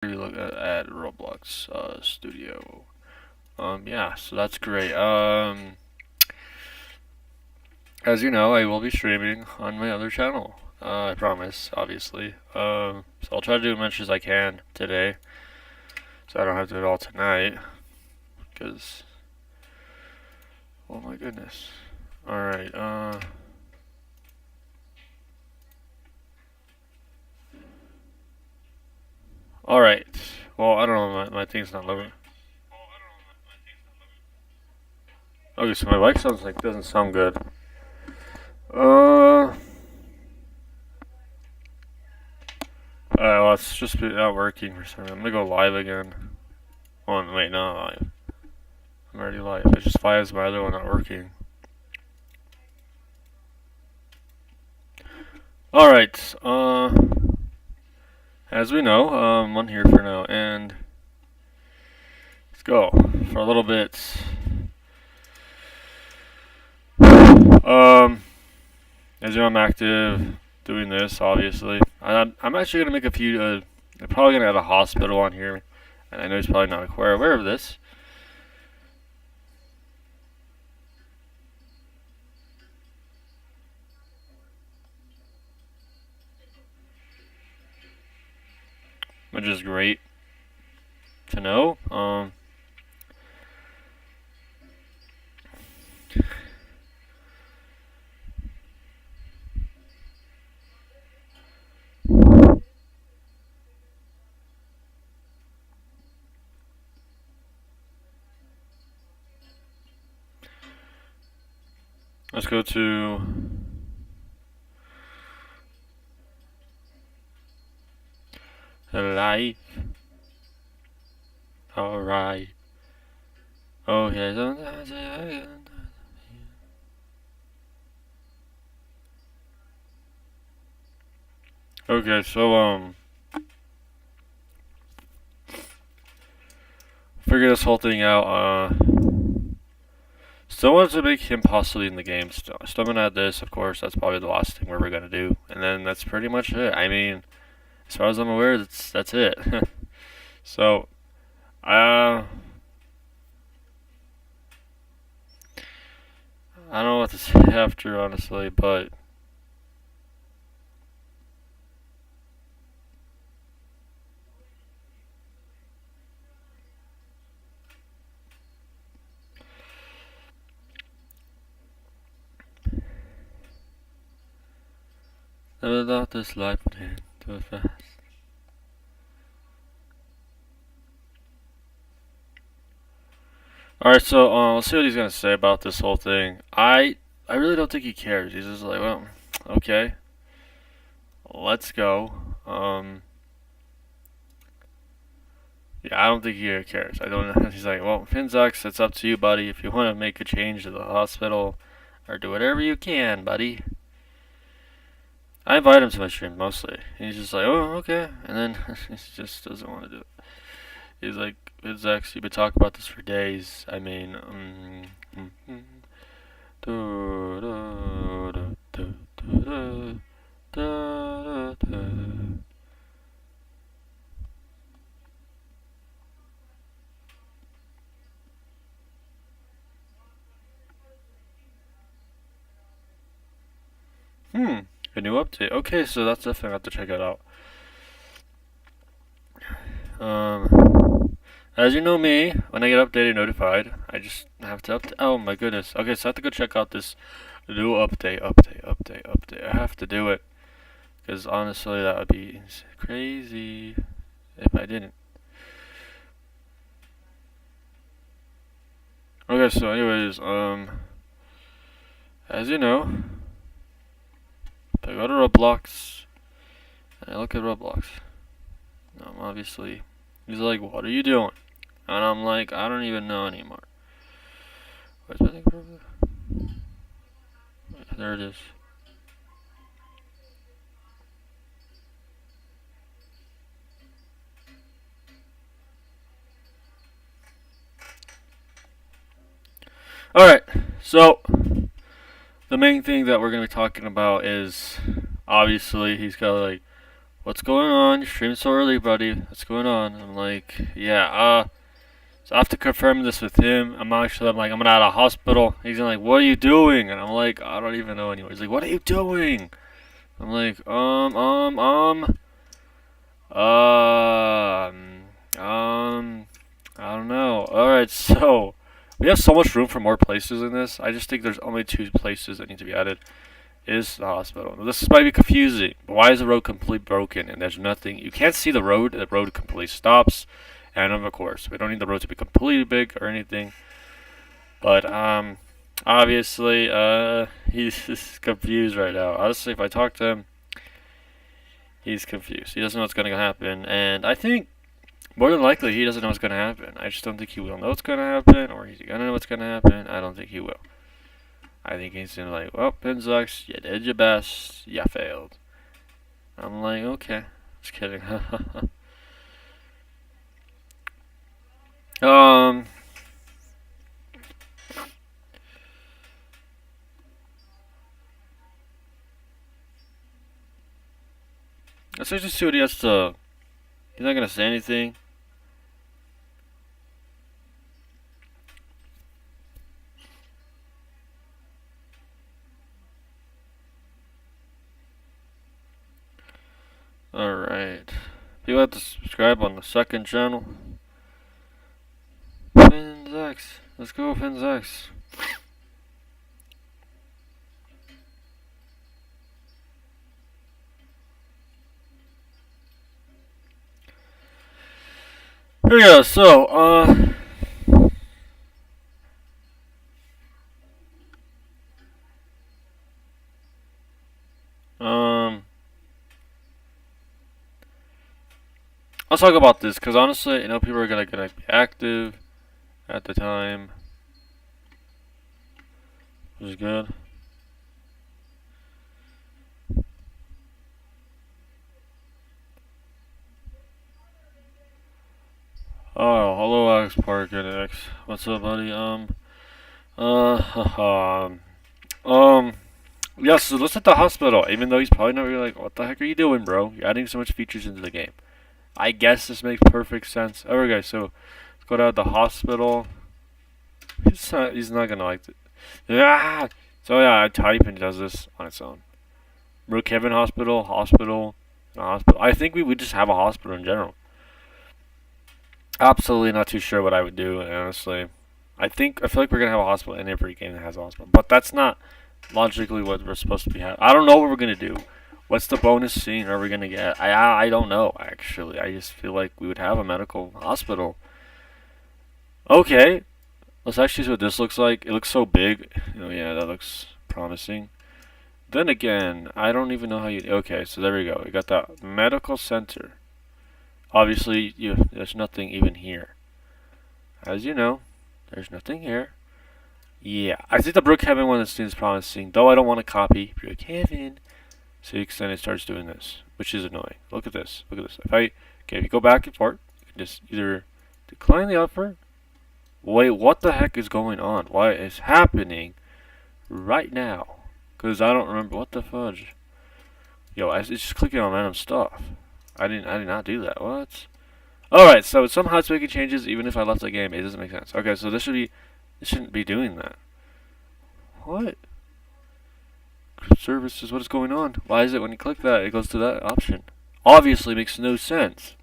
look at Roblox Studio. Yeah, so that's great. As you know, I will be streaming on my other channel. I promise, obviously. So I'll try to do as much as I can today, so I don't have to do it all tonight. Cause, oh my goodness. All right. All right. Well, I don't know. My thing's not loading. Okay, so my mic sounds like doesn't sound good. Well, it's just not working for some reason. I'm gonna go live again. Oh, wait, not live. I'm already live. It's just why is my other one not working? Alright, as we know, one here for now, and let's go for a little bit. Um, as you know, I'm active doing this, obviously. I'm actually gonna make a few, I'm probably gonna add a hospital on here, and I know he's probably not aware of this. Which is great to know. Let's go to live. Alright. Okay. Okay, so figure this whole thing out. Still wanted to make him possibly in the game. Still gonna add this, of course. That's probably the last thing we're gonna do, and then that's pretty much it. I mean, as far as I'm aware, that's it. So, I don't know what to say after, honestly, but never thought this life would end so fast. Alright, so let's see what he's gonna say about this whole thing. I really don't think he cares. He's just like, well, okay, let's go. Yeah, I don't think he cares. I don't know. He's like, well, Finnzax, it's up to you, buddy. If you want to make a change to the hospital or do whatever you can, buddy. I invite him to my stream mostly. He's just like, oh, okay. And then he just doesn't want to do it. He's like, Finnzax, you've been talking about this for days. I mean, a new update. Okay, so that's definitely have to check it out. As you know me, when I get updated notified, I just have to update. Oh my goodness. Okay, so I have to go check out this new update. I have to do it. Because honestly, that would be crazy if I didn't. Okay, so anyways, as you know, if I go to Roblox, and I look at Roblox, obviously, he's like, what are you doing? And I'm like, I don't even know anymore. Where's my thing? There it is. Alright, so the main thing that we're going to be talking about is obviously he's got like what's going on? You streamed so early, buddy. What's going on? I'm like, yeah, so I have to confirm this with him. I'm like, I'm at a hospital. He's like, what are you doing? And I'm like, I don't even know anymore. He's like, what are you doing? I'm like, I don't know. Alright, so we have so much room for more places in this. I just think there's only 2 places that need to be added. Is the hospital. Now, this might be confusing, but why is the road completely broken and there's nothing? You can't see the road completely stops. And of course, we don't need the road to be completely big or anything. But, obviously, he's confused right now. Honestly, if I talk to him, he's confused. He doesn't know what's going to happen. And I think more than likely, he doesn't know what's going to happen. I just don't think he will know what's going to happen, or he's going to know what's going to happen. I don't think he will. I think he's going to like, well, Finnzax, you did your best. You failed. I'm like, okay. Just kidding. um, let's just see what he has to. He's not going to say anything. Alright. People have to subscribe on the second channel. Finnzax. Let's go, Finnzax. Here we go. So, let's talk about this, because honestly, people are gonna be active at the time, which is good. Oh, hello, Alex Parker X. What's up, buddy? Yes, so let's at the hospital. Even though he's probably not really like, what the heck are you doing, bro? You're adding so much features into the game. I guess this makes perfect sense. Okay, so let's go down to the hospital. He's not gonna like it. Yeah. So yeah, I type and does this on its own. Brookhaven Hospital, hospital. I think we would just have a hospital in general. Absolutely not too sure what I would do, honestly. I feel like we're gonna have a hospital in every game that has a hospital, but that's not logically what we're supposed to be having. I don't know what we're gonna do. What's the bonus scene are we gonna get? I don't know actually. I just feel like we would have a medical hospital. Okay, let's actually see what this looks like. It looks so big. Oh yeah, that looks promising. Then again, I don't even know how you. Okay, so there we go. We got that medical center. Obviously, there's nothing even here. As you know, there's nothing here. Yeah, I think the Brookhaven one seems promising, though I don't want to copy Brookhaven. So then it starts doing this, which is annoying. Look at this. Look at this. If you go back and forth, you can just either decline the offer. Wait, what the heck is going on? What is happening right now? Because I don't remember what the fudge. Yo, it's just clicking on random stuff. I did not do that. What? Alright, so somehow it's making changes even if I left the game. It doesn't make sense. Okay, so this shouldn't be doing that. What? Services, what is going on? Why is it when you click that, it goes to that option? Obviously makes no sense.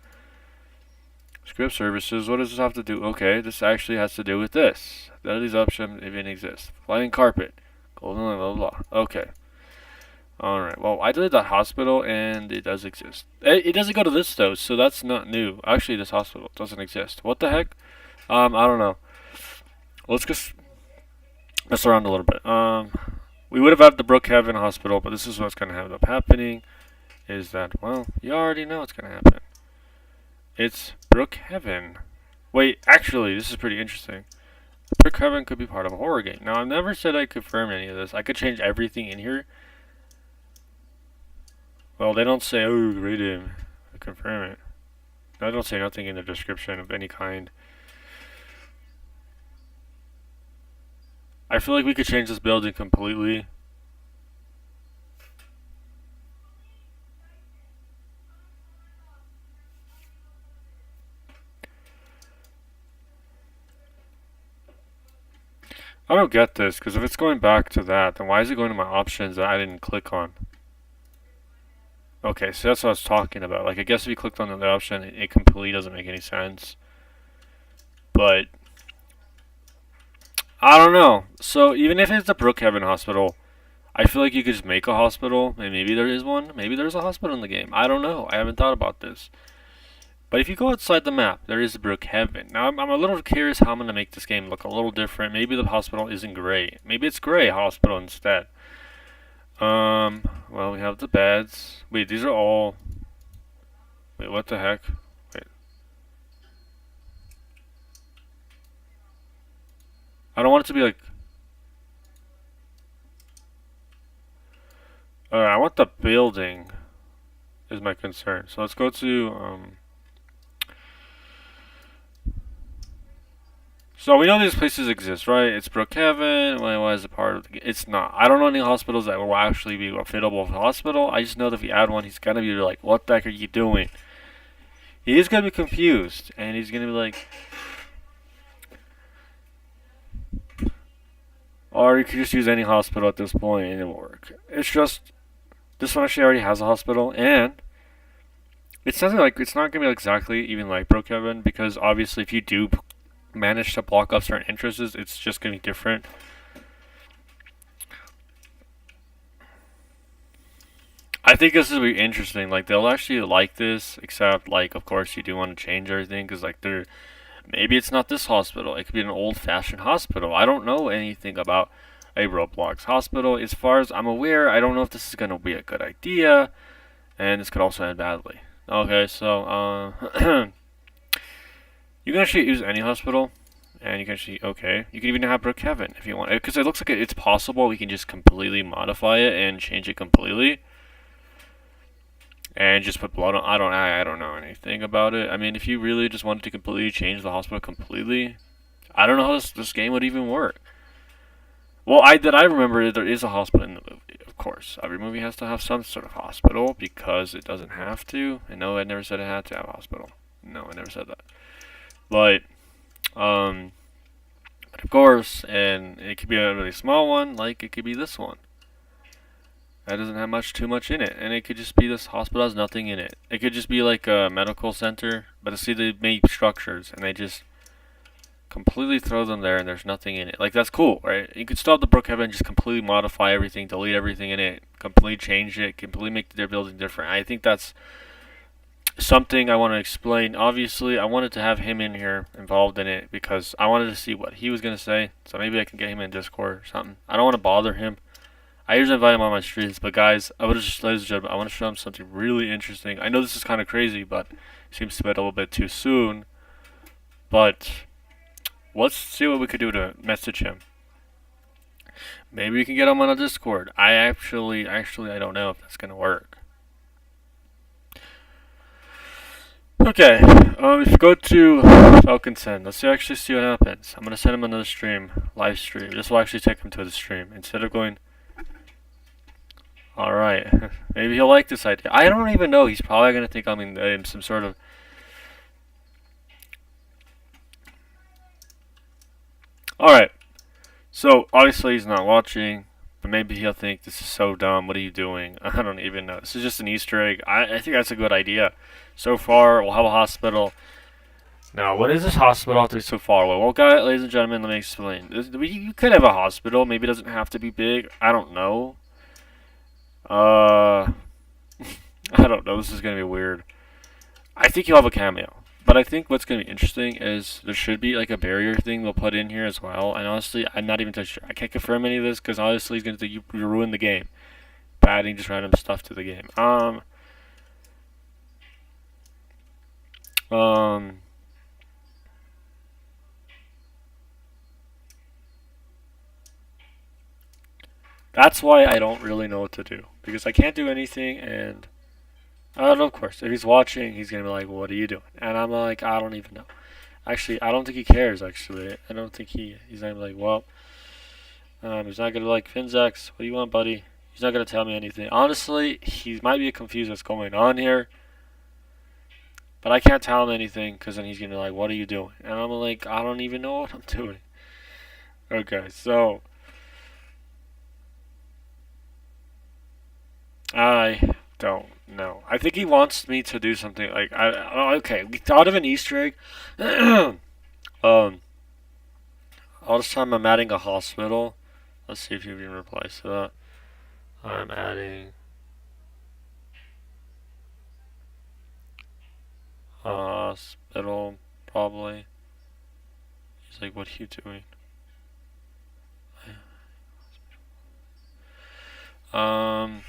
Script services, what does this have to do? Okay, this actually has to do with this. None of these options even exist. Flying carpet. Golden, blah, blah, blah. Okay. Alright, well, I did that hospital, and it does exist. It doesn't go to this, though, so that's not new. Actually, this hospital doesn't exist. What the heck? I don't know. Let's just mess around a little bit. We would have had the Brookhaven Hospital, but this is what's going to end up happening, is that, well, you already know what's going to happen. It's Brookhaven. Wait, actually, this is pretty interesting. Brookhaven could be part of a horror game. Now, I've never said I confirmed any of this. I could change everything in here. Well, they don't say, oh, read him. I confirm it. They don't say nothing in the description of any kind. I feel like we could change this building completely. I don't get this, because if it's going back to that, then why is it going to my options that I didn't click on? Okay, so that's what I was talking about. Like, I guess if you clicked on the option, it completely doesn't make any sense. But, I don't know. So, even if it's the Brookhaven Hospital, I feel like you could just make a hospital, and maybe there is one. Maybe there's a hospital in the game. I don't know. I haven't thought about this. But if you go outside the map, there is Brookhaven. Now, I'm a little curious how I'm going to make this game look a little different. Maybe the hospital isn't gray. Maybe it's gray hospital instead. Well, we have the beds. Wait, these are all... Wait, what the heck? Wait. I don't want it to be like... Alright, I want the building is my concern. So let's go to, So we know these places exist, right? It's Brookhaven. Why is it part of the... It's not. I don't know any hospitals that will actually be a fittable hospital. I just know that if we add one, he's gonna be like, what the heck are you doing? He is gonna be confused, and he's gonna be like... Or you could just use any hospital at this point and it will work. It's just... This one actually already has a hospital, and... It's something like... It's not gonna be exactly even like Brookhaven, because obviously if you do manage to block off certain entrances, it's just gonna be different. I think this will be interesting. Like, they'll actually like this, except, like, of course, you do want to change everything, because, like, maybe it's not this hospital. It could be an old-fashioned hospital. I don't know anything about a Roblox hospital. As far as I'm aware, I don't know if this is going to be a good idea, and this could also end badly. Okay, so, you can actually use any hospital, and you can actually, okay, you can even have Brookhaven if you want, because it looks like it's possible we can just completely modify it and change it completely. And just put blood on. I don't know anything about it. I mean, if you really just wanted to completely change the hospital completely, I don't know how this game would even work. Well, I remember there is a hospital in the movie. Of course, every movie has to have some sort of hospital because it doesn't have to. And no, I never said it had to have a hospital. No, I never said that. But of course, and it could be a really small one, like it could be this one. That doesn't have too much in it, and it could just be this hospital has nothing in it. It could just be like a medical center, but see, they make structures and they just completely throw them there, and there's nothing in it. Like, that's cool, right? You could stop the Brookhaven and just completely modify everything, delete everything in it, completely change it, completely make their building different. I think that's something I want to explain. Obviously, I wanted to have him in here involved in it because I wanted to see what he was gonna say. So maybe I can get him in Discord or something. I don't want to bother him. I usually invite him on my streams, but guys, ladies and gentlemen, I want to show him something really interesting. I know this is kind of crazy, but it seems to be a little bit too soon. But let's see what we could do to message him. Maybe we can get him on a Discord. I actually, I don't know if that's gonna work. Okay, if you go to Falcon Send, let's actually see what happens. I'm gonna send him another stream, live stream. This will actually take him to the stream instead of going. Alright, maybe he'll like this idea. I don't even know. He's probably going to think I'm in some sort of... Alright, so obviously he's not watching, but maybe he'll think this is so dumb. What are you doing? I don't even know. This is just an Easter egg. I think that's a good idea. So far, we'll have a hospital. Now, what is this hospital out there so far? Well, guys, ladies and gentlemen, let me explain. You could have a hospital. Maybe it doesn't have to be big. I don't know. I don't know. This is gonna be weird. I think you'll have a cameo, but I think what's gonna be interesting is there should be like a barrier thing they'll put in here as well. And honestly, I'm not even too sure. I can't confirm any of this because honestly, he's gonna think you ruined the game by adding just random stuff to the game. That's why I don't really know what to do because I can't do anything and. Of course, if he's watching, he's gonna be like, "What are you doing?" And I'm like, "I don't even know." Actually, I don't think he cares. Actually, I don't think he's gonna be like, "Well, he's not gonna like Finnzax. What do you want, buddy?" He's not gonna tell me anything. Honestly, he might be confused what's going on here, but I can't tell him anything because then he's gonna be like, "What are you doing?" And I'm like, "I don't even know what I'm doing." Okay, so I don't know. I think he wants me to do something like okay, we thought of an Easter egg. um, all this time I'm adding a hospital. Let's see if he even replies to that. I'm adding hospital probably. He's like, what are you doing? Um,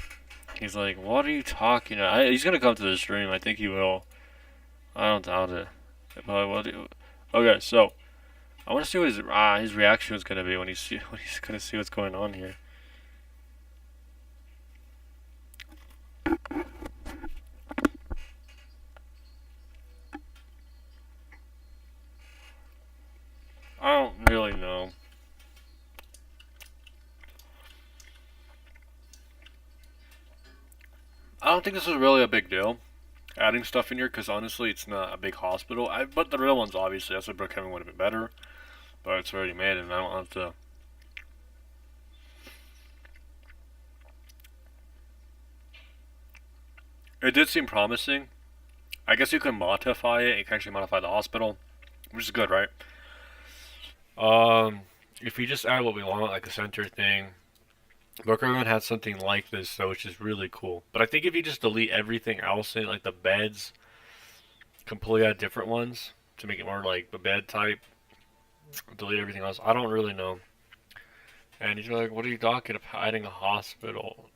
he's like, what are you talking about? He's gonna come to the stream. I think he will. I don't doubt it. But what? Okay, so I want to see what his reaction is gonna be when when he's gonna see what's going on here. I don't really know. I don't think this is really a big deal. Adding stuff in here because honestly, it's not a big hospital. But the real ones, obviously, that's what Brookhaven would have been better. But it's already made, and I don't have to. It did seem promising. I guess you can modify it. You can actually modify the hospital, which is good, right? Um, if we just add what we want, like a center thing, Brookhaven had something like this, though, which is really cool. But I think if you just delete everything else in, like the beds, completely add different ones to make it more like the bed type, delete everything else. I don't really know. And he's like, "What are you talking about? Adding a hospital?"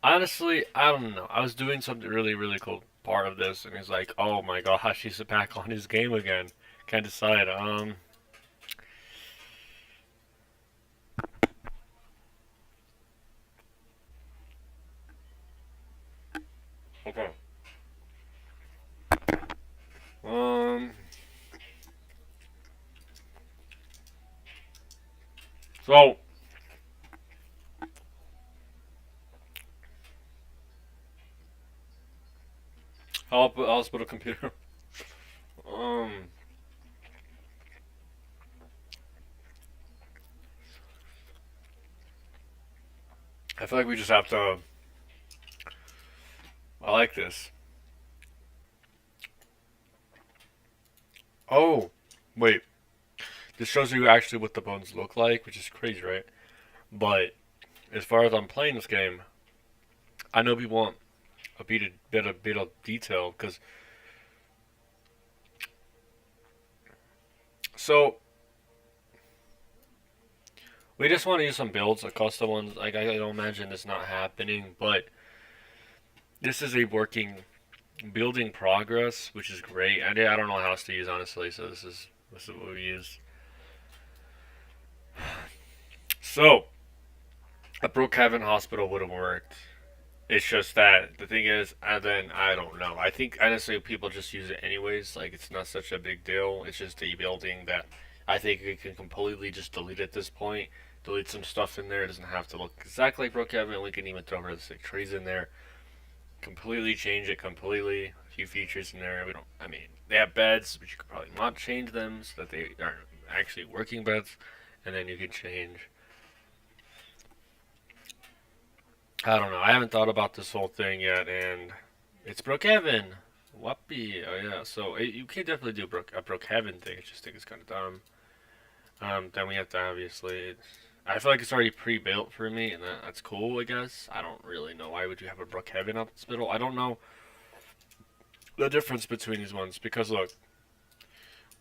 Honestly, I don't know. I was doing something really, really cool part of this, and he's like, "Oh my gosh, he's back on his game again. Can't decide." Okay. Um. So, hospital computer. Um. I feel like we just have to. I like this. Oh, wait. This shows you actually what the bones look like, which is crazy, right? But as far as I'm playing this game, I know people want a bit of detail because so we just want to use some builds, like custom ones. Like I don't imagine this not happening, but this is a working building progress, which is great. I don't know how else to use honestly, so this is what we use. So a Brookhaven Hospital would have worked. It's just that the thing is, and then I don't know. I think honestly people just use it anyways. Like it's not such a big deal. It's just a building that I think we can completely just delete at this point. Delete some stuff in there. It doesn't have to look exactly like Brookhaven. We can even throw the trees in there. Completely change it completely. A few features in there. We don't. I mean, they have beds, but you could probably not change them so that they are actually working beds, and then you can change. I don't know. I haven't thought about this whole thing yet, and it's Brookhaven. Whoopee. Oh yeah. So you can definitely do a Brookhaven thing. I just think it's kind of dumb. Then we have to obviously. I feel like it's already pre-built for me, and that's cool. I guess I don't really know why would you have a Brookhaven hospital. I don't know the difference between these ones because look,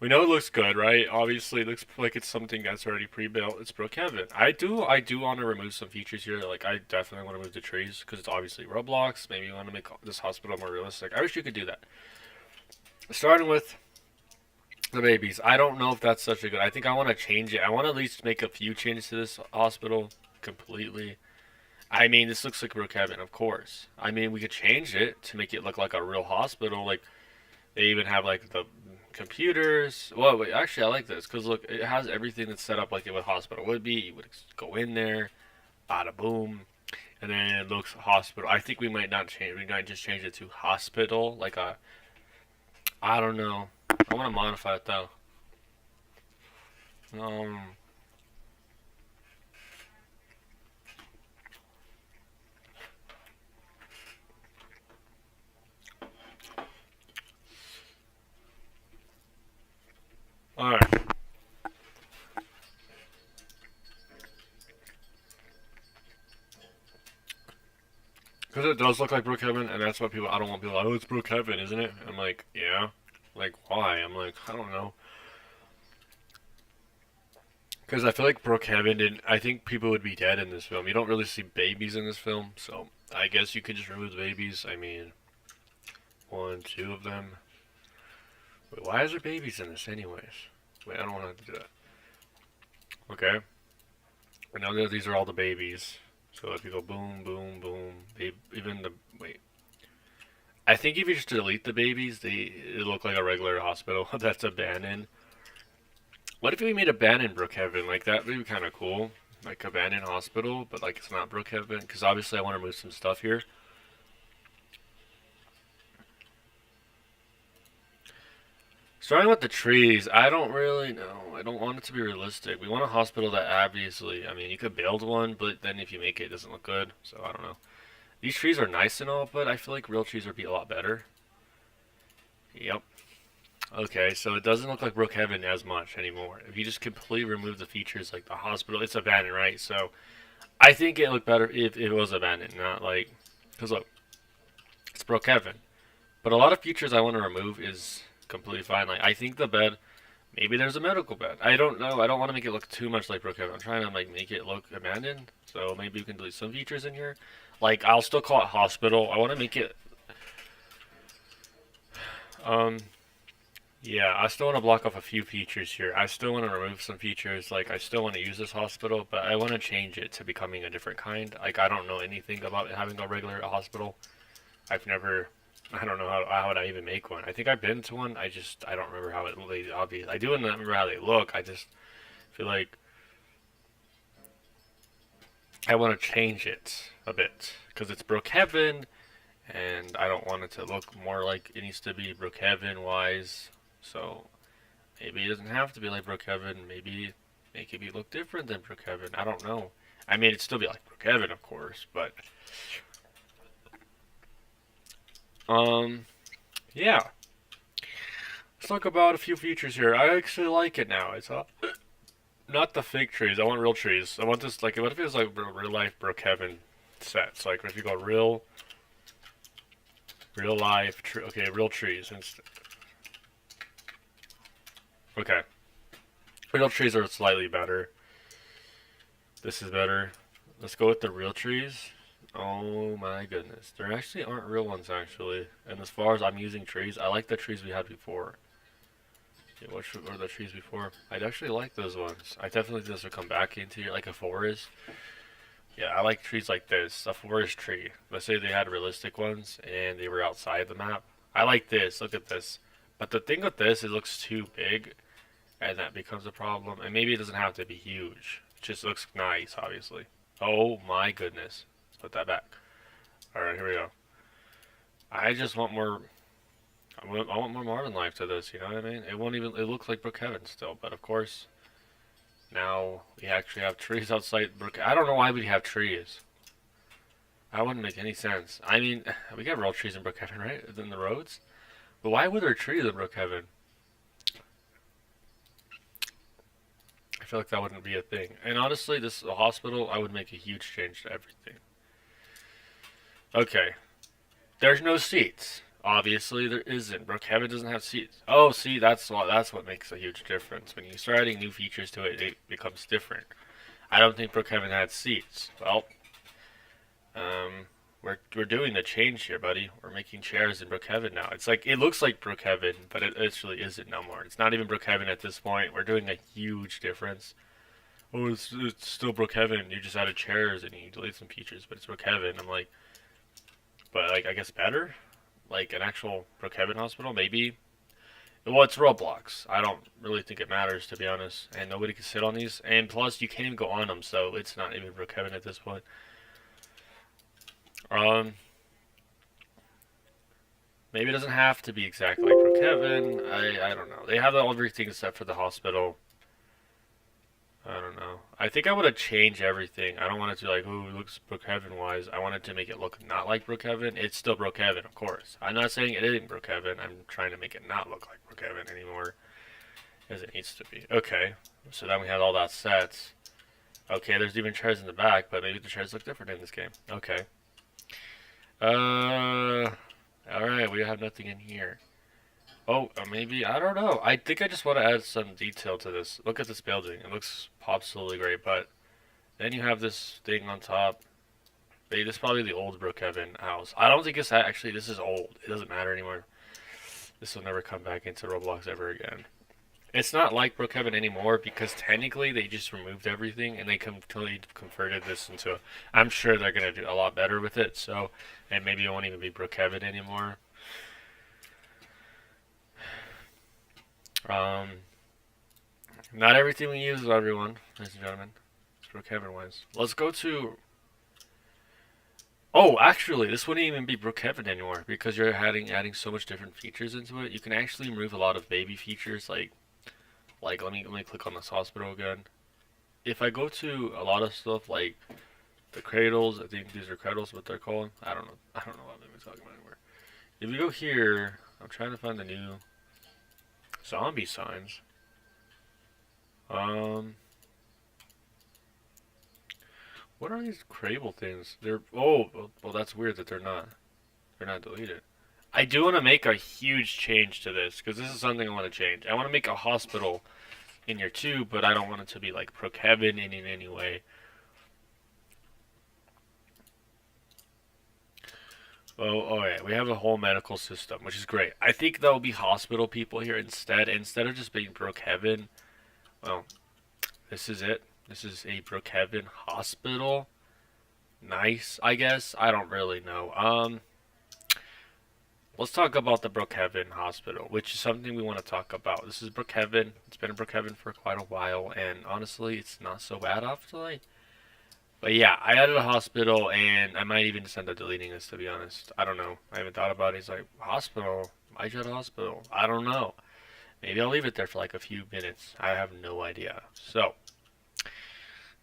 we know it looks good, right? Obviously, it looks like it's something that's already pre-built. It's Brookhaven. I do want to remove some features here. Like, I definitely want to remove the trees because it's obviously Roblox. Maybe you want to make this hospital more realistic. I wish you could do that. Starting with the babies, I don't know if that's such a good. I think I want to change it. I want to at least make a few changes to this hospital completely. I mean, this looks like Brookhaven, of course. I mean, we could change it to make it look like a real hospital. Like they even have like the computers. Well, wait, actually, I like this because look, it has everything that's set up like it would hospital would be. You would go in there, bada boom, and then it looks hospital. I think we might not change. We might just change it to hospital, like a. I don't know. I want to modify it though. Um, Alright. Because it does look like Brookhaven, and that's what people, I don't want people, oh, it's Brookhaven, isn't it? I'm like, yeah. Like, why? I'm like, I don't know. Because I feel like Brookhaven didn't, I think people would be dead in this film. You don't really see babies in this film, so I guess you could just remove the babies. I mean, one, two of them. Wait, why is there babies in this anyways? Wait, I don't want to do that. Okay. I know that these are all the babies. So if you go boom, boom, boom, even the, wait. I think if you just delete the babies, they look like a regular hospital that's abandoned. What if we made abandoned Brookhaven? Like, that would be kind of cool. Like, abandoned hospital, but like it's not Brookhaven. Because obviously I want to remove some stuff here. Starting with the trees, I don't really know. I don't want it to be realistic. We want a hospital that obviously, I mean, you could build one, but then if you make it, it doesn't look good. So I don't know. These trees are nice and all, but I feel like real trees would be a lot better. Yep. Okay, so it doesn't look like Brookhaven as much anymore. If you just completely remove the features like the hospital, it's abandoned, right? So I think it looked better if it was abandoned, not like, because look, it's Brookhaven. But a lot of features I want to remove is completely fine. Like, I think the bed, maybe there's a medical bed. I don't know. I don't want to make it look too much like Brookhaven. I'm trying to like make it look abandoned. So maybe we can delete some features in here. Like, I'll still call it hospital. I want to make it. Um, yeah, I still want to block off a few features here. I still want to remove some features. Like, I still want to use this hospital, but I want to change it to becoming a different kind. Like, I don't know anything about having a regular hospital. I've never. I don't know how would I even make one. I think I've been to one. I don't remember how it really obvious. I do remember how they look. I just feel like I want to change it a bit because it's Brookhaven, and I don't want it to look more like it needs to be Brookhaven wise. So maybe it doesn't have to be like Brookhaven. Maybe make it look different than Brookhaven. I don't know. I mean, it'd still be like Brookhaven, of course, but um, yeah. Let's talk about a few features here. I actually like it now. It's not the fake trees. I want real trees. I want this like what if it was like real life Brookhaven sets? Like if you go real life okay, real trees. Okay, real trees are slightly better. This is better. Let's go with the real trees. Oh my goodness. There actually aren't real ones actually. And as far as I'm using trees, I like the trees we had before. Yeah, what were the trees before? I'd actually like those ones. I definitely think this would come back into here like a forest. Yeah, I like trees like this. A forest tree. Let's say they had realistic ones and they were outside the map. I like this. Look at this. But the thing with this, it looks too big and that becomes a problem. And maybe it doesn't have to be huge. It just looks nice, obviously. Oh my goodness. Let's put that back. Alright, here we go. I just want more. I want more modern life to this. You know what I mean? It won't even. It looks like Brookhaven still, but of course, now we actually have trees outside Brook. I don't know why we have trees. That wouldn't make any sense. I mean, we got real trees in Brookhaven, right? In the roads. But why would there trees in Brookhaven? I feel like that wouldn't be a thing. And honestly, this hospital, I would make a huge change to everything. Okay, there's no seats. Obviously, there isn't. Brookhaven doesn't have seats. Oh, see, that's what makes a huge difference. When you start adding new features to it, it becomes different. I don't think Brookhaven had seats. Well, we're doing the change here, buddy. We're making chairs in Brookhaven now. It's like it looks like Brookhaven, but it actually isn't no more. It's not even Brookhaven at this point. We're doing a huge difference. Oh, it's still Brookhaven. You just added chairs and you delete some features, but it's Brookhaven. I'm like, but like I guess better. Like an actual Brookhaven hospital, maybe. Well, it's Roblox. I don't really think it matters, to be honest. And nobody can sit on these. And plus, you can't even go on them, so it's not even Brookhaven at this point. Maybe it doesn't have to be exactly like Brookhaven. I don't know. They have everything except for the hospital. I don't know. I think I would have changed everything. I don't want it to like, ooh, it looks Brookhaven wise. I wanted to make it look not like Brookhaven. It's still Brookhaven, of course. I'm not saying it isn't Brookhaven. I'm trying to make it not look like Brookhaven anymore. as it needs to be. Okay, so then we have all that set. Okay, there's even chairs in the back, but maybe the chairs look different in this game. Okay. Alright, we have nothing in here. Oh, maybe, I don't know. I think I just want to add some detail to this. Look at this building. It looks absolutely great, but then you have this thing on top. This is probably the old Brookhaven house. I don't think it's actually, this is old. It doesn't matter anymore. This will never come back into Roblox ever again. It's not like Brookhaven anymore because technically they just removed everything and they completely converted this into. I'm sure they're gonna do a lot better with it. So, and maybe it won't even be Brookhaven anymore. Not everything we use is everyone, ladies and gentlemen. It's Brookhaven wise. Let's go to. Oh, actually, this wouldn't even be Brookhaven anymore because you're adding so much different features into it. You can actually remove a lot of baby features like let me click on this hospital again. If I go to a lot of stuff like the cradles, I think these are cradles, what they're called. I don't know. I don't know what I'm even talking about anymore. If you go here, I'm trying to find the new zombie signs. What are these cradle things? They're well that's weird that they're not deleted. I do want to make a huge change to this because this is something I want to change. I want to make a hospital in here too, but I don't want it to be like Brookhaven in any way. Oh yeah, we have a whole medical system, which is great. I think there'll be hospital people here instead of just being Brookhaven. Well, this is it. This is a Brookhaven hospital. Nice, I guess. I don't really know. Let's talk about the Brookhaven Hospital, which is something we want to talk about. This is Brookhaven. It's been in Brookhaven for quite a while, and honestly, it's not so bad actually. But yeah, I added a hospital, and I might even just end up deleting this, to be honest. I don't know. I haven't thought about it. It's like, hospital? Why'd you add a hospital? I don't know. Maybe I'll leave it there for like a few minutes. I have no idea. So,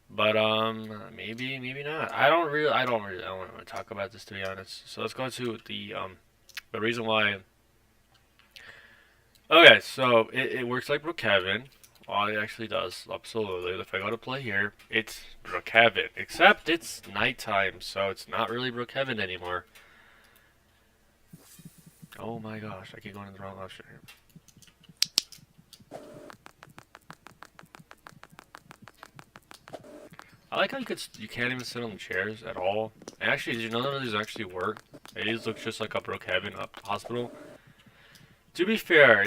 but maybe not. I don't want to talk about this, to be honest. So let's go to the reason why. Okay, so it works like Brookhaven. Oh, it actually does, absolutely. If I go to play here, it's Brookhaven, except it's nighttime, so it's not really Brookhaven anymore. Oh my gosh, I keep going in the wrong option here. I like how you can't even sit on the chairs at all. And actually, did you know none of these actually work? These look just like a Brookhaven hospital. To be fair,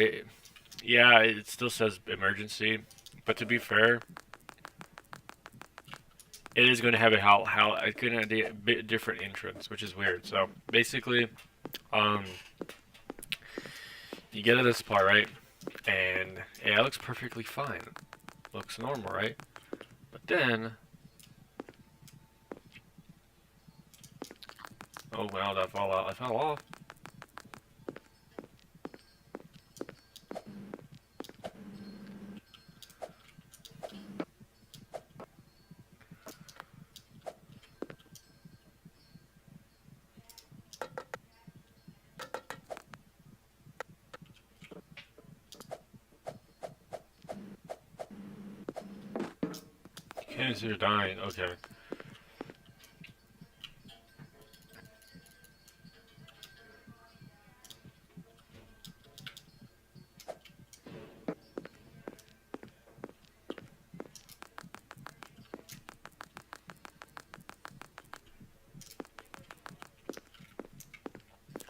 yeah, it still says emergency, but to be fair, it is going to have how it's going to be a bit different entrance, which is weird. So basically, you get to this part, right? And yeah, it looks perfectly fine. Looks normal, right? But then, oh wow, that fell out. I fell off. Can't see you're dying. Okay.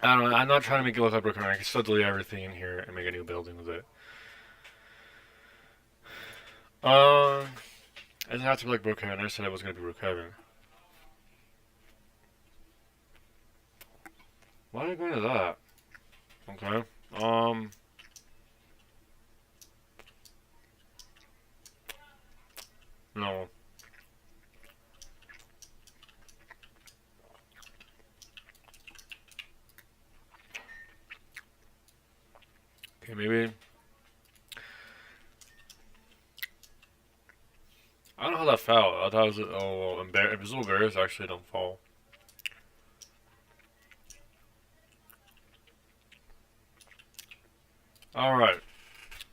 I don't know. I'm not trying to make it look like Brookhaven. I can still delete everything in here and make a new building with it. It doesn't have to be like Brookhaven. I said it was going to be Brookhaven. Why are you going to that? Okay. No. Okay, maybe. I don't know how that fell. I thought it was invisible barriers actually don't fall. All right.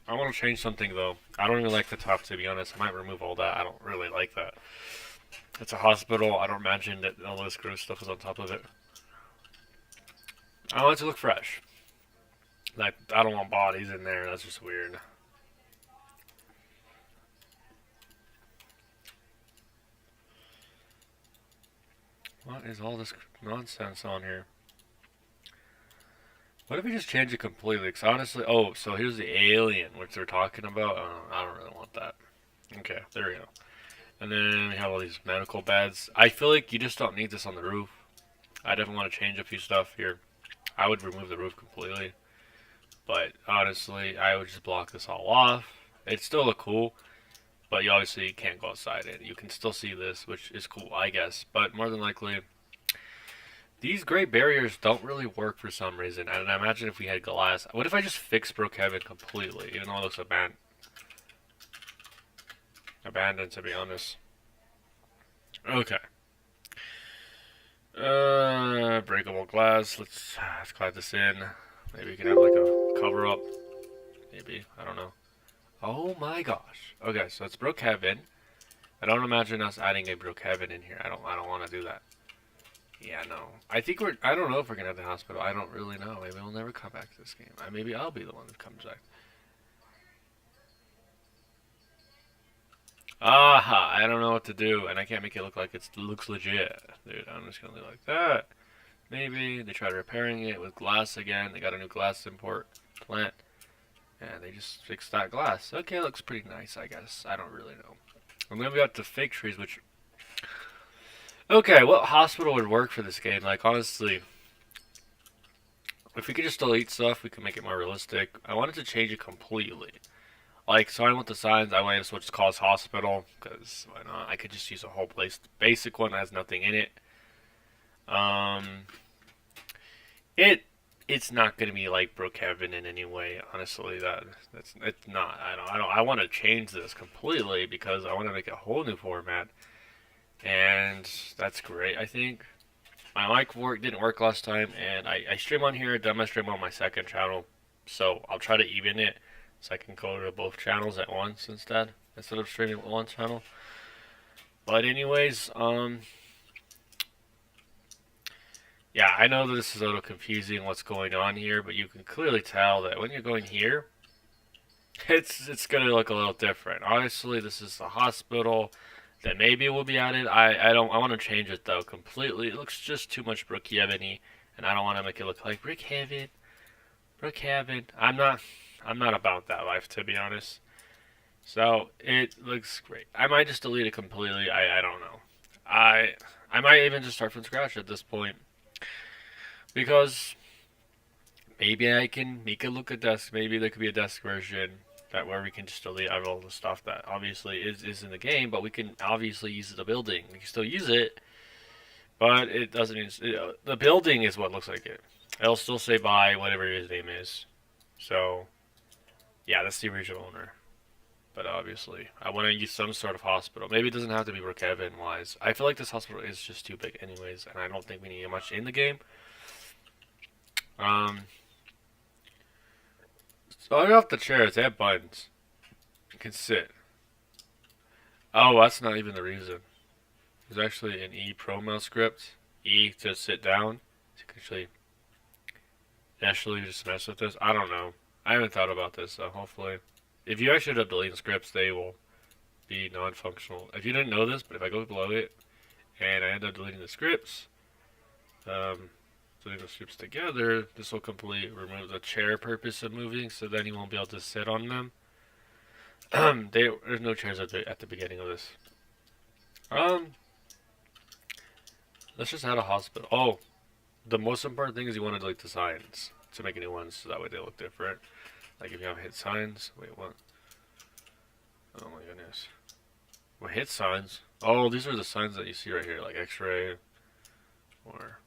I want to change something though. I don't even like the top, to be honest. I might remove all that. I don't really like that. It's a hospital. I don't imagine that all this gross stuff is on top of it. I want it to look fresh. Like, I don't want bodies in there. That's just weird. What is all this nonsense on here? What if we just change it completely? Because honestly, oh, so here's the alien, which they're talking about. I don't really want that. Okay, there we go. And then we have all these medical beds. I feel like you just don't need this on the roof. I definitely want to change a few stuff here. I would remove the roof completely. But honestly, I would just block this all off. It still look cool, but you obviously can't go outside it. You can still see this, which is cool, I guess. But more than likely, these great barriers don't really work for some reason. And I imagine if we had glass, what if I just fix Brookhaven completely, even though it looks abandoned, to be honest. Okay. Breakable glass. Let's clap this in. Maybe we can have like a cover up. Maybe, I don't know. Oh my gosh. Okay, so it's Brookhaven. I don't imagine us adding a Brookhaven in here. I don't want to do that. Yeah, no. I don't know if we're gonna have the hospital. I don't really know. Maybe we'll never come back to this game. Maybe I'll be the one that comes back. Aha, I don't know what to do, and I can't make it look like it looks legit. Dude, I'm just gonna leave it like that. Maybe they tried repairing it with glass again. They got a new glass import plant, and they just fixed that glass. Okay, looks pretty nice, I guess. I don't really know. And then we got the fake trees, which... Okay, what hospital would work for this game? Like, honestly, if we could just delete stuff, we could make it more realistic. I wanted to change it completely. Like, starting with the signs, I wanted to switch to Cause Hospital, because why not? I could just use a whole place. The basic one that has nothing in it. It's not gonna be like Brookhaven in any way. Honestly, it's not. I want to change this completely because I want to make a whole new format, and that's great. I think my mic didn't work last time, and I stream on here. I done my stream on my second channel, so I'll try to even it so I can go to both channels at once instead of streaming with one channel. But anyways, yeah, I know that this is a little confusing what's going on here, but you can clearly tell that when you're going here, it's gonna look a little different. Obviously, this is a hospital that maybe will be added. I want to change it though completely. It looks just too much Brookhaven-y, and I don't want to make it look like Brookhaven. I'm not about that life, to be honest. So it looks great. I might just delete it completely. I don't know. I might even just start from scratch at this point. Because maybe I can make it look a desk. Maybe there could be a desk version that where we can just delete all the stuff that obviously is in the game, but we can obviously use the building. We can still use it, but it doesn't. The building is what looks like it. It'll still say by whatever his name is. So, yeah, that's the original owner. But obviously, I want to use some sort of hospital. Maybe it doesn't have to be Brookhaven wise. I feel like this hospital is just too big anyways, and I don't think we need much in the game. Starting off the chairs, they have buttons. You can sit. Oh, that's not even the reason. There's actually an E promo script. E to sit down. So you can actually just mess with this. I don't know. I haven't thought about this, so hopefully. If you actually end up deleting scripts, they will be non-functional. If you didn't know this, but if I go below it, and I end up deleting the scripts, putting the scripts together, this will completely remove the chair purpose of moving, so then you won't be able to sit on them. There's no chairs at the beginning of this. Let's just add a hospital. Oh, the most important thing is you want to delete the signs to make new ones, so that way they look different. Like if you have hit signs. Wait, what? Oh my goodness. What hit signs? Oh, these are the signs that you see right here, like X-ray, or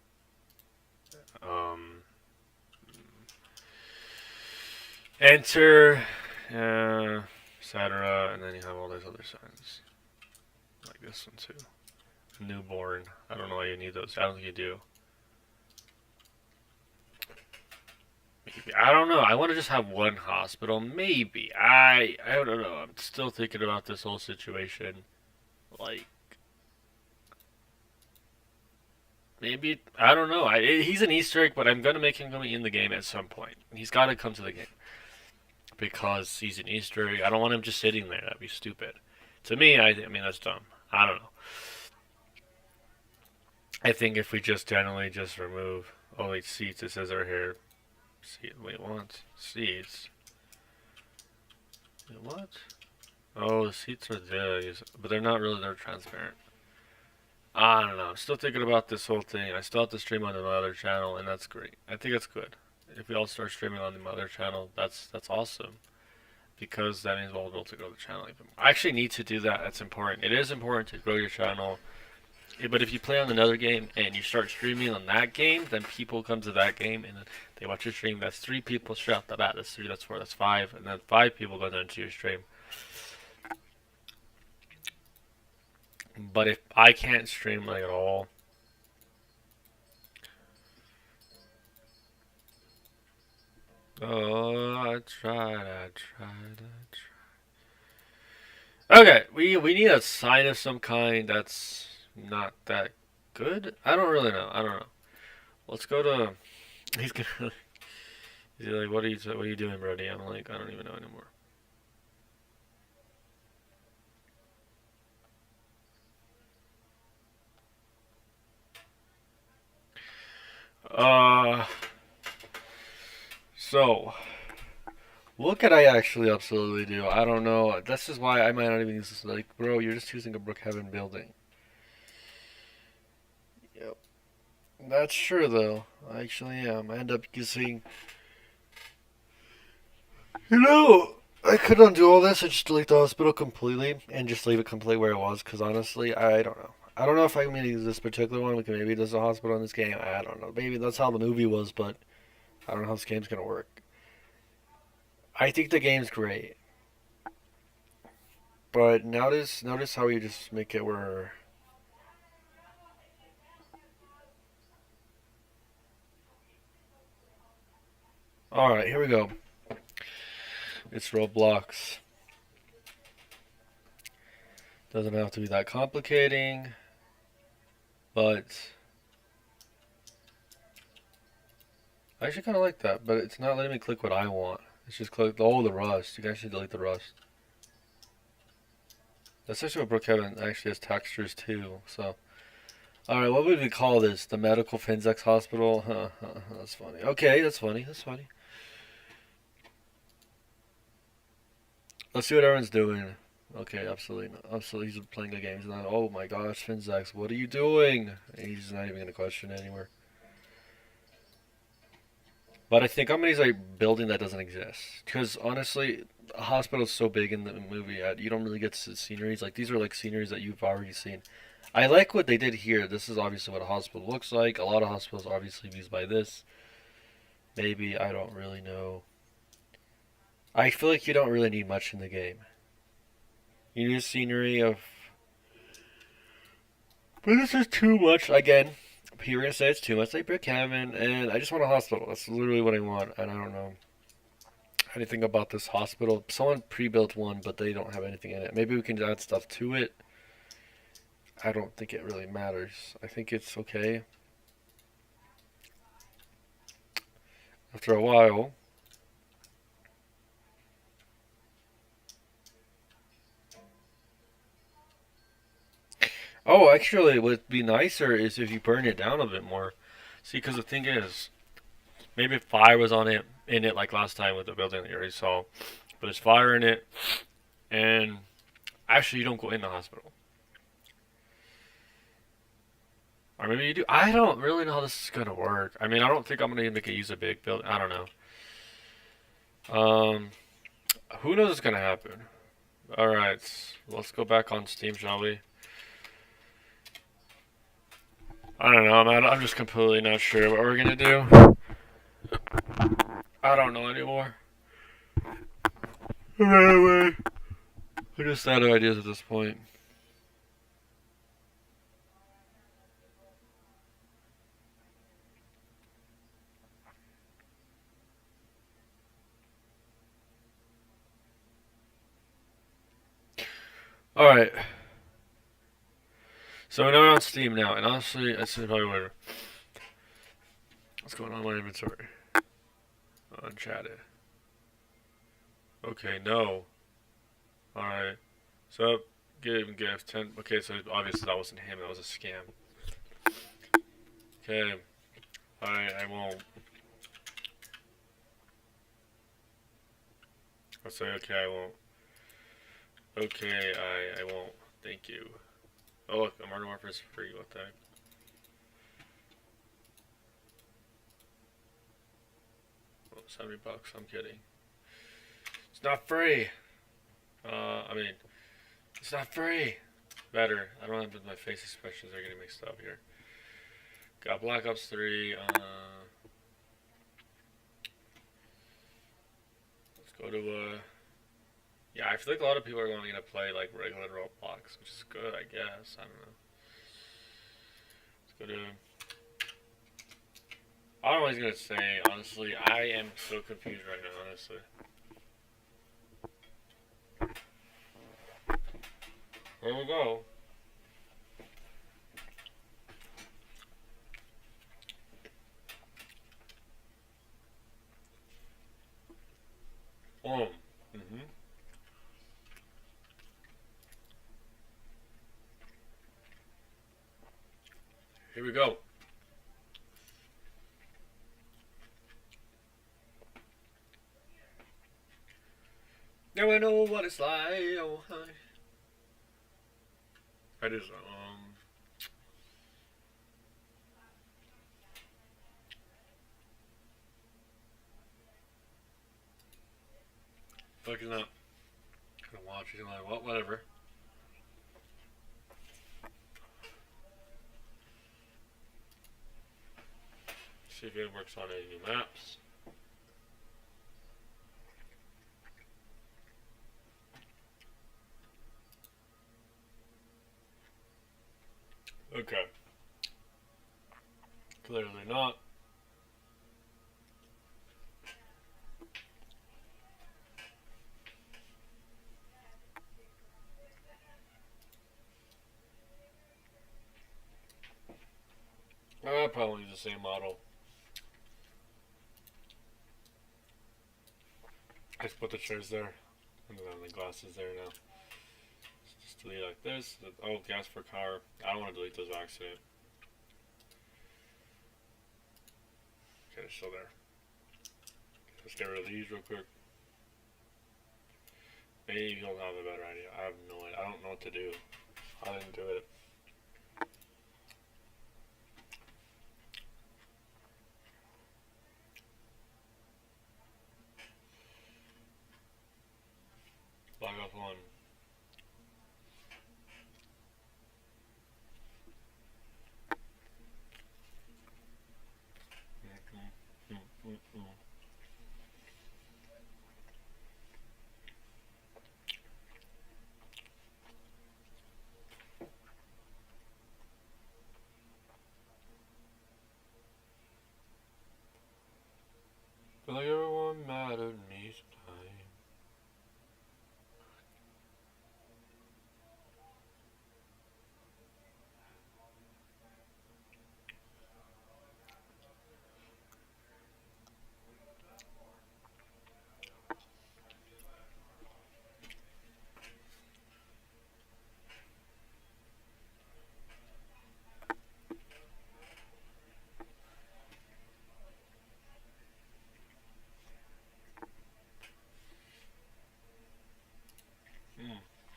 enter, etc. And then you have all those other signs, like this one too. Newborn. I don't know why you need those. I don't think you do. Maybe. I don't know. I want to just have one hospital. Maybe. I don't know. I'm still thinking about this whole situation. Like, maybe I don't know. He's an Easter egg, but I'm gonna make him come in the game at some point. He's got to come to the game because he's an Easter egg. I don't want him just sitting there. That'd be stupid. To me, I mean that's dumb. I don't know. I think if we just generally just remove only seats, it says right here. Wait, what? Seats. Wait, what? Oh, the seats are there, but they're not really. They're transparent. I don't know. I'm still thinking about this whole thing. I still have to stream on the other channel, and that's great. I think it's good. If we all start streaming on the other channel, that's awesome. Because that means we'll be able to grow the channel even more. I actually need to do that. That's important. It is important to grow your channel. But if you play on another game and you start streaming on that game, then people come to that game and they watch your stream. That's 3 people straight off the bat. That's 3, that's 4, that's 5. And then 5 people go down to your stream. But if I can't stream like at all, I tried. Okay, we need a sign of some kind that's not that good. I don't really know. I don't know. Let's go to. He's gonna. He's like, what are you doing, Brody? I'm like, I don't even know anymore. So what could I actually absolutely do? I don't know. This is why I might not even use this. Like, bro, you're just choosing a Brookhaven building. Yep. That's true, though. I actually am. I end up using. You know, I could undo all this and just delete the hospital completely and just leave it completely where it was, because honestly, I don't know. I don't know if I'm going to use this particular one, because maybe there's a hospital in this game. I don't know. Maybe that's how the movie was, but I don't know how this game's going to work. I think the game's great. But notice how you just make it where. Alright, here we go. It's Roblox. Doesn't have to be that complicating. But I actually kind of like that. But it's not letting me click what I want. It's just click, oh, the rust. You guys should delete the rust. That's actually what Brookhaven actually has textures too. So, alright, what would we call this? The medical Finnzax hospital? Huh, that's funny. Okay, that's funny. That's funny. Let's see what everyone's doing. Okay, absolutely not. Absolutely, he's playing the games. Not, oh my gosh, Finnzax, what are you doing? He's not even going to question it anymore. But I think somebody's like building that doesn't exist. Because honestly, a hospital is so big in the movie, you don't really get to see sceneries. Like, these are like sceneries that you've already seen. I like what they did here. This is obviously what a hospital looks like. A lot of hospitals are obviously used by this. Maybe, I don't really know. I feel like you don't really need much in the game. You need scenery of. But this is too much. Again, people are going to say it's too much like Brookhaven, and I just want a hospital. That's literally what I want, and I don't know anything about this hospital. Someone pre-built one, but they don't have anything in it. Maybe we can add stuff to it. I don't think it really matters. I think it's okay. After a while. Oh, actually, what would be nicer is if you burn it down a bit more. See, because the thing is, maybe if fire was on it, in it like last time with the building that you already saw, but there's fire in it, and actually you don't go in the hospital. Or maybe you do. I don't really know how this is gonna work. I mean, I don't think I'm gonna make it use a big build. I don't know. Um, who knows what's gonna happen? All right, let's go back on Steam, shall we? I don't know, man. I'm just completely not sure what we're gonna do. I don't know anymore. Anyway, we're just out of ideas at this point. Alright. So I know we're on Steam now, and honestly, that's probably where. What's going on in my inventory? Unchatted. Okay, no. Alright. So, give him gift. 10. Okay, so obviously that wasn't him, that was a scam. Okay. Alright, I won't. I'll say, okay, I won't. Okay, I won't. Thank you. Oh, look, a Modern Warfare is free. What the heck? Oh, $70. I'm kidding. It's not free. I mean, it's not free. Better. I don't have my face expressions are getting mixed up here. Got Black Ops 3. Let's go to yeah, I feel like a lot of people are going to play like regular Roblox, which is good, I guess. I don't know. Let's go to. I don't know what he's gonna say. Honestly, I am so confused right now. Honestly. There we go. Mm-hmm. Here we go. Now I know what it's like. Oh, hi. That is fucking up. Gonna watch it. Like, what? Whatever. See if it works on any new maps. Okay. Clearly not. I'll probably use the same model. I just put the chairs there. And then the glasses there now. Just delete like this. Oh, gas for car. I don't want to delete those by accident. Okay, they're still there. Let's get rid of these real quick. Maybe you'll have a better idea. I have no idea. I don't know what to do. I didn't do it. Log off one. Feel like everyone mad at me sometimes.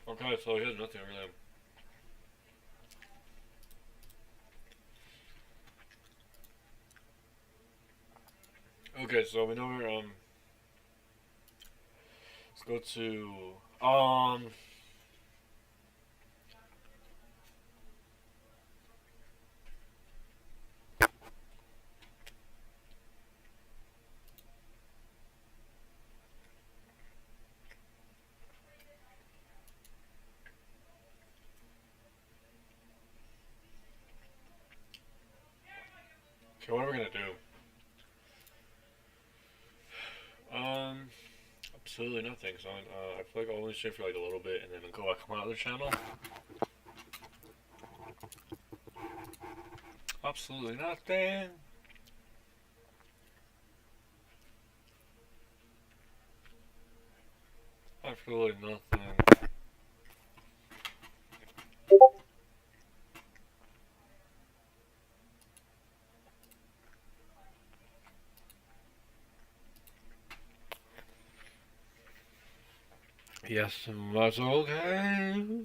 Okay, so here's nothing really. Okay, so we know we're let's go to okay, what are we gonna do? Up Absolutely nothing. So I feel like I'll only stream for like a little bit and then go back on my other channel. Absolutely nothing. Absolutely nothing. Yes, that's okay.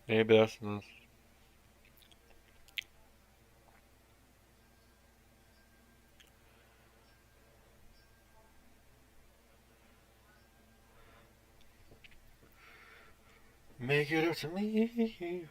Maybe that's not. Make it up to me.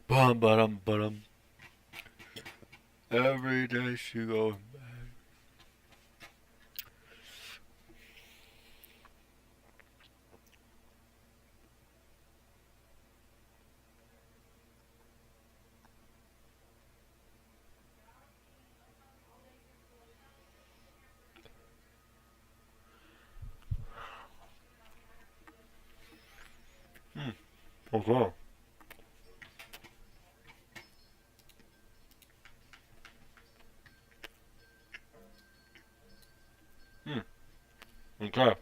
Bum bum bum. Every day she goes. Okay. Okay.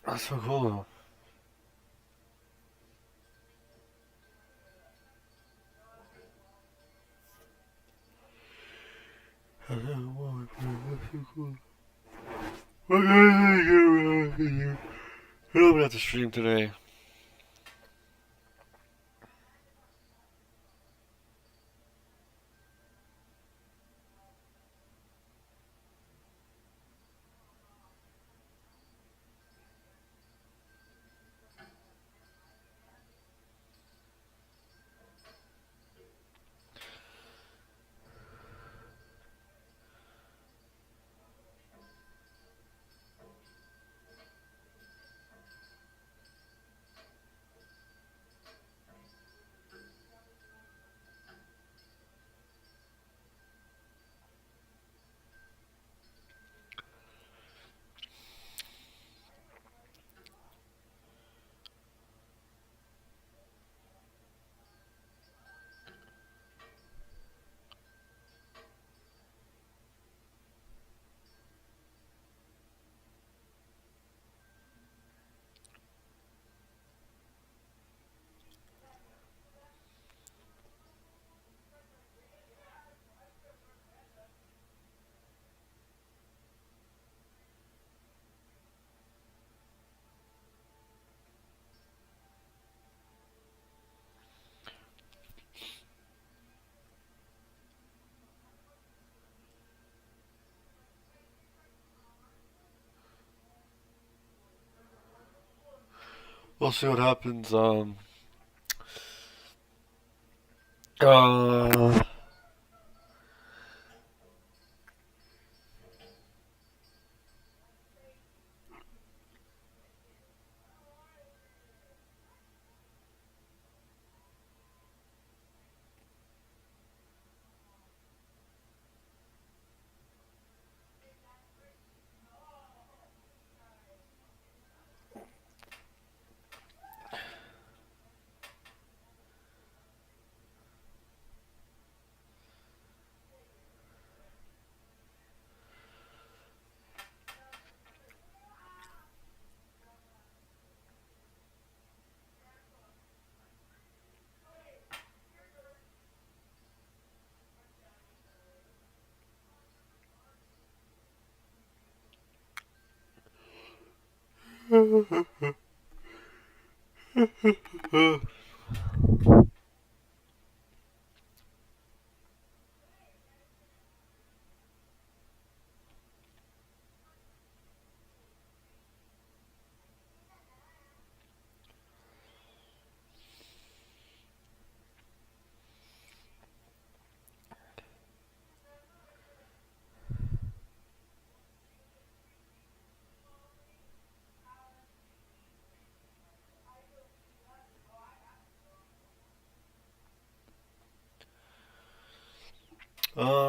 That's so cool. I don't have to stream today. We'll see what happens. Uh,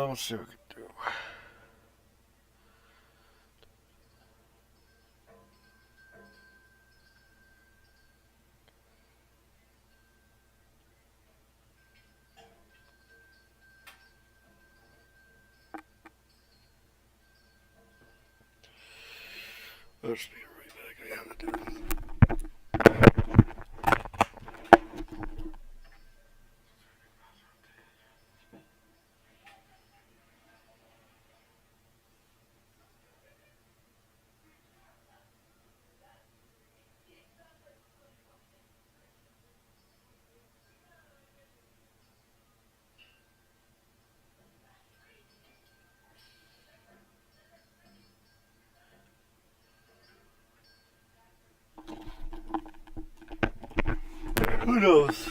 let's see what we can do. Let's be right back. I have to do this. Who knows?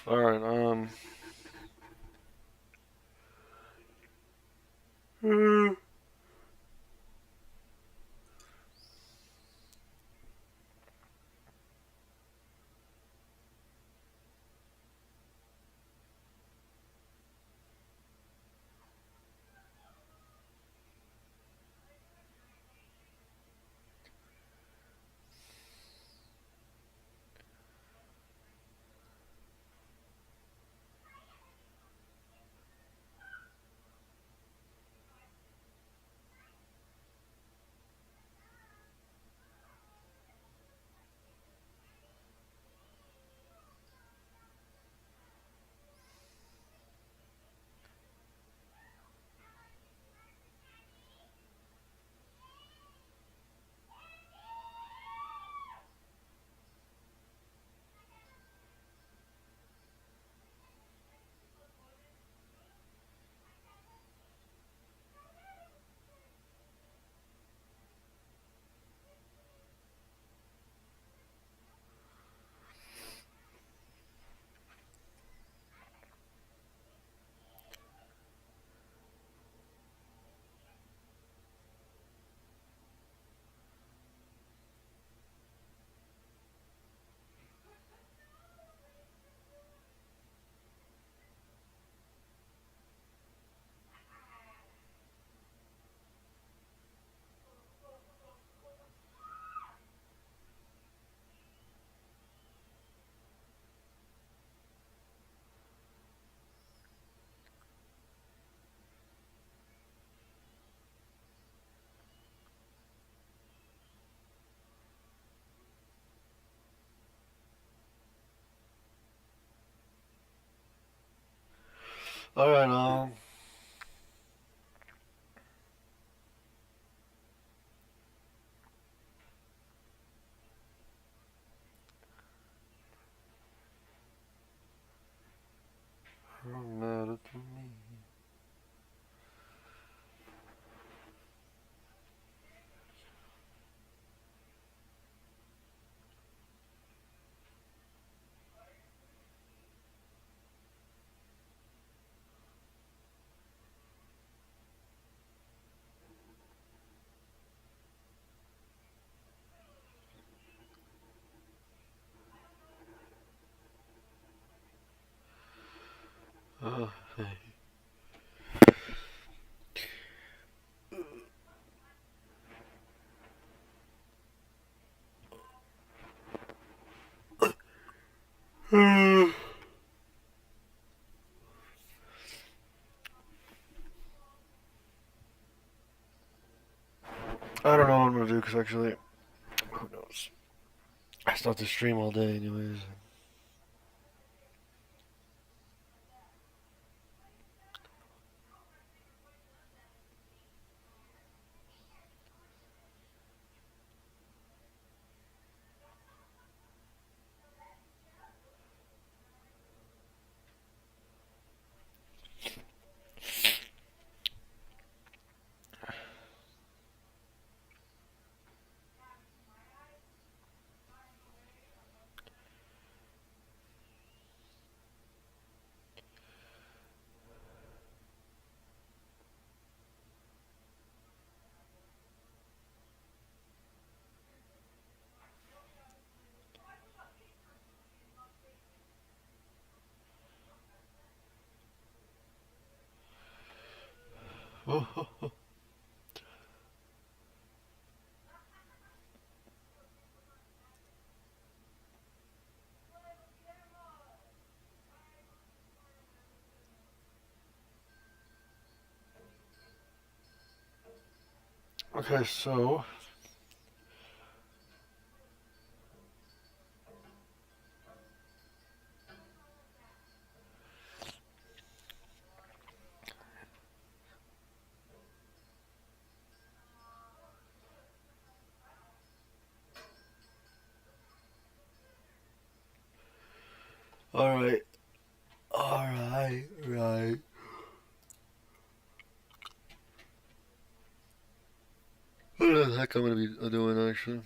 Alright, alright, alright, don't matter to me. Hey. I don't know what I'm gonna do, because actually, who knows? I still have to stream all day anyways. Okay, so alright. Alright, right. What the heck I'm gonna be doing actually?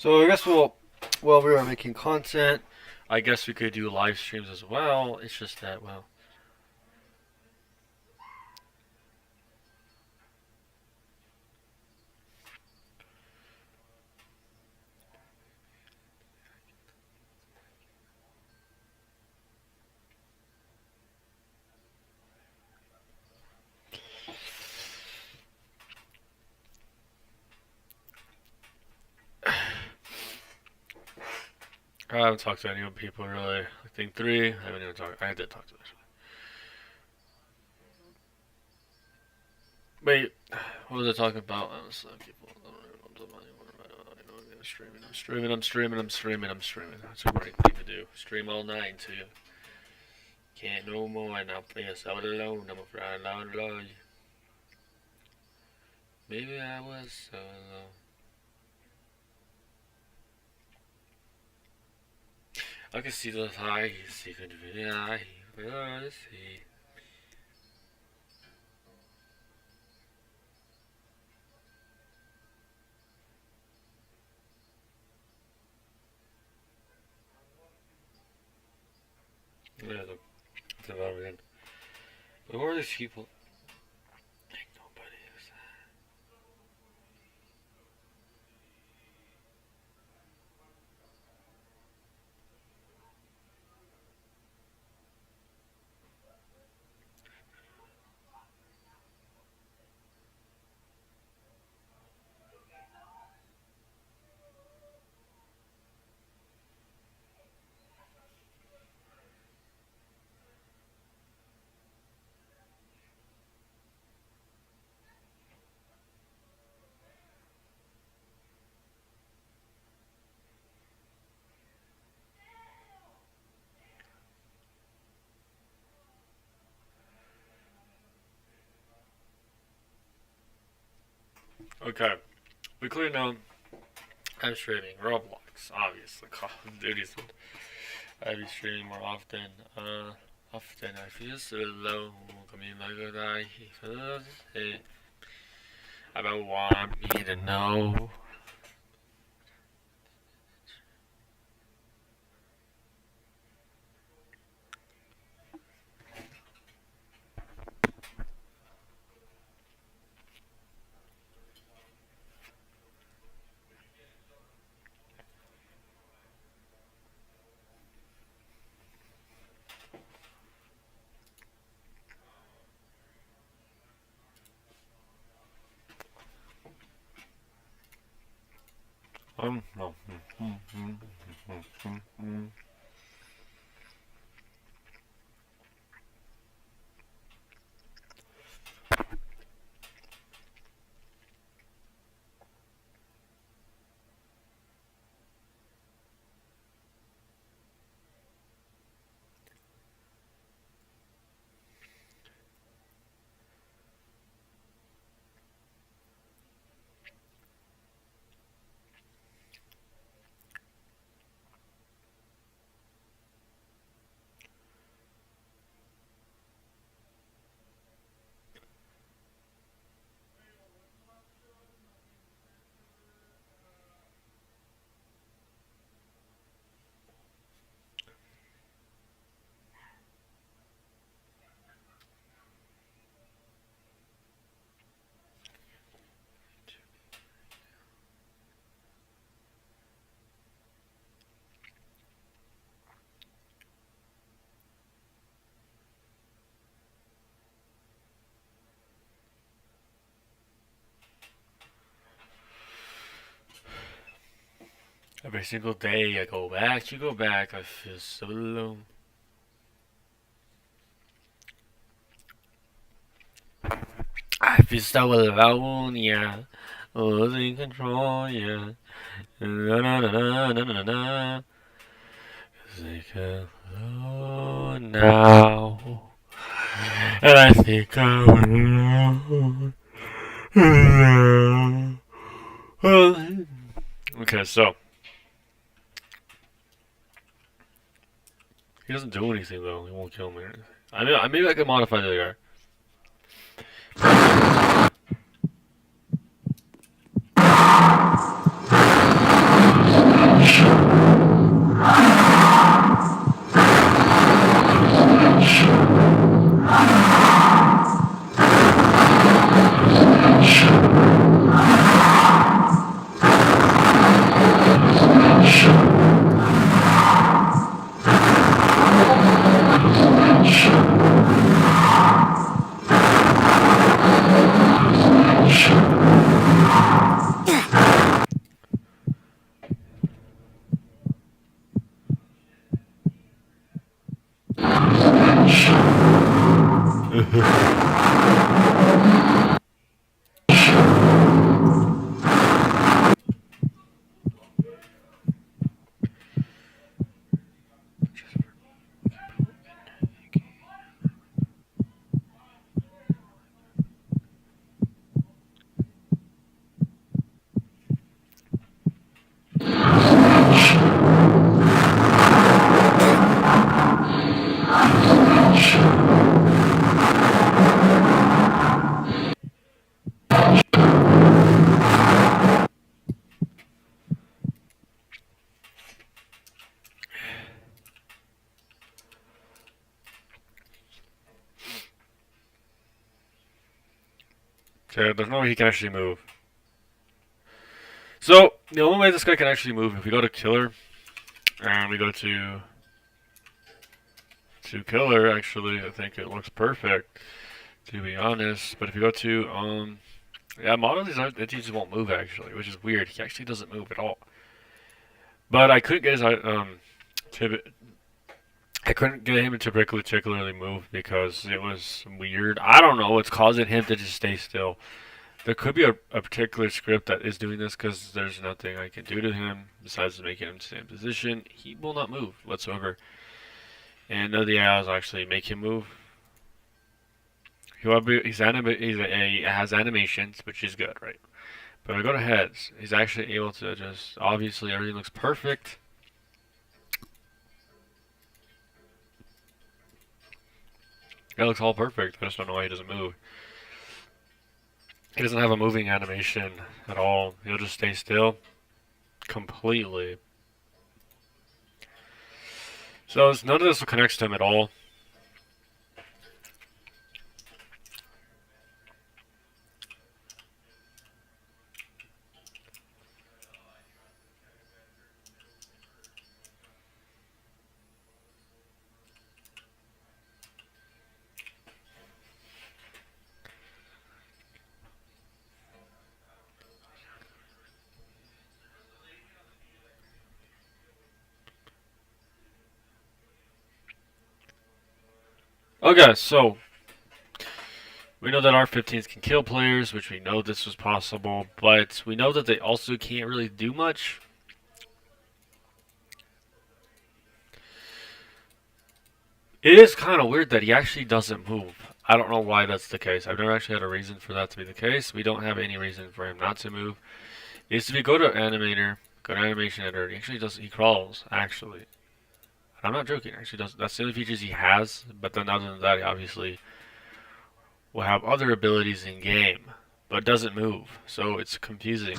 So I guess while we were making content, I guess we could do live streams as well. It's just that, well, I haven't talked to any people really. I think three. I haven't even talked. I did talk to them. Wait, what was I talking about? I was people. I'm streaming. That's a great thing to do. Stream all night until you can't no more, and I'll play us out alone. I'm afraid I'll lie. Maybe I was so alone. I can see the high, see could be high, but I see. Yeah, that's about it. But who are these people? Like nobody is. Okay, we clearly know I'm streaming Roblox, obviously. Call of Duty's what I be streaming more often. Often I feel so alone. Coming like a die. Hey, about want me to know. No. Every single day I go back, you go back, I feel so alone. I feel so alone, yeah. Losing control, yeah. Na na na na na na na. Cause I can alone now. And I think I'm alone. Okay, so. He doesn't do anything though. He won't kill me or anything. Maybe I can modify the guy. So there's no way he can actually move. So the only way this guy can actually move, if we go to killer and we go to killer, actually, I think it looks perfect, to be honest. But if you go to yeah, model these entities won't move actually, which is weird. He actually doesn't move at all. But I couldn't get his I couldn't get him to particularly move because it was weird. I don't know what's causing him to just stay still. There could be a particular script that is doing this because there's nothing I can do to him besides making him stay in position. He will not move whatsoever. And none of the AIs actually make him move. He has animations, which is good, right? But if I go to heads, he's actually able to just, obviously everything looks perfect. It looks all perfect. I just don't know why he doesn't move. He doesn't have a moving animation at all. He'll just stay still completely. So none of this connects to him at all. Okay, so we know that R15s can kill players, which we know this was possible, but we know that they also can't really do much. It is kind of weird that he actually doesn't move. I don't know why that's the case. I've never actually had a reason for that to be the case. We don't have any reason for him not to move. Is if you go to animator, go to animation editor, he actually does, he crawls, actually. I'm not joking, actually does. That's the only features he has, but then other than that, he obviously will have other abilities in game, but doesn't move, so it's confusing.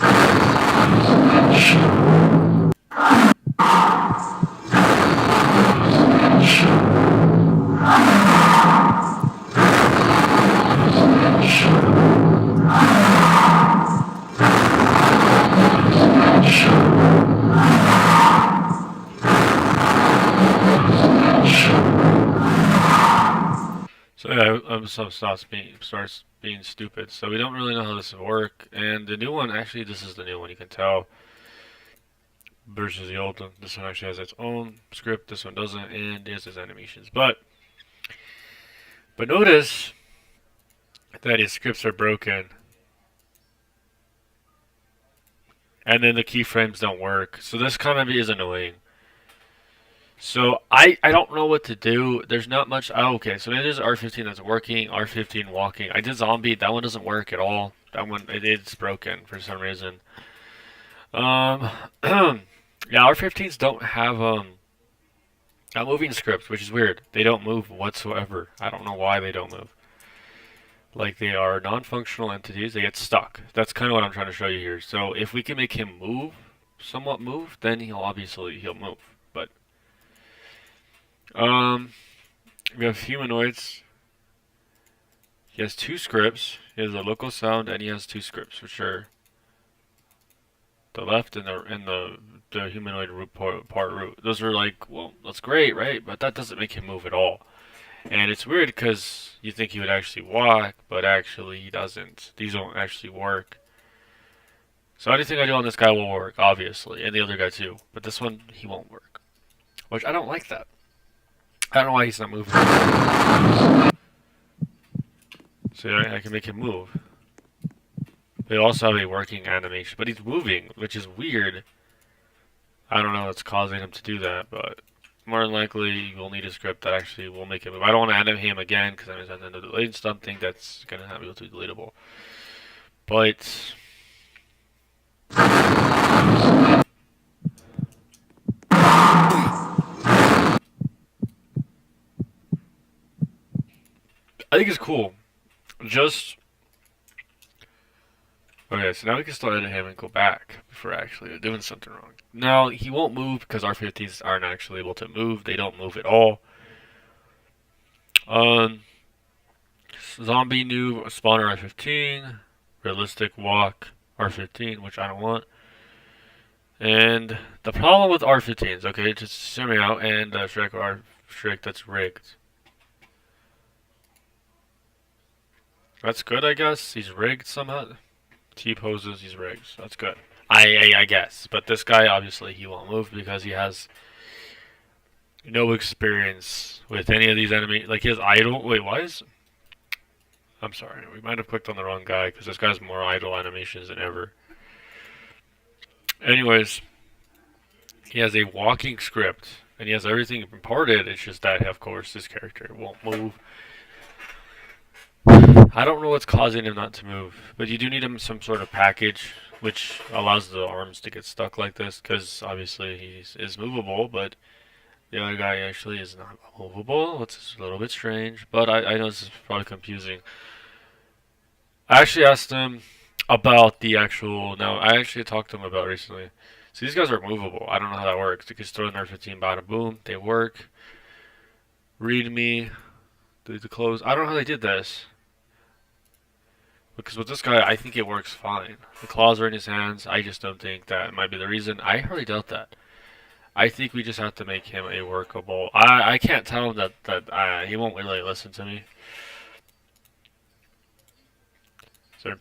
So yeah, starts being stupid. So we don't really know how this will work. And the new one, actually, this is the new one. You can tell versus the old one. This one actually has its own script. This one doesn't, and it has its animations. But notice that his scripts are broken, and then the keyframes don't work. So this kind of is annoying. So I don't know what to do. There's not much. Oh, okay, so there's R15 that's working. R15 walking. I did zombie. That one doesn't work at all. That one it's broken for some reason. Yeah, R15s don't have a moving script, which is weird. They don't move whatsoever. I don't know why they don't move. Like they are non-functional entities. They get stuck. That's kind of what I'm trying to show you here. So if we can make him move, somewhat move, then he'll move. But we have humanoids. He has two scripts. He has a local sound, and he has two scripts, which are the left and the humanoid part root. Those are like, well, that's great, right? But that doesn't make him move at all. And it's weird because you think he would actually walk, but actually he doesn't. These don't actually work. So anything I do on this guy will work, obviously, and the other guy too. But this one, he won't work. Which I don't like that. I don't know why he's not moving. So yeah, I can make him move. They also have a working animation, but he's moving, which is weird. I don't know what's causing him to do that, but more than likely we'll need a script that actually will make him move. I don't want to animate him again because I'm going to end up deleting something that's going to have to be deletable. But I think it's cool. Just okay, so now we can still edit him and go back before actually doing something wrong. Now he won't move because R15s aren't actually able to move. They don't move at all. Zombie new spawner R15. realistic walk R15, which I don't want. And the problem with R15s, okay, just hear me out, and Shrek, that's rigged. That's good, I guess. He's rigged somehow. T poses, he's rigged. So that's good. I guess. But this guy, obviously, he won't move because he has no experience with any of these enemy. Like his idle. Wait, why is? I'm sorry. We might have clicked on the wrong guy because this guy's more idle animations than ever. Anyways, he has a walking script and he has everything imparted. It's just that, of course, this character won't move. I don't know what's causing him not to move, but you do need him some sort of package which allows the arms to get stuck like this because obviously he is movable, but the other guy actually is not movable, which is a little bit strange, but I know this is probably confusing. I actually asked him about the actual. Now, I actually talked to him about recently. So these guys are movable. I don't know how that works. You can just throw in R15, bada boom, they work. Read me, do the close. I don't know how they did this. Because with this guy, I think it works fine. The claws are in his hands. I just don't think that might be the reason. I hardly doubt that. I think we just have to make him a workable. I can't tell him that he won't really listen to me. So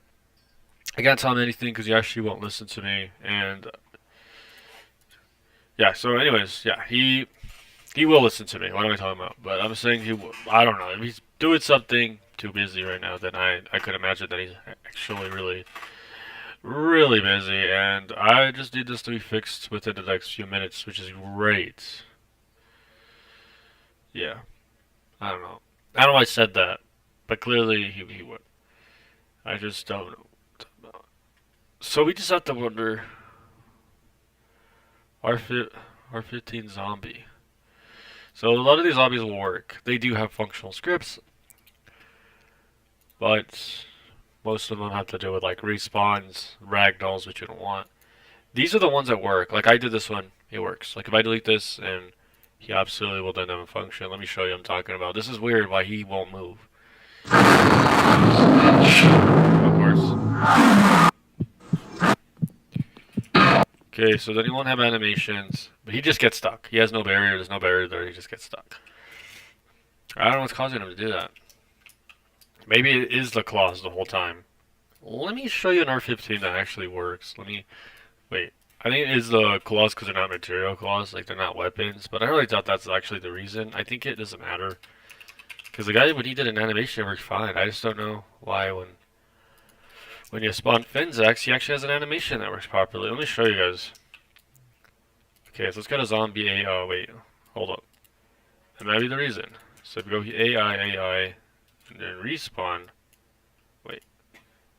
I can't tell him anything because he actually won't listen to me. And yeah. So anyways, yeah, he will listen to me. What am I talking about? But I'm saying I don't know. If he's doing something too busy right now, then I could imagine that he's actually really busy, and I just need this to be fixed within the next few minutes, which is great. Yeah, I don't know. I don't know why I said that, but clearly he would. I just don't know. So we just have to wonder, R15 zombie. So a lot of these zombies will work. They do have functional scripts, but most of them have to do with like respawns, ragdolls, which you don't want. These are the ones that work. Like I did this one, it works. Like if I delete this, and he absolutely will then have a function. Let me show you what I'm talking about. This is weird why he won't move. Of course. Okay, so then he won't have animations, but he just gets stuck. He has no barrier, there's no barrier there, he just gets stuck. I don't know what's causing him to do that. Maybe it is the claws the whole time. Let me show you an R15 that actually works. Wait. I think it is the claws because they're not material claws, like they're not weapons, but I really doubt that's actually the reason. I think it doesn't matter. Because the guy, when he did an animation, it worked fine. I just don't know why when you spawn Finnzax, he actually has an animation that works properly. Let me show you guys. Okay, so let's get a zombie A. Oh, wait. Hold up. That might be the reason. So if we go AI, and then respawn. Wait.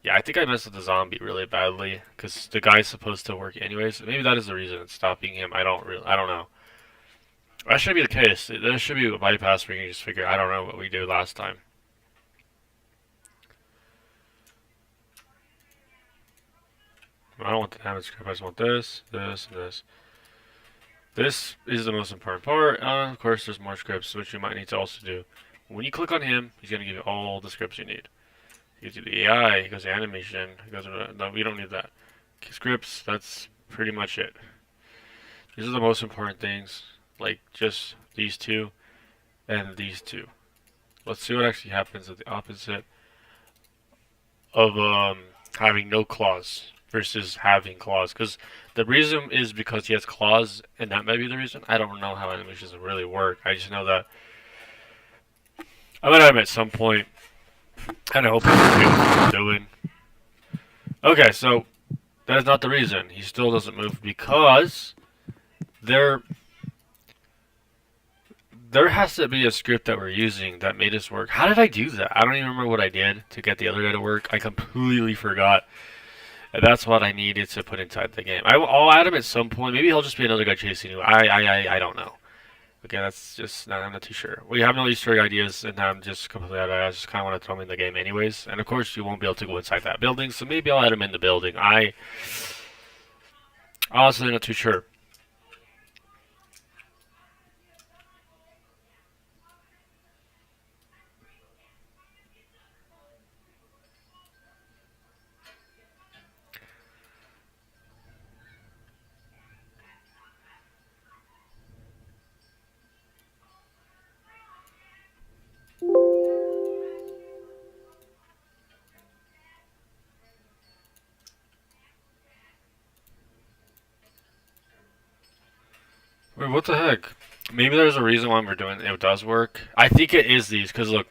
Yeah, I think I messed with the zombie really badly because the guy's supposed to work anyways. Maybe that is the reason it's stopping him. I don't know. That should be the case. There should be a bypass where you can just figure. I don't know what we did last time. I don't want the damage script. I just want this, this, and this. This is the most important part. Of course, there's more scripts which you might need to also do. When you click on him, he's going to give you all the scripts you need. He gives you the AI, he goes to animation, he goes to, no, we don't need that. Scripts, that's pretty much it. These are the most important things, like just these two and these two. Let's see what actually happens at the opposite of having no claws versus having claws. Because the reason is because he has claws, and that might be the reason. I don't know how animations really work. I just know that I'm gonna have him at some point, and I hope he's what he's doing. Okay, so that is not the reason. He still doesn't move because there has to be a script that we're using that made us work. How did I do that? I don't even remember what I did to get the other guy to work. I completely forgot. And that's what I needed to put inside the game. I'll add him at some point. Maybe he'll just be another guy chasing you. I don't know. Okay, that's just, I'm not too sure. We have no Easter egg ideas, and I'm just completely out of it. I just kind of want to throw him in the game anyways. And of course, you won't be able to go inside that building, so maybe I'll add him in the building. Honestly not too sure. Wait, what the heck? Maybe there's a reason why we're doing it. It does work. I think it is these, because look,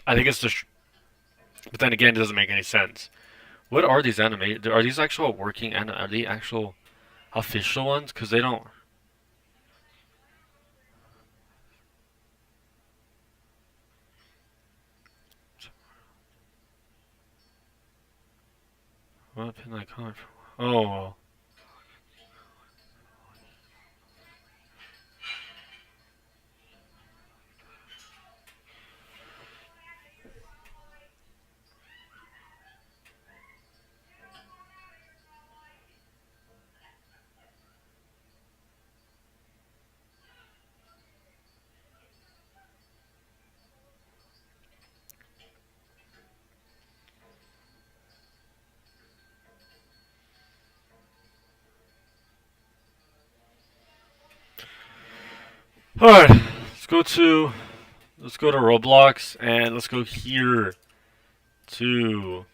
I think it's just. But then again, it doesn't make any sense. What are these animated? Are these actual working and are they actual official ones? Because they don't. What pin I comment from? Oh, well. Alright, let's go to Roblox and let's go here to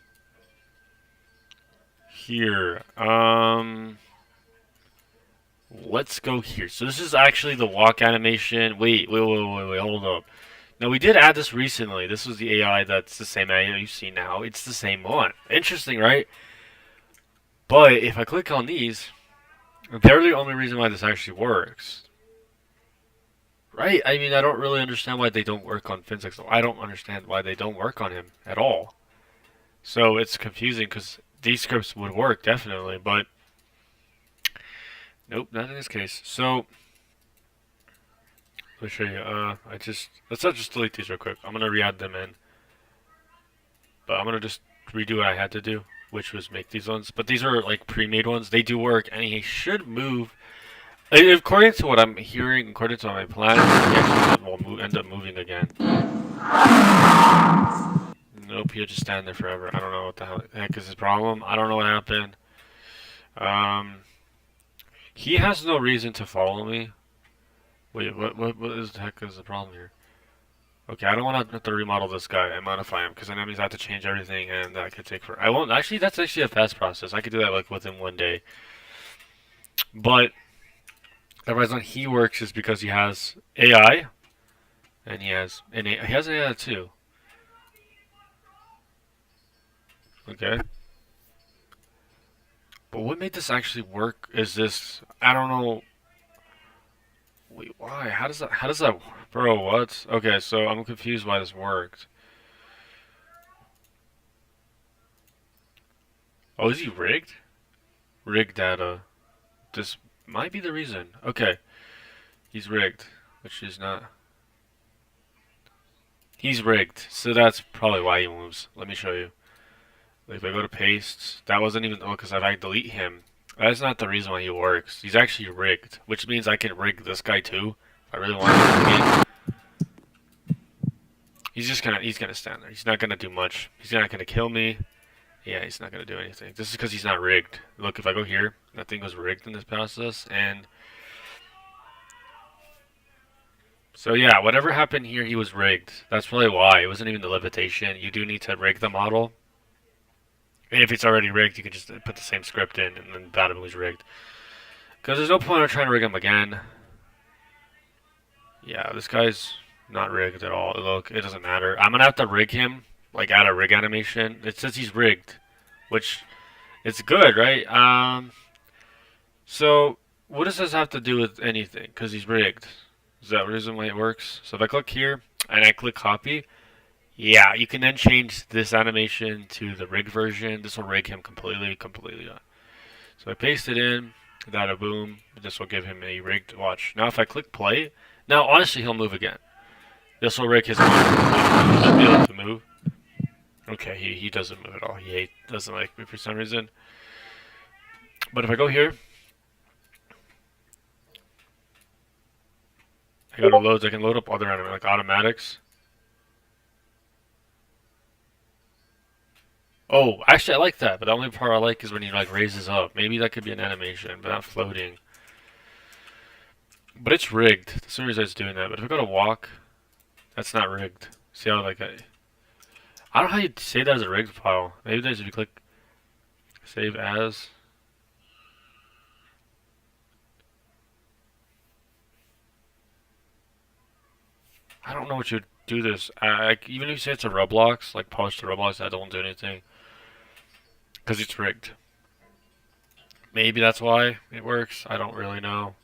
here. Let's go here. So this is actually the walk animation. Wait, hold up. Now we did add this recently. This was the AI that's the same AI you see now. It's the same one. Interesting, right? But if I click on these, they're the only reason why this actually works. Right? I mean, I don't really understand why they don't work on Finnzax. I don't understand why they don't work on him at all. So it's confusing because these scripts would work definitely, but nope, not in this case. So let me show you. Let's not just delete these real quick. I'm gonna re-add them in, but I'm gonna just redo what I had to do, which was make these ones. But these are like pre-made ones. They do work, and he should move. According to what I'm hearing, according to my plan, he actually will end up moving again. Nope, he'll just stand there forever. I don't know what the heck is his problem. I don't know what happened. He has no reason to follow me. Wait, what is the heck is the problem here? Okay, I don't want to have to remodel this guy and modify him because then that means I have to change everything and that could take for. I won't actually. That's actually a fast process. I could do that like within 1 day. But the reason he works is because he has AI and he has an AI too. Okay. But what made this actually work is this. I don't know. Wait, why? How does that, bro, what? Okay, so I'm confused why this worked. Oh, is he rigged? Rigged data. This might be the reason. Okay, he's rigged, which is not. He's rigged, so that's probably why he moves. Let me show you. If I go to paste, that wasn't even, oh, because if I delete him, that's not the reason why he works. He's actually rigged, which means I can rig this guy too. If I really want to. He's gonna stand there. He's not gonna do much. He's not gonna kill me. Yeah, he's not gonna do anything. This is because he's not rigged. Look, if I go here, nothing was rigged in this process, and so yeah, whatever happened here, he was rigged. That's probably why. It wasn't even the levitation. You do need to rig the model. And if it's already rigged, you can just put the same script in, and then that was rigged. Because there's no point in trying to rig him again. Yeah, this guy's not rigged at all. Look, it doesn't matter. I'm gonna have to rig him, like add a rig animation. It says he's rigged, which it's good, right? So what does this have to do with anything? Because he's rigged. Is that the reason why it works? So if I click here and I click copy, yeah, you can then change this animation to the rig version. This will rig him completely. So I paste it in, that a boom. This will give him a rigged watch. Now if I click play, now honestly he'll move again. This will rig his move. He should be able to move. Okay, he doesn't move at all. He doesn't like me for some reason. But if I go here, I go to loads. I can load up other animations like automatics. Oh, actually I like that, but the only part I like is when he like raises up. Maybe that could be an animation, but not floating. But it's rigged. As soon as it's doing that. But if I go to walk, that's not rigged. See how like I don't know how you say that as a rigged file. Maybe there's if you click save as. I don't know what you do this. Even if you say it's a Roblox, like post to Roblox, I don't do anything because it's rigged. Maybe that's why it works. I don't really know.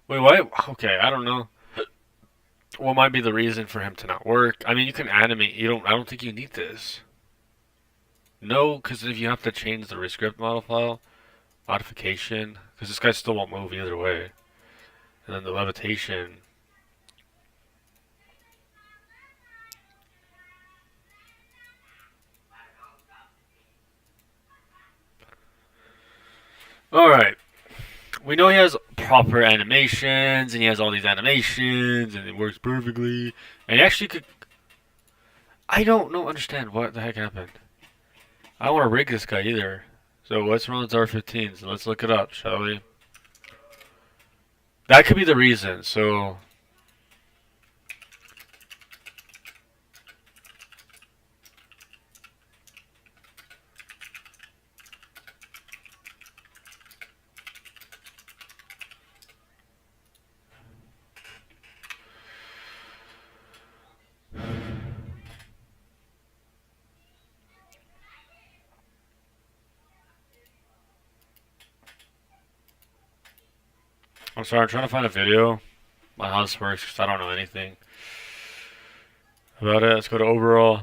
Wait, what? Okay, I don't know. What might be the reason for him to not work? I mean, you can animate. You don't. I don't think you need this. No, because if you have to change the rescript model file modification, because this guy still won't move either way, and then the levitation. All right. We know he has proper animations, and he has all these animations, and it works perfectly. And he actually could. I don't know. Understand what the heck happened. I don't want to rig this guy either. So what's wrong with R15? So let's look it up, shall we? That could be the reason. So I'm sorry. I'm trying to find a video on how this works because I don't know anything about it. Let's go to overall.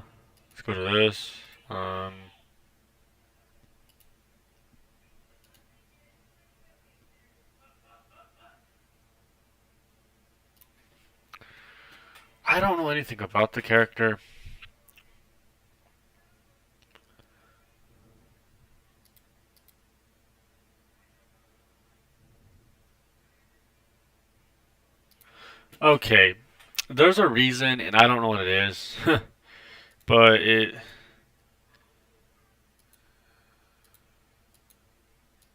Let's go to this. I don't know anything about the character. Okay, there's a reason, and I don't know what it is, but it.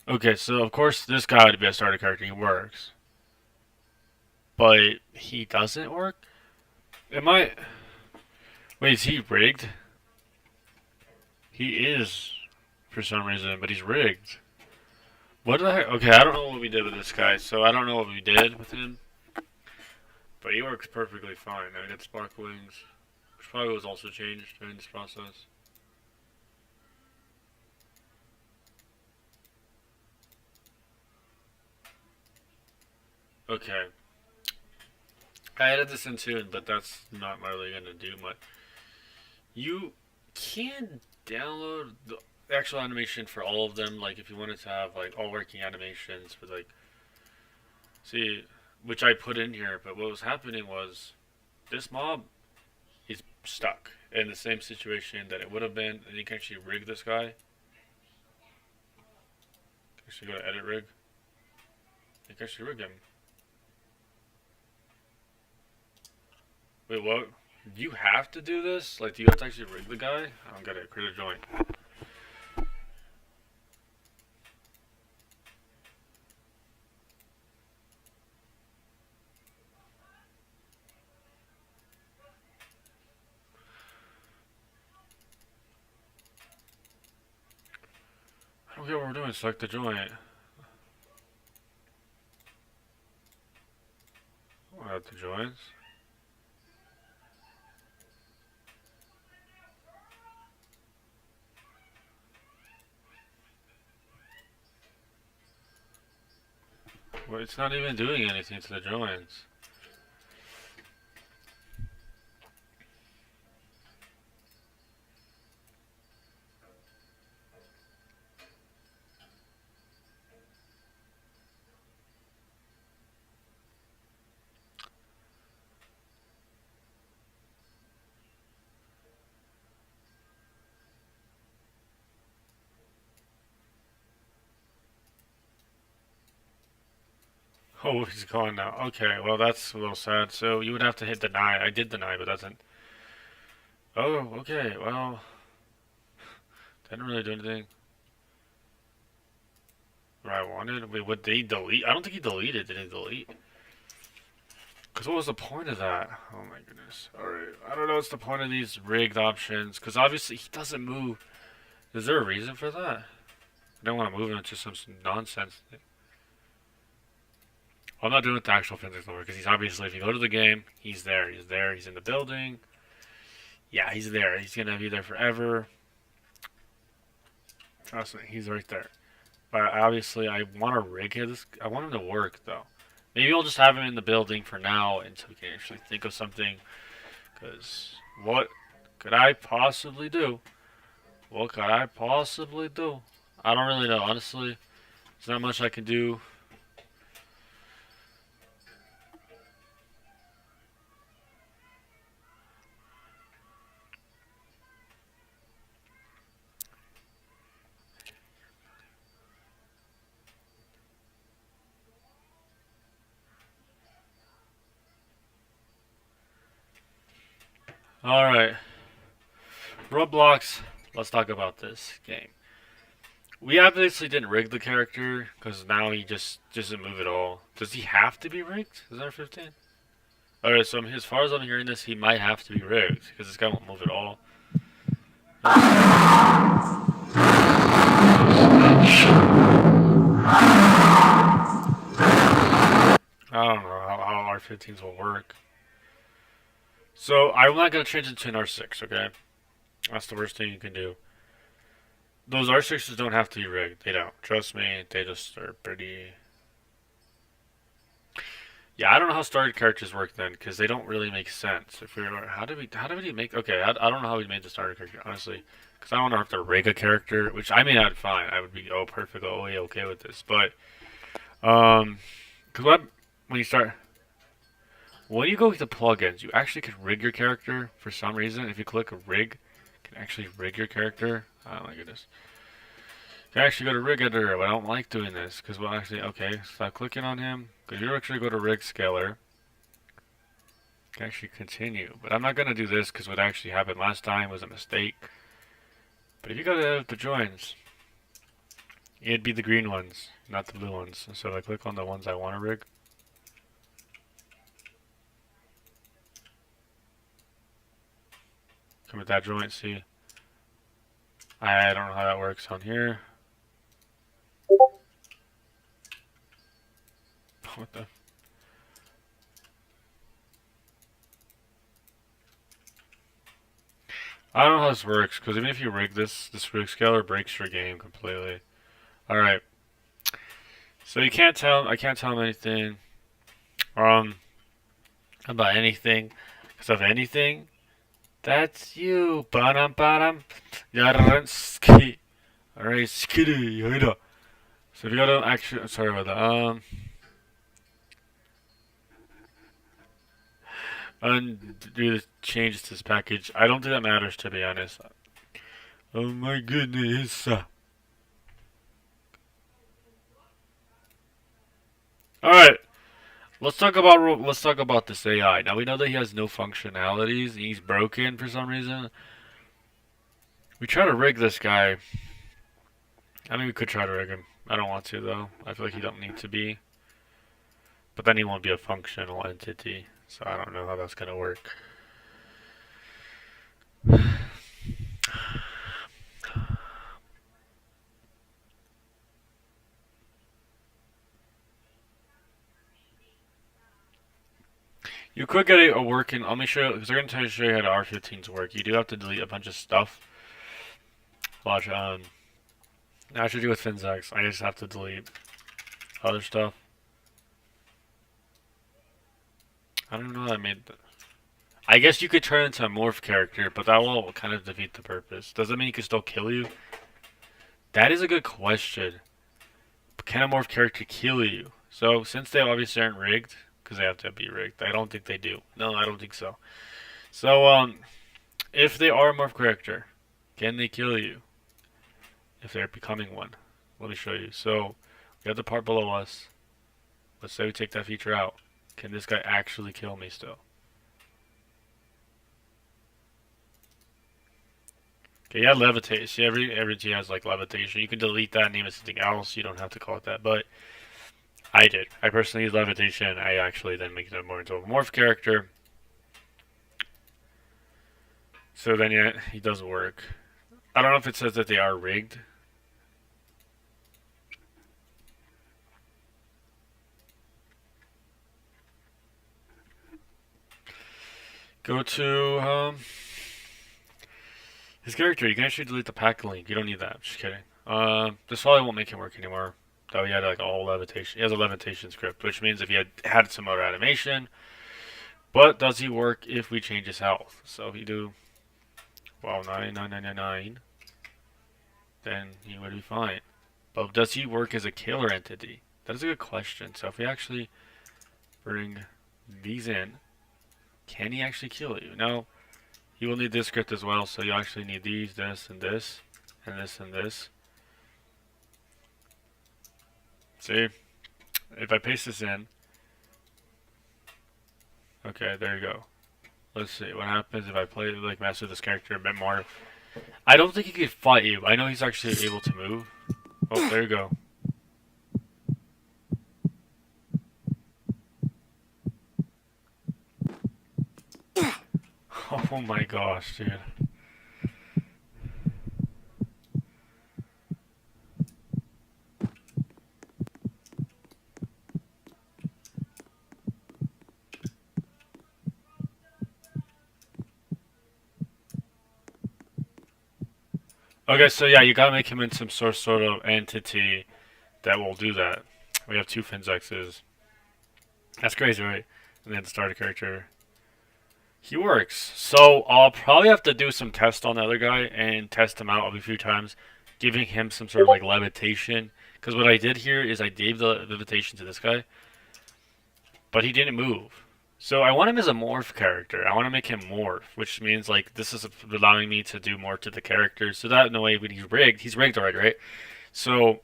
Okay, so of course this guy would be a starter character. He works, but he doesn't work. Am I? Wait, is he rigged? He is for some reason, but he's rigged. What the heck? Okay, I don't know what we did with this guy, so I don't know what we did with him. But he works perfectly fine. I got spark wings, which probably was also changed during this process. Okay. I added this in too, but that's not really going to do much. You can download the actual animation for all of them, like if you wanted to have like all working animations with like, see, which I put in here, but what was happening was this mob is stuck in the same situation that it would have been, and you can actually rig this guy. Actually go to edit rig. You can actually rig him. Wait, what? Do you have to do this? Like, do you have to actually rig the guy? I don't get it. Create a joint. I don't get what we're doing. Select the joint. Add the joints. Well, it's not even doing anything to the joints. Oh, he's gone now. Okay, well that's a little sad. So you would have to hit deny. I did deny, but doesn't. Oh, okay. Well, didn't really do anything. What I wanted. Wait, what did he delete? I don't think he deleted. Did he delete? Because what was the point of that? Oh my goodness. Alright. I don't know what's the point of these rigged options. Because obviously he doesn't move. Is there a reason for that? I don't want to move him into some nonsense thing. I'm not doing it with the actual Finnzax number because he's obviously, if you go to the game, he's there. He's there. He's in the building. Yeah, he's there. He's gonna be there forever. Trust me, he's right there. But obviously, I want to rig his. I want him to work though. Maybe I'll just have him in the building for now until we can actually think of something. Because what could I possibly do? What could I possibly do? I don't really know, honestly. There's not much I can do. Alright. Roblox, let's talk about this game. We obviously didn't rig the character, because now he just doesn't move at all. Does he have to be rigged? Is that 15? Alright, so as far as I'm hearing this, he might have to be rigged, because this guy won't move at all. I don't know how R15s will work. So, I'm not going to change it to an R6, okay? That's the worst thing you can do. Those R6s don't have to be rigged. They don't. Trust me, they just are pretty... Yeah, I don't know how started characters work then, because they don't really make sense. If we were, how did we make... Okay, I don't know how we made the starter character, honestly. Because I don't want to have to rig a character, which I mean, I'd fine. I would be, oh, perfect, oh, yeah, okay with this. But, because when you start... When you go to plugins, you actually can rig your character for some reason. If you click a rig, you can actually rig your character. Oh my goodness. You can actually go to rig editor, but I don't like doing this because we'll actually, okay, stop clicking on him. Because you actually go to rig scaler. You can actually continue. But I'm not going to do this because what actually happened last time was a mistake. But if you go to edit the joins, it'd be the green ones, not the blue ones. So if I click on the ones I want to rig, come with that joint, see? I don't know how that works on here. What the? I don't know how this works, because even if you rig this rig scaler breaks your game completely. Alright. So you can't tell, I can't tell him anything, about anything, because of anything. That's you, Banam. Yaranski. Alright, skitty, yoida. So if you gotta actually, sorry about that, undo the changes to this package. I don't think that matters, to be honest. Oh my goodness. Alright, let's talk about this AI. Now we know that he has no functionalities. He's broken for some reason. We try to rig this guy. I mean, we could try to rig him. I don't want to though. I feel like he don't need to be. But then he won't be a functional entity. So I don't know how that's gonna work. You could get a working. Let me show you, because they're going to show you how the R15s work. You do have to delete a bunch of stuff. Watch, I should do with Finnzax. I just have to delete other stuff. I don't know how I made that. I guess you could turn into a morph character, but that will kind of defeat the purpose. Does that mean he can still kill you? That is a good question. Can a morph character kill you? So, since they obviously aren't rigged, because they have to be rigged, I don't think they do. No, I don't think so. So, if they are a morph character, can they kill you? If they're becoming one. Let me show you. So, we have the part below us. Let's say we take that feature out. Can this guy actually kill me still? Okay, yeah, levitate. See, every G has like levitation. You can delete that and name it something else. You don't have to call it that, but I did. I personally use levitation. I actually then make it more into a morph character. So then, yeah, he does work. I don't know if it says that they are rigged. Go to his character. You can actually delete the pack link. You don't need that. Just kidding. This probably won't make him work anymore. Though he had like all levitation. He has a levitation script, which means if he had some other animation. But does he work if we change his health? So if you do, well, 99999, then he would be fine. But does he work as a killer entity? That is a good question. So if we actually bring these in, can he actually kill you? No. You will need this script as well, so you actually need these, this, and this, and this, and this. See? If I paste this in, okay, there you go. Let's see what happens if I play, like, mess with this character a bit more. I don't think he could fight you. I know he's actually able to move. Oh, there you go. Oh my gosh, dude. Okay, so yeah, you gotta make him into some sort of entity that will do that. We have two Finnzaxes. That's crazy, right? And then the starter character. He works. So I'll probably have to do some tests on the other guy and test him out a few times, giving him some sort of like levitation. Because what I did here is I gave the levitation to this guy, but he didn't move. So I want him as a morph character. I want to make him morph, which means like this is allowing me to do more to the character. So that in a way when he's rigged already, right? So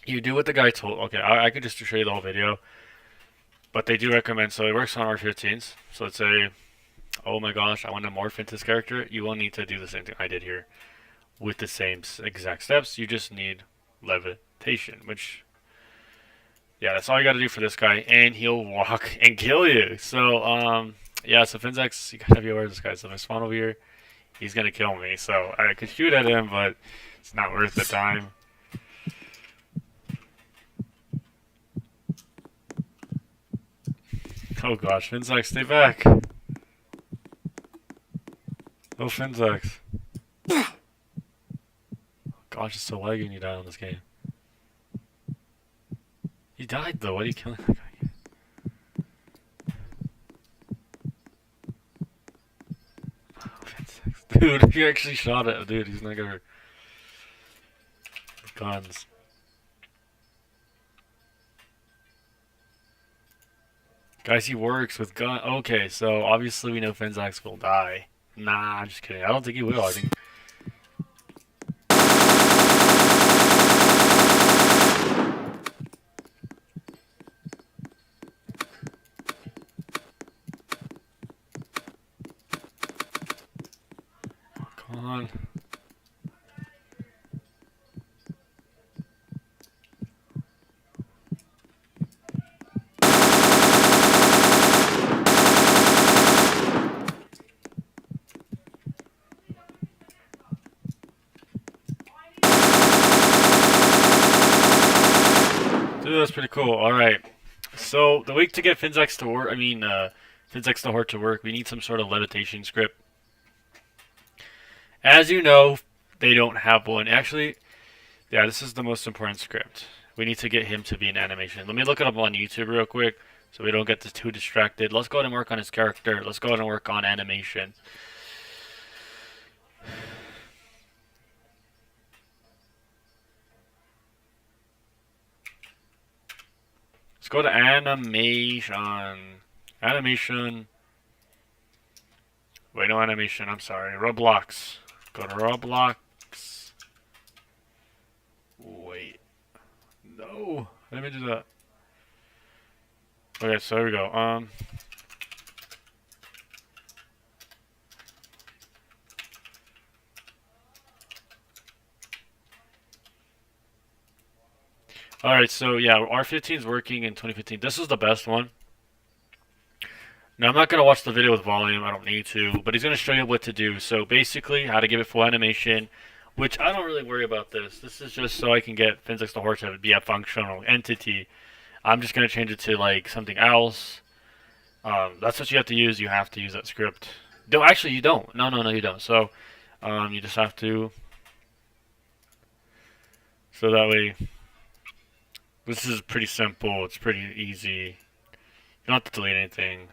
you do what the guy told. Okay, I could just show you the whole video, but they do recommend. So it works on R15s. So let's say, oh my gosh, I want to morph into this character. You will need to do the same thing I did here with the same exact steps. You just need levitation, which, yeah, that's all you got to do for this guy, and he'll walk and kill you. So, yeah, so Finnzax, you gotta be aware of this guy. So if I spawn over here, he's gonna kill me. So I could shoot at him, but it's not worth the time. Oh gosh, Finnzax, stay back. Oh, Finnzax. Gosh, it's so laggy when you die on this game. He died though. Why are you killing that guy? Dude, if you actually shot at him, dude, he's not gonna. Guns. Guys, he works with gun. Okay, so obviously we know Finnzax will die. Nah, I'm just kidding. I don't think he will. I think. Come on. Dude, that's pretty cool. Alright. So, the way to get Finnzax to work, Finnzax the Horde to work, we need some sort of levitation script. As you know, they don't have one. Actually, yeah, this is the most important script. We need to get him to be an animation. Let me look it up on YouTube real quick so we don't get too distracted. Let's go ahead and work on his character. Let's go ahead and work on animation. Let's go to animation. Animation. Wait, no animation. I'm sorry. Roblox. Go to Roblox. Wait. No. Let me do that. Okay, so here we go. Alright, so yeah, R15 is working in 2015. This is the best one. Now, I'm not going to watch the video with volume, I don't need to, but he's going to show you what to do. So basically, how to give it full animation, which I don't really worry about this. This is just so I can get Finnzax the horse to be a functional entity. I'm just going to change it to like something else. That's what you have to use. You have to use that script. No, actually, you don't. No, no, no, you don't. So you just have to. So that way, this is pretty simple. It's pretty easy. You don't have to delete anything.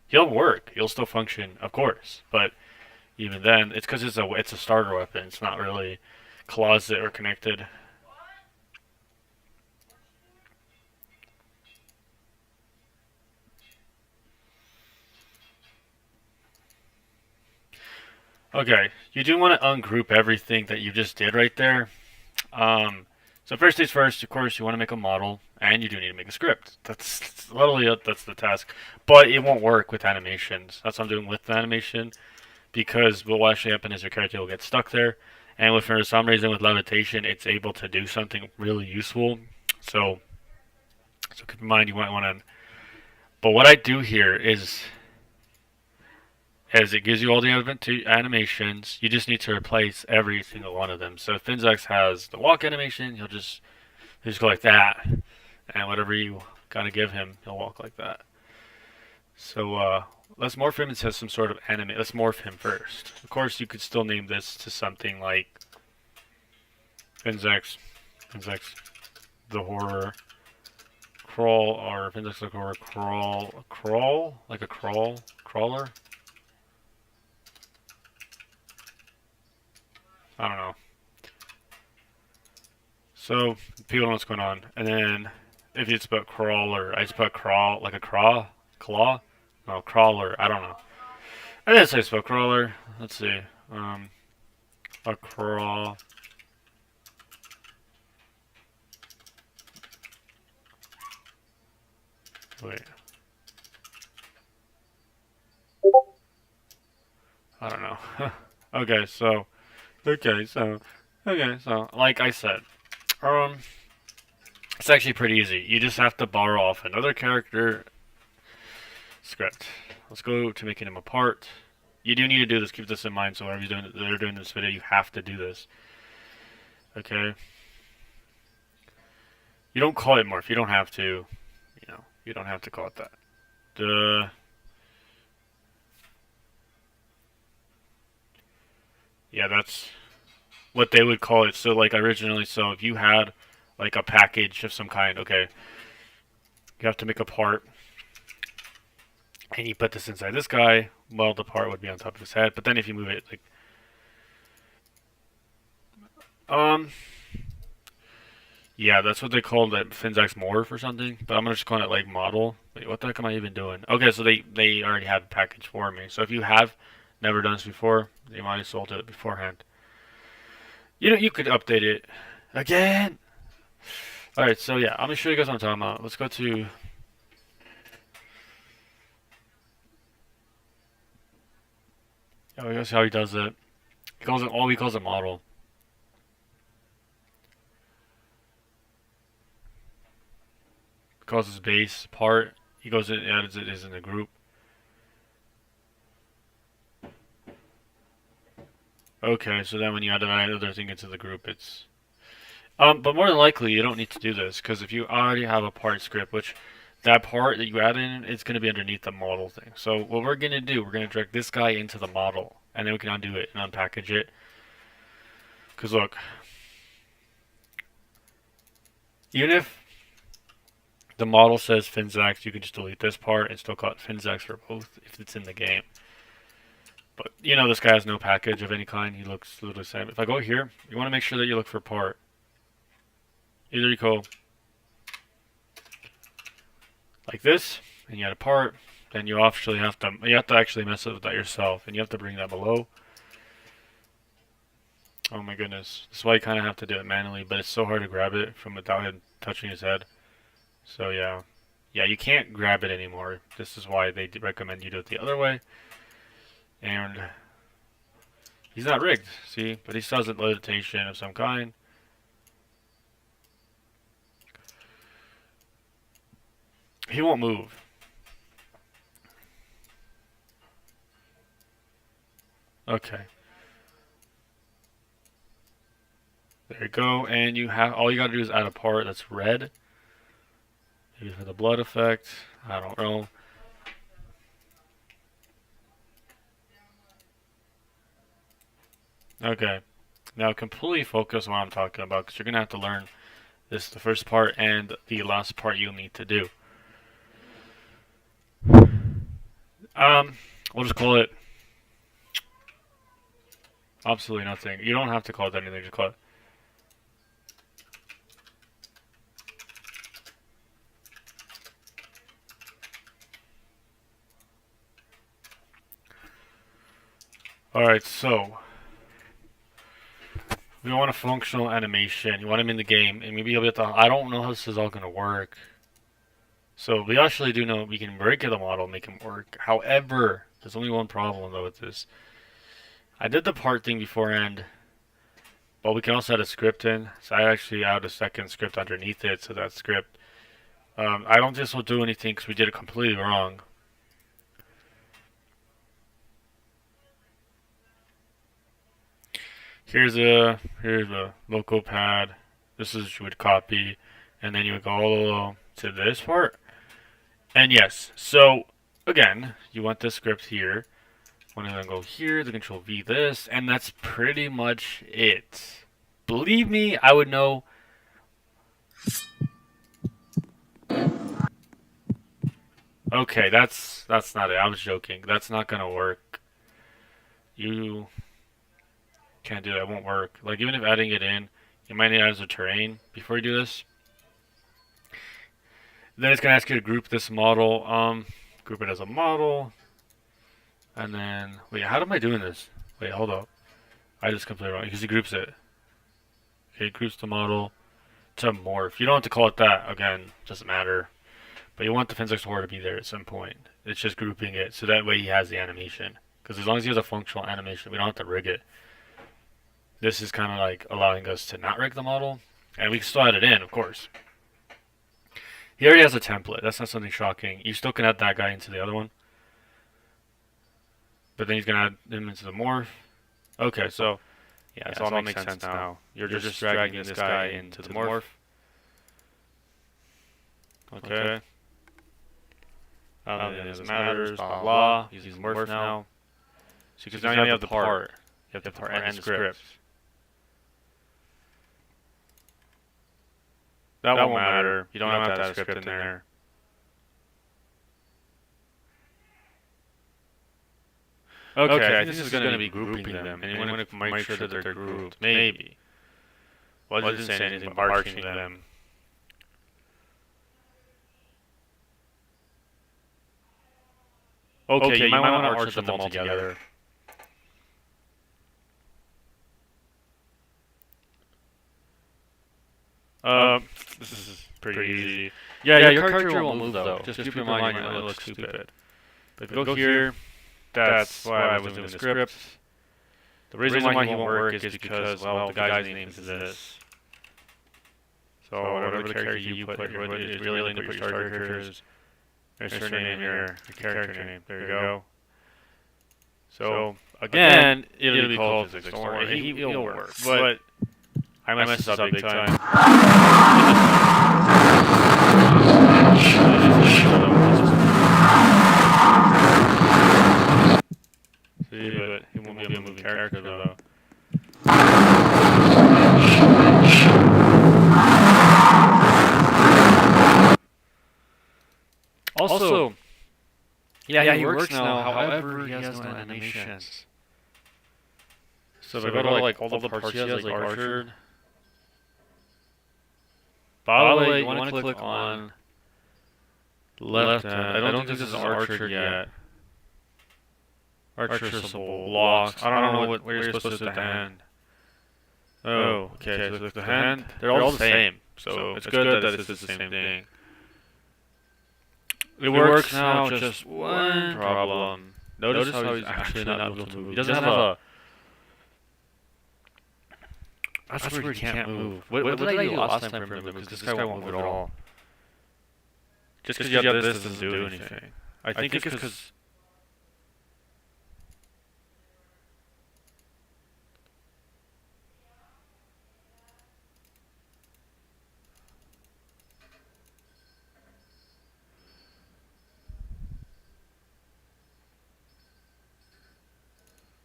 He'll work. He'll still function, of course. But even then, it's because it's a starter weapon. It's not really closet or connected. Okay, you do want to ungroup everything that you just did right there. So first things first, of course, you want to make a model, and you do need to make a script. That's literally that's the task. But it won't work with animations. That's what I'm doing with the animation, because what will actually happen is your character will get stuck there, and if for some reason with levitation, it's able to do something really useful. So keep in mind you might want to. But what I do here is as it gives you all the animations, you just need to replace every single one of them. So if Finnzax has the walk animation, he'll just go like that, and whatever you gotta give him, he'll walk like that. So let's morph him into some sort of anime. Let's morph him first. Of course, you could still name this to something like Finnzax the horror crawl, or Finnzax the horror crawl like a crawler. I don't know. So people know what's going on. And then if you just put crawler, I just put crawl like a claw, no crawler. I don't know. I didn't say spell crawler. Let's see. A crawl. Wait. I don't know. Okay, so like I said, um, it's actually pretty easy. You just have to borrow off another character script. Let's go to making him a part. You do need to do this. Keep this in mind. So whenever they're doing this video, you have to do this. Okay. You don't call it morph. You don't have to. You don't have to call it that. Yeah, that's what they would call it. So like originally, so if you had like a package of some kind, okay, you have to make a part, and you put this inside this guy. Well, the part would be on top of his head, but then if you move it, like, yeah, that's what they called it, Finnzax morph or something. But I'm just calling it like model. Wait, what the heck am I even doing? Okay, so they already have a package for me. So if you have never done this before, you might as well do it beforehand. You could update it again. All right, so yeah, I'm gonna show you guys what I'm talking about. Let's go to. Oh, I guess how he does it. He calls it all. He calls it model. He calls his base part. He goes in, adds it is in the group. Okay, so then when you add another thing into the group, it's. But more than likely, you don't need to do this, because if you already have a part script, which that part that you add in, it's going to be underneath the model thing. So what we're going to do, we're going to drag this guy into the model, and then we can undo it and unpackage it. Because look, even if the model says Finnzax, you can just delete this part and still call it Finnzax for both if it's in the game. But this guy has no package of any kind. He looks literally the same. If I go here, you want to make sure that you look for part. Either you go like this, and you add a part, then you actually have to actually mess with that yourself, and you have to bring that below. Oh my goodness, this is why you kind of have to do it manually, but it's so hard to grab it from without him touching his head. So yeah, you can't grab it anymore. This is why they recommend you do it the other way. And he's not rigged, see, but he still has a levitation of some kind. He won't move. Okay. There you go. And you have all you gotta do is add a part that's red. Maybe for the blood effect. I don't know. Okay. Now completely focus on what I'm talking about because you're gonna have to learn this the first part and the last part you'll need to do. We'll just call it absolutely nothing. You don't have to call it anything, just call it. Alright, so we want a functional animation. You want him in the game, and maybe you'll be able to. I don't know how this is all gonna work. So we actually do know we can break the model, make him work. However, there's only one problem though with this. I did the part thing beforehand, but we can also add a script in. So I actually added a second script underneath it. So that script, I don't think this will do anything because we did it completely wrong. Here's a local pad. This is what you would copy, and then you would go to this part. And yes, so again, you want the script here. Want to then go here, the Control V this, and that's pretty much it. Believe me, I would know. Okay, that's not it. I was joking. That's not gonna work. You can't do that. It won't work. Like even if adding it in, you might need it as a terrain before you do this. Then it's gonna ask you to group this model. Group it as a model. And then, wait, how am I doing this? Wait, hold up. I just completely wrong because he groups it. Okay, he groups the model to morph. You don't have to call it that. Again, doesn't matter. But you want the Finnzax horror to be there at some point. It's just grouping it so that way he has the animation. Because as long as he has a functional animation, we don't have to rig it. This is kind of like allowing us to not rig the model. And we can still add it in, of course. He already has a template. That's not something shocking. You still can add that guy into the other one. But then he's going to add him into the morph. Okay, so yeah, so it all makes sense now. You're just dragging this guy into the morph. Okay. This matters, blah, blah. He's using morph now. So because now you have the part. You have the part and the script. That won't matter. You don't have to add a script in there. Okay, I think this is going to be grouping them, and you want to make sure that they're grouped. Maybe. Well, it didn't say anything about arching them. Okay, you might want to arch them all together. This is pretty easy. Yeah, your character won't move though. Just keep in mind you might look stupid. But if you go here, that's why I was doing the script. The reason why he won't work is because, well, the guy's name is this. So whatever the character you put, it's really into your starter characters. There's your name here, your character name. There you go. So again, it'll be called Finnzax. Don't worry, he'll work. But I messed up big time. See, but he won't be a moving character though. Also, yeah, he works now. However, he has no animations. So if I go to like all the parts he has, like Archer. By the way, you want to click on left hand. I don't think this is Archer yet. Archer symbol blocks. I don't know where you're supposed to put the hand. Oh, okay. So the hand, they're all the same. So it's good that it's the same thing. It works now, just one problem. Notice how he's actually not able to move. He doesn't have a... That's where he can't move. What did I do last time for him? Because this guy won't move at all. Just because you have this doesn't do anything. I think it's because...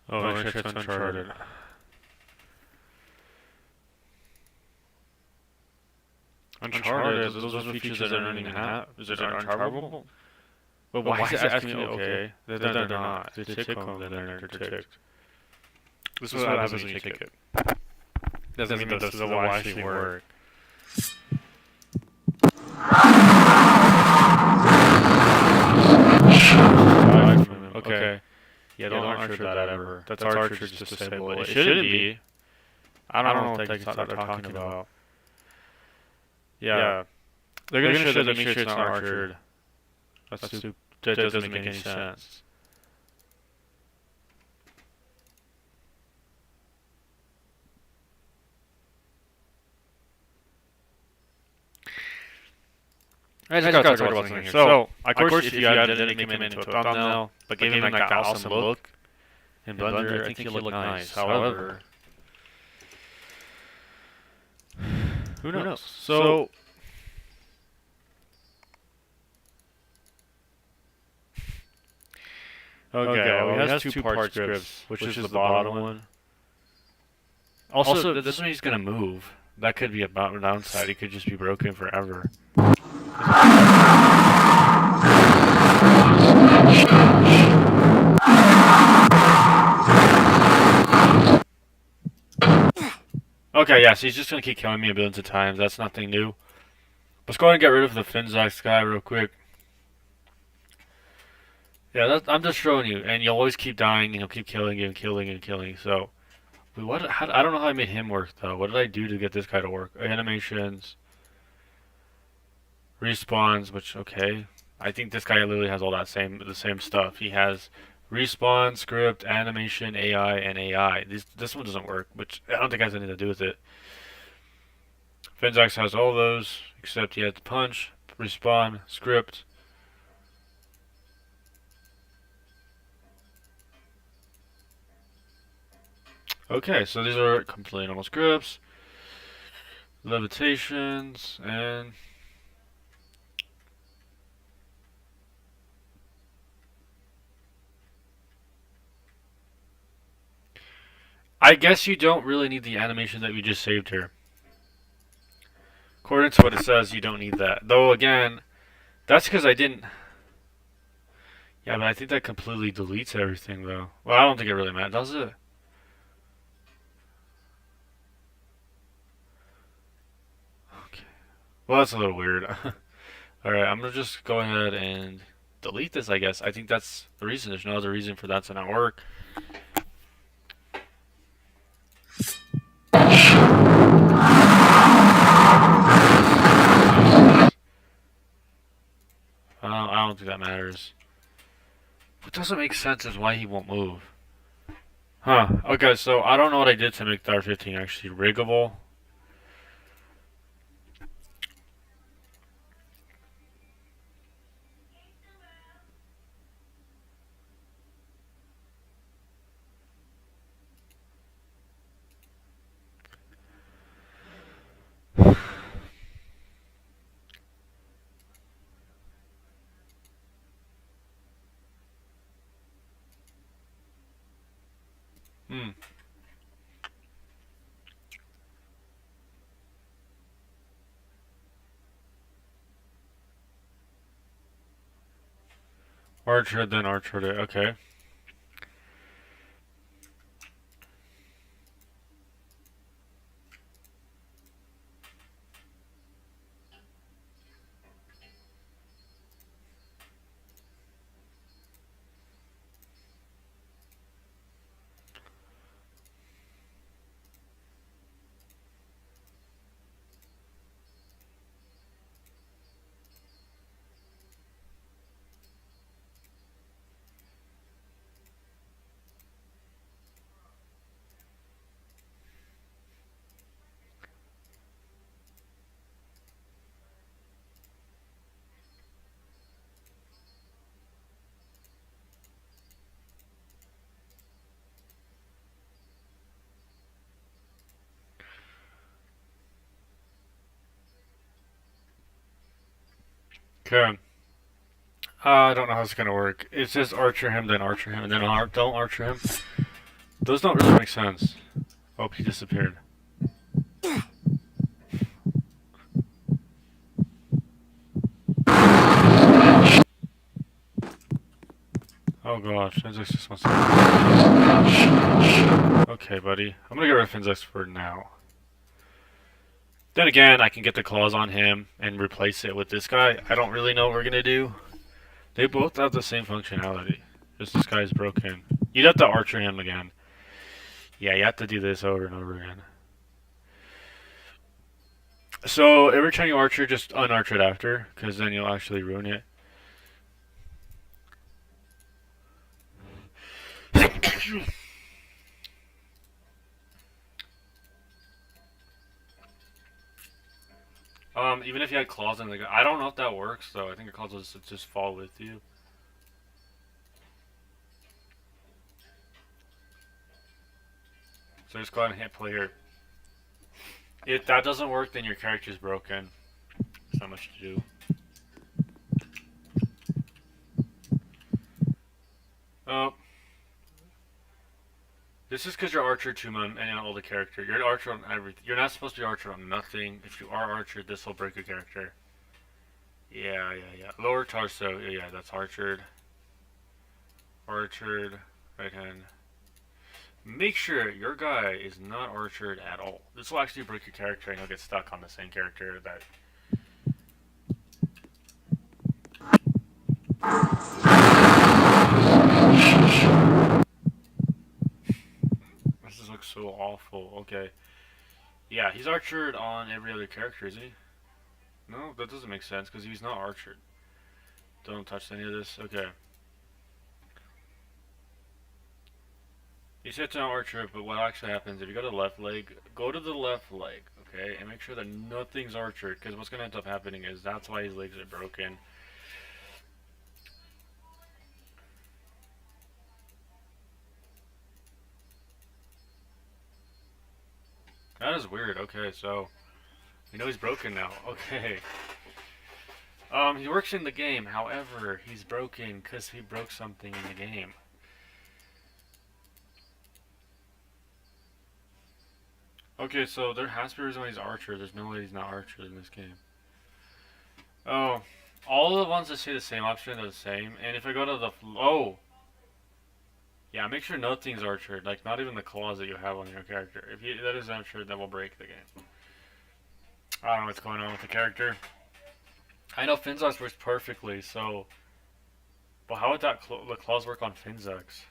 Oh, it's Uncharted. Uncharted, those are features that I don't even have. Is it unchartable? But why is it asking me, okay, they're not. They tick them, then they're ticked. This is what happens when you tick it. Doesn't mean this will actually work. Okay. Yeah, don't archer that ever. That's archer just disabled. It shouldn't be. I don't know what they're talking about. Yeah. They're gonna show that make sure it's not archered. That doesn't make any sense. I just gotta talk about something here. So, of course, if you didn't make him into a thumbnail, but gave him like that awesome look in Blender, I think he'll look nice. However, who knows? So, okay, well, he has two-part scripts, which is the bottom one. Also, this one he's gonna move. That could be a downside. It could just be broken forever. Okay, yeah, so he's just gonna keep killing me billions of times. That's nothing new. Let's go ahead and get rid of the Finnzax guy real quick. Yeah, I'm just showing you, and you'll always keep dying, and he'll keep killing you and killing and killing. So, I don't know how I made him work though. What did I do to get this guy to work? Animations, respawns, which okay. I think this guy literally has all the same stuff. He has respawn, script, animation, AI, and AI. This one doesn't work, which I don't think has anything to do with it. Finnzax has all those, except he has punch, respawn, script. Okay, so these are completely normal scripts, levitations, and I guess you don't really need the animation that we just saved here. According to what it says, you don't need that. Though, again, that's because I didn't... Yeah, but I think that completely deletes everything, though. Well, I don't think it really matters, does it? Okay. Well, that's a little weird. Alright, I'm going to just go ahead and delete this, I guess. I think that's the reason. There's no other reason for that to not work. I don't think that matters. What doesn't make sense is why he won't move. Huh. Okay, so I don't know what I did to make the R15 actually riggable. Hmm. Archer, then Archer. Okay. Okay. I don't know how it's gonna work. It says Archer him, then Archer him, and then don't Archer him. Those don't really make sense. Oh, he disappeared. Oh gosh, Finnzax just wants to. Okay, buddy. I'm gonna get rid of Finnzax for now. Then again, I can get the claws on him and replace it with this guy. I don't really know what we're gonna do. They both have the same functionality. Just this guy's broken. You'd have to archer him again. Yeah, you have to do this over and over again. So every time you archer, just unarcher it after, because then you'll actually ruin it. Even if you had claws in the gun, I don't know if that works though. I think your claws will just fall with you. So just go ahead and hit play here. If that doesn't work, then your character's broken. There's not much to do. Oh. This is because you're archer 2 and all the character. You're an archer on everything. You're not supposed to be archer on nothing. If you are archer, this will break your character. Yeah. Lower torso. Yeah, that's archered. Archered. Right hand. Make sure your guy is not archered at all. This will actually break your character and you'll get stuck on the same character that. This looks so awful. Okay. Yeah, he's archered on every other character, is he? No, that doesn't make sense because he's not archered. Don't touch any of this. Okay. You said to not archer, but what actually happens if you go to the left leg, go to the left leg, okay, and make sure that nothing's archered, because what's going to end up happening is that's why his legs are broken. That is weird. Okay, so we know he's broken now. Okay. He works in the game. However, he's broken because he broke something in the game. Okay, so there has to be a reason why he's archer. There's no way he's not archer in this game. Oh, all the ones that say the same option are the same. And if I go to the yeah, make sure nothing's archered. Like not even the claws that you have on your character. If that is archered, that will break the game. I don't know what's going on with the character. I know Finnzax works perfectly, so. But how would the claws work on Finnzax?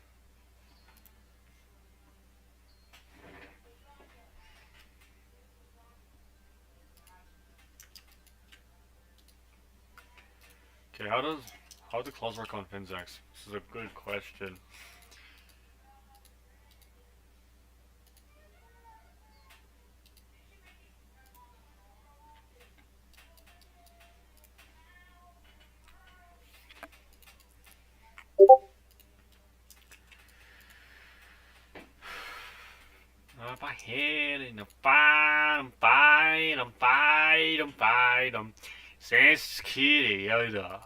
Okay, how do the claws work on Finnzax? This is a good question. Up ahead in a fight. Sans kitty, yada.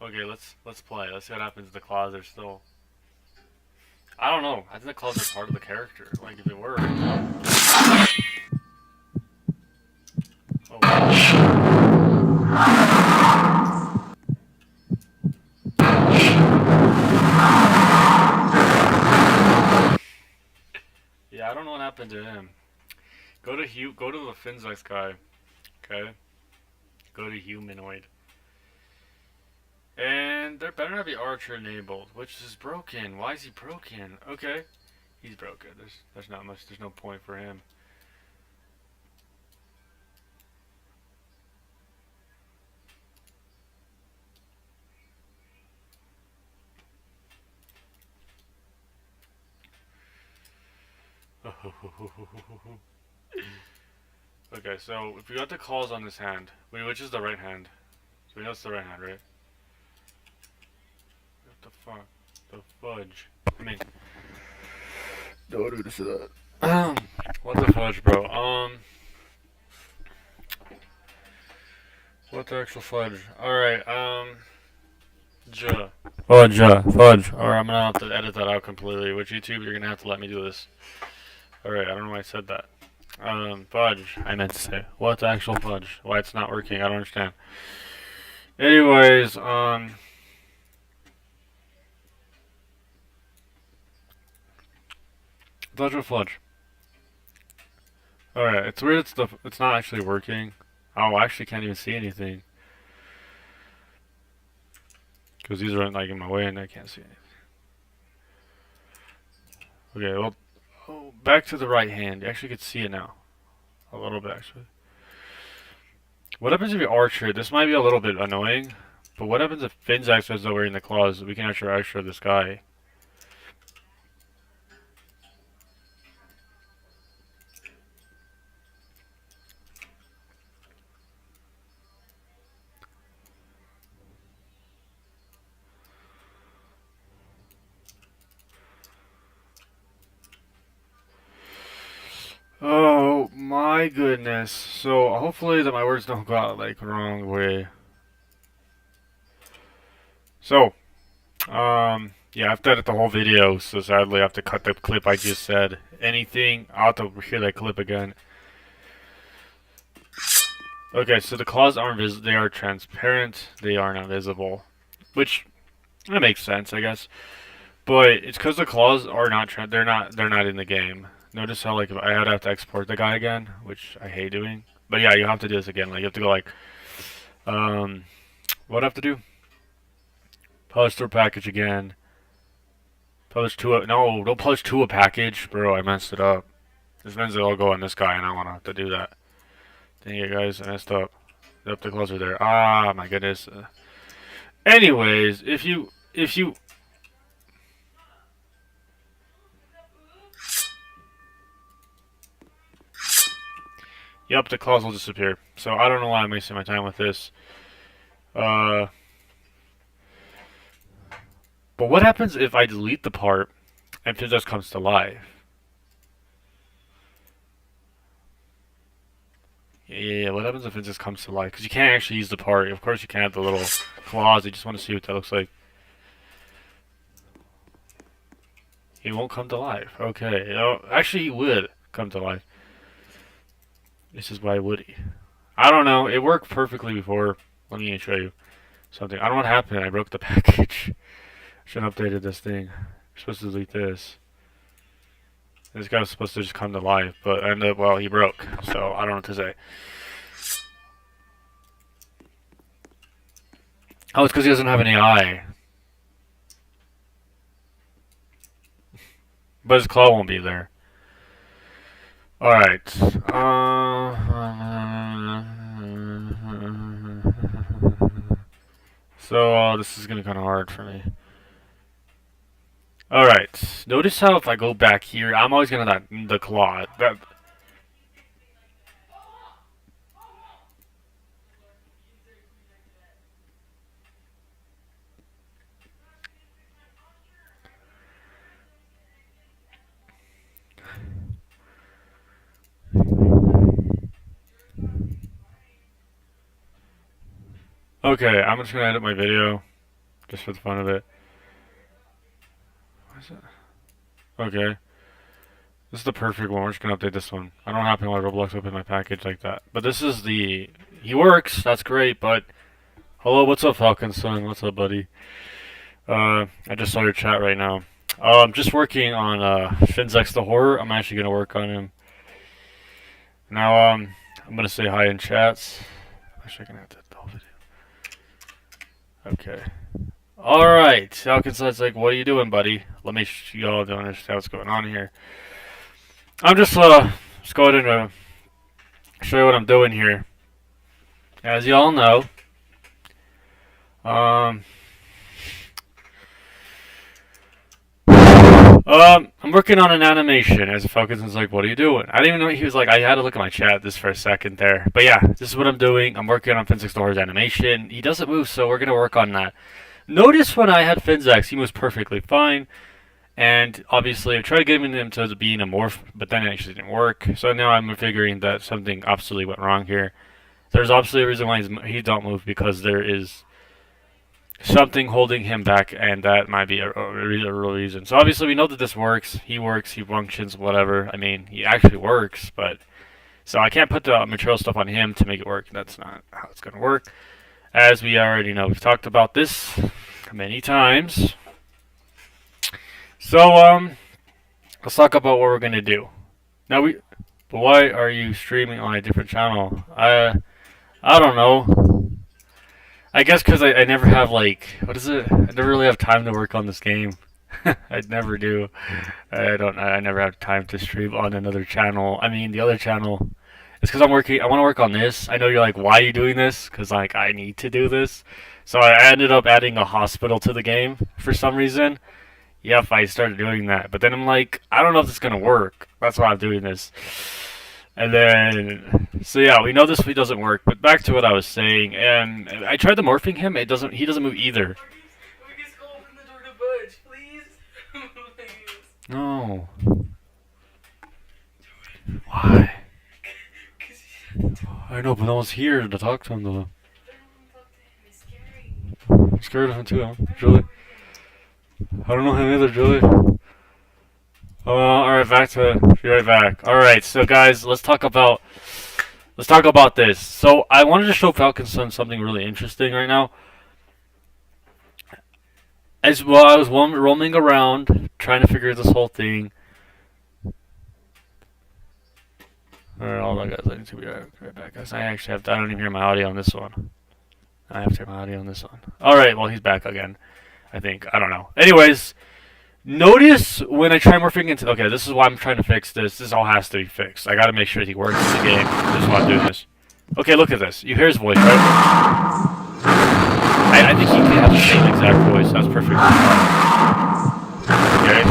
Okay, let's play. Let's see what happens if the claws are still. I don't know. I think the claws are part of the character. Like if it were. Oh. Yeah, I don't know what happened to him. Go to the Finnzax guy. Okay. Go to humanoid. And there better not be archer enabled, which is broken. Why is he broken? Okay. He's broken. There's not much, there's no point for him. Okay, so if we got the claws on this hand, wait, which is the right hand? So we know it's the right hand, right? What the fuck? The fudge. I mean, no, dude, this is that. What the fudge, bro? What the actual fudge? Alright, Fudge. Or I'm gonna have to edit that out completely. With YouTube, you're gonna have to let me do this. Alright, I don't know why I said that. Fudge. I meant to say. What's actual fudge? Why it's not working? I don't understand. Anyways, fudge or fudge. Alright, it's weird. It's not actually working. Oh, I actually can't even see anything because these aren't like in my way and I can't see anything. Okay, well, back to the right hand. You actually can see it now. A little bit, actually. What happens if you archer? This might be a little bit annoying, but what happens if Finnzax is over in the claws? We can actually archer this guy. Oh my goodness. So hopefully that my words don't go out like wrong way. So, yeah, I have to edit the whole video, so sadly I have to cut the clip I just said. Anything, I'll have to hear that clip again. Okay, so the claws aren't they are transparent, they are not visible. Which, that makes sense, I guess. But it's because the claws are not, they're not in the game. Notice how, like, I had to have to export the guy again, which I hate doing. But yeah, you have to do this again. Like, you have to go, like, what do I have to do? Publish to a package again. Publish to a, no, don't publish to a package. Bro, I messed it up. This means it'll go on this guy, and I want to have to do that. Dang it, guys, I messed up. Yep, the claws are there. Ah, my goodness. Anyways, if you, yep, the claws will disappear. So I don't know why I'm wasting my time with this. But what happens if I delete the part and Finnzax comes to life? Yeah, what happens if Finnzax comes to life? Because you can't actually use the part. Of course you can't have the little claws. I just want to see what that looks like. He won't come to life. Okay. Oh, actually, he would come to life. This is why would he? I don't know. It worked perfectly before. Let me show you something. I don't know what happened. I broke the package. Should have updated this thing. You're supposed to delete this. This guy was supposed to just come to life, but ended up, well, he broke. So I don't know what to say. Oh, it's because he doesn't have an AI. But his claw won't be there. Alright. So, this is gonna be kind of hard for me. Alright. Notice how if I go back here, I'm always gonna the claw. Okay, I'm just gonna edit my video. Just for the fun of it. What is it? Okay. This is the perfect one. We're just gonna update this one. I don't happen to let Roblox open my package like that. But this is the... He works, that's great, but... Hello, what's up, Falcon Son? What's up, buddy? I just saw your chat right now. I'm just working on Finnzax the Horror. I'm actually gonna work on him. Now, I'm gonna say hi in chats. Actually, I'm gonna have to the whole video. Okay. Alright, Falcon Son's like, what are you doing, buddy? Let me y'all don't understand what's going on here. I'm just going to show you what I'm doing here. As you all know, I'm working on an animation. As Falconson's like, what are you doing? I didn't even know he was like, I had to look at my chat this for a second there. But yeah, this is what I'm doing. I'm working on Finnzax the Horror's animation. He doesn't move, so we're going to work on that. Notice when I had Finnzax, he was perfectly fine. And obviously, I tried to get him to being a morph, but then it actually didn't work. So now I'm figuring that something absolutely went wrong here. There's obviously a reason why he don't move, because there is something holding him back, and that might be a real reason. So obviously we know that this works. He works. He functions. Whatever. I mean, he actually works, but so I can't put the material stuff on him to make it work. That's not how it's gonna work. As we already know, we've talked about this many times. So let's talk about what we're gonna do. Now we. But why are you streaming on a different channel? I don't know. I guess because I never have like what is it? I never really have time to work on this game. I never do. I don't. I never have time to stream on another channel. I mean, the other channel. It's because I'm working. I want to work on this. I know you're like, why are you doing this? Because like I need to do this. So I ended up adding a hospital to the game for some reason. Yep, I started doing that. But then I'm like, I don't know if this is gonna work. That's why I'm doing this. And then, so yeah, we know this doesn't work. But back to what I was saying, and I tried the morphing him. It doesn't. He doesn't move either. Lucas, go open the door to Budge, please. Please. No. Why? I know, but no one's here to talk to him though. It's scary. I'm scared of him too, huh? Julie. I don't know him either, Julie. Alright, be right back. Alright, so guys, let's talk about this. So I wanted to show Falcon's son something really interesting right now. As well, I was roaming around trying to figure this whole thing. Alright, hold on, guys. I need to be right back, guys. I don't even hear my audio on this one. I have to hear my audio on this one. Alright, well, he's back again. I think. I don't know. Anyways, notice when I try morphing into... Okay, this is why I'm trying to fix this. This all has to be fixed. I gotta make sure he works in the game. This is why I'm doing this. Okay, look at this. You hear his voice, right? I think he can have the same exact voice. That's perfect. Okay.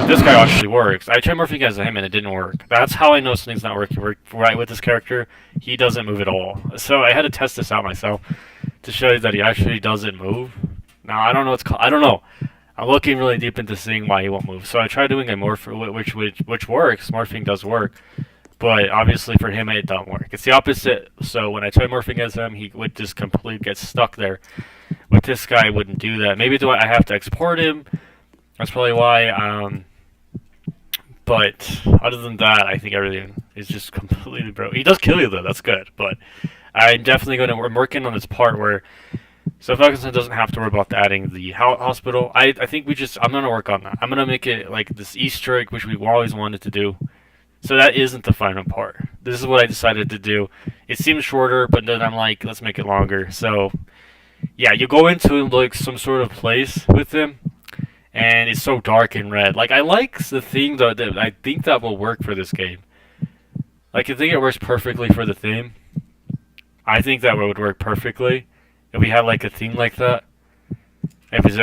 This guy actually works. I tried morphing as him and it didn't work. That's how I know something's not working right with this character. He doesn't move at all. So I had to test this out myself to show you that he actually doesn't move. Now, I don't know what's called. I don't know. I'm looking really deep into seeing why he won't move. So I tried doing a morph, which works. Morphing does work. But obviously for him, it don't work. It's the opposite. So when I try morphing as him, he would just completely get stuck there. With this guy, I wouldn't do that. Maybe I have to export him. That's probably why. But other than that, I think everything is just completely broke. He does kill you though. That's good. But I'm definitely going to. I'm working on this part where. So Falconson doesn't have to worry about adding the hospital. I think I'm going to work on that. I'm going to make it like this Easter egg, which we always wanted to do. So that isn't the final part. This is what I decided to do. It seems shorter, but then I'm like, let's make it longer. So, yeah, you go into like some sort of place with him, and it's so dark and red. Like, I like the theme that I think that will work for this game. Like, I think it works perfectly for the theme. I think that would work perfectly if we had like a theme like that. If it's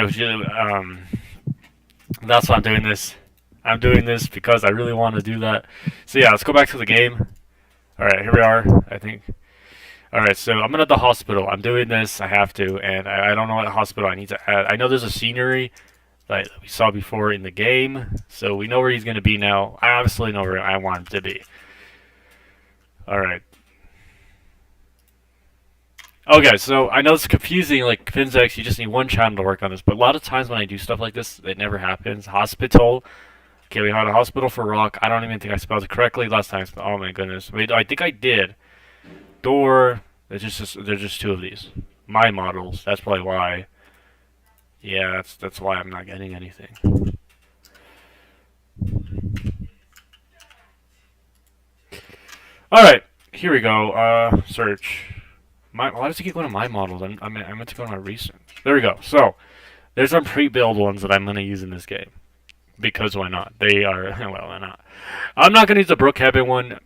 that's why I'm doing this. I'm doing this because I really want to do that. So yeah, let's go back to the game. Alright, here we are, I think. Alright, so I'm at the hospital. I'm doing this, I have to, and I don't know what hospital I need to add. I know there's a scenery that we saw before in the game, so we know where he's going to be now. I obviously know where I want him to be. Alright. Okay, so I know it's confusing, like Finnzax, you just need one channel to work on this, but a lot of times when I do stuff like this, it never happens. Hospital. Okay, we had a hospital for rock. I don't even think I spelled it correctly last time. Oh my goodness. Wait, I think I did. Door. There's just two of these. My models. That's probably why. Yeah, that's why I'm not getting anything. Alright, here we go. Search. Why does it keep going to my models? I meant to go to my recent. There we go. So, there's some pre-build ones that I'm going to use in this game. Because why not? They are, well, why not? I'm not going to use the Brookhaven one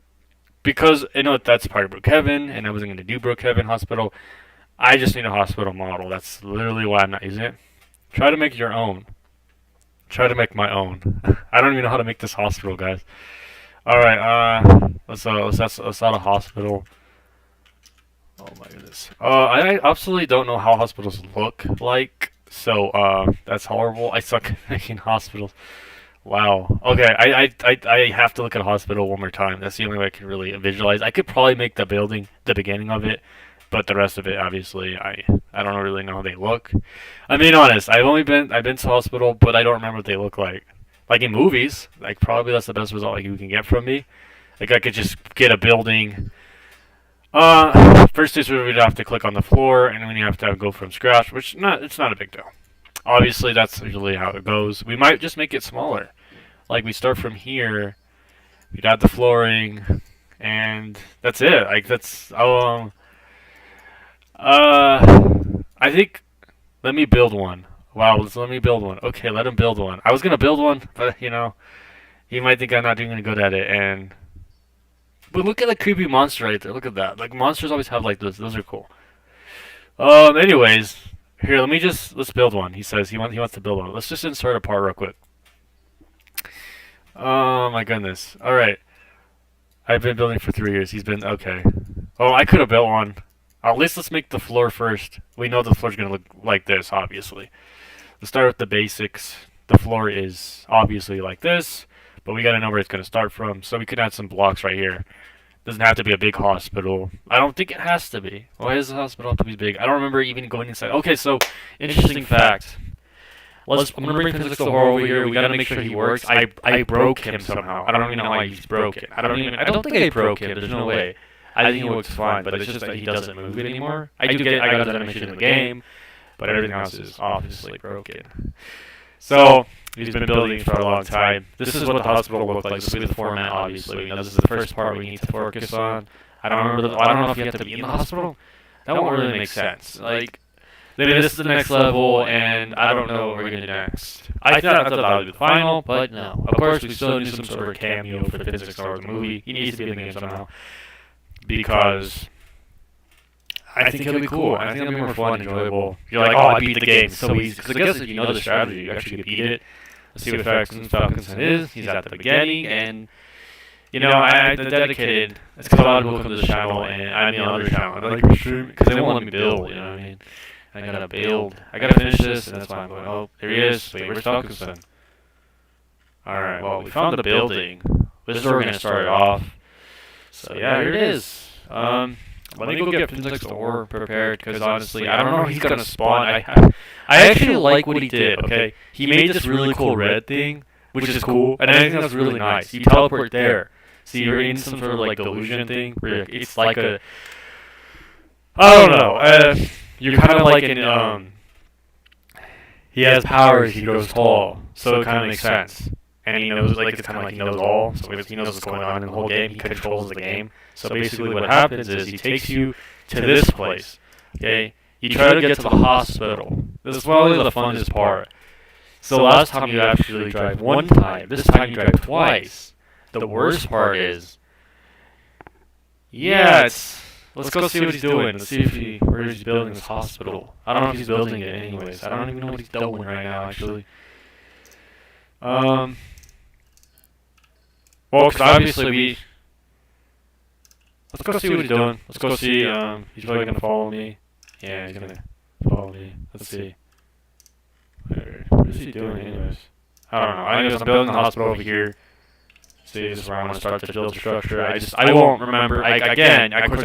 because I know that's part of Brookhaven, and I wasn't going to do Brookhaven Hospital. I just need a hospital model. That's literally why I'm not using it. Try to make your own. Try to make my own. I don't even know how to make this hospital, guys. Alright, let's add a hospital. Oh my goodness. I absolutely don't know how hospitals look like. So, that's horrible. I suck at making hospitals. Wow. Okay, I have to look at a hospital one more time. That's the only way I can really visualize. I could probably make the beginning of it, But the rest of it, obviously, I don't really know how they look. I mean, honest, I've been to the hospital, but I don't remember what they look like. Like in movies, like probably that's the best result like you can get from me. Like I could just get a building. First is we'd have to click on the floor, and then you have to go from scratch, which it's not a big deal. Obviously, that's usually how it goes. We might just make it smaller. Like we start from here, we'd add the flooring, and that's it. Like that's I think let me build one. Wow, let me build one. Okay, let him build one. I was gonna build one, but he might think I'm not doing any good at it. But look at the creepy monster right there. Look at that. Like monsters always have like this. Those are cool. Anyways, here let's build one. He says he wants to build one. Let's just insert a part real quick. Oh my goodness. All right. I've been building for 3 years. He's been okay. Oh, I could have built one. At least let's make the floor first. We know the floor's gonna look like this, obviously. Let's start with the basics. The floor is obviously like this, but we gotta know where it's gonna start from. So we could add some blocks right here. Doesn't have to be a big hospital. I don't think it has to be. Why does the hospital have to be big? I don't remember even going inside. Okay, so interesting fact. I'm gonna bring Finnzax the horror over here. We gotta make sure he works. I broke him somehow. I don't even know how he's broken. I don't think I broke him. There's no way. I think he works fine, but it's just that he doesn't move anymore. I got that animation in the game, but everything else is obviously broken. So he's been building for a long time. This is what the hospital looked like. This will be the format, obviously. This is the first part we need to focus on. I don't know if you have to be in the hospital. That won't really make sense. Like, maybe this is the next level, and I don't know what we're gonna do next. I thought that would be the final, but no. Of course, we still need some sort of cameo for the Finnzax or the movie. He needs to be in the game somehow, because I think it'll be cool. I think it'll be more fun and enjoyable. You're like, oh, I beat the game. It's so easy. Because I guess if you know the strategy, you actually beat it. Let's see what Falconson is. He's at the beginning, and I dedicated. It's because a lot of people come to the channel, and I'm the other channel. I like stream because they won't let me build. You know what I mean? I gotta build. I gotta finish this, and that's why I'm going. Oh, there he is. Wait, where's Falconson? All right. Well, we found the building. This is where we're gonna start it off. So yeah, here it is. Let me go get Finnzax the ore prepared, because honestly, I don't know if he's gonna spawn. I actually like what he did. Okay, he made this really cool red thing, which is cool, and I think that's really nice. You teleport there. See, you're in some sort of like delusion thing where it's like a, I don't know. You're kind of like in he has powers. He goes tall, so it kind of makes sense. And he knows, like, it's kind of like he knows all, so he knows what's going on in the whole game. He controls the game. So basically what happens is he takes you to this place, okay? You try to get to the hospital. This is probably the funnest part. So last time you actually drive one time. This time you drive twice. The worst part is, let's go see what he's doing. Let's see where he's building this hospital. I don't know if he's building it anyways. I don't even know what he's doing right now, actually. Well, because obviously let's go see what he's doing. Let's go see, he's really going to follow me. Yeah, he's going to follow me. Let's see. What is he doing anyways? I don't know. I guess I'm building the hospital over here. See, this is where I want to start to build the structure. I won't remember. Of course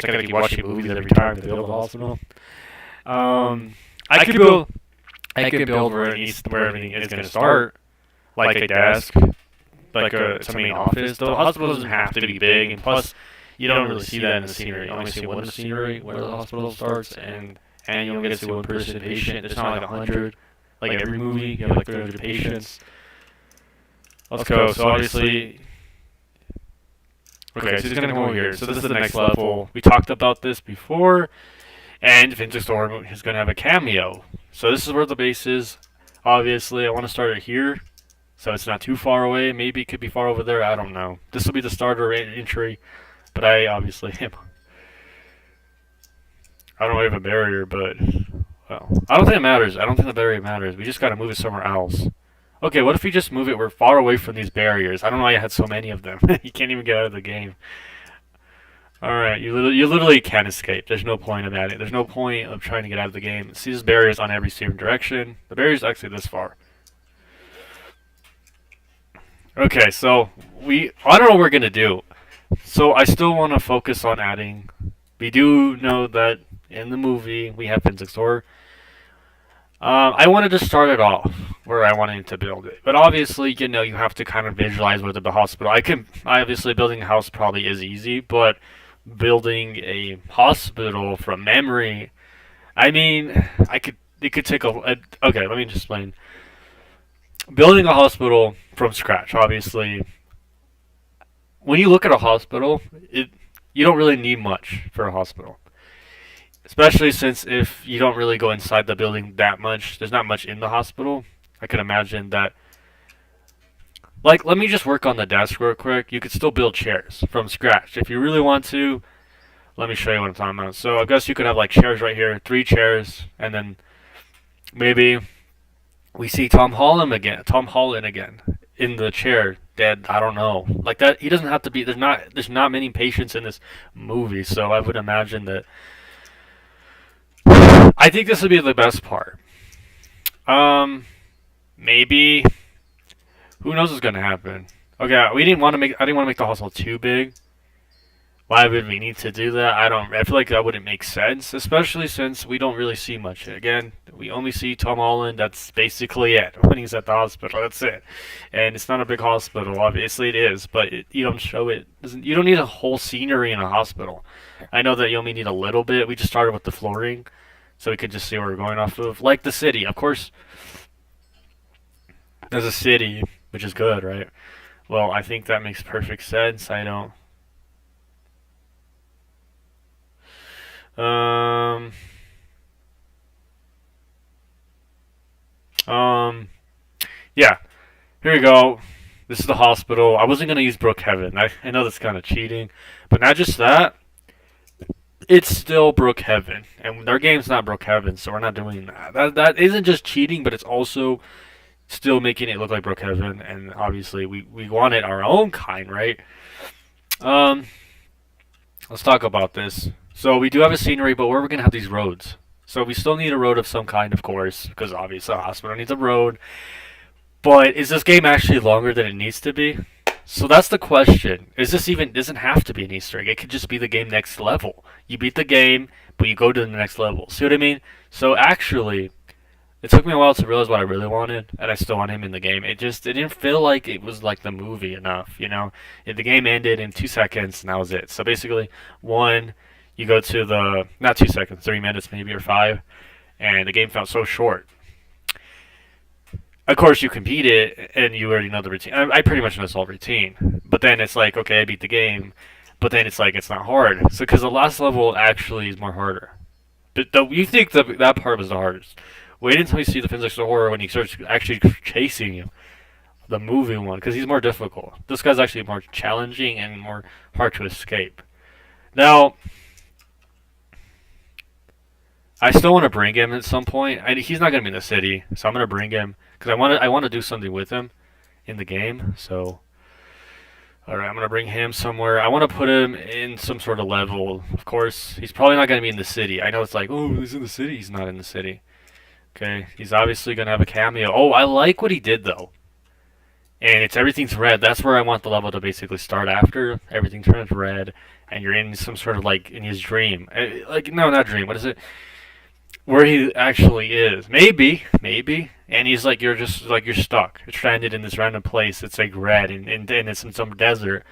I gotta keep watching movies every time to build the hospital. I could build where everything is going to start. Like a desk. Like some main office. The hospital doesn't have to be big, and plus, you don't really see that in the scenery. You only see one in the scenery where the hospital starts, and you don't get to see one person patient. It's not like 100. Like every movie, you have like 300 patients. Let's go. So obviously, okay, so he's gonna go over here. So this is the next level. We talked about this before, and Finnzax is gonna have a cameo. So this is where the base is. Obviously, I want to start it here. So it's not too far away. Maybe it could be far over there. I don't know. This will be the starter entry, but I obviously am. I don't have a barrier, but well, I don't think it matters. I don't think the barrier matters. We just gotta move it somewhere else. Okay, what if we just move it? We're far away from these barriers. I don't know why I had so many of them. You can't even get out of the game. All right, you literally can't escape. There's no point of that. There's no point of trying to get out of the game. See, there's barriers on every single direction. The barrier's actually this far. Okay, so I don't know what we're gonna do. So I still want to focus on adding. We do know that in the movie, we have Finnzax. I wanted to start it off where I wanted to build it, but obviously, you have to kind of visualize with the hospital. Obviously building a house probably is easy, but building a hospital from memory, I mean, it could take okay, let me just explain. Building a hospital from scratch, obviously, when you look at a hospital, you don't really need much for a hospital. Especially since if you don't really go inside the building that much, there's not much in the hospital. I can imagine that. Like, let me just work on the desk real quick. You could still build chairs from scratch if you really want to. Let me show you what I'm talking about. So I guess you could have like chairs right here, 3 chairs, and then maybe we see Tom Holland again in the chair, dead. I don't know, like that. He doesn't have to be. There's not many patients in this movie, so I would imagine that. I think this would be the best part. Maybe who knows what's gonna happen. Okay, we didn't want to make. I didn't want to make the hospital too big. Why would we need to do that? I don't. I feel like that wouldn't make sense, especially since we don't really see much. Again, we only see Tom Holland. That's basically it when he's at the hospital. That's it, and it's not a big hospital. Obviously, it is, but you don't show it. You don't need a whole scenery in a hospital. I know that you only need a little bit. We just started with the flooring, so we could just see where we're going off of. Like the city, of course. There's a city, which is good, right? Well, I think that makes perfect sense. I don't. Um, um, yeah, here we go. This is the hospital. I wasn't going to use Brookhaven. I know that's kind of cheating, but not just that. It's still Brookhaven, and our game's not Brookhaven, so we're not doing that. That isn't just cheating, but it's also still making it look like Brookhaven, and obviously we wanted our own kind, right? Um, let's talk about this. So we do have a scenery, but where are we going to have these roads? So we still need a road of some kind, of course, because obviously a hospital needs a road. But is this game actually longer than it needs to be? So that's the question. Is this even doesn't have to be an Easter egg? It could just be the game next level. You beat the game, but you go to the next level. See what I mean? So actually, it took me a while to realize what I really wanted, and I still want him in the game. It didn't feel like it was like the movie enough, you know? The game ended in 2 seconds, and that was it. So basically, you go to the not 2 seconds, 3 minutes maybe or 5, and the game felt so short. Of course, you compete it, and you already know the routine. I pretty much know this whole routine, but then it's like, okay, I beat the game, but then it's like it's not hard. So because the last level actually is more harder. But you think that part was the hardest. Wait until you see the Finnzax horror when he starts actually chasing you. The movie one, because he's more difficult. This guy's actually more challenging and more hard to escape. Now, I still want to bring him at some point. He's not going to be in the city, so I'm going to bring him because I want to do something with him in the game. So, all right, I'm going to bring him somewhere. I want to put him in some sort of level. Of course, he's probably not going to be in the city. I know it's like, oh, he's in the city. He's not in the city. Okay, he's obviously going to have a cameo. Oh, I like what he did though. And everything's red. That's where I want the level to basically start after. Everything turns red, and you're in some sort of like in his dream. Like no, not dream. What is it? Where he actually is. Maybe. And he's like, you're stuck. You're stranded in this random place. It's like red, and it's in some desert.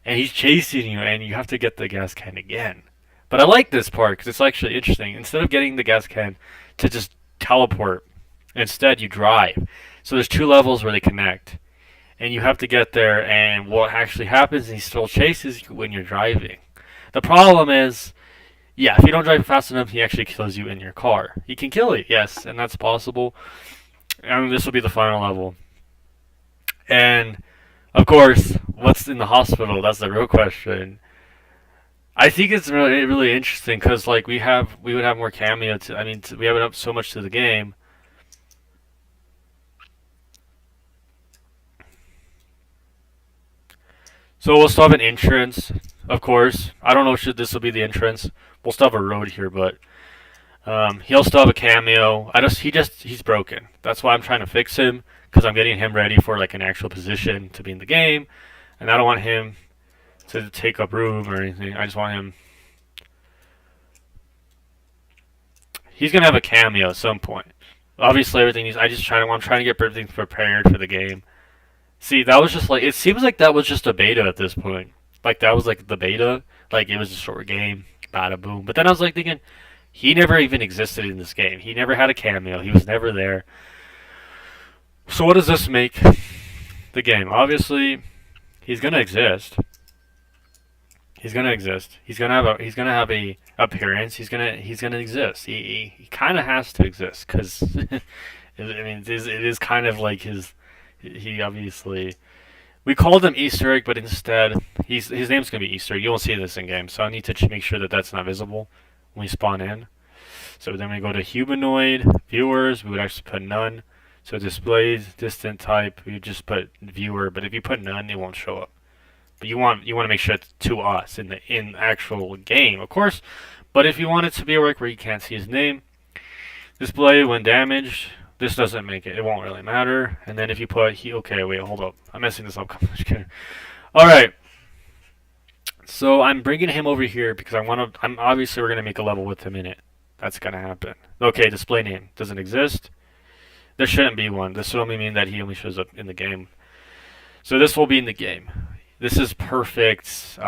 And he's chasing you, and you have to get the gas can again. But I like this part, because it's actually interesting. Instead of getting the gas can to just teleport, instead you drive. So there's 2 levels where they connect. And you have to get there, and what actually happens is he still chases you when you're driving. The problem is, yeah, if you don't drive fast enough, he actually kills you in your car. He can kill you, yes, and that's possible. And this will be the final level. And, of course, what's in the hospital? That's the real question. I think it's really, really interesting because, like, we would have more cameo. We have it up so much to the game. So we'll still have an entrance, of course. I don't know if this will be the entrance. We'll still have a road here, but he'll still have a cameo. He's broken. That's why I'm trying to fix him, because I'm getting him ready for like an actual position to be in the game, and I don't want him to take up room or anything. I just want him. he's gonna have a cameo at some point. Obviously, everything is. I'm trying to get everything prepared for the game. See, that was just like it seems like that was just a beta at this point. Like that was like the beta. Like it was a short game, bada boom. But then I was like thinking, he never even existed in this game. He never had a cameo. He was never there. So what does this make the game? Obviously, he's gonna exist. He's gonna exist. He's gonna have a appearance. He's gonna exist. He kind of has to exist because I mean it is kind of like his. He obviously we called him Easter egg, but instead his name's gonna be Easter egg. You won't see this in game, so I need to make sure that that's not visible when we spawn in. So then we go to humanoid viewers. We would actually put none. So displays distant type. We would just put viewer, but if you put none, it won't show up. But you want to make sure it's to us in the actual game, of course. But if you want it to be a work where you can't see his name, display when damaged. This doesn't make it. It won't really matter. And then if you put he, okay, wait, hold up. I'm messing this up. All right. So I'm bringing him over here because I want to. I'm obviously we're gonna make a level with him in it. That's gonna happen. Okay, display name doesn't exist. There shouldn't be one. This would only mean that he only shows up in the game. So this will be in the game. This is perfect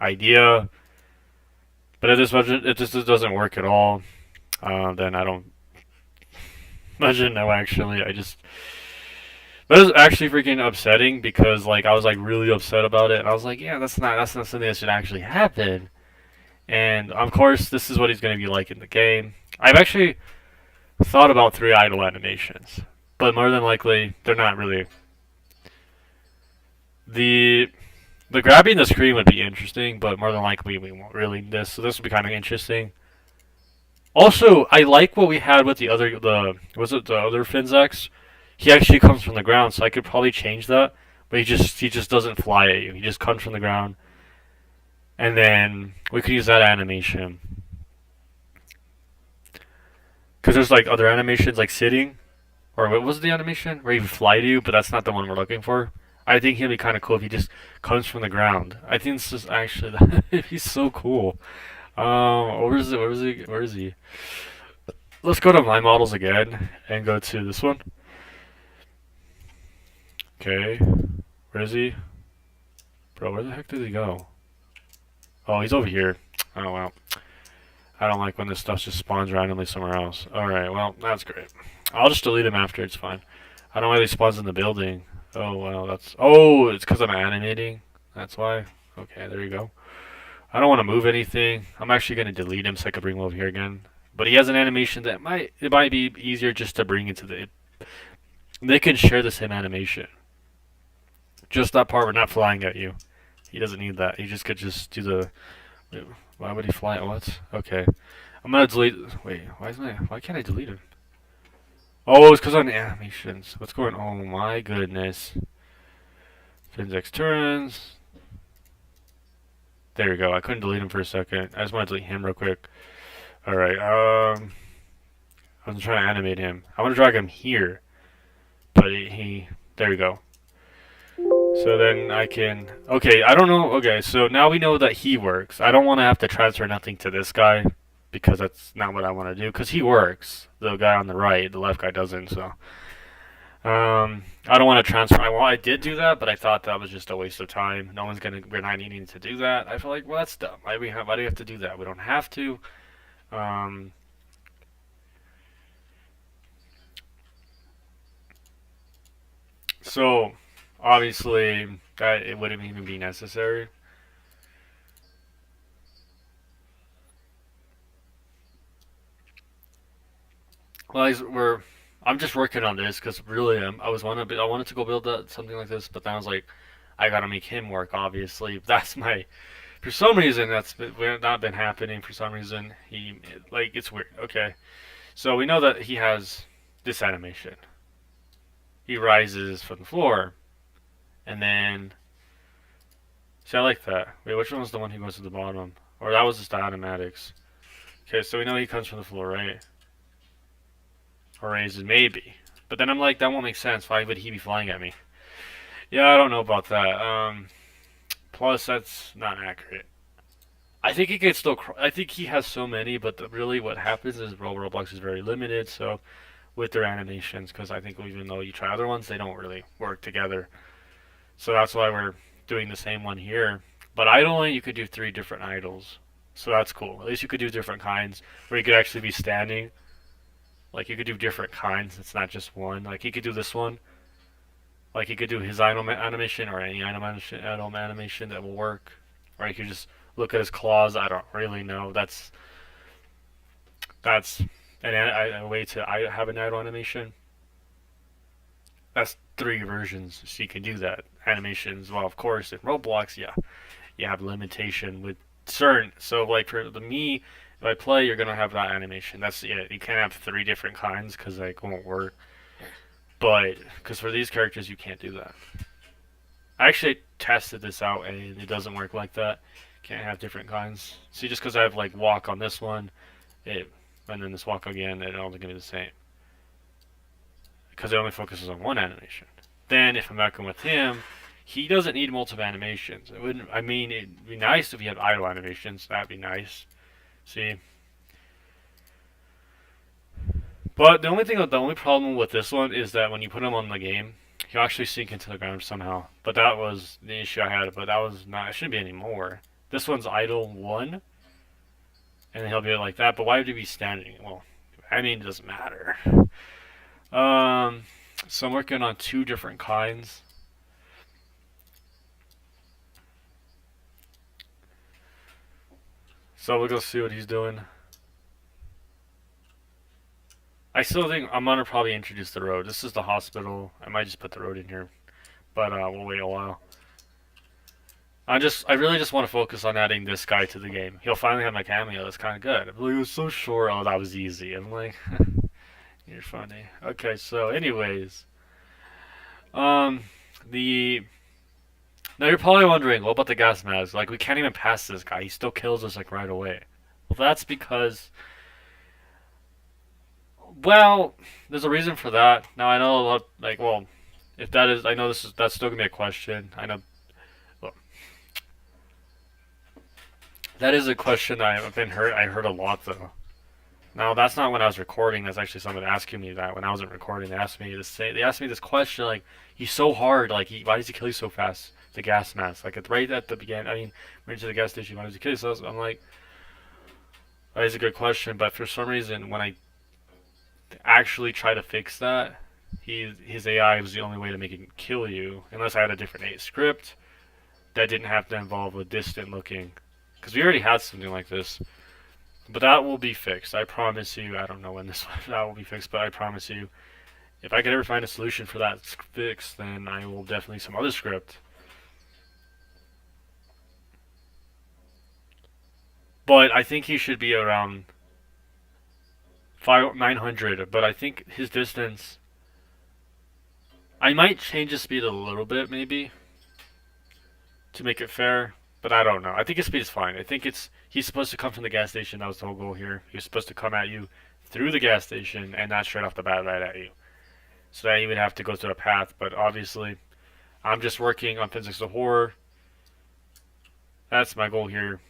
idea, but if this doesn't work at all, then I don't. Imagine no, actually, that is actually freaking upsetting because like I was like really upset about it, and I was like, yeah, that's not something that should actually happen. And of course, this is what he's going to be like in the game. I've actually thought about 3 idle animations, but more than likely they're not really. The grabbing the screen would be interesting, but more than likely we won't really need this. So this would be kind of interesting. Also, I like what we had with the other the other Finnzax. He actually comes from the ground, so I could probably change that. But he just doesn't fly at you. He just comes from the ground, and then we could use that animation. Because there's like other animations like sitting, or what was the animation where he would fly to you? But that's not the one we're looking for. I think he'd be kind of cool if he just comes from the ground. I think this is actually he's so cool. Where is it? Where is he? Let's go to my models again and go to this one. Okay, where is he? Bro, where the heck did he go? Oh, he's over here. Oh well. I don't like when this stuff just spawns randomly somewhere else. Alright, well, that's great. I'll just delete him after, it's fine. I don't know why he spawns in the building. Oh, well, that's... Oh, it's because I'm animating. That's why. Okay, there you go. I don't want to move anything. I'm actually going to delete him so I can bring him over here again. But he has an animation that it might be easier just to bring into the... They can share the same animation. Just that part, we're not flying at you. He doesn't need that. He just could just do the... Wait, why would he fly at what? Okay. I'm gonna delete... Wait, why can't I delete him? Oh, it's because on animations. What's going on? Oh my goodness. Finnzax turns. There we go. I couldn't delete him for a second. I just want to delete him real quick. Alright, I'm trying to animate him. I want to drag him here. But there we go. So then I can... Okay, I don't know... Okay, so now we know that he works. I don't want to have to transfer nothing to this guy, because that's not what I want to do. Because he works. The guy on the right, the left guy doesn't, so... I don't want to transfer... Well, I did do that, but I thought that was just a waste of time. We're not needing to do that. I feel like, well, that's dumb. Why do we have to do that? We don't have to. So... Obviously, that it wouldn't even be necessary. Well, I'm just working on this because really, I wanted to go build something like this, but then I was like, I gotta make him work. Obviously, for some reason not been happening. For some reason, it's weird. Okay, so we know that he has this animation. He rises from the floor. And then, see, I like that. Wait, which one was the one who goes to the bottom? Or that was just the automatics. Okay, so we know he comes from the floor, right? Or raises, maybe. But then I'm like, that won't make sense. Why would he be flying at me? Yeah, I don't know about that. Plus, that's not accurate. I think he can still. I think he has so many, but really, what happens is Roblox is very limited. So with their animations, because I think even though you try other ones, they don't really work together. So that's why we're doing the same one here. But idling, you could do 3 different idols. So that's cool. At least you could do different kinds where you could actually be standing. Like you could do different kinds. It's not just one. Like he could do this one. Like he could do his idle animation or any idle animation that will work. Or you could just look at his claws. I don't really know. That's a way to have an idle animation. That's 3 versions, so you can do that animations. Well, of course, in Roblox, yeah, you have limitation with certain. So, like for me, if I play, you're gonna have that animation. That's it. You can't have 3 different kinds because like it won't work. But because for these characters, you can't do that. I actually tested this out and it doesn't work like that. Can't have different kinds. See, just because I have like walk on this one, it and then this walk again, it's only gonna be the same because it only focuses on one animation. Then if I'm working with him, he doesn't need multiple animations. It wouldn't. I mean, it'd be nice if he had idle animations. That'd be nice. See, but the only problem with this one is that when you put him on the game, he'll actually sink into the ground somehow. But that was the issue I had. But that was not. It shouldn't be anymore. This one's idle 1, and he'll be like that. But why would he be standing? Well, I mean, it doesn't matter. Um, so I'm working on 2 different kinds. So we'll go see what he's doing. I still think I'm gonna probably introduce the road. This is the hospital. I might just put the road in here, but we'll wait a while. I really just want to focus on adding this guy to the game. He'll finally have my cameo. That's kind of good. I'm like, it was so short. Oh, that was easy. I'm like, you're funny. Okay, so anyways, um, the now you're probably wondering, what about the gas mask? Like, we can't even pass this guy. He still kills us like right away. Well, that's because, well, there's a reason for that. Now I know a lot. Like, well, if that is, I know that's still gonna be a question. I know. Well, that is a question I've been heard. I heard a lot though. Now that's not when I was recording. That's actually someone asking me that when I wasn't recording. They asked me to say. They asked me this question like, "He's so hard. Like, why does he kill you so fast?" The gas mask. Like, right at the beginning. I mean, we're into the gas station. Why does he kill you? So I'm like, that is a good question. But for some reason, when I actually try to fix that, his AI was the only way to make it kill you, unless I had a different script that didn't have to involve a distant looking. Because we already had something like this. But that will be fixed. I promise you. I don't know when this that will be fixed, but I promise you, if I could ever find a solution for that fix, then I will definitely some other script. But I think he should be around 900. But I think his distance. I might change his speed a little bit, maybe, to make it fair. But I don't know. I think his speed is fine. I think he's supposed to come from the gas station. That was the whole goal here. He was supposed to come at you through the gas station and not straight off the bat right at you. So that he would have to go through a path. But obviously, I'm just working on Finnzax of Horror. That's my goal here.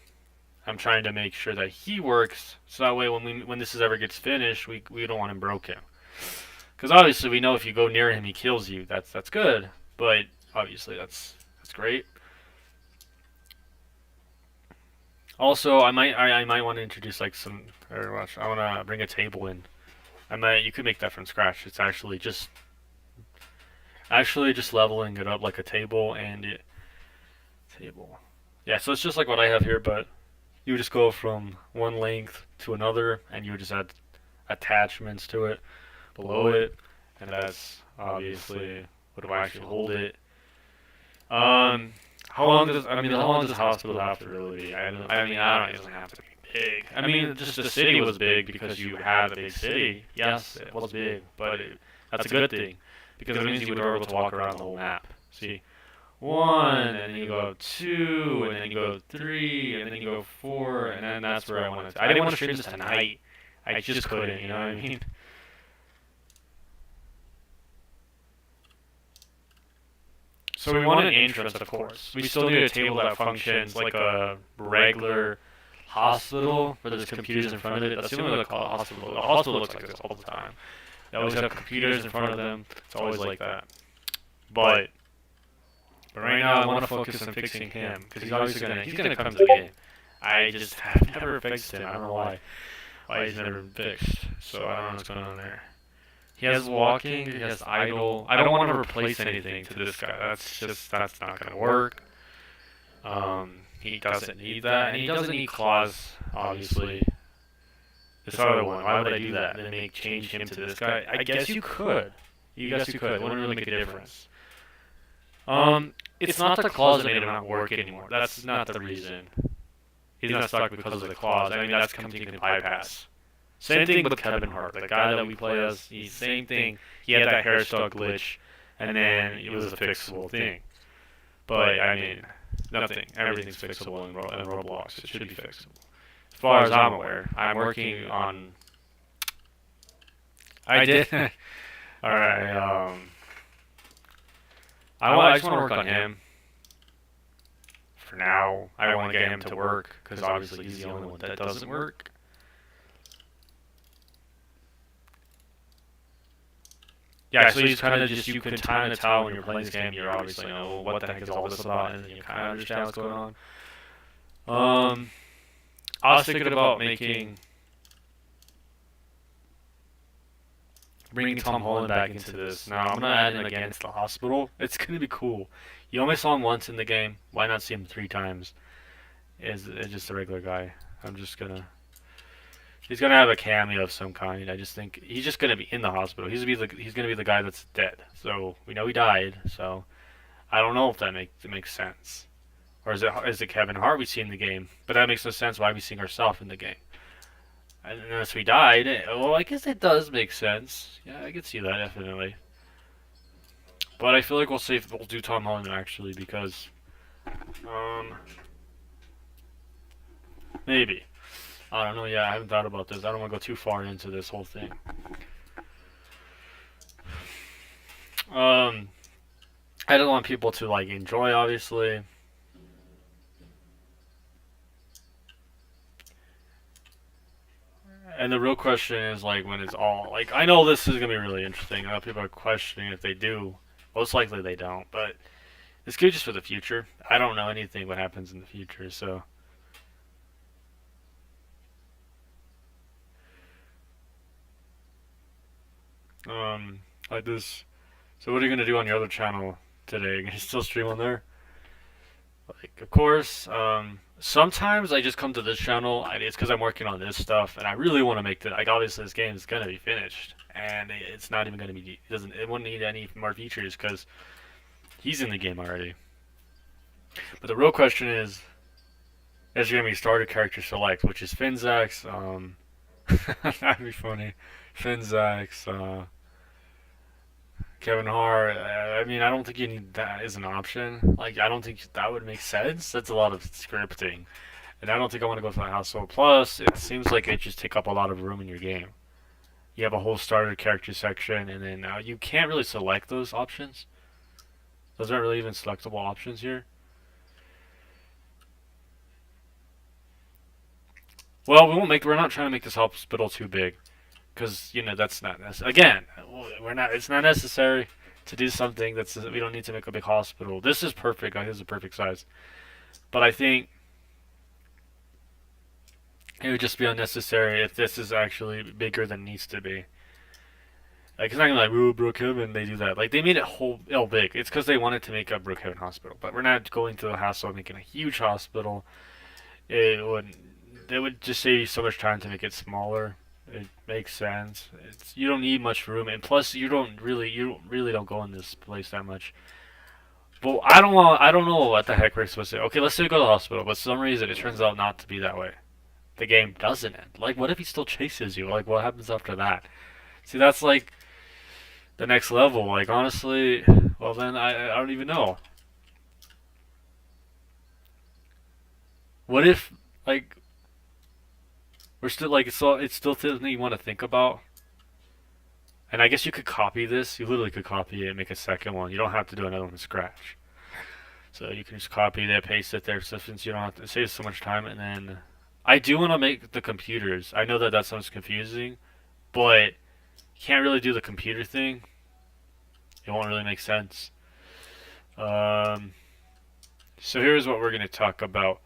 I'm trying to make sure that he works, so that way when this ever gets finished, we don't want him broken. Because obviously we know if you go near him, he kills you. That's good, but obviously that's great. Also, I might want to introduce like some. Or watch, I want to bring a table in. You could make that from scratch. It's actually just leveling it up like a table table. Yeah, so it's just like what I have here, but you would just go from one length to another, and you would just add attachments to it below it, and that's obviously what do I actually hold it. How long does the hospital have to really be? I mean, I don't. It doesn't have to be big. I mean, just the city was big because you had a big city. Yes, it was big, but that's a good thing because it means you would be able to walk around the whole map. See, 1, and then you go 2, and then you go 3, and then you go 4, and then that's where I wanted to. I didn't want to stream this tonight. I just couldn't, you know what I mean? So we want an interest, of course. We still need a table that functions like a regular hospital where there's computers in front of it. That's the only like hospital. The hospital looks like this all the time. They always have computers in front of them. It's always like that. But right now I want to focus on fixing him because he's gonna come to the game. I just have never fixed him. I don't know why he's never been fixed. So I don't know what's going on there. He has walking. He has idle. I don't want to replace anything to this guy. That's not gonna work. He doesn't need that, and he doesn't need claws, obviously. This other one, why would I do that? And then change him to this guy? I guess you could. You guess you could. It wouldn't really make a difference. It's not the claws that made him not work anymore. That's not the reason. He's not stuck because of the claws. I mean, that's something you can bypass. Same thing with Kevin Hart, the guy that we play as. Same thing. He had that hairstyle glitch, and then it was a fixable thing. But I mean, nothing. Everything's fixable in Roblox. It should be fixable. As far as I'm aware, I'm working on. I did. All right. I just want to work on him. For now, I want to get him to work because obviously he's the only one that doesn't work. Yeah, so he's kind of just, you can kind of tell when you're playing this game, you're obviously, you know, what the heck is all this about, and you kind of understand what's going on. I was thinking about bringing Tom Holland back into this. Now, I'm going to add him again to the hospital. It's going to be cool. You only saw him once in the game. Why not see him 3 times? It's just a regular guy. He's gonna have a cameo of some kind. I just think he's just gonna be in the hospital. He's gonna be the guy that's dead. So we know he died. So I don't know if that makes sense, or is it Kevin Hart we see in the game? But that makes no sense. Why are we seeing ourselves in the game? And unless we died, well, I guess it does make sense. Yeah, I can see that definitely. But I feel like we'll do Tom Holland actually because, maybe. I don't know, yeah, I haven't thought about this. I don't want to go too far into this whole thing. I don't want people to, like, enjoy, obviously. And the real question is, like, when it's all... Like, I know this is going to be really interesting. I know people are questioning if they do. Most likely they don't, but it's good just for the future. I don't know anything what happens in the future, so... like this. So what are you gonna do on your other channel today? You gonna still stream on there? Like, of course. Sometimes I just come to this channel. It's because I'm working on this stuff, and I really want to make the. Like, obviously, this game is gonna be finished, and it's not even gonna be. It wouldn't need any more features because he's in the game already. But the real question is gonna be starter character select, which is Finnzax. That'd be funny. Finnzax. Kevin Hart. I mean, I don't think you need that as an option. Like, I don't think that would make sense. That's a lot of scripting, and I don't think I want to go for that household. Plus, it seems like it just take up a lot of room in your game. You have a whole starter character section, and then you can't really select those options. Those aren't really even selectable options here. Well, we're not trying to make this hospital too big. Because, you know, that's not necessary. Again, it's not necessary to do something we don't need to make a big hospital. This is perfect. This is a perfect size. But I think it would just be unnecessary if this is actually bigger than it needs to be. Like, it's not gonna be like, ooh, Brookhaven, they do that. Like, they made it whole big. It's because they wanted to make a Brookhaven hospital. But we're not going to the hassle of making a huge hospital. It would just save you so much time to make it smaller. It makes sense. You don't need much room, and plus you really don't go in this place that much. But I don't know what the heck we're supposed to do. Okay, let's say we go to the hospital, but for some reason it turns out not to be that way. The game doesn't end. Like, what if he still chases you? Like, what happens after that? See, that's like the next level. Like, honestly, well then I don't even know. What if, like, we're still, like, it's still something you want to think about. And I guess you could copy this. You literally could copy it and make a second one. You don't have to do another one from scratch. So you can just copy that, paste it there, so since you don't have to save so much time, and then I do want to make the computers. I know that that sounds confusing, but can't really do the computer thing. It won't really make sense. Um, so here's what we're gonna talk about.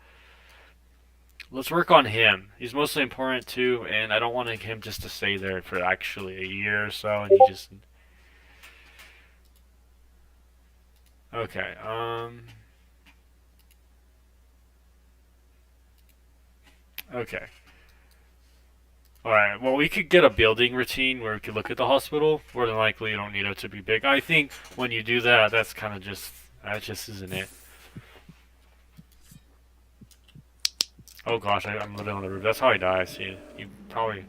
Let's work on him. He's mostly important too, and I don't want him just to stay there for actually a year or so, and he just. Okay. Okay. Alright, well, we could get a building routine where we could look at the hospital. More than likely, you don't need it to be big. I think when you do that, that's kind of just. That just isn't it. Oh gosh, I'm living on the roof. That's how I die, I see. You probably.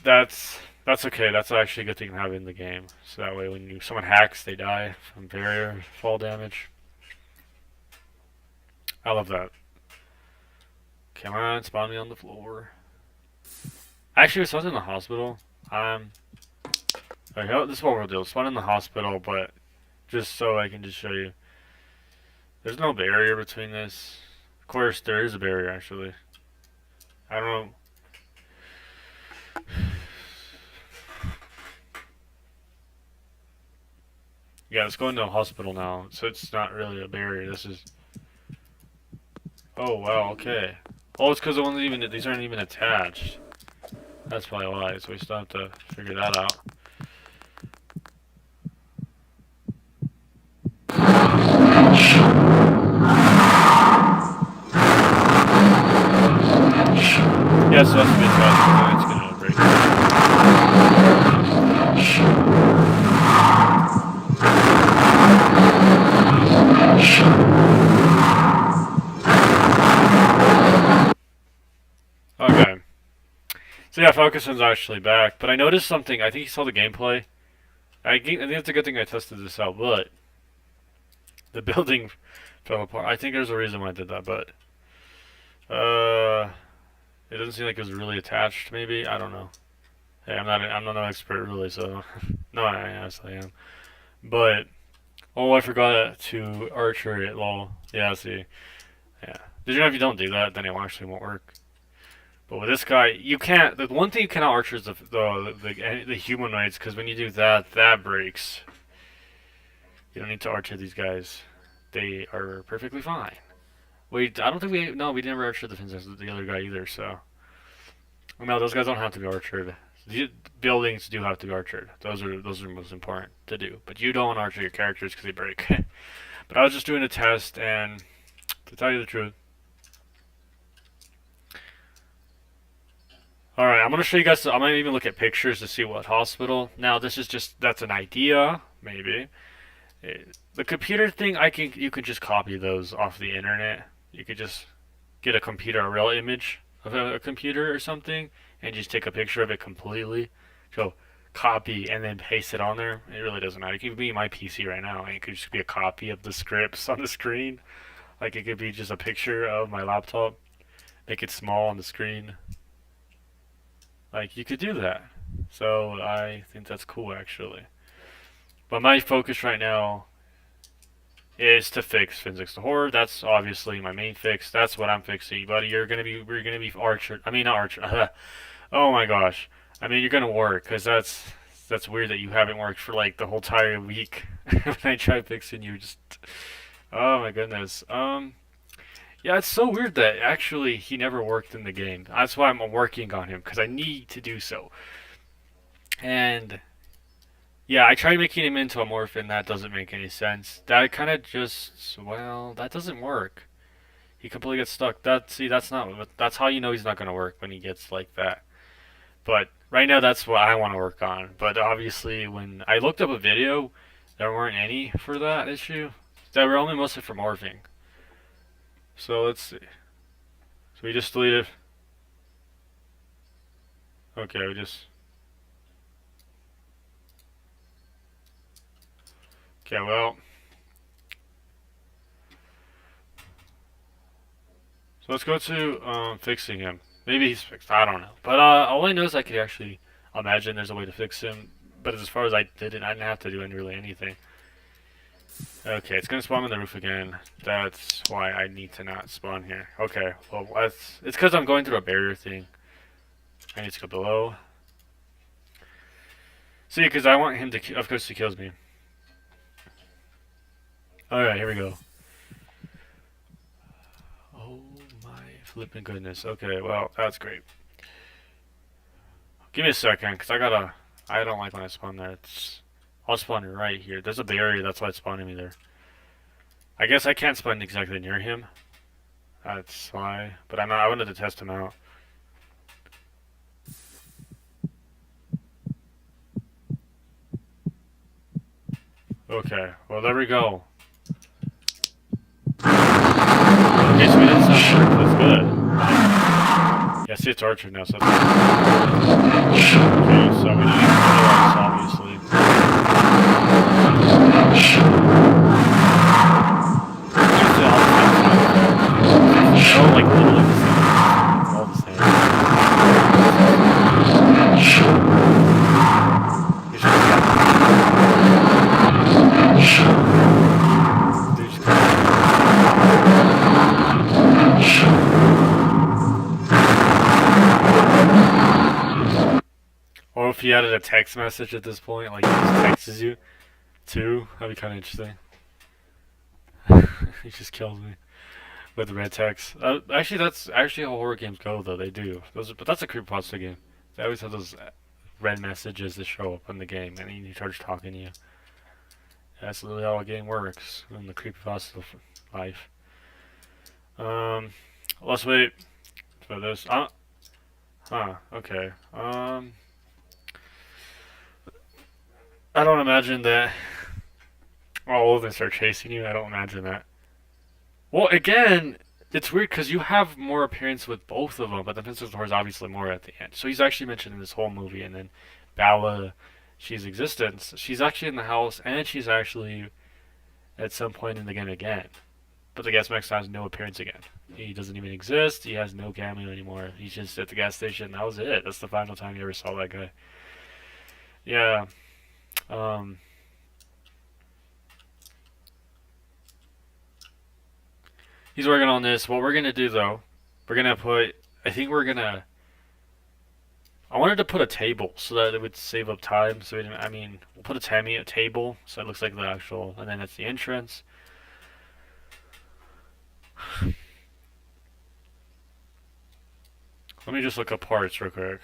That's okay. That's actually a good thing to have in the game. So that way, when someone hacks, they die from barrier fall damage. I love that. Come on, spawn me on the floor. Actually, if someone's in the hospital, okay, this is what we'll do. Spawn in the hospital, but just so I can just show you. There's no barrier between this. Of course, there is a barrier, actually. I don't know. Yeah, let's go into a hospital now. So it's not really a barrier. This is. Oh wow. Okay. Oh, it's because the ones even these aren't even attached. That's probably why. So we still have to figure that out. Yeah, so that's a bit fast. It's gonna break. Okay. So yeah, Focuson's actually back, but I noticed something. I think he saw the gameplay. I think it's a good thing I tested this out, but the building fell apart. I think there's a reason why I did that, but it doesn't seem like it was really attached. Maybe I don't know. Hey, I'm not an expert really, so no, I honestly am. But oh, I forgot to archer it. Lol. Yeah, see. Yeah. Did you know if you don't do that, then it actually won't work? But with this guy, you can't. The one thing you cannot archer is the humanoids, because when you do that, that breaks. You don't need to archer these guys. They are perfectly fine. Wait, I don't think we. No, we never archered the Finnzax, the other guy either, so. No, those guys don't have to be archered. The buildings do have to be archered. Those are most important to do. But you don't archer your characters because they break. But I was just doing a test, and to tell you the truth. Alright, I'm going to show you guys, I'm going to even look at pictures to see what hospital. Now, this is just, that's an idea, maybe. The computer thing, you could just copy those off the internet. You could just get a real image of a computer or something, and just take a picture of it completely. So, copy and then paste it on there. It really doesn't matter. It could be my PC right now, and it could just be a copy of the scripts on the screen. Like, it could be just a picture of my laptop. Make it small on the screen. Like, you could do that. So, I think that's cool, actually. But my focus right now is to fix Finnzax the Horde. That's obviously my main fix. That's what I'm fixing, buddy. We're gonna be archer. I mean, not archer. Oh my gosh. I mean, you're gonna work, because that's weird that you haven't worked for like the whole entire week. When I try fixing you, just. Oh my goodness. Yeah, it's so weird that actually he never worked in the game. That's why I'm working on him, because I need to do so. And yeah, I tried making him into a morphin. That doesn't make any sense. That kind of just, well, that doesn't work. He completely gets stuck. That's how you know he's not gonna work, when he gets like that. But right now, that's what I want to work on. But obviously, when I looked up a video, there weren't any for that issue. They were only mostly for morphing. So let's see. So we just deleted. Okay, we just. Okay, well. So let's go to fixing him. Maybe he's fixed. I don't know. But all I know is I could actually imagine there's a way to fix him. But as far as I didn't have to do really anything. Okay, it's gonna spawn on the roof again. That's why I need to not spawn here. Okay, well, it's because I'm going through a barrier thing. I need to go below. See, because I want him to, of course he kills me. Alright, here we go. Oh my flipping goodness. Okay, well, that's great. Give me a second, because I don't like when I spawn there. I'll spawn right here. There's a barrier, that's why it's spawning me there. I guess I can't spawn exactly near him. That's why. But I wanted to test him out. Okay, well, there we go. Okay, so we did some work. That's good. Yeah, see, it's Archer now, so that's okay, so we need to Finnzax, obviously. They're all like literally the same. All the same. You should Or if he added a text message at this point, like he just texts you too, that'd be kind of interesting. He just kills me with red text. Actually, that's actually how horror games go, though. They do. But that's a creepypasta game. They always have those red messages that show up in the game, and then he starts talking to you. That's literally how a game works in the creepypasta life. Let's wait for this. Okay. I don't imagine that all of them start chasing you. I don't imagine that. Well, again, it's weird because you have more appearance with both of them, but the Finnzax is obviously more at the end. So he's actually mentioned in this whole movie, and then Bala, she's existence. She's actually in the house, and she's actually at some point in the game again. But the gas max has no appearance again. He doesn't even exist. He has no cameo anymore. He's just at the gas station. That was it. That's the final time you ever saw that guy. Yeah. He's working on this. What we're gonna do though, we're gonna put. I think we're gonna. I wanted to put a table so that it would save up time. So we'll put a table so it looks like the actual, and then that's the entrance. Let me just look up parts real quick.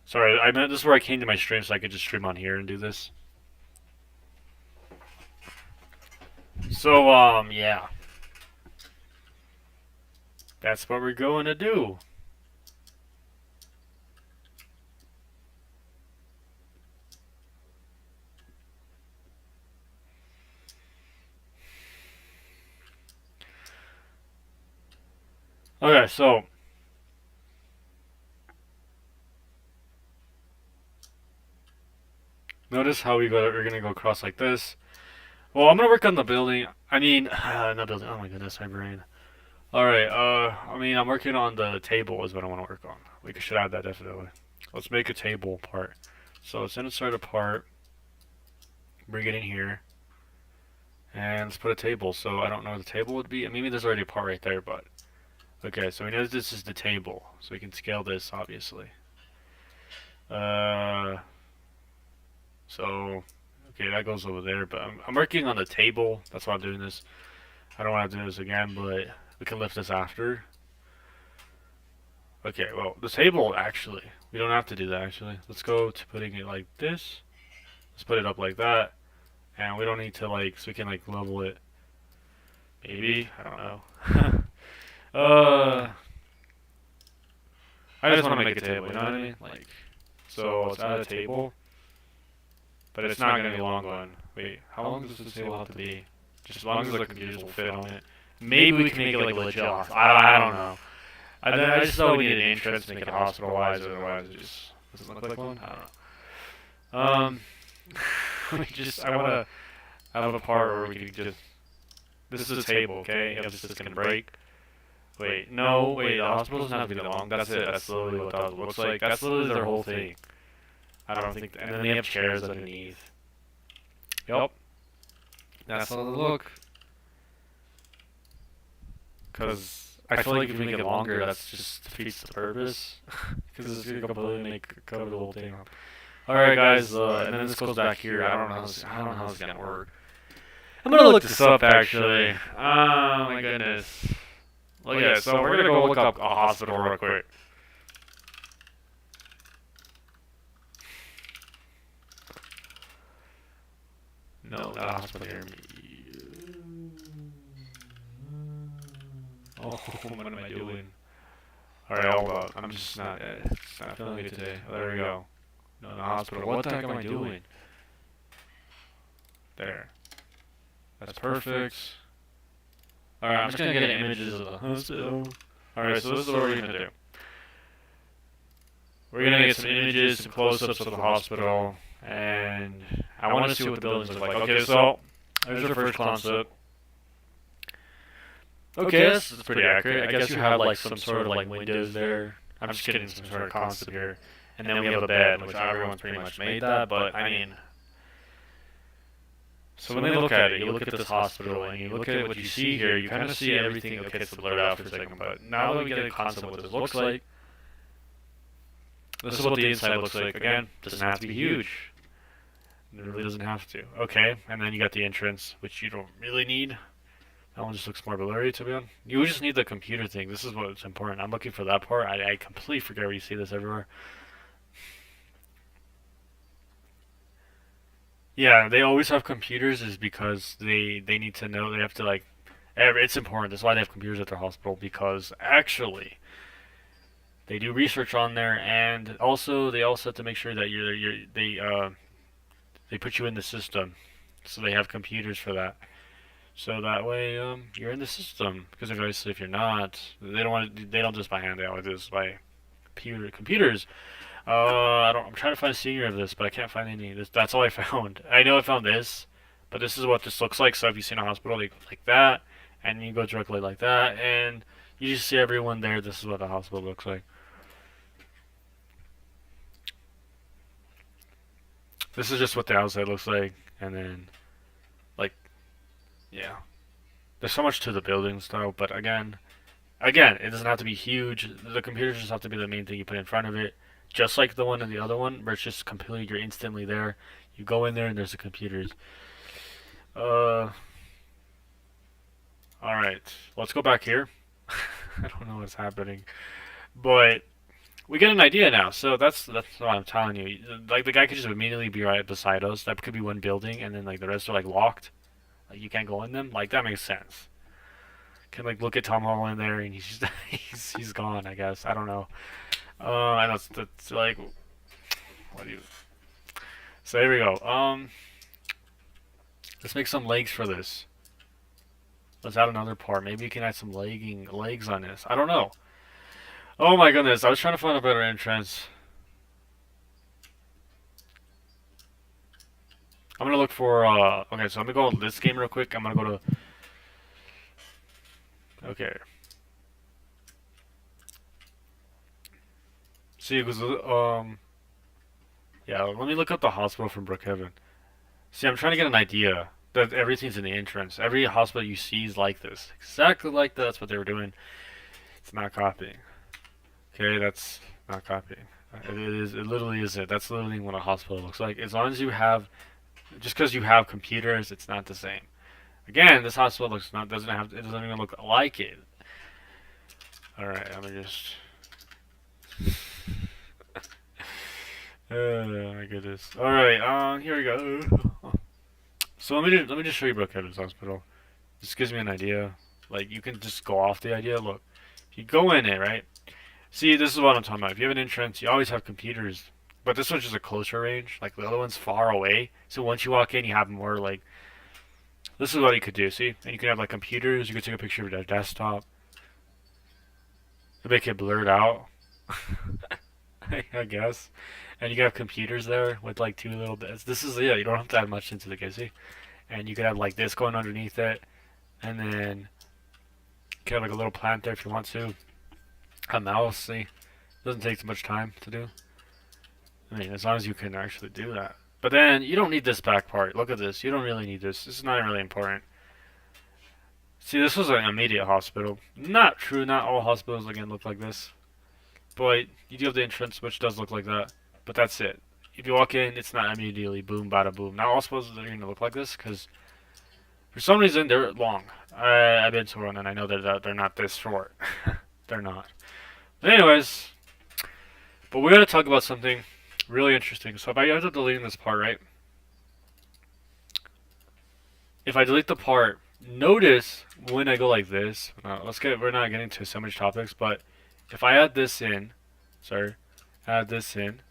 Sorry, I meant this is where I came to my stream so I could just stream on here and do this. So, yeah. That's what we're going to do. Okay, so notice how we're gonna go across like this. Well, I'm gonna work on the building. Not building. Oh my goodness, my brain. All right. I'm working on the table is what I want to work on. We should add that definitely. Let's make a table part. So let's insert a part. Bring it in here, and let's put a table. So I don't know where the table would be. Maybe there's already a part right there, but okay. So we know this is the table, so we can scale this obviously. So okay, that goes over there. But I'm working on the table. That's why I'm doing this. I don't want to do this again, but we can lift this after. Okay, well, the table, actually, we don't have to do that, actually. Let's go to putting it like this. Let's put it up like that. And we don't need to, so we can, level it. Maybe? I don't know. I just want to make a table, you know what I mean? So let's add a table. But it's not going to be a long one. Wait, how long does this table have to be? Just as long as the computers will fit on it. Maybe we can make it legit off. I don't know. I just thought we needed an entrance to make it hospitalized, otherwise it just doesn't look like one. I don't know. I want to have a part where we can just. This is a table, okay? If this is gonna break. Wait, the hospital doesn't have to be that long. That's it. That's literally what that looks like. That's literally their whole thing. I don't think. And then they have chairs underneath. Yep. That's how they look. Because I feel like if we make it longer, that's just defeats the purpose. Because it's gonna completely cover the whole thing up. Alright, guys, and then this goes back here. I don't know how this is gonna work. I'm gonna look this up actually. Oh my goodness. Look at this. So we're gonna go look up a hospital real quick. No, not a hospital here. Oh, what am I doing? Alright, hold on. I'm just not, it's not feeling it today. Oh, there we go. No, the hospital. What the heck am I doing? There. That's perfect. Alright, I'm just gonna get images of the hospital. Alright, so this is what we're gonna do. We're gonna get some images, some close-ups of the hospital, and I want to see what the buildings look like. Okay, so there's our first concept. Okay, this is pretty accurate. I guess you have like some sort of like windows there. I'm just kidding, some sort of concept here. And then we have a bed, which everyone's pretty much made that, but I mean... So when they look at it, you look at this hospital, and you look at what you see here, you kind of see everything, okay, it's blurred out for a second, but now that we get a concept of what this looks like, this is what the inside looks like. Again, doesn't have to be huge. It really doesn't have to. Okay, and then you got the entrance, which you don't really need. That one just looks more blurry, to be honest. You just need the computer thing. This is what's important. I'm looking for that part. I completely forget where you see this everywhere. Yeah, they always have computers is because they need to know. They have to, like... It's important. That's why they have computers at their hospital, because actually... They do research on there, and also they also have to make sure that they put you in the system, so they have computers for that. So that way you're in the system. Because obviously if you're not, they don't just by hand, they always do this by computers. I'm trying to find a senior of this, but I can't find any. That's all I found. I know I found this, but this is what this looks like. So if you see in a hospital, they go like that, and you go directly like that, and you just see everyone there. This is what the hospital looks like. This is just what the outside looks like, and then, like, yeah. There's so much to the buildings, though, but again, it doesn't have to be huge. The computers just have to be the main thing you put in front of it, just like the one and the other one, where it's just completely, you're instantly there. You go in there, and there's the computers. Alright, let's go back here. I don't know what's happening, but... We get an idea now, so that's what I'm telling you. Like, the guy could just immediately be right beside us. That could be one building, and then, like, the rest are, like, locked. Like, you can't go in them. Like, that makes sense. Can, like, look at Tom Holland there, and he's just, he's gone, I guess. I don't know. And that's, like, what do you... So, here we go. Let's make some legs for this. Let's add another part. Maybe you can add some legs on this. I don't know. Oh my goodness, I was trying to find a better entrance. I'm gonna look for, okay, so I'm gonna go on this game real quick. I'm gonna go to, okay. See, because, yeah, let me look up the hospital from Brookhaven. See, I'm trying to get an idea that everything's in the entrance. Every hospital you see is like this. Exactly like that. That's what they were doing. It's not copying. Okay, that's not copying. It is. It literally is it. That's literally what a hospital looks like. As long as you have, just because you have computers, it's not the same. Again, this hospital doesn't even look like it. All right, I'm gonna just. Oh my goodness. All right, here we go. So let me just show you Brookhaven's hospital. This gives me an idea. Like, you can just go off the idea. Look, if you go in it, right? See, this is what I'm talking about. If you have an entrance, you always have computers. But this one's just a closer range. Like, the other one's far away. So once you walk in, you have more, like... This is what you could do, see? And you can have, like, computers. You could take a picture of their desktop. Make it blurred out. I guess. And you can have computers there with, like, 2 little bits. This is, yeah, you don't have to add much into the game, see? And you could have, like, this going underneath it. And then... You could have, like, a little plant there if you want to. A mouse, see? Doesn't take too much time to do. I mean, as long as you can actually do that. But then you don't need this back part. Look at this. You don't really need this. This is not really important. See, this was an immediate hospital. Not true. Not all hospitals again look like this. But you do have the entrance, which does look like that. But that's it. If you walk in, it's not immediately boom, bada boom. Not all hospitals are going to look like this because for some reason they're long. I've been to one and I know that they're not this short. They're not. But anyways, but we're going to talk about something really interesting. So if I end up deleting this part, right? If I delete the part, notice when I go like this. We're not getting to so much topics, but if I add this in, sorry, add this in.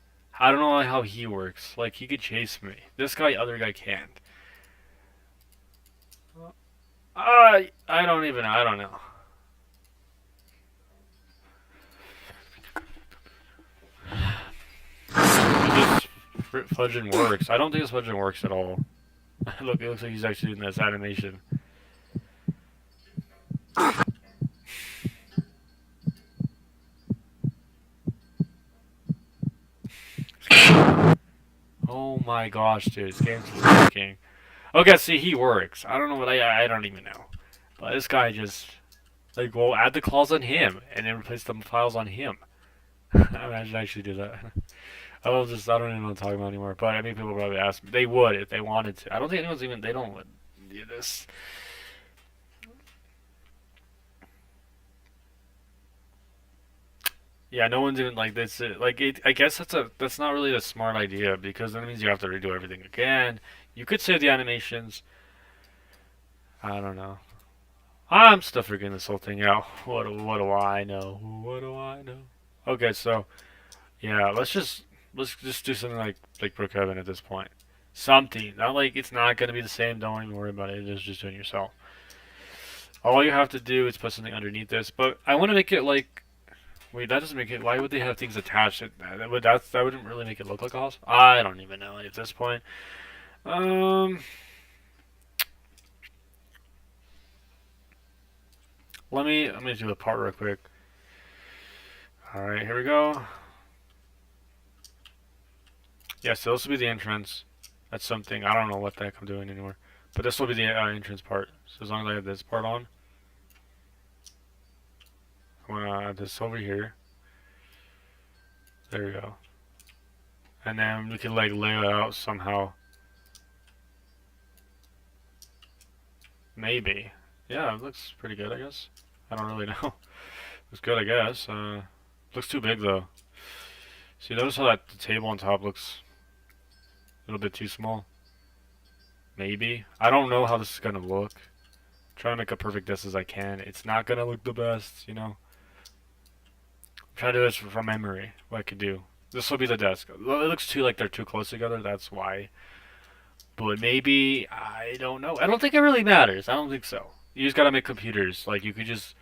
I don't know how he works. Like he could chase me. This guy, other guy can't. I don't even. I don't know. This fudging works. I don't think this fudging works at all. Look, it looks like he's actually doing this animation. Oh my gosh, dude, this game's just working. Okay, see, he works. I don't know what I don't even know. But this guy just, like, well, add the claws on him, and then replace the files on him. Imagine I actually do that. I don't even know what I'm talking about anymore. But I mean, people probably ask me. They would if they wanted to. I don't think anyone's even, they don't do this. Yeah, no one's even like this. I guess that's not really a smart idea because that means you have to redo everything again. You could save the animations. I don't know. I'm still figuring this whole thing out. What do I know? What do I know? Okay, so yeah, let's just do something like Brookhaven at this point. Something. Not like it's not gonna be the same. Don't even worry about it. It's just doing it yourself. All you have to do is put something underneath this. But I want to make it like. Wait, that doesn't make it. Why would they have things attached? That wouldn't really make it look like a house. I don't even know at this point. Um. Let me do the part real quick. All right, here we go. Yeah, so this will be the entrance. That's something. I don't know what the heck I'm doing anymore. But this will be the entrance part. So as long as I have this part on. I'm going to add this over here. There we go. And then we can like lay it out somehow. Maybe. Yeah, it looks pretty good, I guess. I don't really know. Looks good, I guess. Looks too big, though. See, notice how the table on top looks a little bit too small? Maybe. I don't know how this is going to look. I'm trying to make a perfect this as I can. It's not going to look the best, you know? I'm trying to do this from memory, what I could do. This will be the desk. It looks too like they're too close together, that's why. But maybe, I don't know. I don't think it really matters. I don't think so. You just gotta make computers. Like, you could just...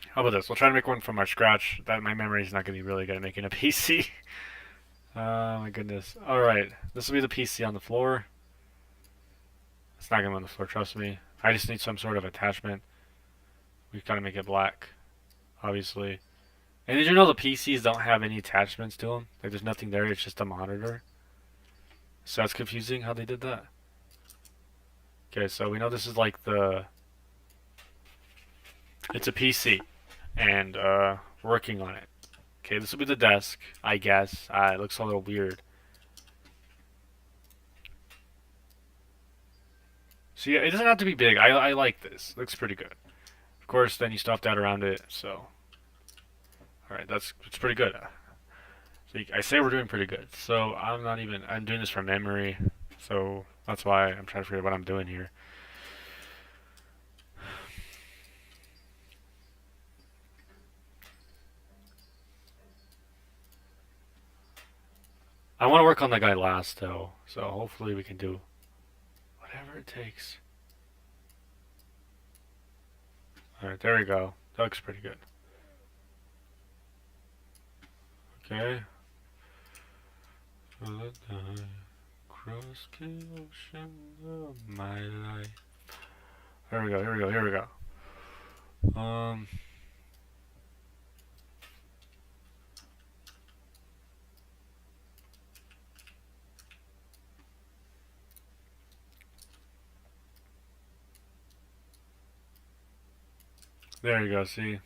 How about this? We'll try to make one from our scratch. That my memory is not gonna be really good at making a PC. Oh my goodness. Alright, this will be the PC on the floor. It's not gonna be on the floor, trust me. I just need some sort of attachment. We've gotta make it black, obviously. And did you know the PCs don't have any attachments to them? Like, there's nothing there, it's just a monitor. So that's confusing how they did that. Okay, so we know this is like the... It's a PC. And, working on it. Okay, this will be the desk, I guess. It looks a little weird. So yeah, it doesn't have to be big. I like this. Looks pretty good. Of course, then you stuff that around it, so... Alright, it's pretty good. So I say we're doing pretty good. So I'm doing this from memory. So that's why I'm trying to figure out what I'm doing here. I want to work on that guy last though. So hopefully we can do whatever it takes. Alright, there we go. That looks pretty good. Okay. Cross the ocean of my life. Here we go, here we go, here we go. There you go. See,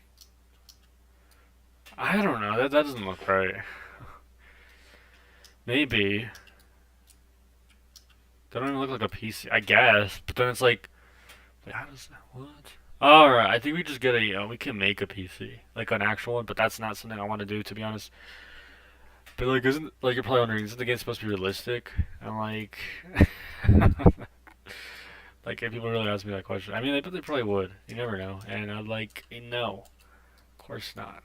I don't know. That doesn't look right. Maybe they don't even look like a PC. I guess, but then it's like, wait, how does that? What? All right. I think we just get a. We can make a PC, like an actual one, but that's not something I want to do, to be honest. But like, isn't like you're probably wondering, isn't the game supposed to be realistic? And like, like if people really ask me that question, I mean, they probably would. You never know. And I'm like, no, of course not.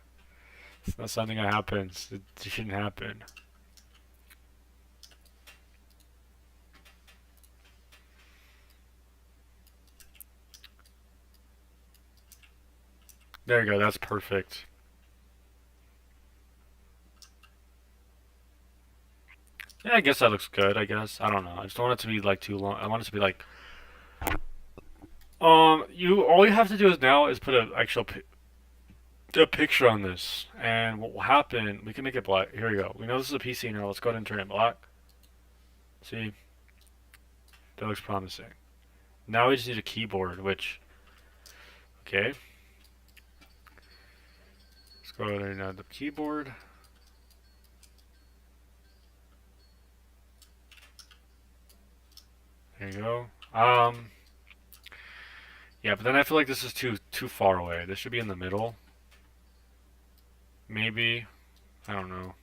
It's not something that happens. It shouldn't happen. There you go. That's perfect. Yeah, I guess that looks good. I guess I don't know. I just don't want it to be like too long. I want it to be like, you all you have to do is now is put a picture on this, and what will happen? We can make it black. Here we go. We know this is a PC now. Let's go ahead and turn it black. See, that looks promising. Now we just need a keyboard, which, okay. Let's go ahead and add the keyboard. There you go. Yeah, but then I feel like this is too far away. This should be in the middle. Maybe. I don't know.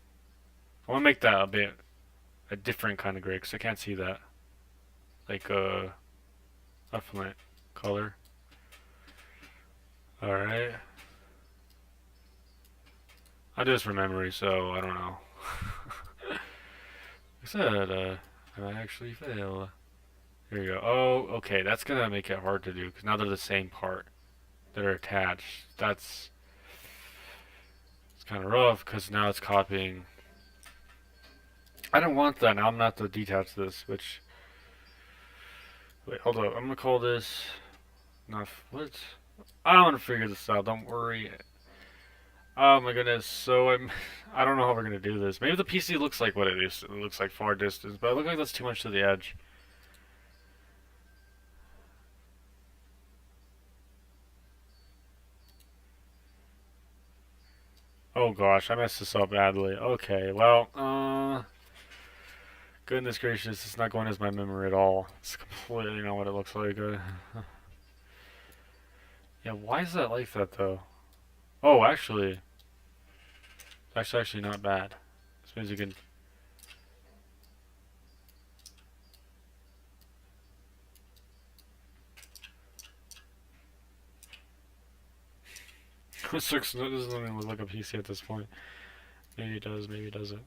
I want to make that a different kind of gray because I can't see that. Like a flint color. Alright. I do this from memory, so I don't know. I said, I might actually fail. Here we go. Oh, okay, that's gonna make it hard to do because now they're the same part that are attached. It's kind of rough because now it's copying. I don't want that. Now I'm gonna have to detach this, which. Wait, hold up. I'm gonna call this. Not what? I'm gonna figure this out. Don't worry. Oh my goodness. So I don't know how we're gonna do this. Maybe the PC looks like what it is. It looks like far distance, but it looks like that's too much to the edge. Oh gosh, I messed this up badly. Okay, well, goodness gracious, it's not going as my memory at all. It's completely not what it looks like. Yeah, why is that like that though? Oh, actually, that's actually not bad. This means you can. This doesn't even look like a PC at this point. Maybe it does, maybe it doesn't.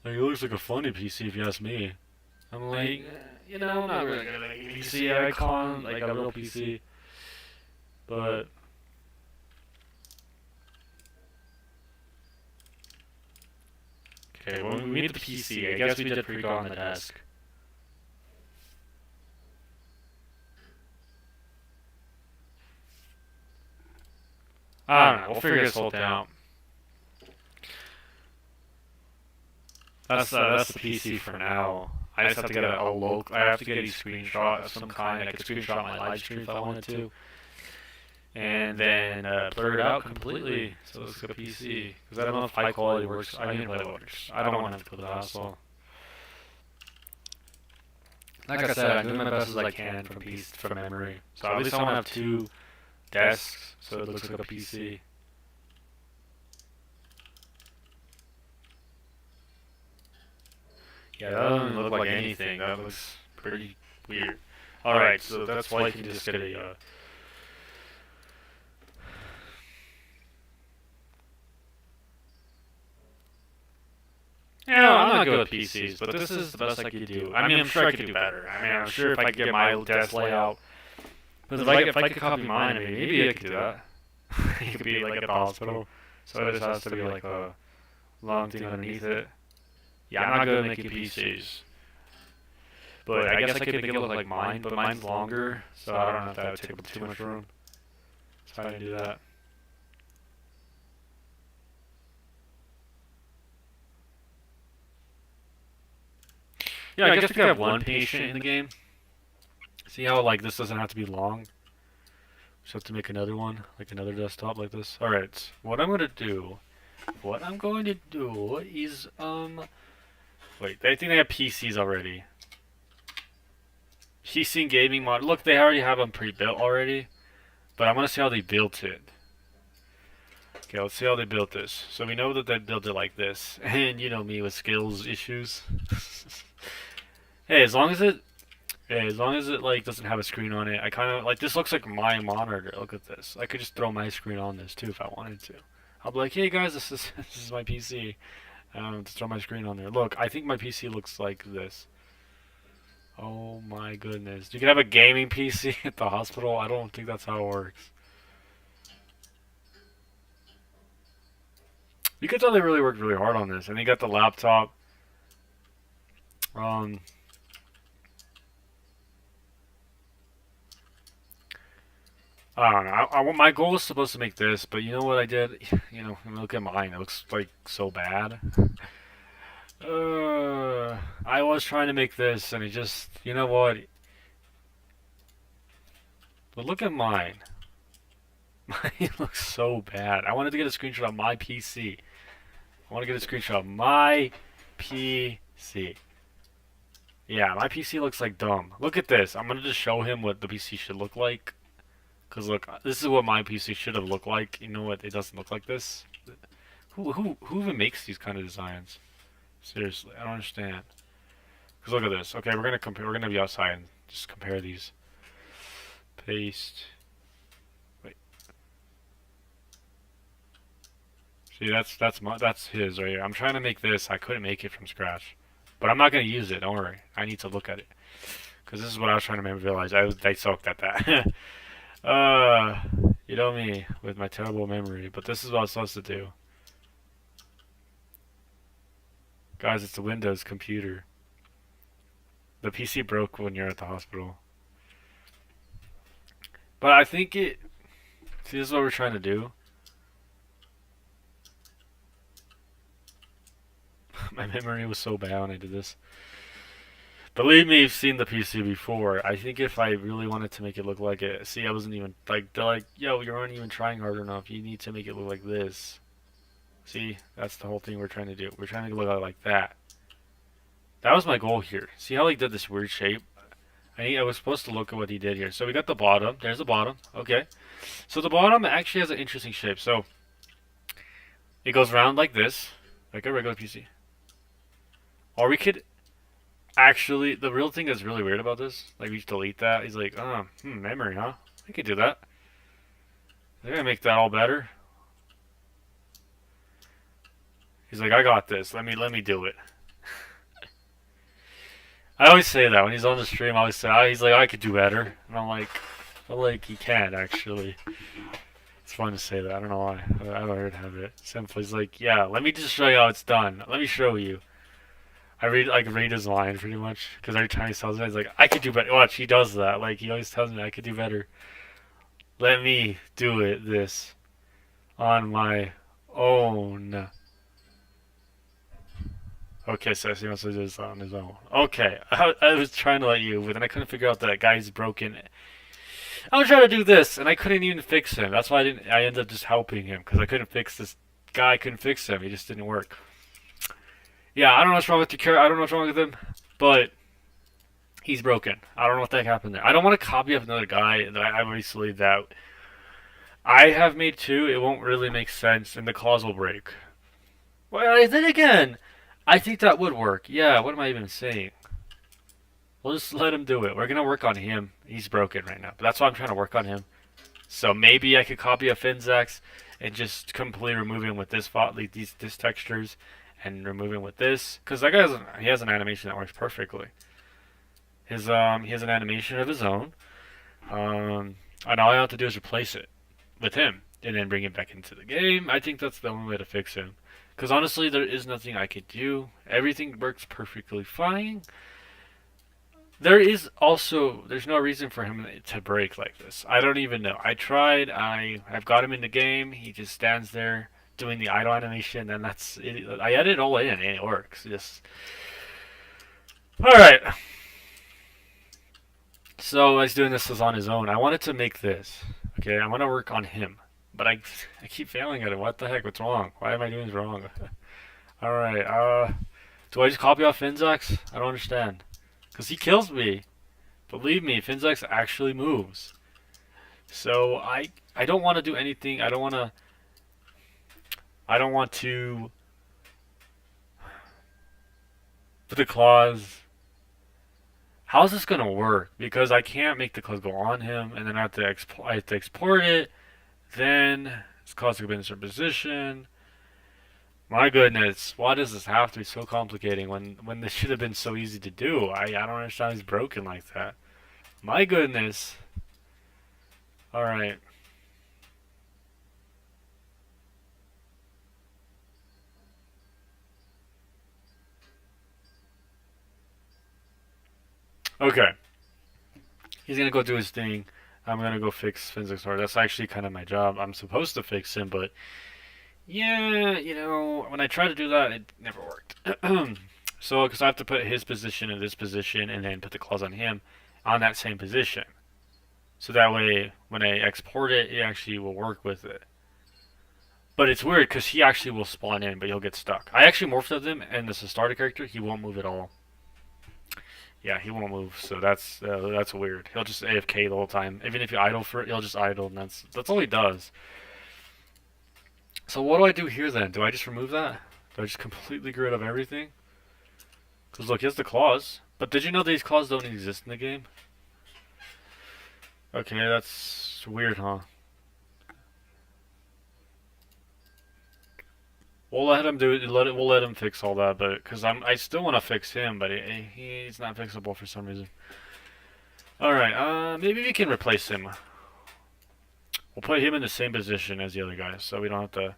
Like, it looks like a funny PC if you ask me. I'm like, you know, I'm not really good at PC icon, like a real PC. But okay, when we made the PC, I guess we did pretty good on the desk. I don't know. We'll figure this whole thing out. That's the PC for now. I just have to get a local. I have to get a screenshot of some kind. I could screenshot my live stream if I wanted to, and then blur it out completely so it looks like a PC. Because I don't know if high quality works. I mean, it works. I don't want to have to go to the hassle. Like I said, I'm doing my best as I can from memory. So at least I want to have two desks so it looks like a PC. Yeah, that doesn't look like anything. That looks pretty weird. Alright, so that's why you can just get a. Yeah, I'm not good at PCs, but this is the best I could do. I mean, I'm sure I could do better. I mean, I'm sure if I could get my desk layout. But if I could copy mine, I mean, maybe I could do that. It could be like at the hospital. So it just has to be like a long thing underneath it. Yeah, I'm not good at making PCs. But I guess I could make it look like mine, but mine's longer, so I don't know if that would take up too much room. So how do you do that? Yeah, I guess we could have one patient in the game. See how like this doesn't have to be long? Just have to make another one, like another desktop like this. Alright, what I'm going to do is, wait, I think they have PCs already. PC and gaming mod. Look, they already have them pre-built already. But I want to see how they built it. Okay, let's see how they built this. So we know that they built it like this. And you know me with skills issues. Hey, as long as it like doesn't have a screen on it, I kind of like this looks like my monitor. Look at this. I could just throw my screen on this too if I wanted to. I'll be like, hey guys, this is this is my PC. Just throw my screen on there. Look, I think my PC looks like this. Oh my goodness. You can have a gaming PC at the hospital? I don't think that's how it works. You can tell they really worked really hard on this. And they got the laptop. Um, I don't know. My goal was supposed to make this, but you know what I did? You know, look at mine. It looks like so bad. I was trying to make this, and it just, you know what? But look at mine. Mine looks so bad. I wanted to get a screenshot of my PC. I want to get a screenshot of my PC. Yeah, my PC looks like dumb. Look at this. I'm gonna just show him what the PC should look like. Cause look, this is what my PC should have looked like. You know what? It doesn't look like this. Who even makes these kind of designs? Seriously, I don't understand. Cause look at this. Okay, we're gonna compare. We're gonna be outside and just compare these. Paste. Wait. See, that's his right here. I'm trying to make this. I couldn't make it from scratch, but I'm not gonna use it. Don't worry. I need to look at it. Cause this is what I was trying to realize. I sucked at that. You know me with my terrible memory, but this is what I was supposed to do. Guys, it's the Windows computer. The PC broke when you're at the hospital. But I think it... See, this is what we're trying to do. My memory was so bad when I did this. Believe me, you've seen the PC before. I think if I really wanted to make it look like it... See, I wasn't even... Like, they're like, yo, you aren't even trying hard enough. You need to make it look like this. See? That's the whole thing we're trying to do. We're trying to look like that. That was my goal here. See how he did this weird shape? I was supposed to look at what he did here. So we got the bottom. There's the bottom. Okay. So the bottom actually has an interesting shape. So it goes around like this. Like a regular PC. Or we could... Actually, the real thing that's really weird about this, like we just delete that. He's like, memory, huh? I could do that. They're gonna make that all better. He's like, I got this. Let me do it. I always say that when he's on the stream. I always say, he's like, I could do better, and I'm like, I feel like he can actually. It's fun to say that. I don't know why. I've heard of it. Simply, he's like, yeah. Let me just show you how it's done. Let me show you. I read his line pretty much because every time he tells me, he's like, I could do better. Watch, he does that. Like he always tells me I could do better. Let me do this on my own. Okay, so he wants to do this on his own. Okay, I was trying to let you, but then I couldn't figure out that guy's broken. I was trying to do this, and I couldn't even fix him. That's why I ended up just helping him because I couldn't fix this guy. I couldn't fix him. He just didn't work. Yeah, I don't know what's wrong with your character. I don't know what's wrong with him, but he's broken. I don't know what the heck happened there. I don't want to copy of another guy that I obviously that I have made too. It won't really make sense, and the claws will break. Well, then again, I think that would work. Yeah, what am I even saying? We'll just let him do it. We're gonna work on him. He's broken right now, but that's why I'm trying to work on him. So maybe I could copy a Finnzax and just completely remove him with this font, these textures. And removing with this, because that guy he has an animation that works perfectly. He has an animation of his own, and all I have to do is replace it with him, and then bring it back into the game. I think that's the only way to fix him, because honestly, there is nothing I could do. Everything works perfectly fine. There's no reason for him to break like this. I don't even know. I tried. I've got him in the game. He just stands there doing the idle animation, and that's it. I edit it all in, and it works. Just all right. So he's doing this on his own. I wanted to make this. Okay, I'm gonna work on him. But I keep failing at it. What the heck? What's wrong? Why am I doing this wrong? Alright, do I just copy off Finnzax? I don't understand. Because he kills me. Believe me, Finnzax actually moves. So I don't want to do anything. I don't want to put the claws. How's this gonna work? Because I can't make the claws go on him, and then I have to export it. Then this claws could be in a certain position. My goodness, why does this have to be so complicating when this should have been so easy to do? I don't understand he's broken like that. My goodness. Alright. Okay. He's gonna go do his thing. I'm gonna go fix Finnzax's sword. That's actually kind of my job. I'm supposed to fix him, but yeah, when I try to do that, it never worked. So, because I have to put his position in this position and then put the claws on him on that same position. So that way, when I export it, it actually will work with it. But it's weird because he actually will spawn in, but he'll get stuck. I actually morphed him, and as a starter character, he won't move at all. Yeah, he won't move, so that's weird. He'll just AFK the whole time. Even if you idle for it, he'll just idle, and that's all he does. So what do I do here then? Do I just remove that? Do I just completely get rid of everything? Because look, he has the claws. But did you know these claws don't exist in the game? Okay, that's weird, huh? We'll let him do it. We'll let him fix all that, but because I still want to fix him, but he's not fixable for some reason. All right, maybe we can replace him. We'll put him in the same position as the other guys, so we don't have to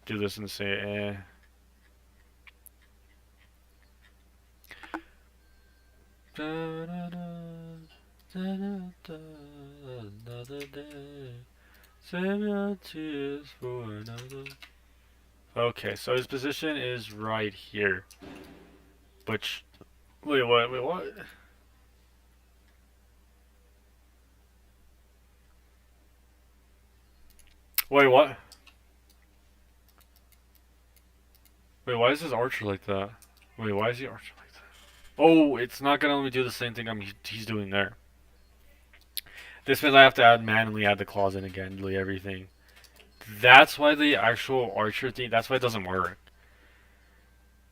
do this and say, Another day, 7 tears for another. Okay, so his position is right here. Which, wait, what? Wait, what? Wait, what? Wait, why is his archer like that? Wait, why is he archer like that? Oh, it's not gonna let me do the same thing he's doing there. This means I have to manually add the claws in again, delete everything. That's why the actual archer thing, that's why it doesn't work.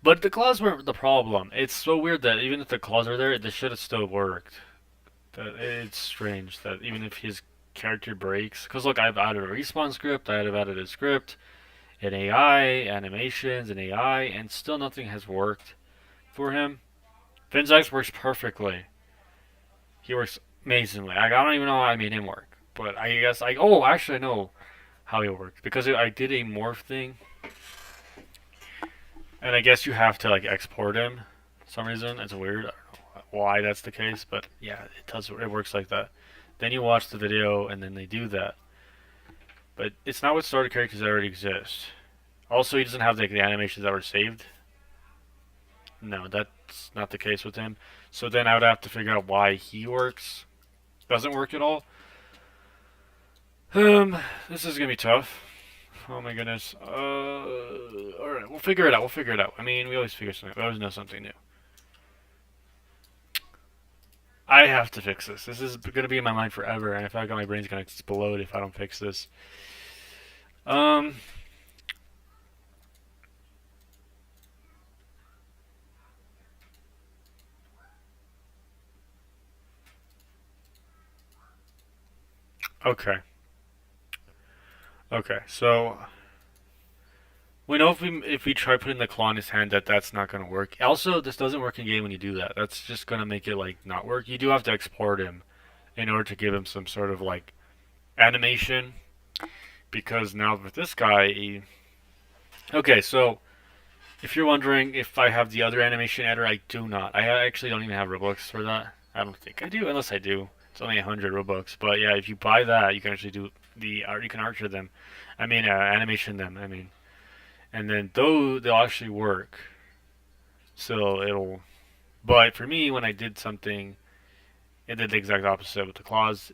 But the claws weren't the problem. It's so weird that even if the claws are there, this should have still worked. It's strange that even if his character breaks, because look, I've added a respawn script, I've added a script, an AI, animations, an AI, and still nothing has worked for him. Finnzax works perfectly. He works amazingly. I don't even know how I made him work, but I guess oh, actually I know how he works because I did a morph thing, and I guess you have to like export him. For some reason it's weird. I don't know why that's the case, but yeah, it does. It works like that. Then you watch the video, and then they do that. But it's not with starter characters that already exist. Also, he doesn't have like the animations that were saved. No, that's not the case with him. So then I would have to figure out why he works. Doesn't work at all. This is gonna be tough. Oh my goodness. Alright, we'll figure it out. We'll figure it out. I mean, we always figure something. We always know something new. I have to fix this. This is gonna be in my mind forever, and I feel like my brain's gonna explode if I don't fix this. Okay. Okay, so we know if we try putting the claw in his hand that's not gonna work. Also, this doesn't work in game when you do that. That's just gonna make it like not work. You do have to export him in order to give him some sort of like animation. Because now with this guy, okay, so if you're wondering if I have the other animation editor, I do not. I actually don't even have Roblox for that. I don't think I do, unless I do. It's only 100 Robux. But yeah, if you buy that, you can actually do you can archer them. I mean, animation them. I mean, and then they'll actually work. So it'll. But for me, when I did something, it did the exact opposite with the claws.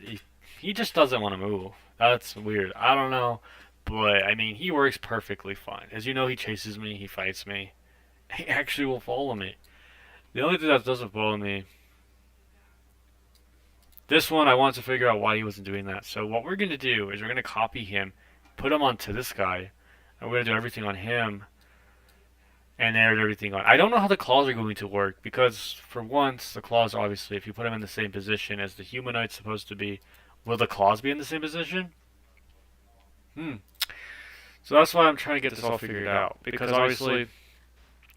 He just doesn't want to move. That's weird. I don't know, but I mean, he works perfectly fine. As you know, he chases me, he fights me. He actually will follow me. The only thing that doesn't follow me, this one, I want to figure out why he wasn't doing that. So what we're gonna do is we're gonna copy him, put him onto this guy, and we're gonna do everything on him, and add everything on. I don't know how the claws are going to work because, for once, the claws obviously, if you put him in the same position as the humanoid's supposed to be, will the claws be in the same position? Hmm. So that's why I'm trying to get this all figured out. Because obviously,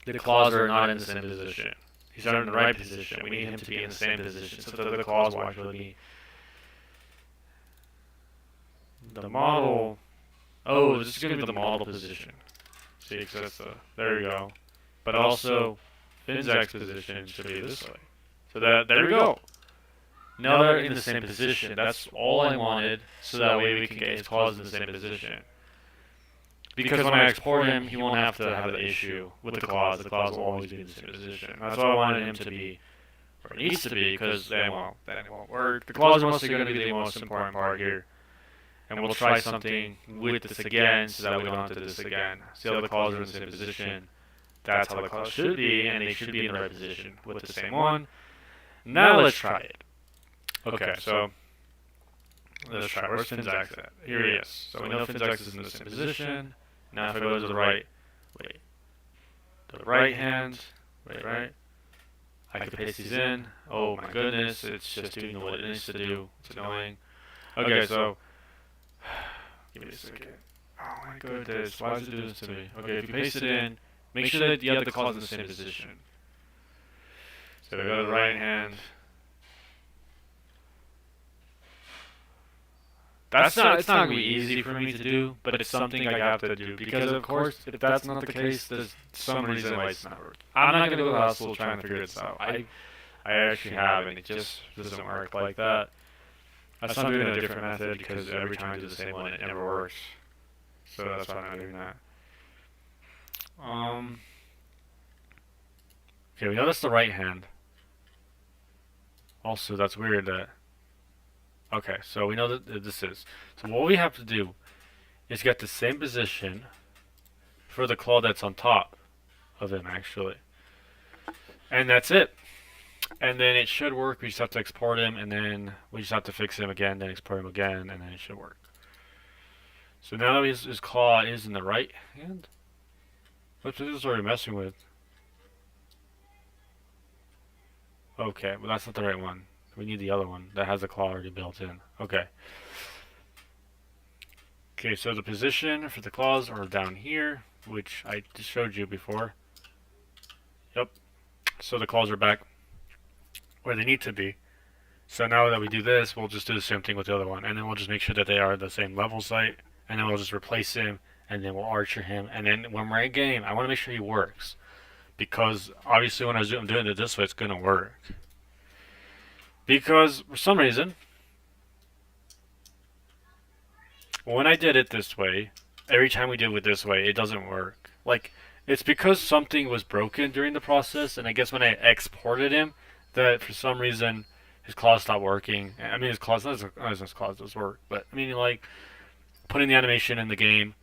the claws are not in the same position. He's not in the right position. We need him to be in the same position so that the claws will actually be. The model. Oh, this is going to be the model position. See, because that's the. There we go. But also, Finnzax's position should be this way. So there we go. Now they're in the same position. That's all I wanted, so that way we can get his claws in the same position. Because when I export him, he won't have to have the issue with the claws. The claws will always be in the same position. That's why I wanted him to be where it needs to be, because then it won't work. The claws are mostly going to be the most important part here. And we'll try something with this again, so that we don't have to do this again. See how the claws are in the same position? That's how the claws should be, and they should be in the right position with the same one. Now let's try it. Okay, so let's try. Where's Finnzax at? Here he is. So we know Finnzax is in the same position. Now if I go to the right, the right hand, right, I can paste these in. Oh my goodness, it's just doing what it needs to do. It's annoying. Okay, so give me a second. Oh my goodness, why does it do this to me? Okay, if you paste it in, make sure that you have the claws in the same position. So we go to the right hand. It's not gonna be easy for me to do, but it's something I have to do because, of course, if that's not the case, there's some reason why it's not working. I'm not gonna go to the hospital trying to figure this out. I actually have, and it just doesn't work like that. That's not doing a different method because every time I do the same one, it never works. So that's why I'm not doing that. Okay, we know that's the right hand. Also, that's weird that. Okay, so we know that this is. So what we have to do is get the same position for the claw that's on top of him, actually. And that's it. And then it should work. We just have to export him, and then we just have to fix him again, then export him again, and then it should work. So now that his claw is in the right hand. What's this already messing with? Okay, well that's not the right one. We need the other one that has the claw already built in. Okay. Okay, so the position for the claws are down here, which I just showed you before. Yep. So the claws are back where they need to be. So now that we do this, we'll just do the same thing with the other one, and then we'll just make sure that they are the same level site, and then we'll just replace him, and then we'll archer him, and then when we're in game, I want to make sure he works. Because obviously when I'm doing it this way, it's going to work. Because for some reason, when I did it this way, every time we do it this way, it doesn't work. Like, it's because something was broken during the process, and I guess when I exported him, that for some reason his claws stopped working. I mean, his claws, not his claws does work, but I mean, like, putting the animation in the game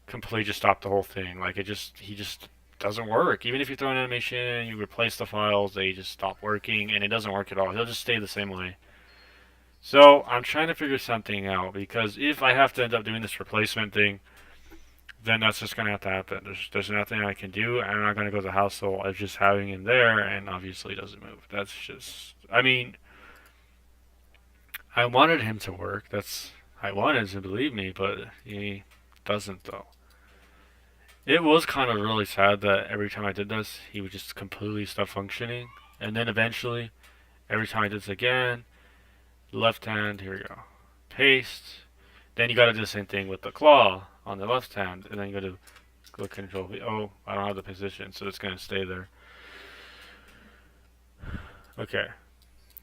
completely just stopped the whole thing. Like, he just doesn't work. Even if you throw an animation and you replace the files, they just stop working, and it doesn't work at all. He'll just stay the same way. So I'm trying to figure something out, because if I have to end up doing this replacement thing, then that's just gonna have to happen. There's nothing I can do. I'm not gonna go to the household of just having him there, and obviously he doesn't move. That's just. I mean, I wanted him to work. I wanted to, believe me, but he doesn't though. It was kind of really sad that every time I did this, he would just completely stop functioning. And then eventually, every time I did this again, left hand, here we go, paste. Then you gotta do the same thing with the claw on the left hand, and then you gotta go control V. Oh, I don't have the position, so it's gonna stay there. Okay.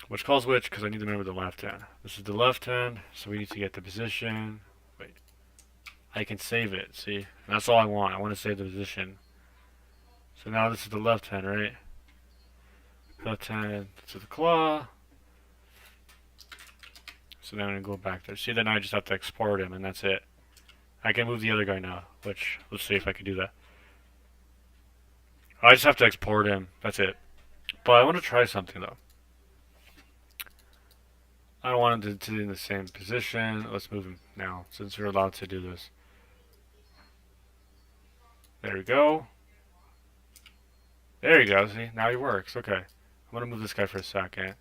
Which calls which, because I need to remember the left hand. This is the left hand, so we need to get the position. Wait. I can save it, see? And that's all I want. I want to save the position. So now this is the left hand, right? Left hand to the claw. So then I'm going to go back there. See, then I just have to export him, and that's it. I can move the other guy now, which, let's see if I can do that. I just have to export him. That's it. But I want to try something, though. I don't want him to be in the same position. Let's move him now, since we're allowed to do this. There we go. There you go. See, now he works. Okay. I'm going to move this guy for a second.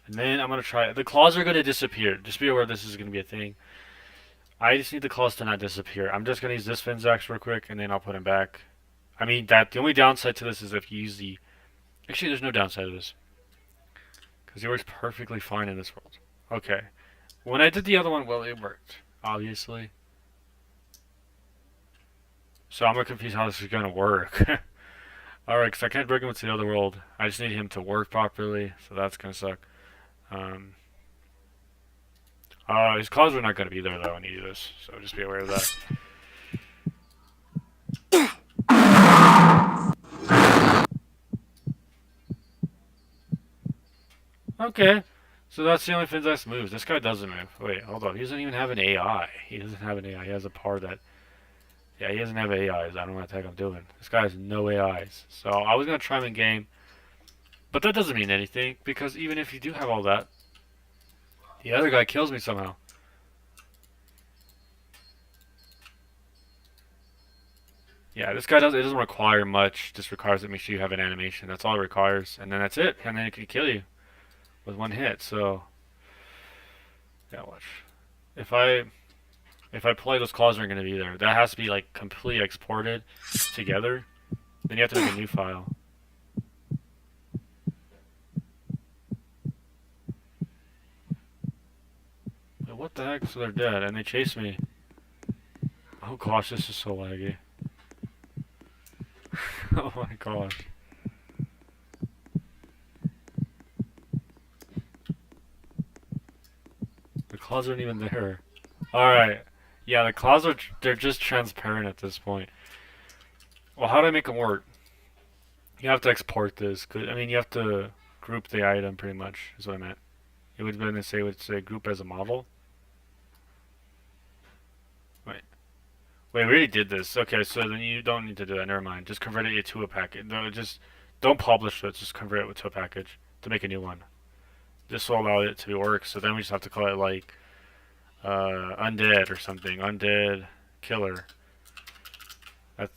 And then I'm going to try... The claws are going to disappear. Just be aware this is going to be a thing. I just need the claws to not disappear. I'm just going to use this Finnzax real quick, and then I'll put him back. I mean, the only downside to this is if you use the... Actually, there's no downside to this. Because it works perfectly fine in this world. Okay. When I did the other one, well, it worked. Obviously. So I'm confused how this is going to work. Alright, because I can't bring him into the other world. I just need him to work properly, so that's going to suck. His claws are not going to be there, though, when you do this. So just be aware of that. Okay. So that's the only Finnzax moves. This guy doesn't move. Wait, hold on. He doesn't even have an AI. He doesn't have an AI. He has a part that... Yeah, he doesn't have AIs. I don't know what the heck I'm doing. This guy has no AIs. So I was going to try him in game. But that doesn't mean anything. Because even if you do have all that, the other guy kills me somehow. Yeah, this guy doesn't require much. Just requires that make sure you have an animation. That's all it requires. And then that's it. And then it can kill you with one hit. So yeah, watch. If I play, those claws aren't going to be there. That has to be like completely exported together. Then you have to make a new file. Wait, what the heck? So they're dead and they chase me. Oh gosh, this is so laggy. Oh my gosh. The claws aren't even there. Alright. Yeah, the claws they're just transparent at this point. Well, how do I make them work? You have to export this. I mean, you have to group the item pretty much, is what I meant. It would say group as a model. Wait. Wait, we already did this. Okay, so then you don't need to do that. Never mind. Just convert it to a package. No, just don't publish it. Just convert it to a package to make a new one. This will allow it to work. So then we just have to call it like undead or something. Undead killer. It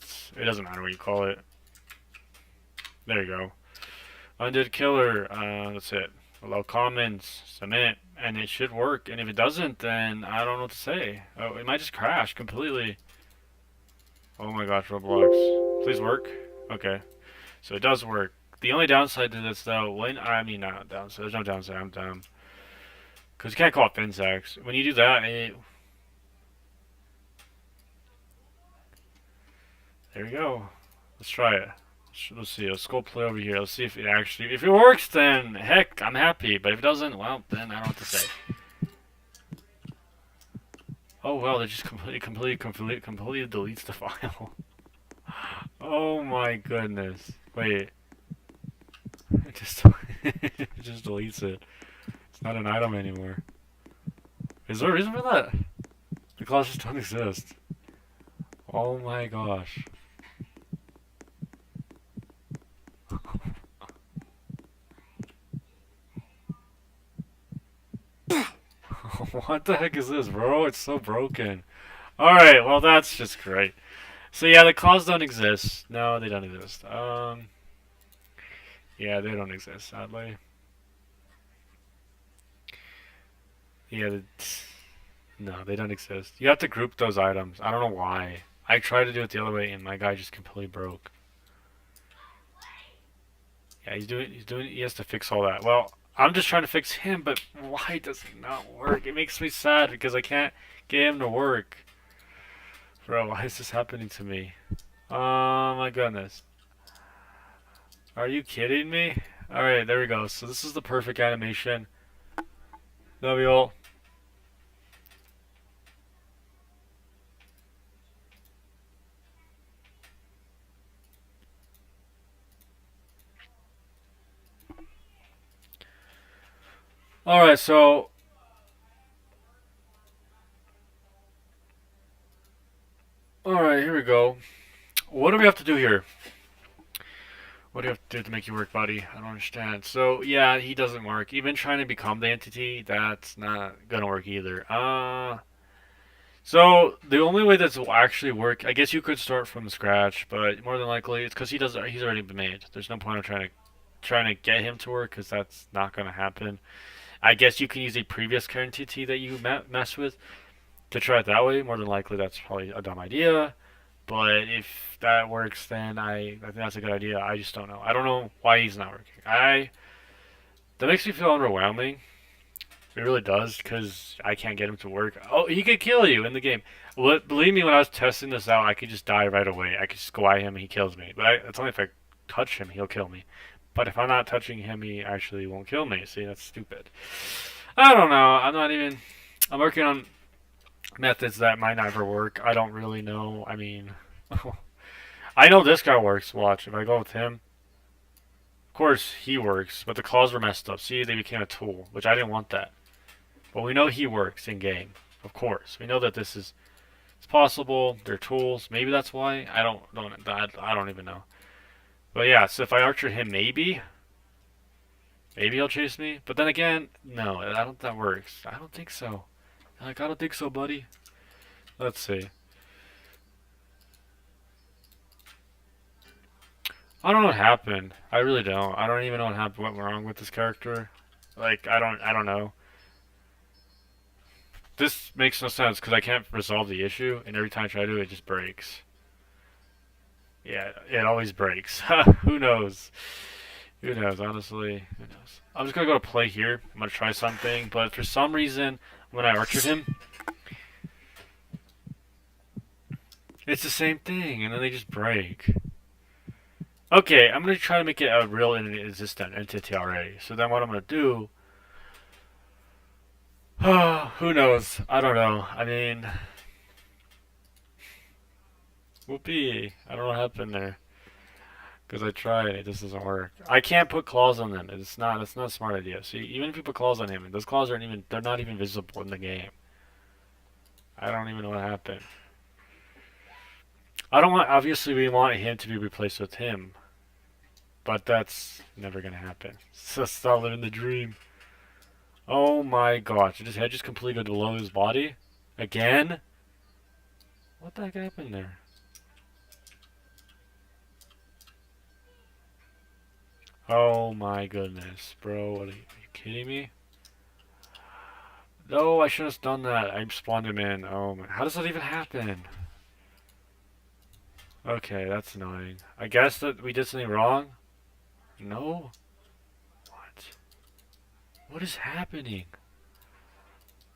doesn't matter what you call it. There you go. Undead killer. That's it. Allow comments. Submit. And it should work. And if it doesn't, then I don't know what to say. Oh, it might just crash completely. Oh my gosh, Roblox. Please work. Okay. So it does work. The only downside to this, though, not downside. There's no downside. I'm dumb. Because you can't call it Finnzax. When you do that, there you go. Let's try it. Let's see. Let's go play over here. Let's see if if it works, then heck, I'm happy. But if it doesn't, well, then I don't know what to say. Oh well, it just completely deletes the file. Oh my goodness. Wait. It just it just deletes it. It's not an item anymore. Is there a reason for that? The claws just don't exist. Oh my gosh. What the heck is this, bro? It's so broken. Alright, well that's just great. So yeah, the claws don't exist. No, they don't exist. Yeah, they don't exist, sadly. Yeah, no, they don't exist. You have to group those items. I don't know why. I tried to do it the other way and my guy just completely broke. Yeah, he has to fix all that. Well, I'm just trying to fix him, but why does it not work? It makes me sad because I can't get him to work. Bro, why is this happening to me? Oh my goodness. Are you kidding me? Alright, there we go. So this is the perfect animation. Love you all. Alright, so Alright, here we go. What do we have to do here? What do you have to do to make you work, buddy? I don't understand. So, yeah, he doesn't work. Even trying to become the entity, that's not gonna work either. So the only way that's will actually work, I guess you could start from scratch, but more than likely it's because he's already been made. There's no point of trying to get him to work because that's not gonna happen. I guess you can use a previous current entity that you mess with to try it that way. More than likely, that's probably a dumb idea. But if that works, then I think that's a good idea. I just don't know. I don't know why he's not working. That makes me feel underwhelming. It really does, because I can't get him to work. Oh, he could kill you in the game. Well, believe me, when I was testing this out, I could just die right away. I could just go at him and he kills me. But it's only if I touch him, he'll kill me. But if I'm not touching him, he actually won't kill me. See, that's stupid. I don't know. I'm working on methods that might never work. I don't really know. I mean, I know this guy works. Watch. If I go with him, of course he works. But the claws were messed up. See, they became a tool, which I didn't want that. But we know he works in game. Of course, we know that it's possible. They're tools. Maybe that's why. I don't even know. But yeah, so if I archer him, maybe he'll chase me. But then again, no, I don't think that works. I don't think so. Like, I don't think so, buddy. Let's see. I don't know what happened. I really don't. I don't even know what went wrong with this character. Like, I don't know. This makes no sense because I can't resolve the issue, and every time I try to do it, it just breaks. Yeah, it always breaks. Who knows? Who knows, honestly? Who knows? I'm just gonna go to play here. I'm gonna try something, but for some reason, when I archered him, it's the same thing, and then they just break. Okay, I'm gonna try to make it a real existent entity already. So then what I'm gonna do... who knows? I don't know. I mean... Whoopee. I don't know what happened there. Because I tried, it just doesn't work. I can't put claws on them. It's not a smart idea. See, even if you put claws on him, those claws they're not even visible in the game. I don't even know what happened. Obviously we want him to be replaced with him. But that's never gonna happen. So stop living the dream. Oh my gosh, his head just completely go below his body? Again? What the heck happened there? Oh my goodness, bro, are you kidding me? No, I should have done that. I spawned him in. Oh my, how does that even happen? Okay, that's annoying. I guess that we did something wrong? No? What? What is happening?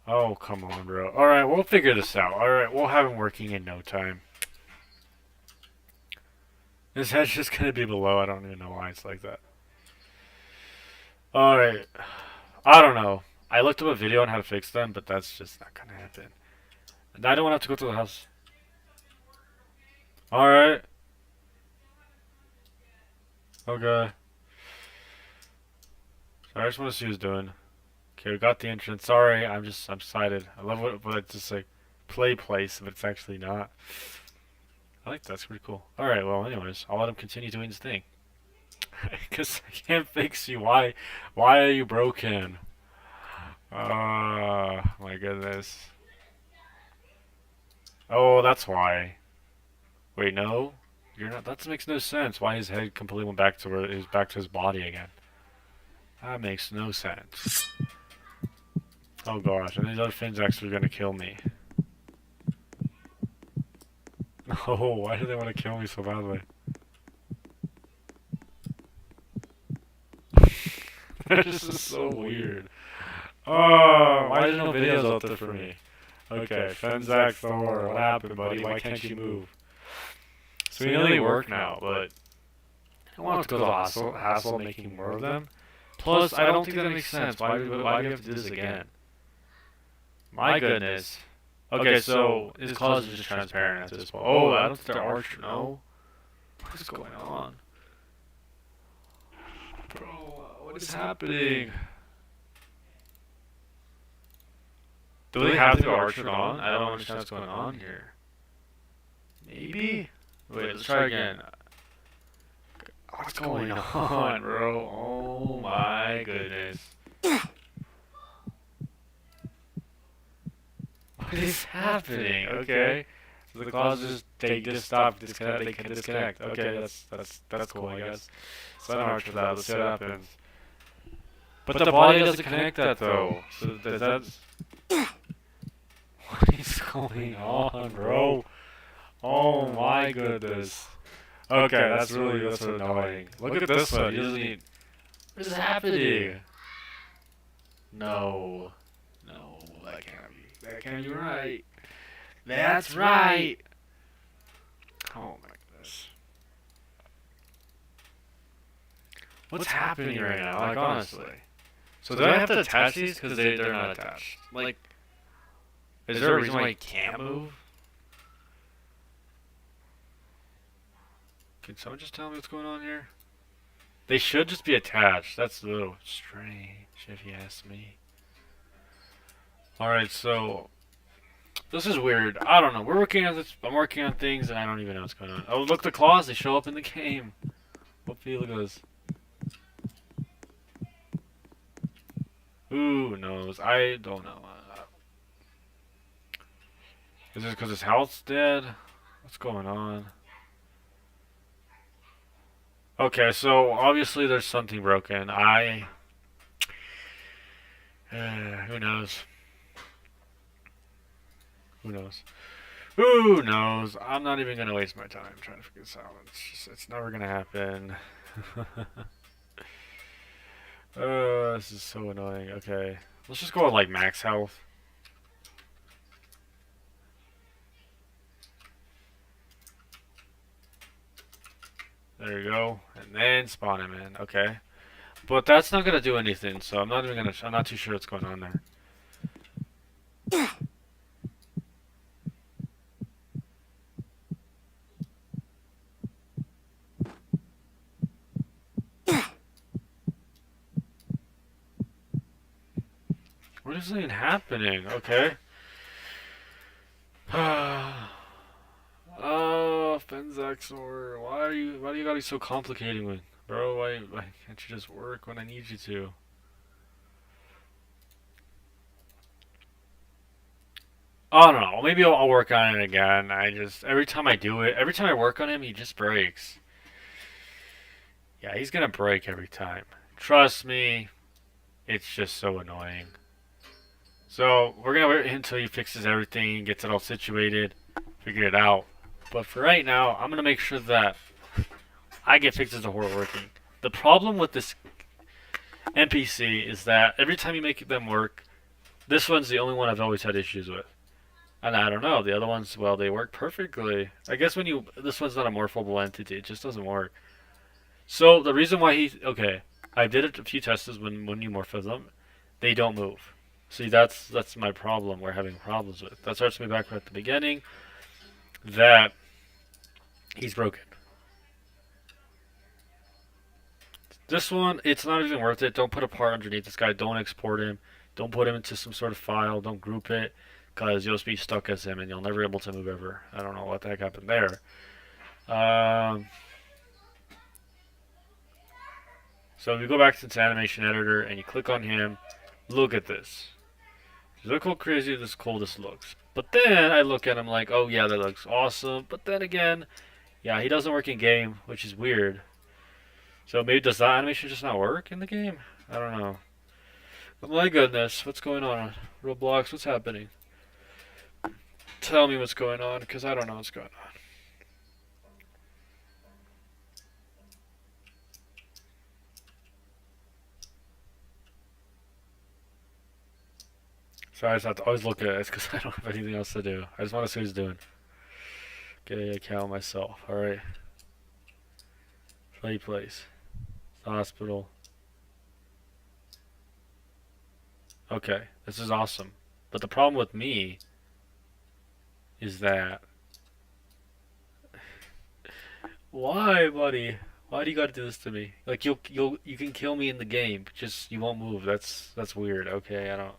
Oh, come on, bro. Alright, we'll figure this out. Alright, we'll have him working in no time. His head's just gonna be below. I don't even know why it's like that. Alright. I don't know. I looked up a video on how to fix them, but that's just not gonna happen. And I don't want to have to go to the house. Alright. Okay. So I just want to see who's doing. Okay, we got the entrance. Sorry, I'm excited. I love what it's just like play place, but it's actually not. I like that. That's pretty cool. Alright, well, anyways, I'll let him continue doing his thing. Because I can't fix you. Why are you broken? My goodness. Oh, that's why. Wait, no? You're not. That makes no sense. Why his head completely went back to where it was back to his body again. That makes no sense. Oh gosh, and these other Finnzax are gonna kill me. Oh, why do they want to kill me so badly? This is so weird. Oh, why there's no videos out there for me? Okay, Finnzax Thor, what happened, buddy? Why can't you move? So we know they work now, but I don't want to go to the hassle of making more of them. Plus, I don't think that makes sense. Why do we have to do this again? My goodness. Okay, so his claws are just transparent at this point. Oh, I don't think they're archer. No. What is going on? Bro, what is happening? Do they have to go archer on? I don't understand what's going on here. Maybe? Wait, let's try again. What's going on, bro? Oh my goodness. What is happening? Okay. So the claws just stop, disconnect, they can disconnect. Okay, that's cool, I guess. So I don't know for that. Let's see what happens. But the body doesn't connect that though. So does that? What is going on, bro? Oh my goodness. Okay, that's annoying. Look at this one. He doesn't even. What is happening? No. No, that can't be. That can't be right. That's right. Oh my goodness. What's happening right now? Like, honestly. So do I have to attach these? Because they're not attached. Like, is there a reason why you can't move? Can someone just tell me what's going on here? They should just be attached. That's a little strange, if you ask me. Alright, so this is weird. I don't know. We're working on this. I'm working on things, and I don't even know what's going on. Oh, look, the claws. They show up in the game. Hopefully, look at this. Who knows? I don't know. Is this because his health's dead? What's going on? Okay, so obviously there's something broken. Who knows? Who knows? Who knows? I'm not even gonna waste my time trying to figure this out. It's never gonna happen. This is so annoying. Okay, let's just go with like max health. There you go, and then spawn him in. Okay, but that's not gonna do anything. So I'm not even gonna. I'm not too sure what's going on there. What is even happening? Okay. Oh, Finnzax, or why do you gotta be so complicated with, bro? Why can't you just work when I need you to? I don't know. Maybe I'll work on it again. Every time I do it, every time I work on him, he just breaks. Yeah, he's gonna break every time. Trust me, it's just so annoying. So we're gonna wait until he fixes everything, gets it all situated, figure it out. But for right now, I'm gonna make sure that I get fixes to horror working. The problem with this NPC is that every time you make them work, this one's the only one I've always had issues with. And I don't know, the other ones, well, they work perfectly. I guess this one's not a morphable entity, it just doesn't work. So the reason why okay, I did it a few tests when you morph them, they don't move. See, that's my problem we're having problems with. That starts me back at the beginning, that he's broken. This one, it's not even worth it. Don't put a part underneath this guy. Don't export him. Don't put him into some sort of file. Don't group it, because you'll just be stuck as him and you'll never be able to move ever. I don't know what the heck happened there. So if you go back to the animation editor and you click on him, look at this. Look how crazy cool this looks. But then I look at him like, oh yeah, that looks awesome. But then again, yeah, he doesn't work in game, which is weird. So maybe does that animation just not work in the game? I don't know. But my goodness, what's going on? Roblox, what's happening? Tell me what's going on, because I don't know what's going on. So I just have to always look at it because I don't have anything else to do. I just want to see what he's doing. Get an account myself. Alright. Play place. The hospital. Okay, this is awesome. But the problem with me is that why, buddy? Why do you gotta do this to me? Like you can kill me in the game, just you won't move. That's weird. Okay, I don't.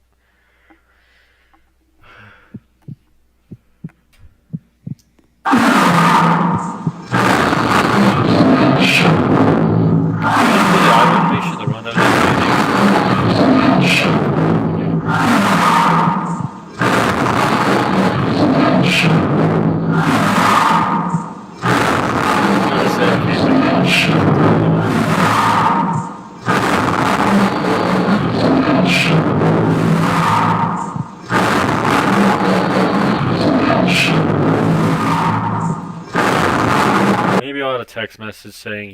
got a text message saying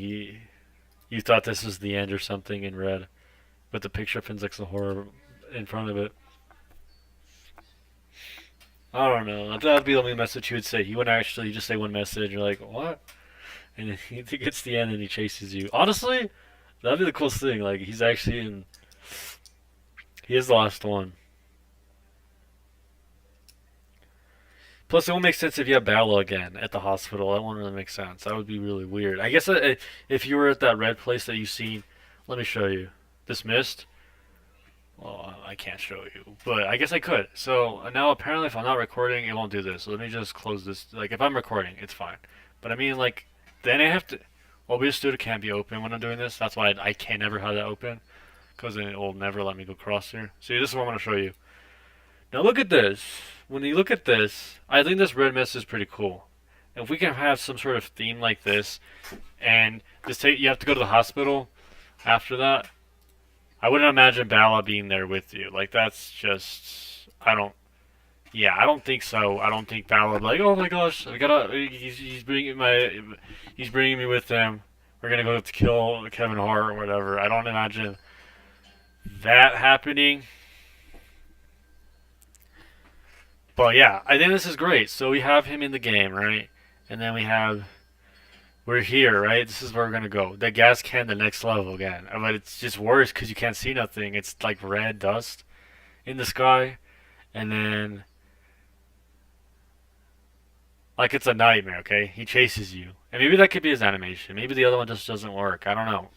you thought this was the end or something in red, with the picture of Finnzax the horror in front of it. I don't know. That would be the only message he would say. He wouldn't actually just say one message. You're like, what? And then he gets to the end and he chases you. Honestly, that'd be the coolest thing. Like, he's actually in. He is the last one. Plus, it won't make sense if you have Battle again at the hospital. That won't really make sense. That would be really weird. I guess if you were at that red place that you've seen, let me show you. This mist. Well, I can't show you, but I guess I could. So now apparently, if I'm not recording, it won't do this. So let me just close this. Like, if I'm recording, it's fine. But I mean, like, then I have to. OBS Studio can't be open when I'm doing this. That's why I can't never have that open, because then it will never let me go across here. See, this is what I'm gonna show you. Now look at this. When you look at this, I think this red mist is pretty cool. If we can have some sort of theme like this, and you have to go to the hospital after that. I wouldn't imagine Bala being there with you. Like, that's just, I don't think so. I don't think Bala would be like, oh my gosh, he's bringing me with him. We're gonna go to kill Kevin Hart or whatever. I don't imagine that happening. But yeah, I think this is great. So we have him in the game, right? And then we're here, right? This is where we're gonna go. The gas can, the next level again. But it's just worse because you can't see nothing. It's like red dust in the sky, and then like it's a nightmare. Okay, he chases you, and maybe that could be his animation. Maybe the other one just doesn't work. I don't know,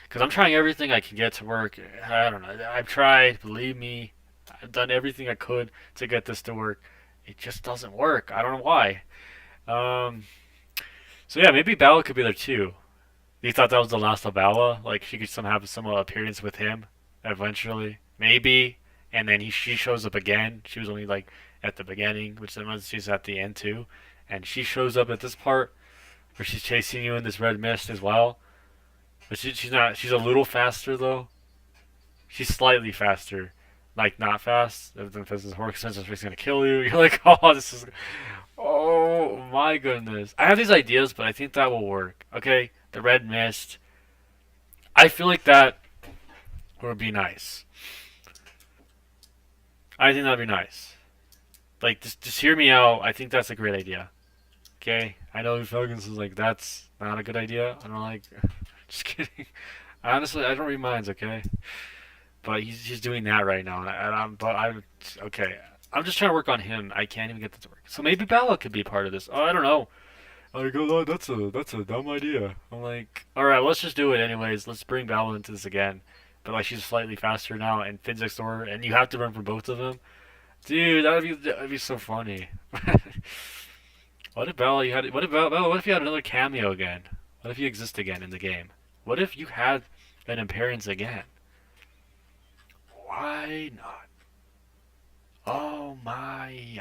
because I'm trying everything I can get to work. I don't know. I've tried. Believe me, I've done everything I could to get this to work. It just doesn't work. I don't know why. So yeah, maybe Bala could be there too. You thought that was the last of Bala? Like, she could somehow have some appearance with him eventually, maybe. And then she shows up again. She was only like at the beginning, which sometimes she's at the end too. And she shows up at this part where she's chasing you in this red mist as well. But she's not. She's a little faster though. She's slightly faster. Like, not fast. If this is horror sense, it's gonna kill you. You're like, oh, this is. Oh my goodness. I have these ideas, but I think that will work. Okay? The red mist. I feel like that would be nice. I think that'd be nice. Like, just hear me out. I think that's a great idea. Okay? I know Falcons is like, that's not a good idea. I don't like. Just kidding. Honestly, I don't read minds, okay? But he's doing that right now. Okay. I'm just trying to work on him. I can't even get this to work. So maybe Bala could be part of this. Oh, I don't know. I go, oh, that's a dumb idea. I'm like, all right, let's just do it anyways. Let's bring Bala into this again. But like, she's slightly faster now, and Finnzax door, and you have to run from both of them. Dude, that'd be so funny. What if Bala what if you had another cameo again? What if you exist again in the game? What if you had an appearance again? Why not? Oh my.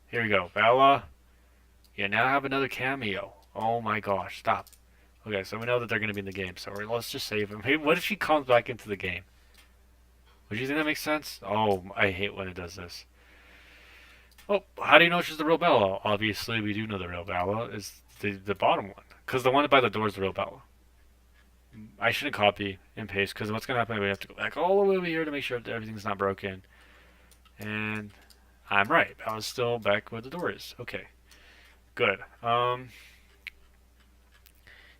Here we go. Bella, you now have another cameo. Oh my gosh, stop. Okay, so we know that they're going to be in the game, so let's just save him. Hey, what if she comes back into the game? Would you think that makes sense? Oh, I hate when it does this. Oh, how do you know she's the real Bella? Obviously, we do know the real Bella is the bottom one. Because the one by the door is the real Bella. I shouldn't copy and paste, because what's going to happen, we have to go back all the way over here to make sure that everything's not broken. And I'm right. I was still back where the door is. Okay. Good.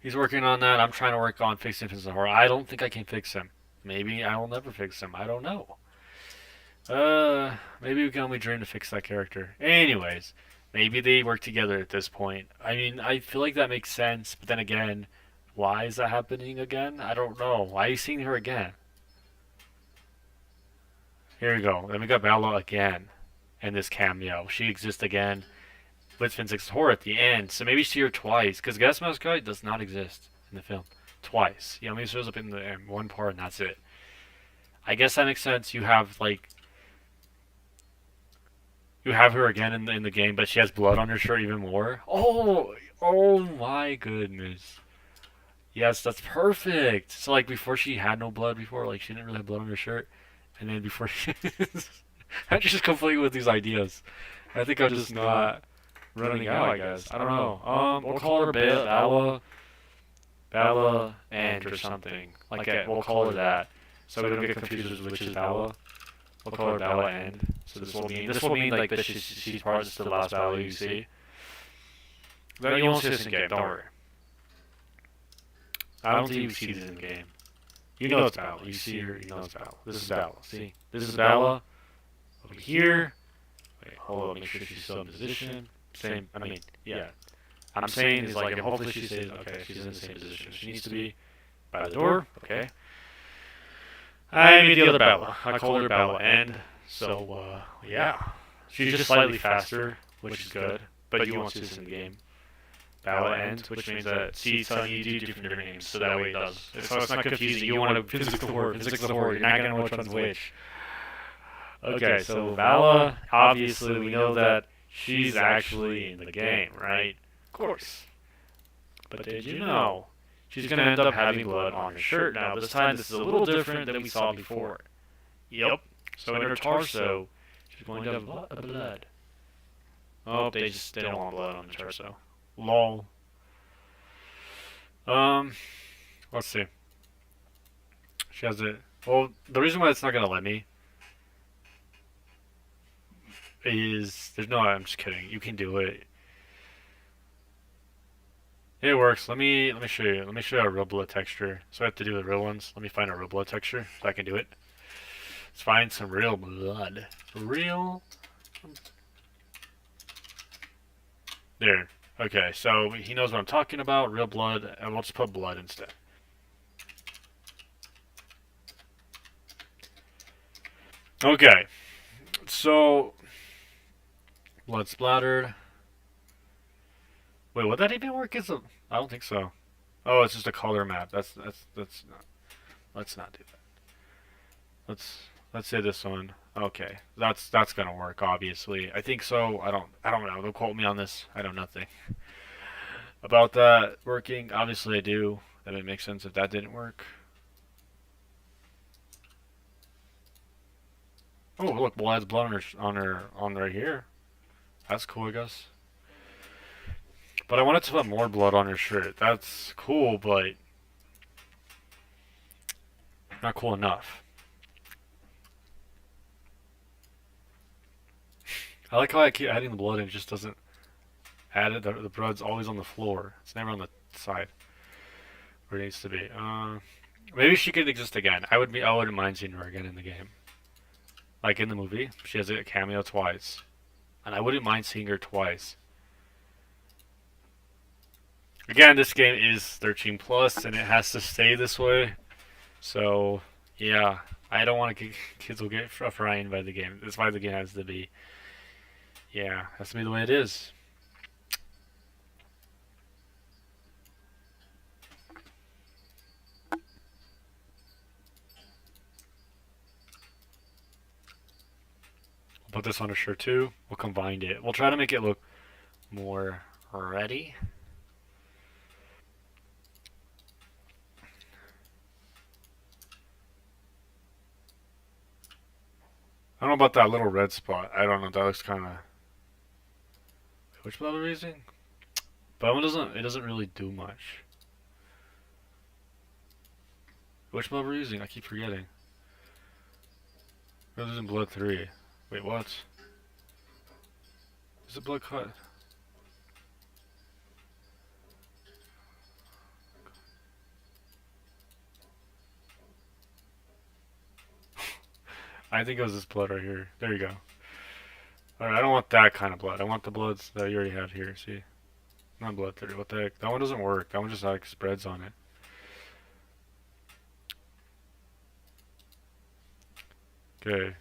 He's working on that. I'm trying to work on fixing Finnzax horror. I don't think I can fix him. Maybe I will never fix him. I don't know. Maybe we can only dream to fix that character. Anyways, maybe they work together at this point. I mean, I feel like that makes sense, but then again, why is that happening again? I don't know. Why are you seeing her again? Here we go. Then we got Bella again in this cameo. She exists again with Finnzax horror at the end. So maybe see her twice, because Gas Mask Guy does not exist in the film. Twice. He only shows up in one part, and that's it. I guess that makes sense. You have her again in the game, but she has blood on her shirt even more. Oh my goodness. Yes, that's perfect. So like before she had no blood before, like she didn't really have blood on her shirt, and then before she, I'm just complete with these ideas. I think I'm just not. running out, I guess. I don't know. We'll call her Bella and or something. Like we'll call her that. So we don't get confused with which is Bella. We'll call her Bella End. So this will mean like that she's part of the last Bella you see. But you won't see this in game, don't worry. I don't think you see this in game. You know it's Bella. You see her, you know it's Bella. This is Bella. See? This is Bella. Over here. Wait, hold on, make sure she's still in position. Same, I mean, yeah. I'm saying is like, hopefully she stays, okay, she's in the same position. She needs to be by the door, okay. I made the other Bella. I called her Bella End. So, yeah. She's just slightly faster, which is good. But you won't see this in the game. Bella End, which means that see, so you do different names, so that way it does. So it's not confusing. You want to physics the word. You're not gonna know which one's which. Okay, so Bella, obviously we know that she's actually in the game, right? Of course. But did you know she's going to end up having blood on her shirt? Now, this time this is a little different than we saw before. Yep. So in her torso, she's going to have blood. Oh, they don't want blood on the torso. Lol. Let's see. She has it. Well, the reason why it's not going to let me I'm just kidding. You can do it. It works. Let me show you. Let me show you a real blood texture. So I have to do the real ones. Let me find a real blood texture so I can do it. Let's find some real blood. Real. There. Okay, so he knows what I'm talking about. Real blood. And we'll just put blood instead. Okay. So blood splattered. Wait, would that even work? I don't think so. Oh, it's just a color map. That's not. Let's not do that. Let's say this one. Okay, that's gonna work. Obviously, I think so. I don't know. Don't quote me on this. I know nothing about that working. Obviously, I do. That would make sense if that didn't work. Oh, look, blood has blood on right here. That's cool, I guess. But I wanted to put more blood on her shirt. That's cool, but not cool enough. I like how I keep adding the blood and it just doesn't add it. The blood's always on the floor. It's never on the side where it needs to be. Maybe she could exist again. I wouldn't mind seeing her again in the game. Like in the movie, she has a cameo twice. And I wouldn't mind seeing her twice. Again, this game is 13 plus, and it has to stay this way. So, yeah, I don't want kids will get frightened by the game. That's why the game has to be. Yeah, has to be the way it is. We'll put this on a shirt too. We'll combine it. We'll try to make it look more ready. I don't know about that little red spot. I don't know. That looks kind of. Which blood are we using? But it doesn't really do much. Which blood are we using? I keep forgetting. We're using blood 3. Wait, what? Is it blood cut? I think it was this blood right here. There you go. Alright, I don't want that kind of blood. I want the bloods that you already have here, see? Not blood 30. What the heck? That one doesn't work. That one just like spreads on it. Okay.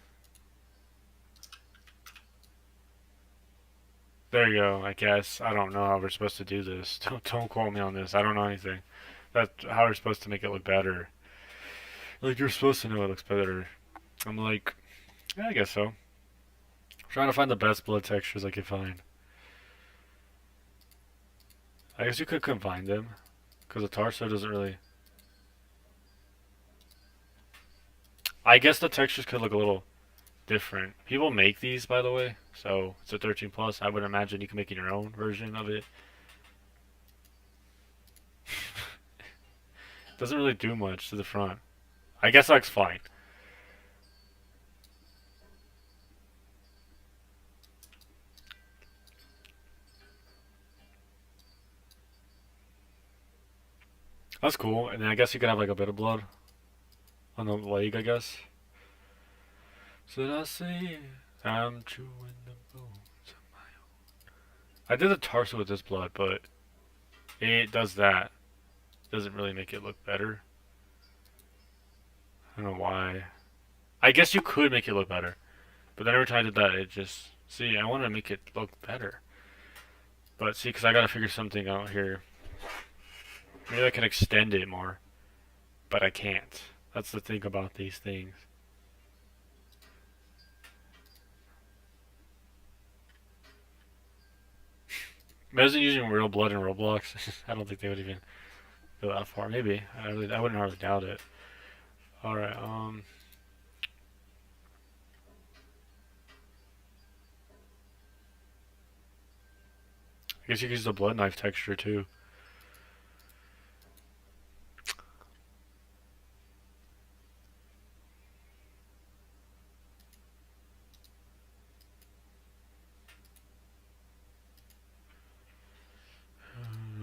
There you go, I guess. I don't know how we're supposed to do this. Don't quote me on this. I don't know anything. That's how we're supposed to make it look better. Like, you're supposed to know it looks better. I'm like, yeah, I guess so. I'm trying to find the best blood textures I can find. I guess you could combine them. Because the torso doesn't really... I guess the textures could look a little different. People make these, by the way, so it's a 13 plus. I would imagine you can make your own version of it. Doesn't really do much to the front. I guess that's fine. That's cool. And then I guess you could have like a bit of blood on the leg, I guess. So did I say I'm chewing the bones of my own? I did the torso with this blood, but it does that. Doesn't really make it look better. I don't know why. I guess you could make it look better. But then every time I did that, it just... See, I want to make it look better. But see, because I gotta figure something out here. Maybe I can extend it more. But I can't. That's the thing about these things. Imagine using real blood in Roblox. I don't think they would even go that far. Maybe. I wouldn't hardly doubt it. Alright, I guess you could use the blood knife texture too.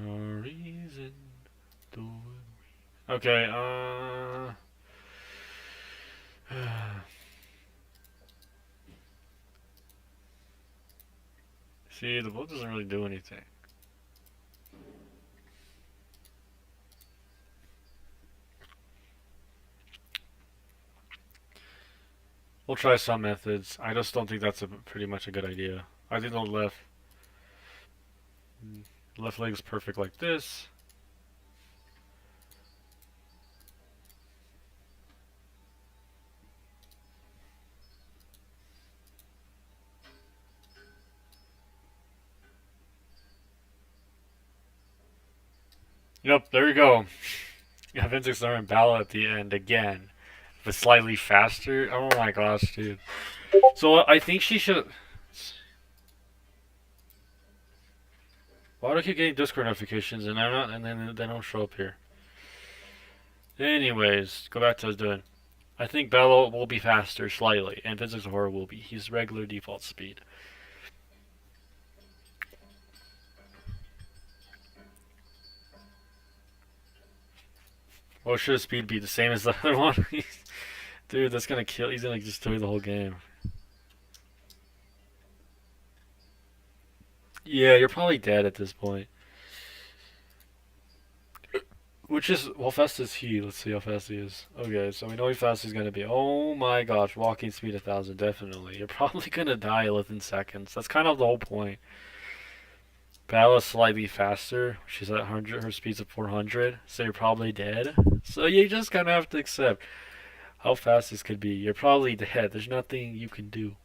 No reason to worry. Okay, see, the blood doesn't really do anything. We'll try some methods. I just don't think that's pretty much a good idea. I think the left leg is perfect like this. Yep, there you go. You have Finnzax and Bala at the end again, but slightly faster. Oh my gosh, dude. So I think she should. Why do I keep getting Discord notifications and I'm not, and then they don't show up here? Anyways, go back to what I was doing. I think Bella will be faster slightly, and Finnzax Horror will be his regular default speed. Well, should his speed be the same as the other one? Dude, that's gonna kill. He's gonna just destroy the whole game. Yeah, you're probably dead at this point. Which is, how fast is he? Let's see how fast he is. Okay, so we know how fast he's gonna be. Oh my gosh, walking speed 1,000, definitely. You're probably gonna die within seconds. That's kind of the whole point. Bella's slightly faster. She's at 100, her speed's at 400, so you're probably dead. So you just kind of have to accept how fast this could be. You're probably dead. There's nothing you can do.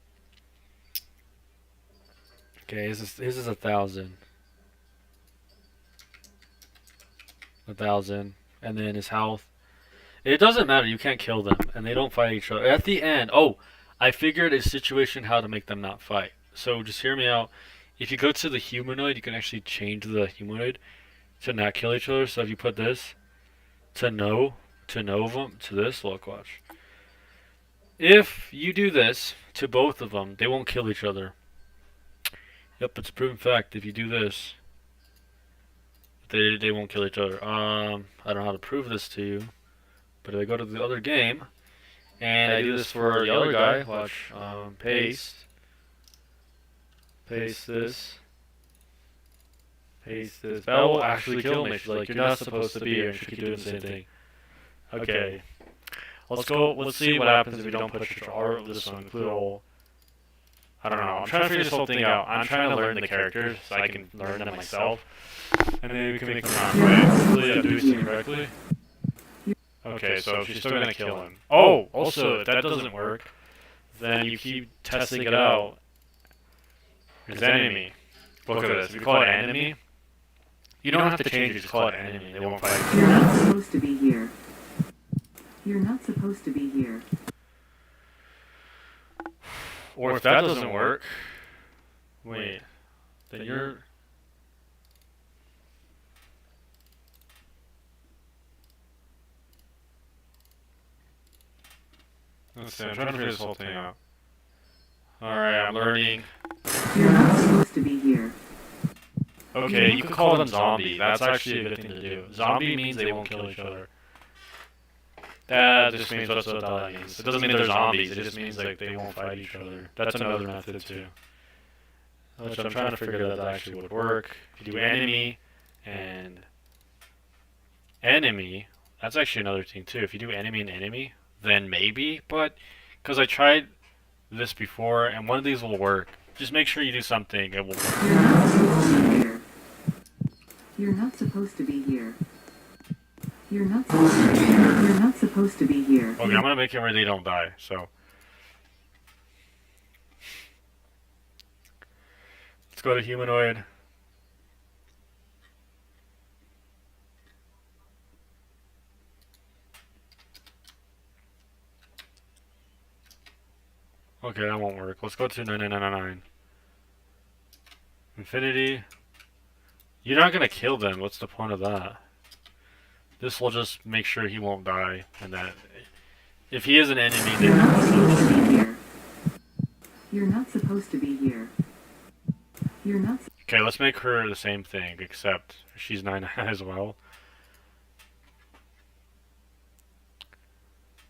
Okay, his is 1,000. 1,000. And then his health. It doesn't matter. You can't kill them. And they don't fight each other. At the end, oh, I figured a situation how to make them not fight. So just hear me out. If you go to the humanoid, you can actually change the humanoid to not kill each other. So if you put this to no of them, to this, look, watch. If you do this to both of them, they won't kill each other. Yep, it's a proven fact. If you do this, they won't kill each other. I don't know how to prove this to you, but if I go to the other game and I do this for the other guy, watch, paste this, that will actually kill me. She's like, you're not supposed to be here, and she keep doing the same thing. Okay, let's see what happens if we don't put this one, little, I don't know, I'm trying to figure this whole thing out. I'm trying to learn the characters so I can learn them myself, and then we can make them run. Right? Hopefully I do this correctly. Okay, so she's still gonna kill him. Oh, also, if that doesn't work, then you keep testing it out. His enemy. Look at this. If you call it enemy, you don't have to change it, just call it enemy. They won't fight. You're not supposed to be here. You're not supposed to be here. Or if that doesn't work, wait, then you're. Let's see, I'm trying to figure this whole thing out. Alright, I'm learning. You're not supposed to be here. Okay, you could call them zombie. That's actually a good thing to do. Zombie means they won't kill each other. That just means that's what that means. It doesn't mean they're zombies, it just means like they won't fight each other. That's another method too. Which I'm trying to figure out that actually would work. If you do enemy and enemy, that's actually another thing too. If you do enemy and enemy, then maybe, but because I tried this before and one of these will work. Just make sure you do something, it will work. You're not supposed to be here. You're not supposed to be here. You're not supposed to be here. Okay, I'm gonna make it where they don't die, so. Let's go to humanoid. Okay, that won't work. Let's go to 9999. Infinity. You're not gonna kill them. What's the point of that? This will just make sure he won't die, and that if he is an enemy, then You're not supposed to be here. You're not supposed to be here. You're not. Okay, let's make her the same thing, except she's 9 as well.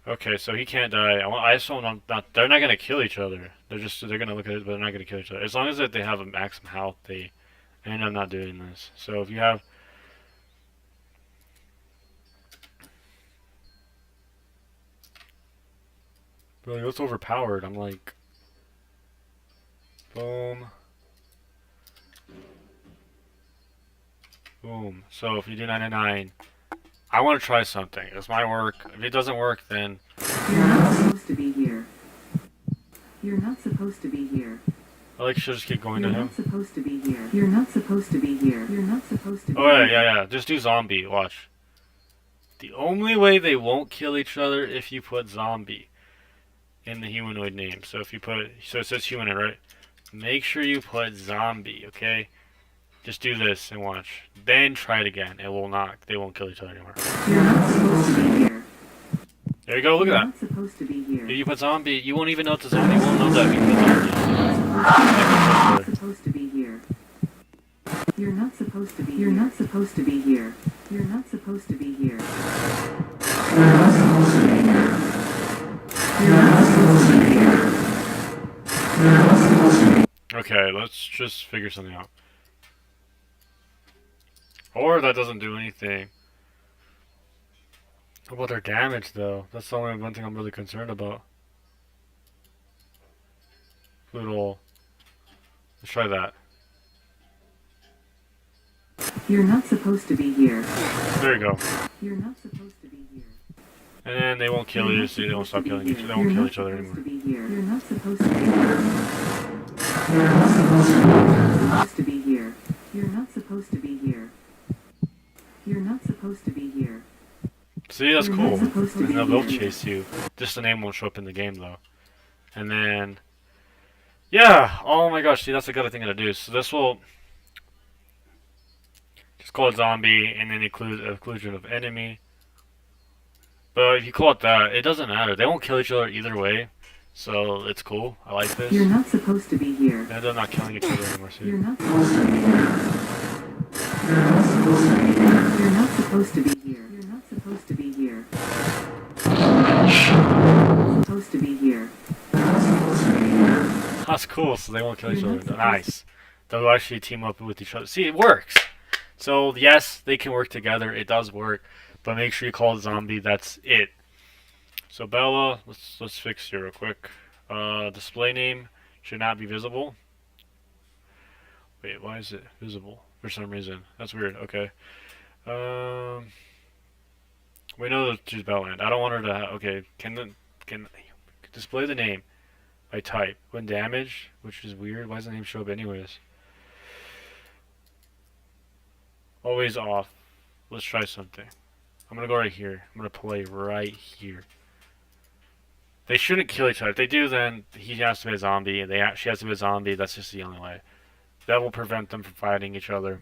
Okay, so he can't die. I just don't not. They're not gonna kill each other. They're gonna look at it, but they're not gonna kill each other. As long as that they have a maximum health, they end up not doing this. So if you have. Bro, that's overpowered. I'm like. Boom. Boom. So if you do 99, I want to try something. This might work. If it doesn't work, then. You're not supposed to be here. You're not supposed to be here. I like should just keep going You're to him. not supposed to be here. You're not supposed to be here. You're not supposed to be Oh yeah, here. yeah. Just do zombie. Watch. The only way they won't kill each other if you put zombie in the humanoid name. So if you put, so it says humanoid, right? Make sure you put zombie, okay? Just do this and watch. Then try it again. It will not. They won't kill each other anymore. You're not supposed to be here. There you go. Look You're at not supposed to be here. that. If you put zombie, you won't even know it's a zombie. You won't know that because You're not supposed to be here. You're not supposed to be. You're not supposed to be here. You're not supposed to be here. You're not supposed to be here. You're not supposed to be here. You're not supposed to be. Okay, let's just figure something out. Or that doesn't do anything. What about their damage, though? That's the only one thing I'm really concerned about. Little. Let's try that. You're not supposed to be here. There you go. You're not supposed to be here. And then they won't kill you, so they won't stop killing each other. They won't kill each other anymore. You're not supposed to be here. You're not supposed to be here. You're not supposed to be here. You're not supposed to be here. See, that's You're cool. not supposed to And be they'll here. chase you. Just the name won't show up in the game, though. And then. Yeah! Oh my gosh, see, that's the good thing to do. So this will. Just call it zombie, and then inclusion of enemy. But if you call it that, it doesn't matter. They won't kill each other either way. So it's cool. I like this. You're not supposed to be here. And they're not killing each other anymore, see? You're not supposed to be here. You're not supposed to be here. You're not supposed to be here. You're not supposed to be here. Supposed to be here. That's cool, so they won't kill each You're other. not supposed Nice. They'll actually team up with each other. See, it works. So yes, they can work together. It does work, but make sure you call it zombie. That's it. So Bella, let's fix here real quick. Display name should not be visible. Wait, why is it visible for some reason? That's weird. Okay. We know that she's Bella, and I don't want her to. Okay, can display the name by type when damaged, which is weird. Why does the name show up anyways? Always off. Let's try something. I'm gonna go right here. I'm gonna play right here. They shouldn't kill each other. If they do, then he has to be a zombie, and she has to be a zombie. That's just the only way. That will prevent them from fighting each other.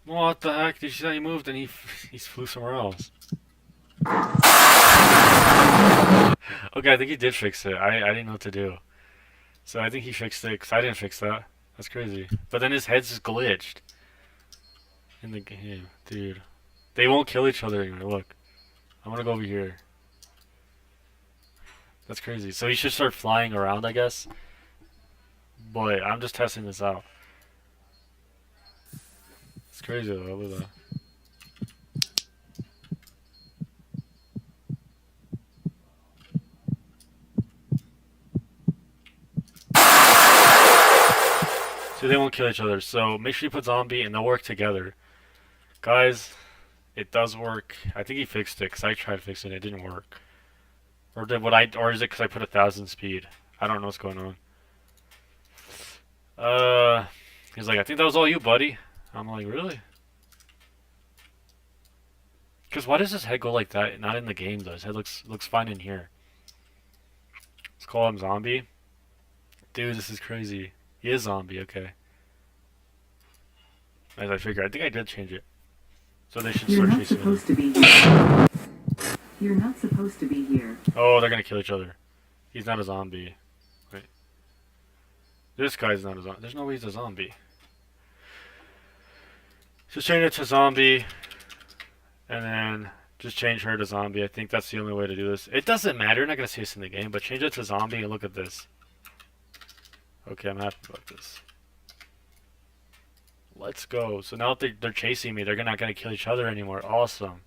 What the heck? Did you see that he moved and he flew somewhere else? Okay, I think he did fix it. I didn't know what to do. So I think he fixed it, because I didn't fix that. That's crazy. But then his head's just glitched. In the game. Dude. They won't kill each other anymore. Look. I'm gonna go over here. That's crazy. So he should start flying around, I guess. But I'm just testing this out. It's crazy though. Look at that. So they won't kill each other. So make sure you put zombie and they'll work together. Guys, it does work. I think he fixed it because I tried fixing it. It didn't work. Or or is it because I put 1,000 speed? I don't know what's going on. He's like, I think that was all you, buddy. I'm like, really? Because why does his head go like that? Not in the game though. His head looks fine in here. Let's call him zombie. Dude, this is crazy. He is zombie. Okay. As I figure, I think I did change it. So they should You're start not chasing supposed him. to be here. You're not supposed to be here. Oh, they're gonna kill each other. He's not a zombie. Wait. This guy's not a zombie. There's no way he's a zombie. Just change it to zombie. And then just change her to zombie. I think that's the only way to do this. It doesn't matter. You're not going to see this in the game. But change it to zombie and look at this. Okay, I'm happy about this. Let's go. So now that they're chasing me, they're not going to kill each other anymore. Awesome.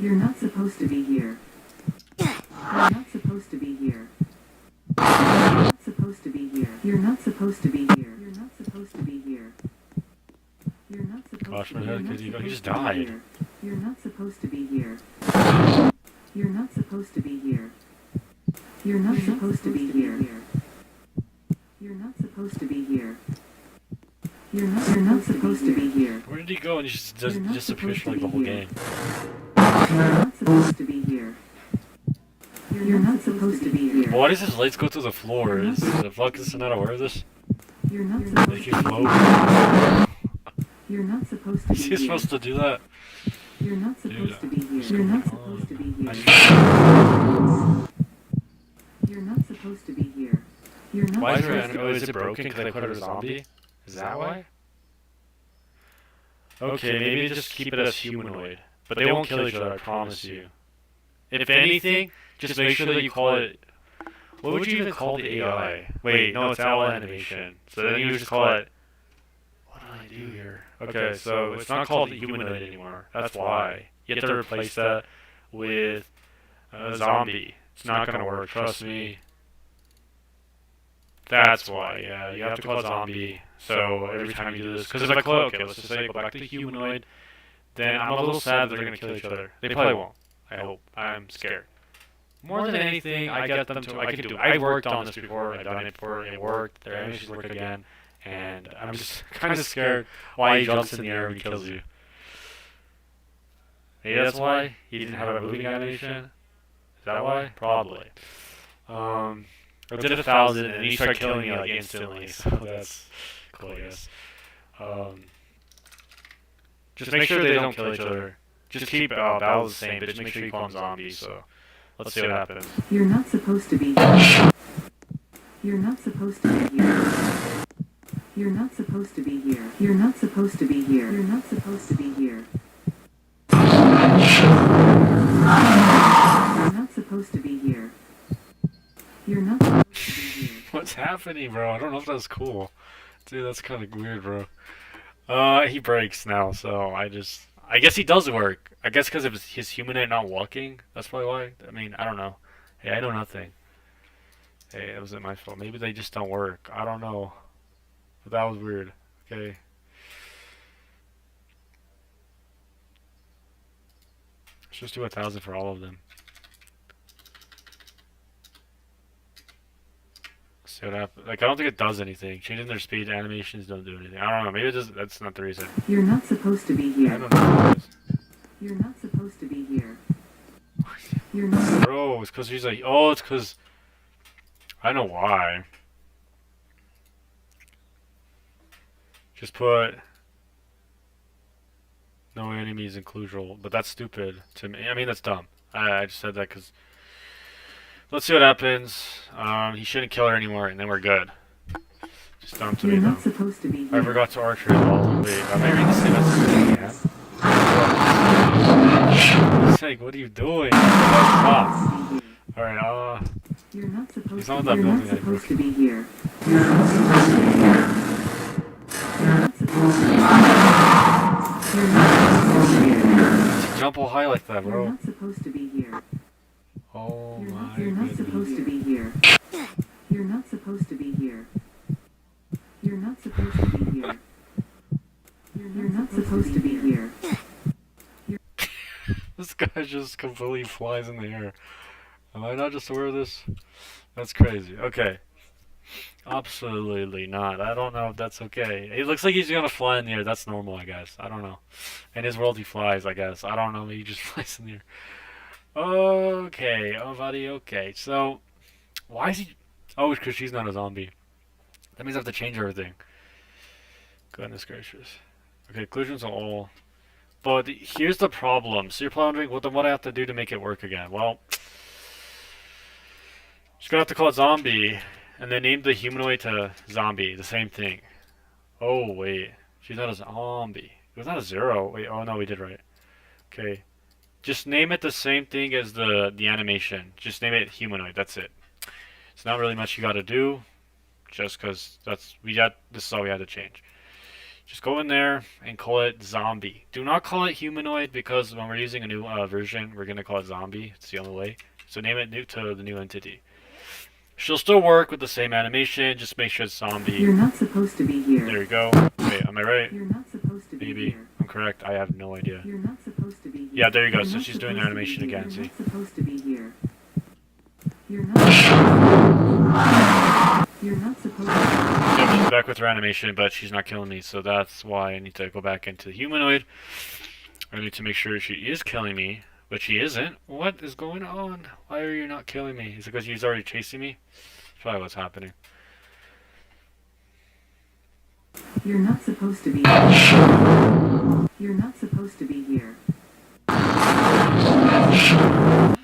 You're not supposed to be here. You're not supposed to be here. You're not supposed to be here. You're not supposed to be here. You're not supposed to be here. You're not supposed Gosh, to where be the here. heck did he go? He just You're not supposed to be died. here. You're not supposed to be here. You're not supposed to be here. You're not supposed to be here. You're not supposed to be here. You're not supposed to be here. Where did he go? And he just You're not disappears for like supposed the to whole be here. game. You're not supposed to be here. You're not supposed to be here. Well, why does his lights go through the floor? Is the fuck is not aware of this? You're not Make supposed you to be float? here. You're not supposed to be Is he here. supposed to do that? You're not supposed to be here. You're not supposed to be here. You're not supposed to be here. You're not Why is supposed to it? Oh, is it broken because I put her as a zombie? Is that why? Okay, maybe just keep it as humanoid. But they won't kill each other, I promise you. If anything, just make sure that you call it... What would you even call the AI? Wait, no, it's owl animation. So then you just call it... What did I do here? Okay, so it's not called humanoid anymore. That's why. You have to replace that with a zombie. It's not gonna work, trust me. That's why, yeah. You have to call it zombie. So every time you do this, because if I call it, okay, let's just say go back to humanoid, then I'm a little sad that they're gonna kill each other. They probably won't. I hope. I'm scared. More than anything, I get them to. I can do. I've worked on this before. I've done it before. It worked. Their animations work again, and I'm just kind of scared why he jumps in the air and kills you. Maybe that's why he didn't have a moving animation. Is that why? Probably. I did 1,000 and he started killing me like instantly, so that's cool, I guess. Just make sure they don't kill each other. Just keep battles the same, but just make sure you call them zombies, so let's see what happens. You're not supposed to be here. You're not supposed to be here. You're not supposed to be here. You're not supposed to be here. You're not supposed to be here. You're not supposed to be here. You're not supposed to be here. What's happening, bro? I don't know if that's cool. Dude, that's kind of weird, bro. He breaks now, so I guess he does work. I guess because of his humanoid not walking. That's probably why. I mean, I don't know. Hey, I know nothing. Hey, it wasn't my fault. Maybe they just don't work. I don't know. But that was weird. Okay. Let's just do 1,000 for all of them. See See what happens. Like, I don't think it does anything. Changing their speed animations don't do anything. I don't know. Maybe it does. That's not the reason. You're not supposed to be I here. don't know what it is. You're not supposed to be here. You're not. Bro, it's because he's like, oh, it's because I know why. Just put no enemies inclusion, but that's stupid to me. I mean, that's dumb. I just said that because let's see what happens. He shouldn't kill her anymore, and then we're good. Just dumb to me You're though. not supposed to be I here. forgot to archer as well. Wait, am I reading the same message again? It's like, what are you doing? Stop. Alright, You're not supposed He's to. not that You're not building supposed to be here. You're not supposed to be here. You're not supposed to be here. You're not supposed to be here. jump all high like that, You're bro. not supposed to be here. Oh my You're not goodness. supposed to be here. You're not supposed to be here. You're not supposed to be here. You're not supposed to be here. This guy just completely flies in the air. Am I not just aware of this? That's crazy. Okay. Absolutely not. I don't know if that's okay. It looks like he's gonna fly in the air. That's normal, I guess. I don't know. In his world, he flies, I guess. I don't know. He just flies in the air. Okay. Oh, buddy. Okay. So, why is he... Oh, it's because she's not a zombie. That means I have to change everything. Goodness gracious. Okay, inclusions are all... But here's the problem. So you're probably wondering, well, then what do I have to do to make it work again? Well, just gonna have to call it zombie, and then name the humanoid to zombie. The same thing. Oh wait, she's not a zombie. It was not a 0. Wait, oh no, we did right. Okay, just name it the same thing as the animation. Just name it humanoid. That's it. It's not really much you got to do, just because this is all we had to change. Just go in there and call it zombie. Do not call it humanoid because when we're using a new version, we're going to call it zombie. It's the only way. So name it new to the new entity. She'll still work with the same animation. Just make sure it's zombie. You're not supposed to be here. There you go. Wait, am I right? You're not supposed to be Maybe. here. I'm correct. I have no idea. You're not supposed to be here. Yeah, there you go. You're So not she's doing the supposed to animation be here. again. You're See? not supposed to be here. You're not. You're not supposed to be here. Yep, she's back with her animation, but she's not killing me. So that's why I need to go back into the humanoid. I need to make sure she is killing me, but she isn't. What is going on? Why are you not killing me? Is it because he's already chasing me? That's probably what's happening. You're not supposed to be here. You're not supposed to be here. You're not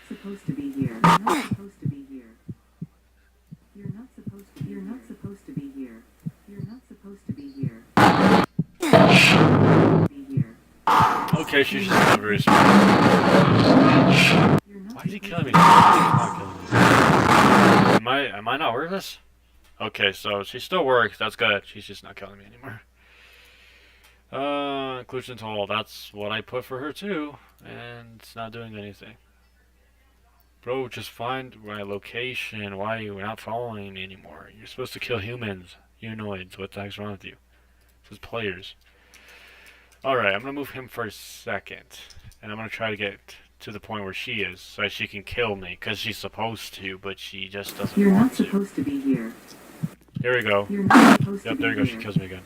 supposed to be here. You're not supposed to be here. You're not supposed to. You're not supposed to be here. You're not supposed to be here. Be here. Okay, she's just not very smart. You're not Why is he supposed killing me? to be He's not killing me. Am I not worthless? Okay, so she still works. That's good. She's just not killing me anymore. Inclusion to all. That's what I put for her too, and it's not doing anything. Bro, just find my location. Why are you not following me anymore? You're supposed to kill humans, humanoids. What the heck's wrong with you? This is players. Alright, I'm gonna move him for a second, and I'm gonna try to get to the point where she is, so that she can kill me, because she's supposed to, but she just doesn't You're want not to. supposed to be here. Here we go. You're not supposed Yep, to be there you go. She here. kills me again.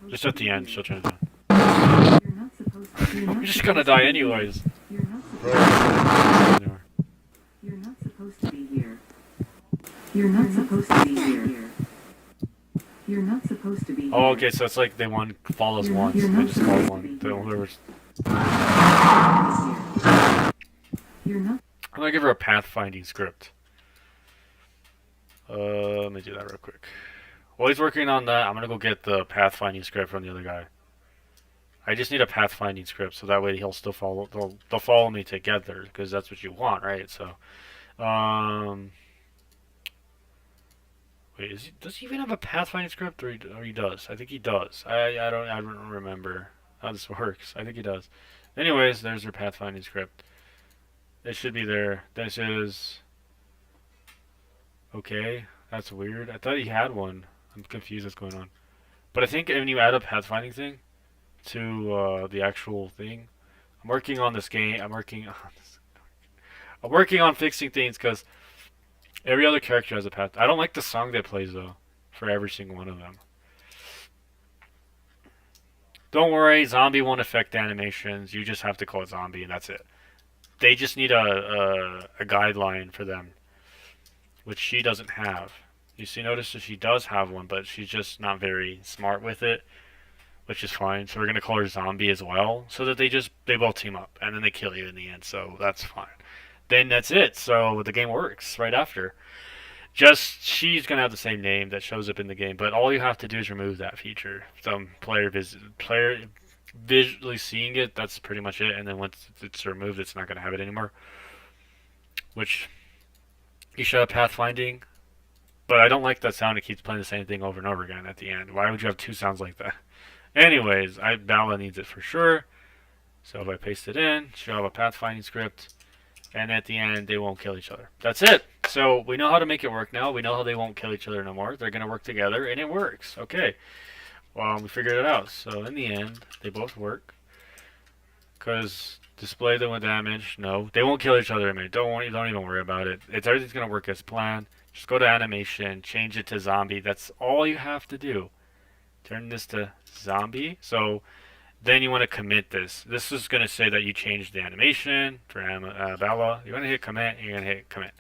Just at the end, she'll turn it down. You're not supposed to. You're just gonna die anyways. You're not Bro. supposed. You're not supposed to be here. You're not supposed to be here. You're not supposed to be here. Oh, okay, so it's like they follows once. You're They not just call supposed to one. be They here. whoever's. You're not. I'm gonna give her a pathfinding script. Let me do that real quick. While he's working on that, I'm gonna go get the pathfinding script from the other guy. I just need a pathfinding script, so that way he'll still follow. They'll follow me together, because that's what you want, right? So, wait, does he even have a pathfinding script, or he does? I think he does. I don't remember how this works. I think he does. Anyways, there's their pathfinding script. It should be there. This is okay. That's weird. I thought he had one. I'm confused what's going on. But I think when you add a pathfinding thing to the actual thing, I'm working on this game. I'm working on this. I'm working on fixing things because every other character has a path. I don't like the song that plays though for every single one of them. Don't worry, zombie won't affect animations. You just have to call it zombie and that's it. They just need a guideline for them, which she doesn't have. You see, notice that she does have one, but she's just not very smart with it, which is fine. So we're gonna call her zombie as well, so that they both team up and then they kill you in the end. So that's fine. Then that's it. So the game works right after. Just she's gonna have the same name that shows up in the game, but all you have to do is remove that feature. Some player visually seeing it, that's pretty much it. And then once it's removed, it's not gonna have it anymore. Which you should have pathfinding, but I don't like that sound. It keeps playing the same thing over and over again at the end. Why would you have two sounds like that? Anyways, Bala needs it for sure. So if I paste it in, she'll have a pathfinding script. And at the end, they won't kill each other. That's it. So we know how to make it work now. We know how they won't kill each other no more. They're going to work together, and it works. Okay. Well, we figured it out. So in the end, they both work. Because display them with damage. No, they won't kill each other. Don't even worry about it. Everything's going to work as planned. Just go to animation, change it to zombie. That's all you have to do. Turn this to zombie. So then you want to commit this. This is going to say that you changed the animation for Bella. You want to hit commit, and you're going to hit commit.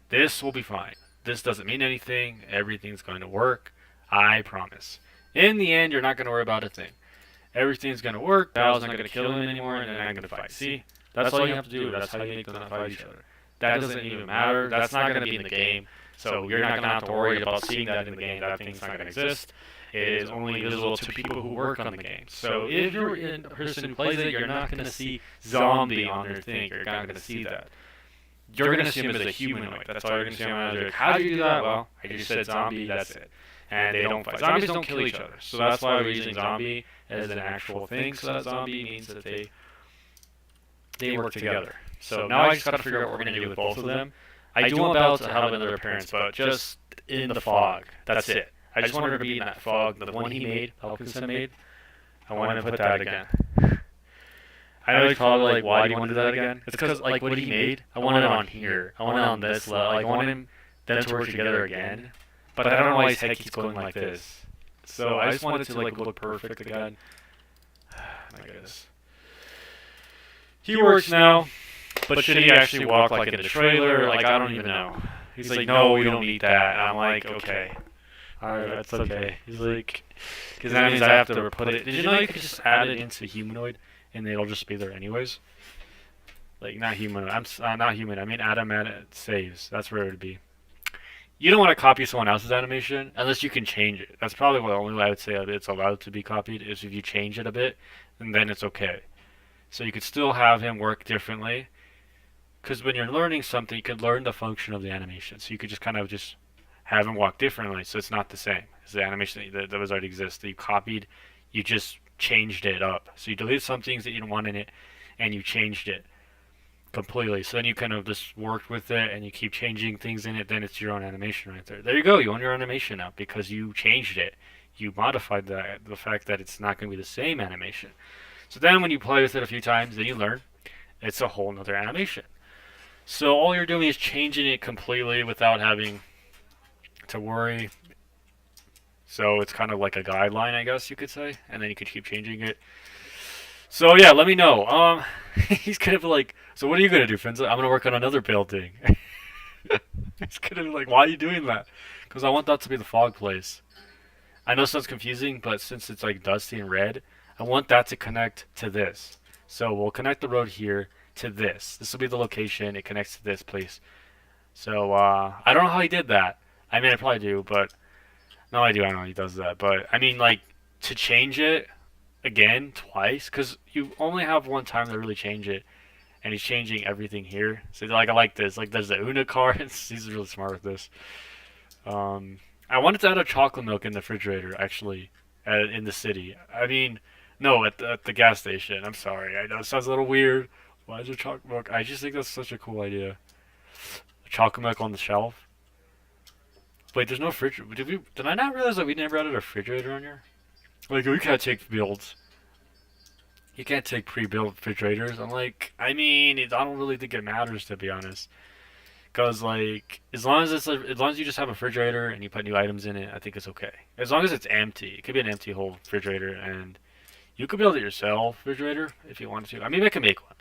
This will be fine. This doesn't mean anything. Everything's going to work. I promise. In the end, you're not going to worry about a thing. Everything's going to work. Bella's not going to kill him anymore, and they're not going to fight. See? That's all you have to do. That's how you make them not fight each other. That doesn't even matter. That's not going to be in the game. So you're not going to have to worry about seeing that in the game. That thing's not going to exist. It is only visible to people who work on the game. So if you're a person who plays it, you're not going to see zombie on your thing. You're not going to see that. You're going to see him as a humanoid. That's all you're going to see him as. Like, how do you do that? Well, I just said zombie, that's it. And they don't fight. Zombies don't kill each other. So that's why we're using zombie as an actual thing. So that zombie means that they work together. So now I just got to figure out what we're going to do with both of them. I do want Belle to have another appearance, but just in the fog. That's it. I just wanted her to be in that fog, the one he made, Elkinson made. I want to put that again. I know you're probably like, why do you want to do that again? It's because, like, what he made, I want it on here. I want it on this level. Like, I want him them to work together again. But I don't know why his head keeps going like this. So I just want it to, like, look perfect again. My goodness. He works now, but should he actually walk like in the trailer? Like, I don't even know. He's like, no, we don't need that. And I'm like, okay. Alright, that's okay. He's like, because that means I have to put it. Did you know you could just add it into humanoid and it'll just be there anyways? Like, not humanoid. Not human. I mean, Adam saves. That's where it would be. You don't want to copy someone else's animation unless you can change it. That's probably the only way I would say it's allowed to be copied is if you change it a bit, and then it's okay. So you could still have him work differently. Because when you're learning something, you could learn the function of the animation. So you could just kind of just have him walk differently, so it's not the same as the animation that was already exists that you copied. You just changed it up. So you deleted some things that you didn't want in it, and you changed it completely. So then you kind of just worked with it, and you keep changing things in it. Then it's your own animation right there. There you go. You own your animation now because you changed it. You modified the fact that it's not going to be the same animation. So then when you play with it a few times, then you learn it's a whole nother animation. So all you're doing is changing it completely without having to worry. So it's kind of like a guideline, I guess you could say, and then you could keep changing it. So yeah, let me know. He's gonna be like, so what are you gonna do, Finnzax? I'm gonna work on another building. He's gonna be like, why are you doing that? Because I want that to be the fog place. I know it sounds confusing, but since it's like dusty and red, I want that to connect to this. So we'll connect the road here to this. This will be the location. It connects to this place. So I don't know how he did that. I mean, I probably do, but no, I do. I know he does that, but I mean, like, to change it again twice, because you only have one time to really change it, and he's changing everything here. So like, I like this. Like, there's the Una cards. He's really smart with this. I wanted to add a chocolate milk in the refrigerator, actually, in the city. I mean, no, at the gas station. I'm sorry. I know it sounds a little weird. Why is there chocolate milk? I just think that's such a cool idea. Chocolate milk on the shelf. Wait, there's no refrigerator. Did I not realize that we never added a refrigerator on here? Like, we can't take builds. You can't take pre-built refrigerators. I'm like, I mean, I don't really think it matters to be honest. Cause like, as long as you just have a refrigerator and you put new items in it, I think it's okay. As long as it's empty, it could be an empty whole refrigerator, and you could build it yourself, refrigerator, if you wanted to. I mean, I can make one.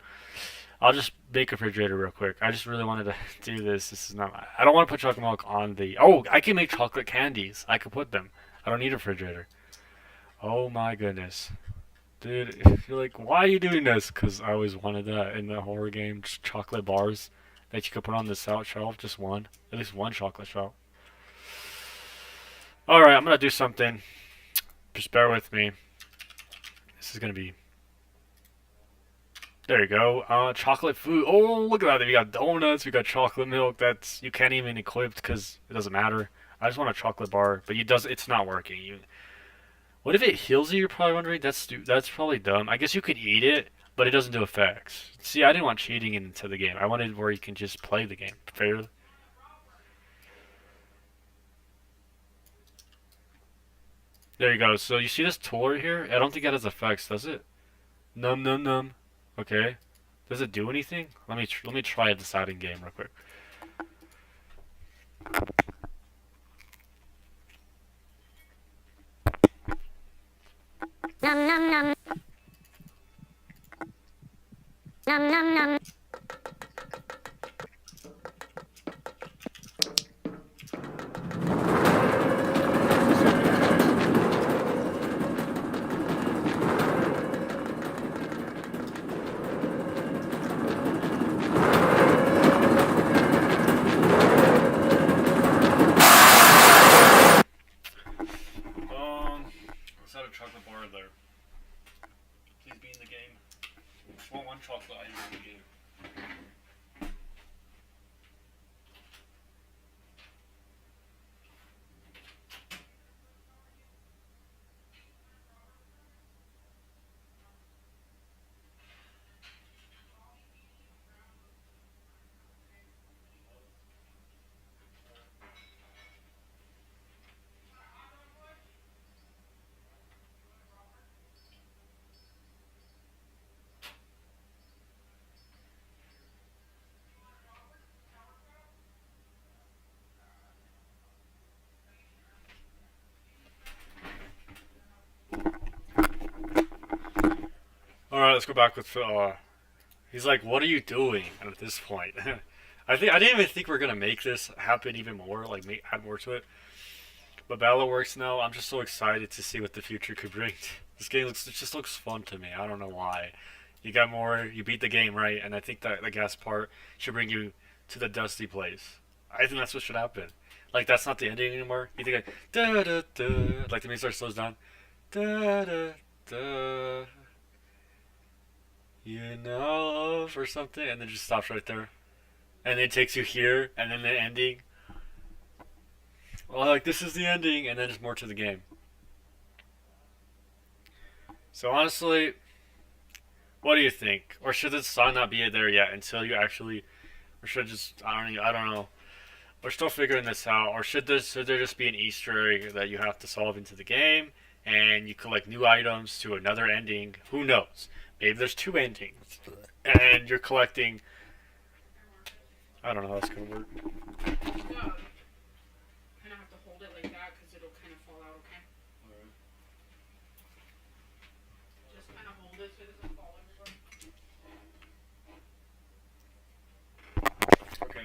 I'll just make a refrigerator real quick. I just really wanted to do this. This is not. I don't want to put chocolate milk on the. Oh, I can make chocolate candies. I could put them. I don't need a refrigerator. Oh my goodness. Dude, you're like, why are you doing this? Because I always wanted that in the horror game, just chocolate bars that you could put on the shelf, just one. At least one chocolate shelf. Alright, I'm gonna do something. Just bear with me. This is gonna be... There you go. Chocolate food. Oh, look at that. We got donuts, we got chocolate milk. That's... You can't even equip because it doesn't matter. I just want a chocolate bar, but it's not working. What if it heals you? You're probably wondering. That's probably dumb. I guess you could eat it, but it doesn't do effects. See, I didn't want cheating into the game. I wanted where you can just play the game fairly. There you go. So you see this tool right here? I don't think that has effects, does it? Num num num. Okay. Does it do anything? Let me try a deciding game real quick. Nom nom nom. Nom nom nom. Let's add a chocolate bar there. Please be in the game. Just want one chocolate item in the game. Alright, let's go back with he's like, what are you doing at this point? I didn't even think we are gonna make this happen even more, like add more to it. But Battle works now. I'm just so excited to see what the future could bring. This game it just looks fun to me. I don't know why. You beat the game, right? And I think that the gas part should bring you to the dusty place. I think that's what should happen. Like that's not the ending anymore. You think like da da da, like the music slows down, da da da, you know, or something, and then just stops right there, and then it takes you here, and then the ending. Well, like this is the ending, and then there's more to the game. So honestly, what do you think? Or should this song not be there yet until you actually, or should just I don't know. We're still figuring this out. Or should there just be an Easter egg that you have to solve into the game, and you collect new items to another ending? Who knows? Maybe there's two endings, and you're collecting. I don't know how that's gonna work. Kind of have to hold it like that because it'll kind of fall out. Okay. Just kind of hold it so it doesn't fall everywhere. Okay.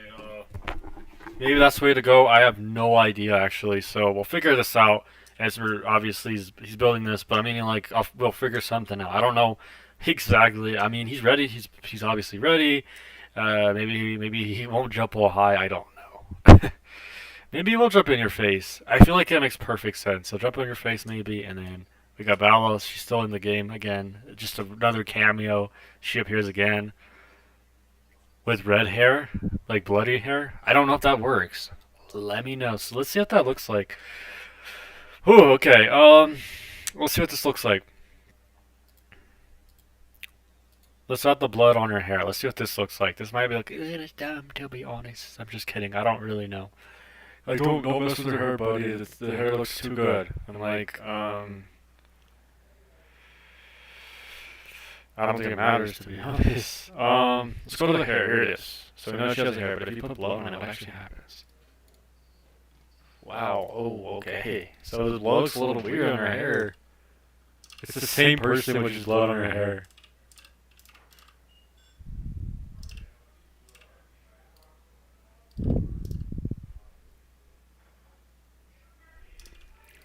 Maybe that's the way to go. I have no idea actually. So we'll figure this out. As we're obviously he's building this, but I mean like we'll figure something out. I don't know exactly. I mean he's ready. He's obviously ready. Maybe he won't jump all high. I don't know. Maybe he will jump in your face. I feel like that makes perfect sense. He'll jump in your face maybe, and then we got Bella. She's still in the game again. Just another cameo. She appears again with red hair, like bloody hair. I don't know if that works. Let me know. So let's see what that looks like. Ooh, okay. We'll see what this looks like. Let's add the blood on her hair. Let's see what this looks like. This might be like, it's dumb, to be honest. I'm just kidding. I don't really know. Like, don't mess with her hair, buddy. The hair looks too good. I'm like, I don't think it matters, to be honest. Let's go to the hair. Here it is. So we know she has hair, but if you put blood on it, what actually happens? Wow. Oh, okay. So it looks a little weird on her hair. It's the same person with just blood on her hair.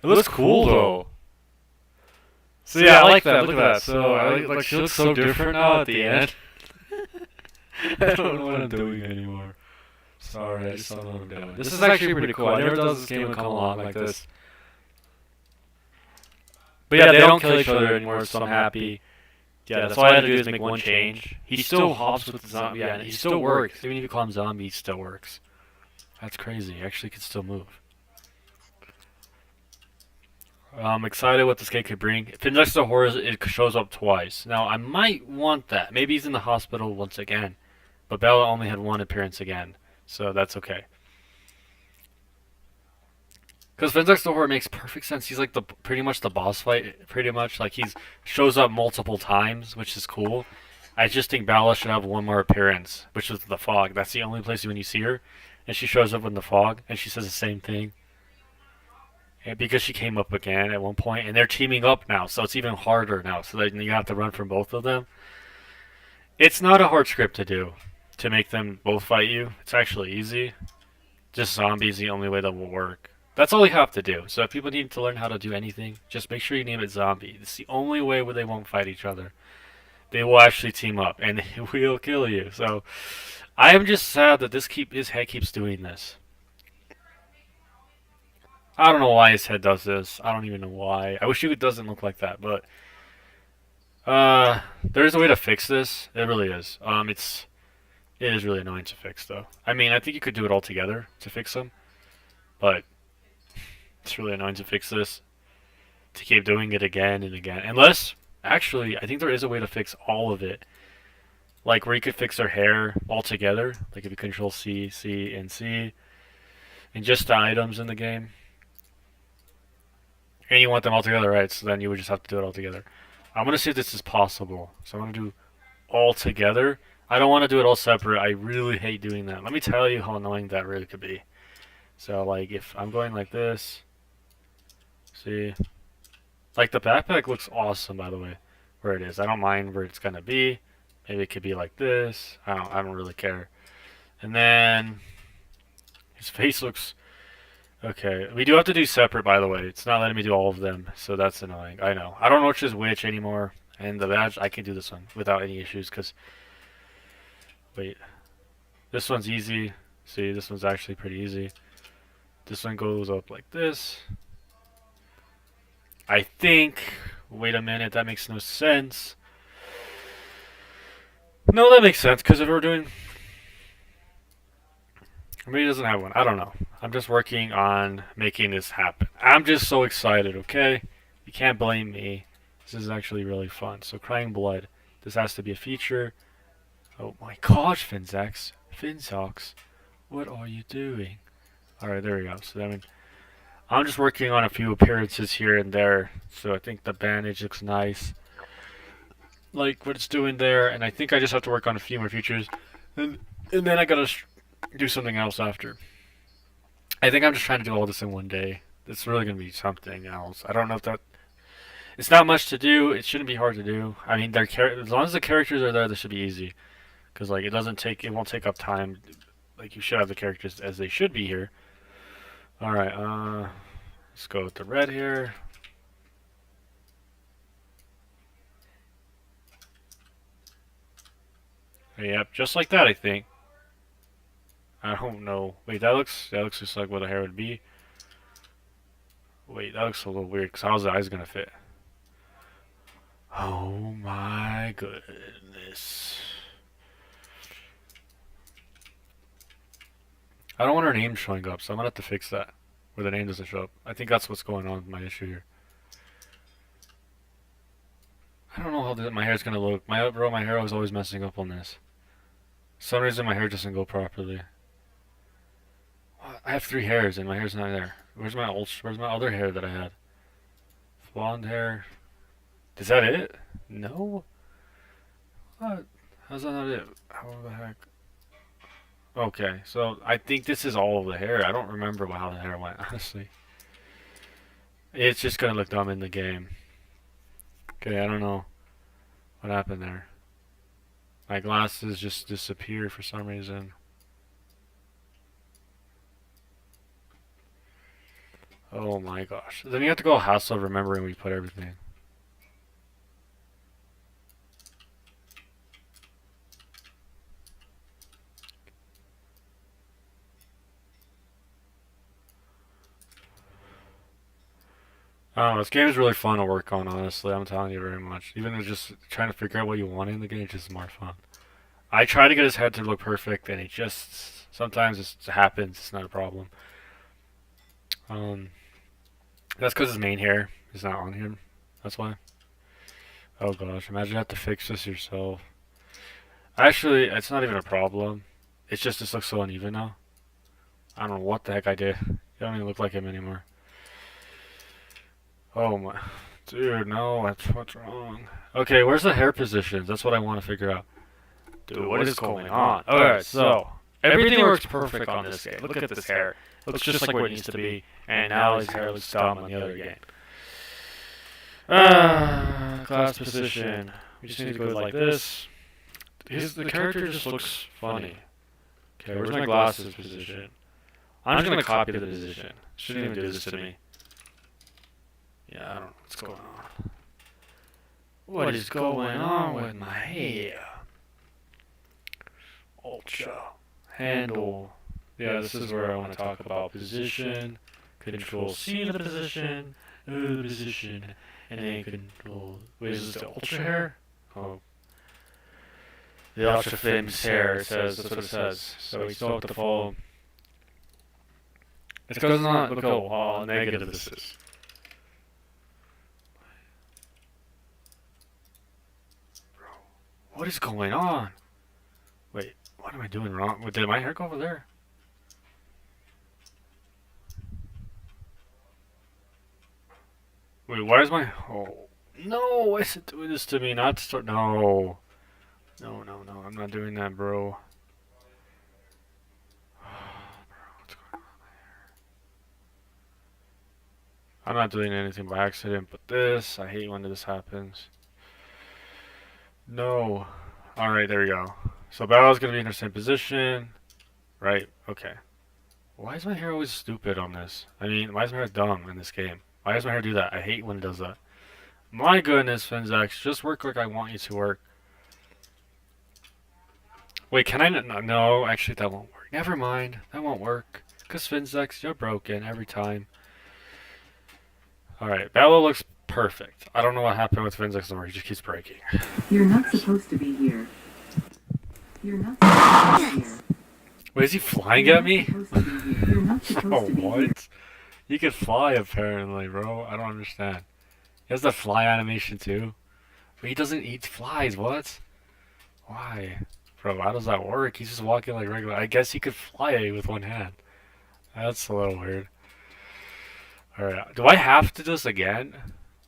It looks cool though. So yeah, I like that. Look at that. So like she looks so different now at the end. I don't know what I'm doing anymore. Sorry, I just don't know what I'm doing. This is actually pretty cool. I never thought this game would come along like this. But yeah, they don't kill each other anymore, so I'm happy. Yeah, that's all I had to do is make one change. He still hops with the zombie, yeah, and he still works. Even if you call him zombie, he still works. That's crazy. He actually can still move. I'm excited what this game could bring. Finnzax the Horror, it shows up twice. Now, I might want that. Maybe he's in the hospital once again. But Bella only had one appearance again. So that's okay. Because Finnzax the Horror makes perfect sense. He's like pretty much the boss fight. Pretty much. Like he's shows up multiple times, which is cool. I just think Bella should have one more appearance, which is the fog. That's the only place when you see her. And she shows up in the fog, and she says the same thing. And because she came up again at one point, and they're teaming up now, so it's even harder now. So that you have to run from both of them. It's not a hard script to do, to make them both fight you. It's actually easy. Just zombies the only way that will work. That's all you have to do. So if people need to learn how to do anything, just make sure you name it zombie. It's the only way where they won't fight each other. They will actually team up, and they will kill you. So I am just sad that his head keeps doing this. I don't know why his head does this. I don't even know why. I wish it doesn't look like that, but there is a way to fix this. It really is. It is really annoying to fix though. I mean, I think you could do it all together to fix them, but it's really annoying to fix this. To keep doing it again and again. Unless, actually, I think there is a way to fix all of it. Like where you could fix their hair all together. Like if you control C, C, and C, and just the items in the game. And you want them all together, right? So then you would just have to do it all together. I'm going to see if this is possible. So I'm going to do all together. I don't want to do it all separate. I really hate doing that. Let me tell you how annoying that really could be. So, like, if I'm going like this. See? Like, the backpack looks awesome, by the way. Where it is. I don't mind where it's going to be. Maybe it could be like this. I don't really care. And then his face looks... Okay, we do have to do separate, by the way. It's not letting me do all of them, so that's annoying. I know. I don't know which is which anymore. And the badge, I can do this one without any issues, because... Wait. This one's easy. See, this one's actually pretty easy. This one goes up like this. I think... Wait a minute, that makes no sense. No, that makes sense, because if we're doing... Maybe he doesn't have one. I don't know. I'm just working on making this happen. I'm just so excited, okay? You can't blame me. This is actually really fun. So, crying blood. This has to be a feature. Oh my gosh, Finnzax. Finnzax. What are you doing? Alright, there we go. So, I mean, I'm just working on a few appearances here and there. So, I think the bandage looks nice. Like what it's doing there. And I think I just have to work on a few more features. And then I gotta do something else after. I think I'm just trying to do all this in one day. It's really going to be something else. I don't know if that... It's not much to do. It shouldn't be hard to do. I mean, as long as the characters are there, this should be easy. Because, like, it won't take up time. Like, you should have the characters as they should be here. Alright, let's go with the red here. Yep, just like that, I think. I don't know. Wait, that looks just like what the hair would be. Wait, that looks a little weird, because how's the eyes gonna fit? Oh my goodness. I don't want her name showing up, so I'm gonna have to fix that. Where the name doesn't show up. I think that's what's going on with my issue here. I don't know how my hair's gonna look. My hair was always messing up on this. For some reason my hair doesn't go properly. I have 3 hairs and my hair's not there. Where's my other hair that I had? Blonde hair. Is that it? No. What? How's that not it? How the heck? Okay, so I think this is all of the hair. I don't remember how the hair went, honestly. It's just gonna look dumb in the game. Okay, I don't know what happened there. My glasses just disappeared for some reason. Oh my gosh. Then you have to go hassle of remembering where you put everything. I don't know, this game is really fun to work on, honestly. I'm telling you very much. Even just trying to figure out what you want in the game is just more fun. I try to get his head to look perfect, and it just sometimes it happens. It's not a problem. That's because his main hair is not on him. That's why. Oh gosh, imagine you have to fix this yourself. Actually, it's not even a problem. It's just this looks so uneven now. I don't know what the heck I did. You don't even look like him anymore. Oh my, dude, no, what's wrong? Okay, where's the hair positions? That's what I want to figure out. Dude, what is going on? Alright, so everything works perfect on this game. Look at this hair. It looks just like what it needs to be. And now his hair looks dumb on the other game. Class position. We just need to go like this. The character just looks funny. Okay, where's my glasses position? I'm just gonna copy the position. Shouldn't even do this to me. Yeah, I don't know what's going on. What is going on with my hair? Ultra. Handle. Yeah, this is where I want to talk about position. Control C the position. The position. And then control. Wait, is this the ultra hair? Oh. The ultra flames hair, it says. That's what it says. So we still have to follow. It's because it's not. Look how negative this is. What is going on? Wait, what am I doing wrong? Did my hair go over there? Wait, why is my... Oh, no, why is it doing this to me? Not to start... No. No, I'm not doing that, bro. What's going on there? I'm not doing anything by accident, but this, I hate when this happens. No. Alright, there we go. So Battle's gonna be in the same position. Right, okay. Why is my hair always stupid on this? I mean, why is my hair dumb in this game? Why does my hair do that? I hate when it does that. My goodness, Finnzax, just work like I want you to work. Wait, can I no, actually that won't work. Never mind, that won't work. Because Finnzax, you're broken every time. Alright, Battle looks perfect. I don't know what happened with Finnzax anymore, he just keeps breaking. You're not supposed to be here. You're not supposed to be here. Wait, is he flying at me? You're not supposed Oh, to be here. what? He can fly apparently, bro. I don't understand. He has the fly animation too. But he doesn't eat flies, what? Why? Bro, how does that work? He's just walking like regular. I guess he could fly with one hand. That's a little weird. Alright, do I have to do this again?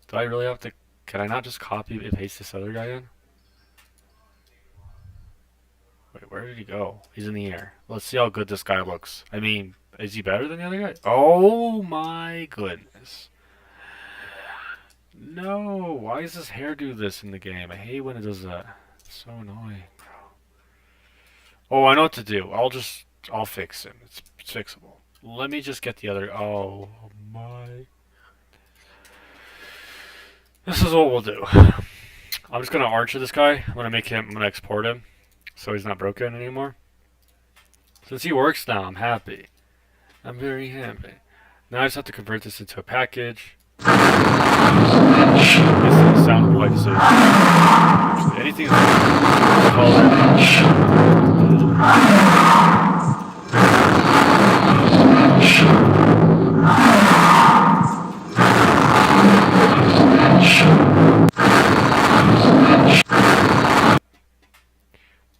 Do I really have to... Can I not just copy and paste this other guy in? Wait, where did he go? He's in the air. Let's see how good this guy looks. I mean, is he better than the other guy? Oh my goodness. No, why does his hair do this in the game? I hate when it does that. It's so annoying, bro. Oh, I know what to do. I'll fix him. It's fixable. Let me just get the other... Oh my... This is what we'll do. I'm just gonna archer this guy. I'm gonna export him. So he's not broken anymore. Since he works now, I'm happy. I'm very happy. Now I just have to convert this into a package. This is the sound like so. Anything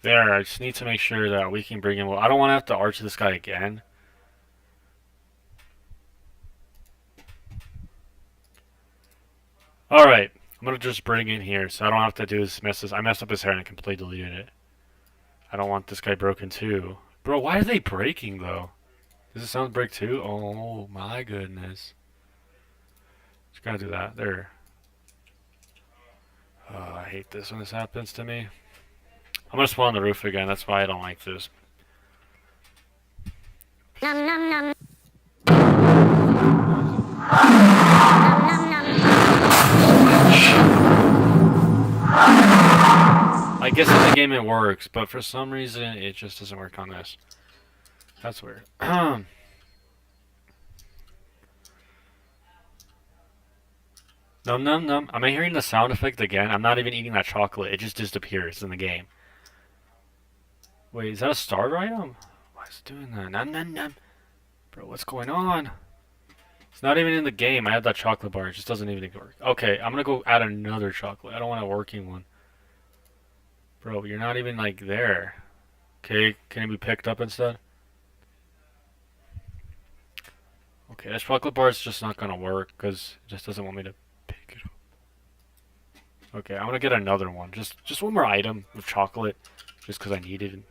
there, I just need to make sure that we can bring him. I don't want to have to arch this guy again. Alright, I'm gonna just bring it in here so I don't have to do this I messed up his hair and I completely deleted it. I don't want this guy broken too. Bro, why are they breaking though? Does it sound break too? Oh my goodness. Just gotta do that. There. Oh, I hate this when this happens to me. I'm gonna spawn on the roof again. That's why I don't like this. Nom nom nom. I guess in the game it works, but for some reason it just doesn't work on this. That's weird. Num num num. Am I hearing the sound effect again? I'm not even eating that chocolate. It just disappears in the game. Wait, is that a starter item? Why is it doing that? Num num num. Bro, what's going on? It's not even in the game. I have that chocolate bar. It just doesn't even work. Okay, I'm gonna go add another chocolate. I don't want a working one. Bro, you're not even like there. Okay, can it be picked up instead? Okay, this chocolate bar is just not gonna work because it just doesn't want me to pick it up. Okay, I'm gonna get another one. Just one more item of chocolate, just because I need it.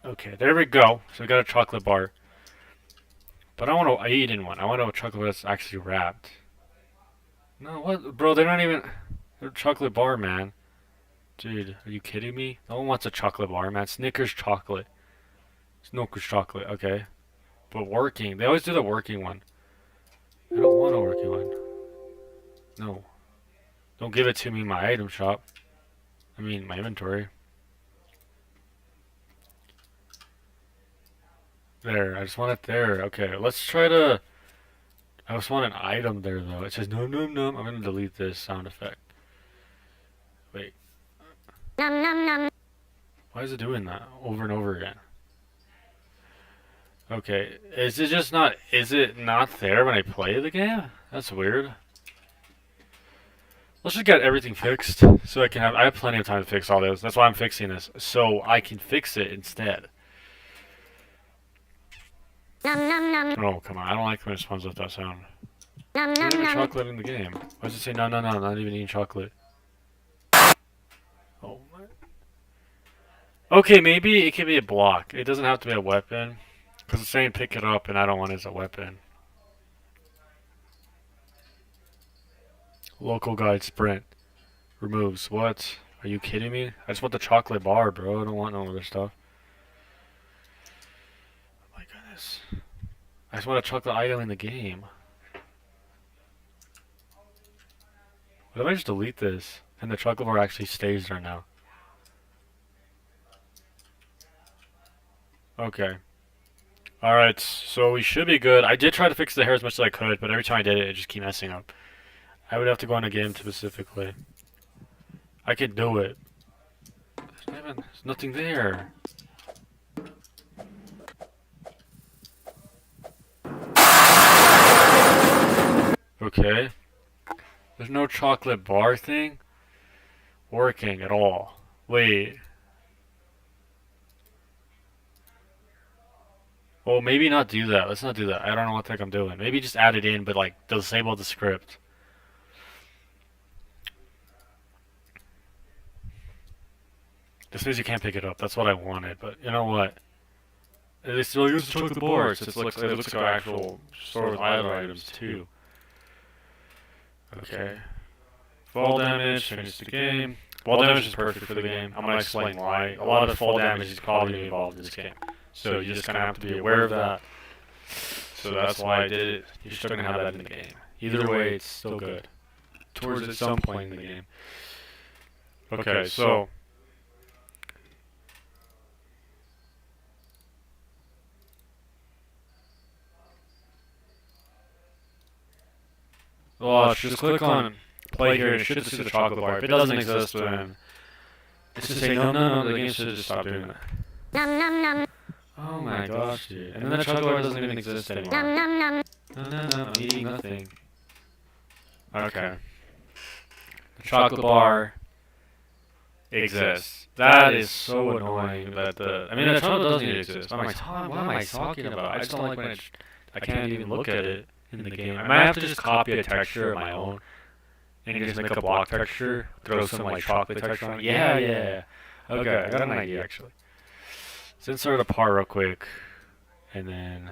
Okay, there we go. So we got a chocolate bar. But I want to eat in one. I want a chocolate that's actually wrapped. No, what? Bro, they're not even... They're a chocolate bar, man. Dude, are you kidding me? No one wants a chocolate bar, man. Snickers chocolate. Snickers chocolate, okay. But working. They always do the working one. I don't want a working one. No. Don't give it to me in my item shop. I mean, my inventory. There, I just want it there. Okay, let's try to... I just want an item there, though. It says num num num. I'm gonna delete this sound effect. Wait. Nom nom nom. Why is it doing that over and over again? Okay, is it just not... Is it not there when I play the game? That's weird. Let's just get everything fixed so I can have... I have plenty of time to fix all this. That's why I'm fixing this. So I can fix it instead. Nom nom nom. Oh, come on. I don't like when it spawns with that sound. Nom There's nom no nom. chocolate in the game. Why does it say no, no, no, not even eating chocolate? Oh, my. Okay, maybe it can be a block. It doesn't have to be a weapon. Because it's saying pick it up, and I don't want it as a weapon. Local guide sprint. Removes. What? Are you kidding me? I just want the chocolate bar, bro. I don't want no other stuff. Oh my goodness. I just want a chocolate item in the game. What if I just delete this? And the chocolate bar actually stays there now. Okay. Alright, so we should be good. I did try to fix the hair as much as I could, but every time I did it, it just kept messing up. I would have to go in a game specifically. I could do it. There's nothing there. Okay. There's no chocolate bar thing working at all. Wait. Well, maybe not do that. Let's not do that. I don't know what the heck I'm doing. Maybe just add it in, but like disable the script. This means you can't pick it up. That's what I wanted, but you know what? They still use the chocolate bars. It looks like an actual store with other items too. Okay. Fall damage, finish the game. Fall damage is perfect for the game. I'm gonna explain why. A lot of the fall damage is probably involved in this game. So you just kind of have to be aware of that. So that's why I did it. You're still going to have that in the game. Either way, it's still good. Towards at some point in the game. Okay, so... Watch, just click on play here and it should see the chocolate bar. If it doesn't exist, then... It's just say, no, no, no, the game should just stop doing that. Nom nom nom. Oh my gosh, dude. And then the chocolate bar doesn't even exist anymore. Nom nom nom. No, no, no, I'm eating nothing. Okay. The chocolate bar exists. That is so annoying that the... I mean, the chocolate doesn't even exist. What am I talking about? I just don't like when I can't even look at it in the game. I might have to just copy a texture of my own and you just make a block texture, throw some like chocolate texture on it. Yeah, yeah. Okay, I got an idea actually. Let's insert a part real quick, and then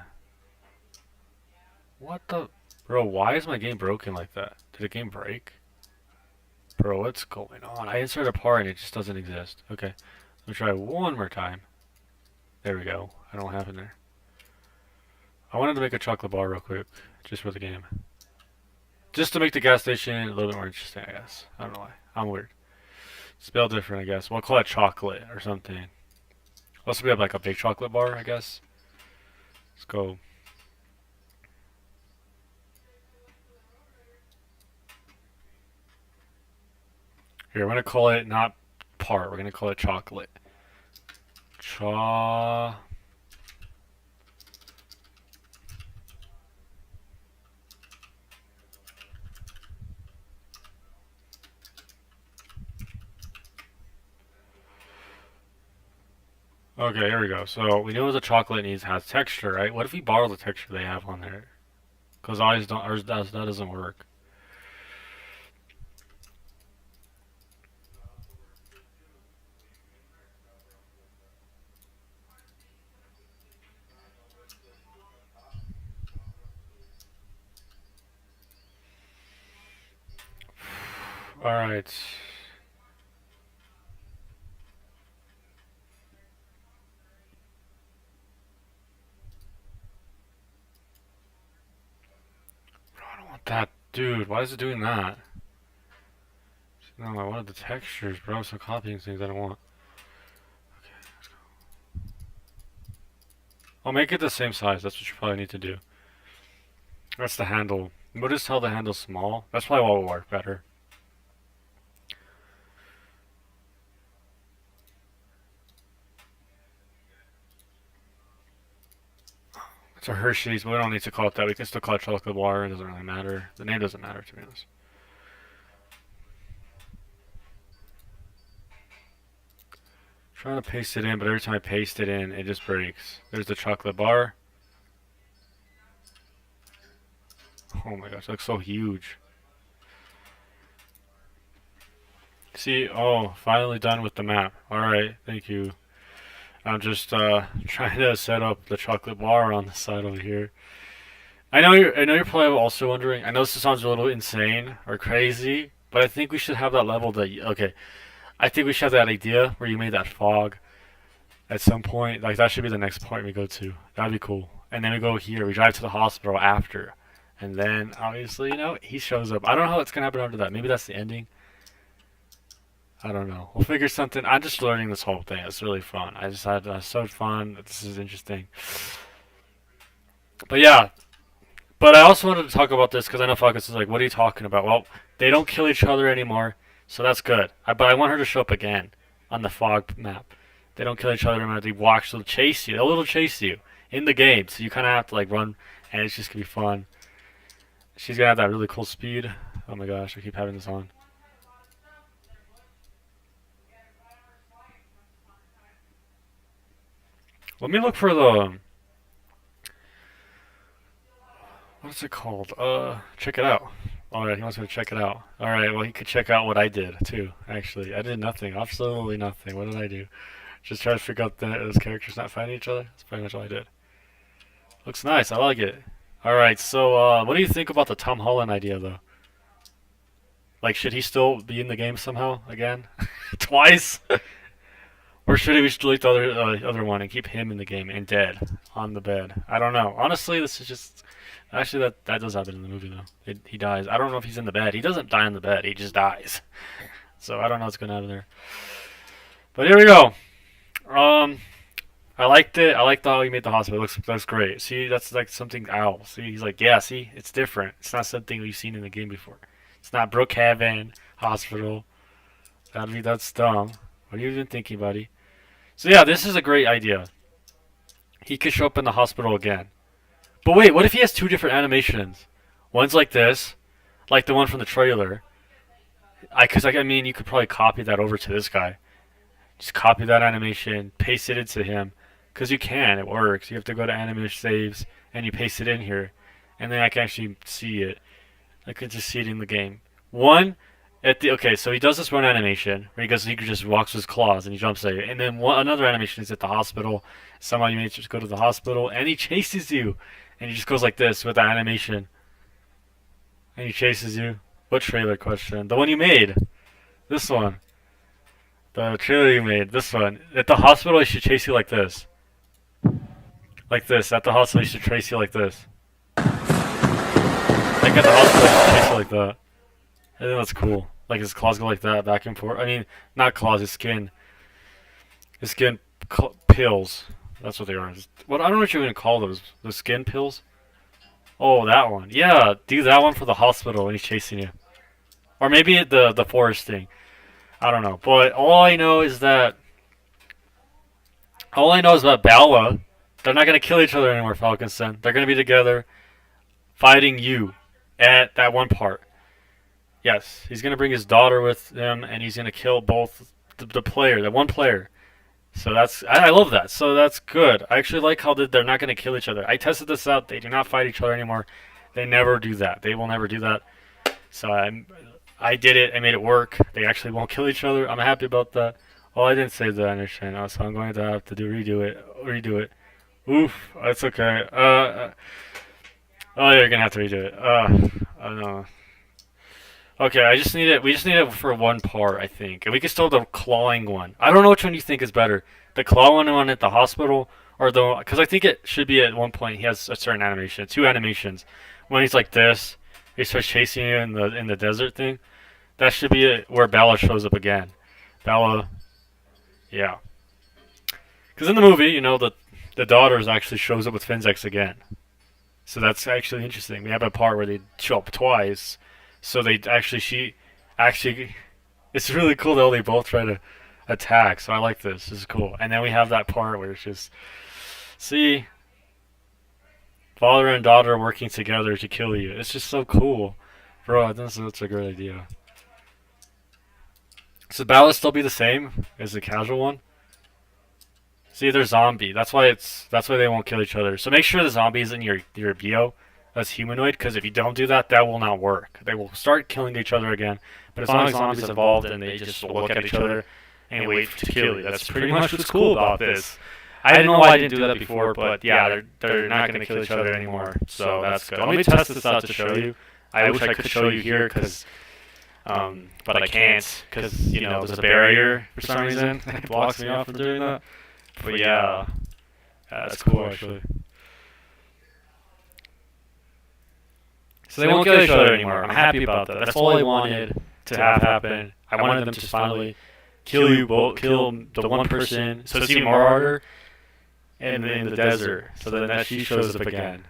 what the bro? Why is my game broken like that? Did the game break? Bro, what's going on? I insert a part and it just doesn't exist. Okay, let me try one more time. There we go. I don't have it there. I wanted to make a chocolate bar real quick, just for the game. Just to make the gas station a little bit more interesting, I guess. I don't know why. I'm weird. Spell different, I guess. We'll call it chocolate or something. Also, we have like a big chocolate bar, I guess. Let's go. Here, we're going to call it not part. We're going to call it chocolate. Okay, here we go. So we know the chocolate has texture, right? What if we borrow the texture they have on there? Because ours that doesn't work. All right. I don't want that, dude. Why is it doing that? No, I wanted the textures, bro. So copying things I don't want. Okay, let's go. I'll make it the same size. That's what you probably need to do. That's the handle. Notice how the handle's small? That's probably what will work better. It's a Hershey's, but we don't need to call it that. We can still call it chocolate bar. It doesn't really matter. The name doesn't matter, to be honest. Trying to paste it in, but every time I paste it in, it just breaks. There's the chocolate bar. Oh my gosh, it looks so huge. See, oh, finally done with the map. Alright, thank you. I'm just trying to set up the chocolate bar on the side over here. I know you're probably also wondering. I know this sounds a little insane or crazy, but I think we should have that level that okay. I think we should have that idea where you made that fog at some point. Like that should be the next point we go to. That'd be cool. And then we go here. We drive to the hospital after, and then obviously he shows up. I don't know how it's gonna happen after that. Maybe that's the ending. I don't know. We'll figure something. I'm just learning this whole thing. It's really fun. I just had so fun. This is interesting. But yeah. But I also wanted to talk about this because I know Focus is like, what are you talking about? Well, they don't kill each other anymore, so that's good. But I want her to show up again on the fog map. They don't kill each other anymore. They walk, so they'll chase you. They'll chase you in the game, so you kind of have to like run, and it's just gonna be fun. She's gonna have that really cool speed. Oh my gosh, I keep having this on. Let me look for the what's it called? Check it out. Alright, he wants me to check it out. Alright, well he could check out what I did too, actually. I did nothing. Absolutely nothing. What did I do? Just try to figure out that those characters not fighting each other? That's pretty much all I did. Looks nice, I like it. Alright, so what do you think about the Tom Holland idea though? Like should he still be in the game somehow again? Twice? Or should we just delete the other one and keep him in the game and dead on the bed? I don't know. Honestly, this is just actually that does happen in the movie though. He dies. I don't know if he's in the bed. He doesn't die in the bed. He just dies. So I don't know what's gonna happen there. But here we go. I liked it. I liked how he made the hospital. That's great. See, that's like something else. See, he's like, yeah. See, it's different. It's not something we've seen in the game before. It's not Brookhaven Hospital. That's dumb. What are you even thinking, buddy? So yeah, this is a great idea. He could show up in the hospital again. But wait, what if he has two different animations? One's like this, like the one from the trailer. I mean, you could probably copy that over to this guy. Just copy that animation, paste it into him. Because you can, it works. You have to go to animation saves, and you paste it in here. And then I can actually see it. I could just see it in the game. One okay, so he does this one animation where he just walks with his claws and he jumps at you, and then another animation is at the hospital. Somehow you may just go to the hospital and he chases you, and he just goes like this with the animation, and he chases you. What trailer question? The one you made. This one. The trailer you made. This one. At the hospital, he should chase you like this. Like this. At the hospital, he should chase you like this. Like at the hospital, he should chase you like that. I think that's cool. Like his claws go like that, back and forth. I mean, not claws, his skin. His skin pills. That's what they are. What I don't know what you're gonna call those. The skin pills. Oh, that one. Yeah, do that one for the hospital when he's chasing you. Or maybe the forest thing. I don't know. But all I know is that Bella. They're not gonna kill each other anymore, Falconson. They're gonna be together, fighting you at that one part. Yes, he's gonna bring his daughter with him, and he's gonna kill both the one player. So I love that. So that's good. I actually like how they're not gonna kill each other. I tested this out. They do not fight each other anymore. They never do that. They will never do that. So I did it. I made it work. They actually won't kill each other. I'm happy about that. Oh, I didn't save the animation, so I'm going to have to redo it. Oof, that's okay. Oh, yeah, you're gonna have to redo it. I don't know. Okay, we just need it for one part, I think. And we can still do the clawing one. I don't know which one you think is better. The clawing one at the hospital, or because I think it should be at one point he has a certain animation, two animations. When he's like this, he starts chasing you in the desert thing. That should be it, where Bella shows up again. Bella, yeah. Because in the movie, the daughters actually shows up with Finnzax again. So that's actually interesting. We have a part where they show up twice. So it's really cool that they both try to attack. So I like this. This is cool. And then we have that part where it's just, see, father and daughter working together to kill you. It's just so cool. Bro, I think that's a great idea. So battle still be the same as the casual one? See, they're zombie. That's why they won't kill each other. So make sure the zombie is in your bio. That's humanoid, because if you don't do that, that will not work. They will start killing each other again. But as long as zombies evolved and they just look at each other and wait to kill you, that's pretty much what's cool about this. I didn't know why I didn't do that before, but yeah, they're not going to kill each other anymore. So that's good. Let me test this out to show you. I wish I could show you here, but I can't, because there's a barrier for some reason that blocks me off from doing that. But yeah, that's cool actually. So they won't kill each other anymore. I'm happy about that. That's all I wanted to have happen. I wanted them to finally kill the one person, so it's even more harder in the desert. So then she shows up again.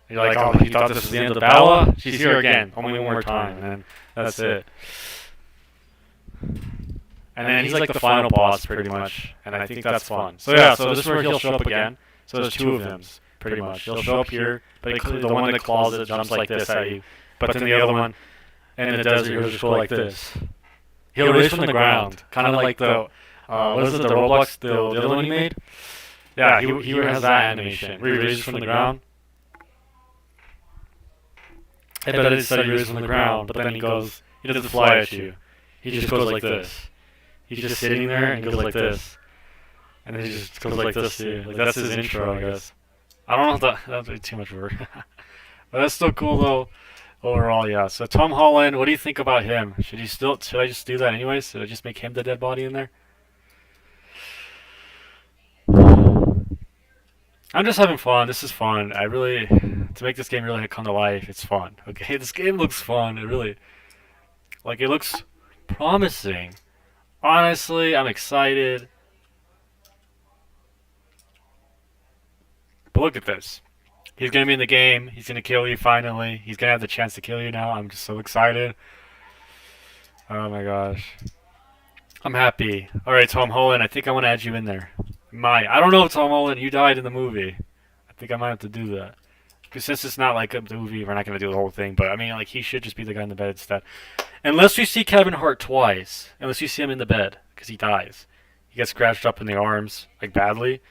And you're like, oh, you thought this was the end of Bella? She's here again, only one more time, and then that's it. And then he's like the final boss, pretty much, and I think that's fun. So yeah, so this is where he'll show up again. So there's two of them, pretty much. He'll show up here, but the one in the closet jumps like this at you. But then the other one, in the desert, he'll just go like this. He'll raise from the ground, kind of like the, what is it, the Roblox, the other one he made? Yeah, he has that animation, where he raises from the ground. I bet it said he raises from the ground, but then he doesn't fly at you. He just goes like this. He's just sitting there and goes like this. And then he just goes like this too. Like that's his intro, I guess. I don't know if that'd be too much work. But that's still cool though. Overall, yeah. So Tom Holland, what do you think about him? Should I just do that anyways? Should I just make him the dead body in there? I'm just having fun. This is fun. To make this game really come to life, it's fun. Okay, this game looks fun. It looks promising. Honestly, I'm excited. But look at this. He's going to be in the game. He's going to kill you finally. He's going to have the chance to kill you now. I'm just so excited. Oh my gosh. I'm happy. Alright, Tom Holland, I think I want to add you in there. I don't know, Tom Holland, you died in the movie. I think I might have to do that. Because since it's not like a movie, we're not going to do the whole thing. But I mean, like, he should just be the guy in the bed instead. Unless you see Kevin Hart twice. Unless you see him in the bed. Because he dies. He gets scratched up in the arms, like, badly.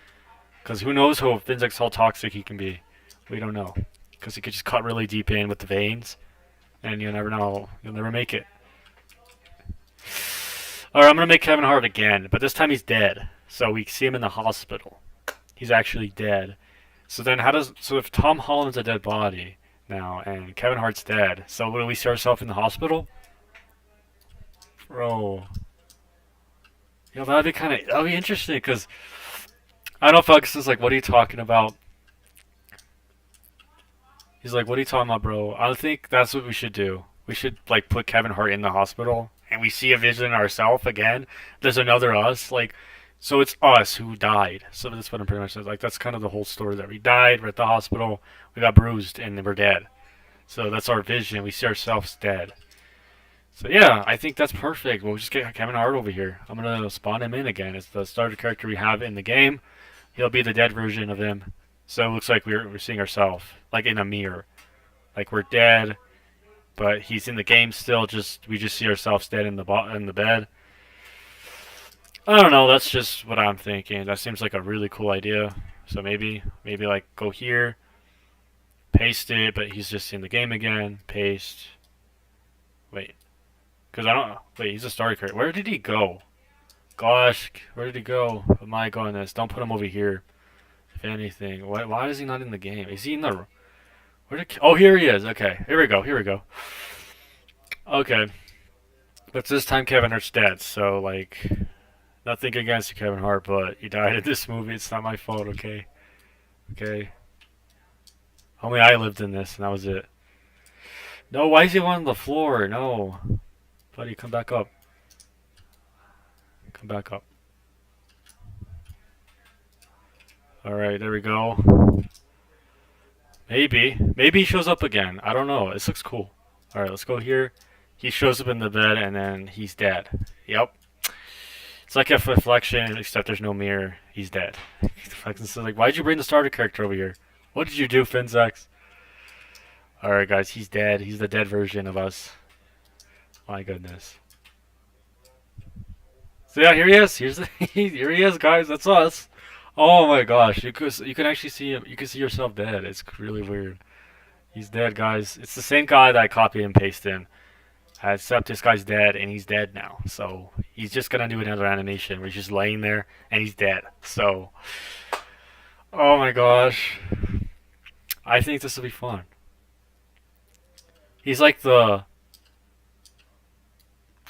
Because who knows how Finnzax, how toxic he can be. We don't know. Because he could just cut really deep in with the veins. and you never know. You'll never make it. Alright, I'm gonna make Kevin Hart again, but this time he's dead. So we see him in the hospital. He's actually dead. So then so if Tom Holland's a dead body now and Kevin Hart's dead, so will we see ourselves in the hospital? Bro. That'd be interesting, because I know Fox is like, what are you talking about? He's like, what are you talking about, bro? I think that's what we should do. We should, like, put Kevin Hart in the hospital, and we see a vision ourselves again. There's another us, like, so it's us who died. So that's what I'm pretty much saying. Like, that's kind of the whole story, that we died, we're at the hospital, we got bruised, and we're dead. So that's our vision. We see ourselves dead. So yeah, I think that's perfect. We'll just get Kevin Hart over here. I'm gonna spawn him in again. It's the starter character we have in the game. He'll be the dead version of him. So it looks like we're seeing ourselves, like in a mirror. Like we're dead, but he's in the game still. We just see ourselves dead in the bed. I don't know. That's just what I'm thinking. That seems like a really cool idea. So maybe like go here, paste it, but he's just in the game again. Paste. Wait. Because I don't. Wait, he's a starter character. Where did he go? Gosh, where did he go? Oh my goodness. Don't put him over here. If anything. Why is he not in the game? Is he in the. Oh, here he is. Okay. Here we go. Okay. But this time Kevin Hart's dead. So, like. Nothing against you, Kevin Hart, but you died in this movie. It's not my fault, okay? Okay. Only I lived in this, and that was it. No, why is he on the floor? No. Buddy, come back up. Come back up. Alright, there we go. Maybe he shows up again. I don't know. This looks cool. Alright, let's go here. He shows up in the bed, and then he's dead. Yep. It's like a reflection, except there's no mirror. He's dead. It's like, why'd you bring the starter character over here? What did you do, Finnzax? Alright, guys, he's dead. He's the dead version of us. My goodness. So yeah, here he is. Here he is, guys. That's us. Oh my gosh, you can actually see him. You can see yourself dead. It's really weird. He's dead, guys. It's the same guy that I copied and pasted in. Except this guy's dead, and he's dead now. So he's just gonna do another animation where he's just laying there, and he's dead. So, oh my gosh, I think this will be fun. He's like the.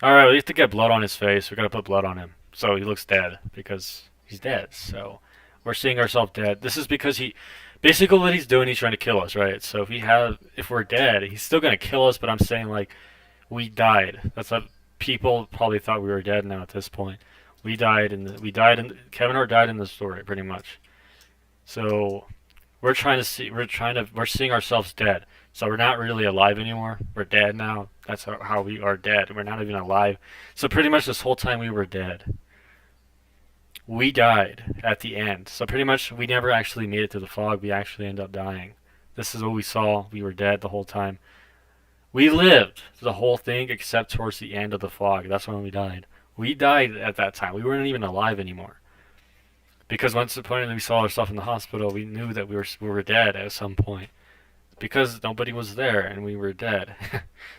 Alright, we have to get blood on his face. We gotta put blood on him. So he looks dead, because he's dead. So we're seeing ourselves dead. This is because basically what he's doing, he's trying to kill us, right? So if we're dead, he's still gonna kill us, but I'm saying, like, we died. That's what people probably thought we were dead now at this point. Kevin Hart died in the story, pretty much. So we're seeing ourselves dead. So we're not really alive anymore. We're dead now. That's how we are dead. We're not even alive. So pretty much this whole time we were dead. We died at the end. So pretty much we never actually made it to the fog. We actually ended up dying. This is what we saw. We were dead the whole time. We lived the whole thing except towards the end of the fog. That's when we died. We died at that time. We weren't even alive anymore. Because once the point we saw ourselves in the hospital, we knew that we were dead at some point. Because nobody was there and we were dead.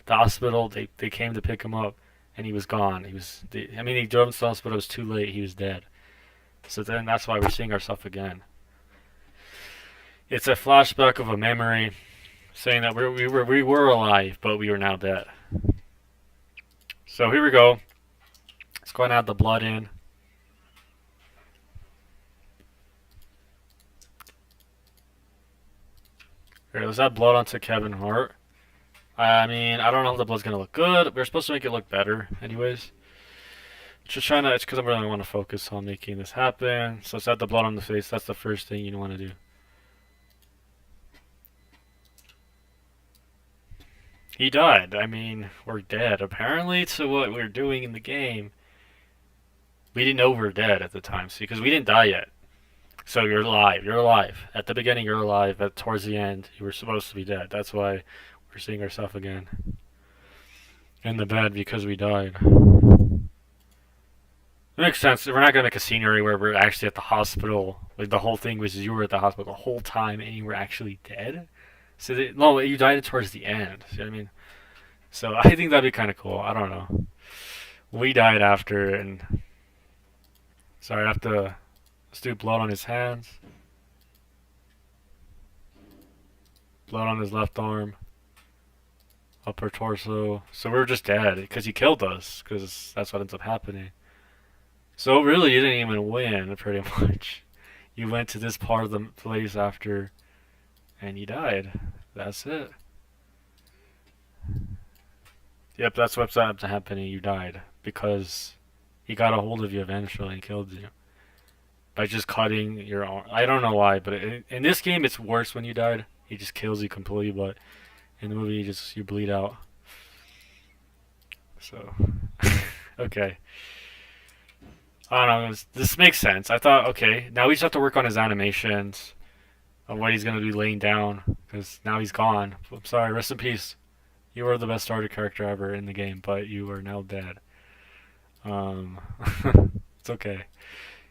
The hospital, they came to pick him up and he was gone. He drove himself to the hospital, it was too late, he was dead. So then that's why we're seeing ourselves again. It's a flashback of a memory saying that we were alive, but we were now dead. So here we go. Let's go and add the blood in. Here, let's add blood onto Kevin Hart. I don't know if the blood's gonna look good. We're supposed to make it look better, anyways. It's because I really want to focus on making this happen. So let's add the blood on the face. That's the first thing you want to do. He died. We're dead. Apparently, to what we're doing in the game, we didn't know we were dead at the time. See, because we didn't die yet. So you're alive. You're alive. At the beginning, you're alive. But towards the end, you were supposed to be dead. That's why we're seeing ourselves again in the bed, because we died. It makes sense. We're not going to make a scenery where we're actually at the hospital. Like, the whole thing was you were at the hospital the whole time and you were actually dead. So no, you died towards the end. See what I mean? So I think that'd be kind of cool. I don't know. We died after, and sorry, I have to. Let's do blood on his hands, blood on his left arm, upper torso. So we're just dead because he killed us. Because that's what ends up happening. So really, you didn't even win, pretty much. You went to this part of the place after, and you died. That's it. Yep, that's what's happening. You died because he got a hold of you eventually and killed you by just cutting your arm. I don't know why, but in this game, it's worse when you died. He just kills you completely, but in the movie, you bleed out. So, okay. I don't know. This makes sense. I thought, okay, now we just have to work on his animations of what he's gonna be laying down because now he's gone. I'm sorry. Rest in peace. You were the best starter character ever in the game, but you are now dead. Um, it's okay.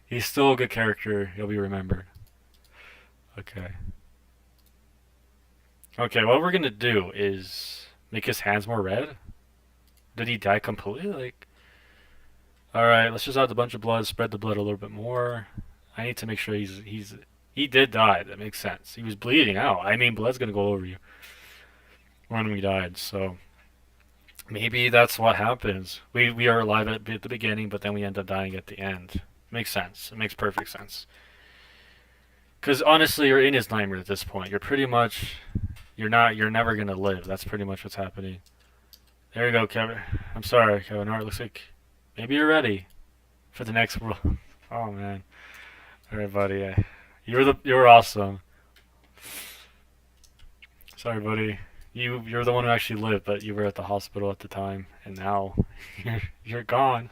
He's still a good character. He'll be remembered. Okay. Okay, what we're gonna do is make his hands more red. Did he die completely? Like, alright, let's just add a bunch of blood, spread the blood a little bit more. I need to make sure he did die. That makes sense. He was bleeding out. I mean, blood's gonna go over you when we died, so maybe that's what happens. We are alive at the beginning, but then we end up dying at the end. Makes sense. It makes perfect sense. Because honestly, you're in his nightmare at this point. You're never gonna live. That's pretty much what's happening. There you go, Kevin. I'm sorry, Kevin Hart. Looks like maybe you're ready for the next world. Oh man. Alright, buddy. You were awesome. Sorry, buddy. You're the one who actually lived, but you were at the hospital at the time, and now you're gone.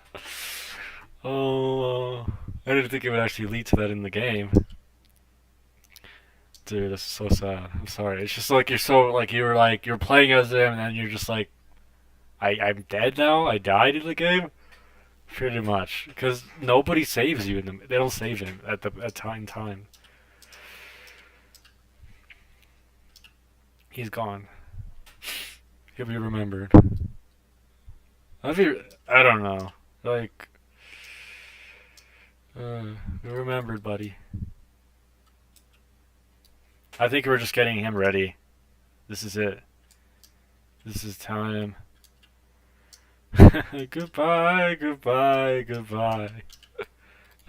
Oh, I didn't think it would actually lead to that in the game. Dude, this is so sad. I'm sorry. It's just like you're playing as him, and then you're just like, I'm dead now. I died in the game. Pretty much, because nobody saves you they don't save him at time. He's gone. He'll be remembered. I don't know. Like, be remembered, buddy. I think we're just getting him ready. This is it. This is time. Goodbye, goodbye, goodbye.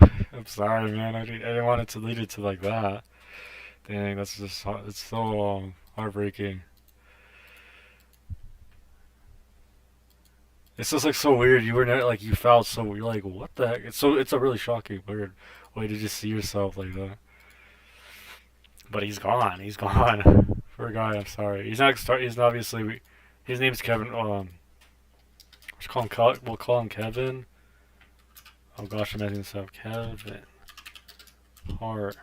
I'm sorry, man. I didn't want it to lead it to like that. Dang, it's so heartbreaking. It's just like so weird. You were never, like you felt so you're like what the heck? It's a really shocking, weird way to just see yourself like that. But he's gone. He's gone. Poor guy. I'm sorry. He's obviously. His name's Kevin. We'll call him Kevin. Oh gosh, I'm messing this up. Kevin Hart.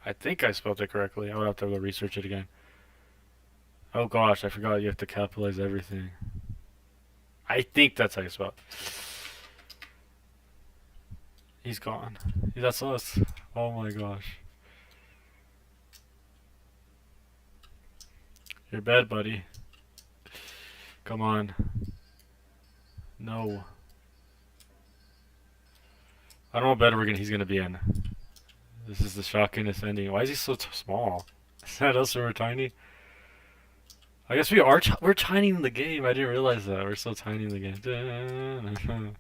I think I spelled it correctly. I would have to go research it again. Oh gosh, I forgot you have to capitalize everything. I think that's how you spell it. He's gone. That's us. Oh my gosh. You're bad, buddy. Come on. No. I don't know what bed he's gonna be in. This is the shockingest ending. Why is he so small? Is that us when we're tiny? I guess we're tiny in the game. I didn't realize that. We're so tiny in the game.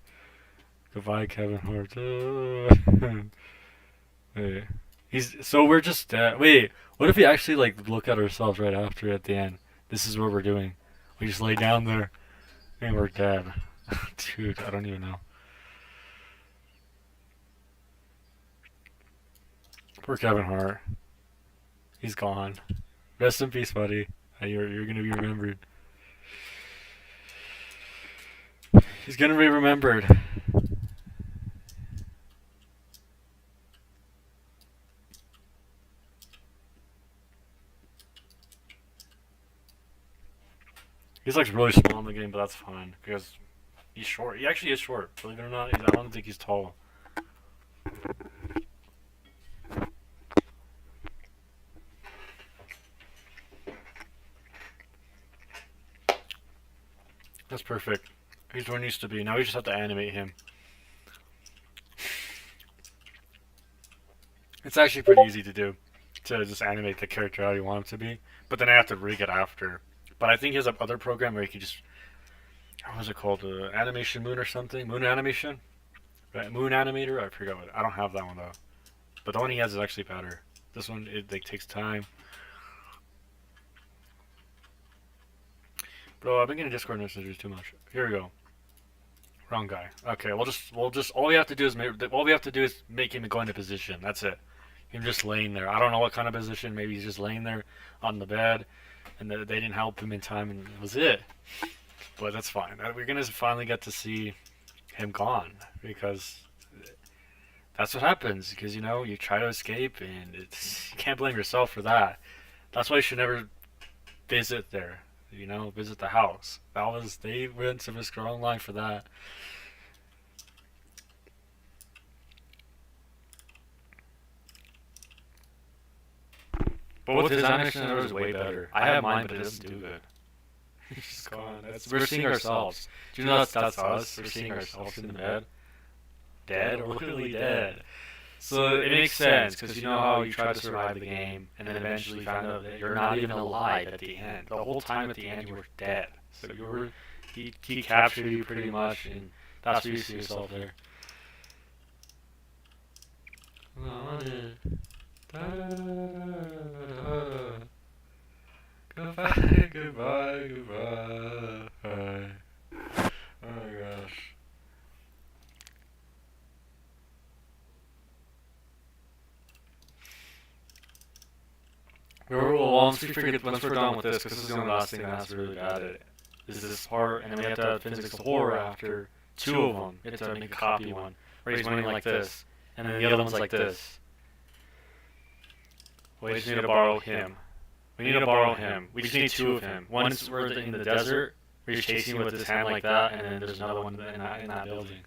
Goodbye, Kevin Hart. Wait. We're just dead. Wait, what if we actually like look at ourselves right after at the end? This is what we're doing. We just lay down there and we're dead. Dude, I don't even know. Poor Kevin Hart. He's gone. Rest in peace, buddy. You're gonna be remembered. He's gonna be remembered. He's like really small in the game, but that's fine because he's short. He actually is short. Believe it or not, I don't think he's tall. That's perfect. He's where he needs to be. Now we just have to animate him. It's actually pretty easy to do. To just animate the character how you want him to be. But then I have to rig it after. But I think he has another program where you can just... What was it called? Animation Moon or something? Moon Animation? Right? Moon Animator? I forgot what. I don't have that one though. But the one he has is actually better. This one, it like, takes time. Bro, I've been getting Discord messages too much. Here we go. Wrong guy. Okay, we'll just all we have to do is make him go into position. That's it. Him just laying there. I don't know what kind of position. Maybe he's just laying there on the bed, and they didn't help him in time, and that was it. But that's fine. We're gonna finally get to see him gone, because that's what happens. Because you know you try to escape, and you can't blame yourself for that. That's why you should never visit there. You know, visit the house. They went to risk their own life for that. But with his animation, it was way better. I have mine, but it doesn't do good. He's just gone. We're seeing ourselves. Do you know that's us? We're seeing ourselves in the bed. Dead, or literally dead. So it makes sense, because you know how you try to survive the game, and then eventually found out that you're not even alive at the end. The whole time at the end you were dead. So he captured you pretty much, and that's where you see yourself there. Goodbye, goodbye, goodbye. Oh my gosh. Once we're done with this, because this is the only last thing that's really bad at it, is this part, and then we have to Finnzax the horror after 2 of them. We have to make a copy one, where he's running like this, and then the other one's like this. We just need to borrow him. We just need 2 of him. One's where in the desert, where he's chasing with his hand like that, and then there's another one in that building.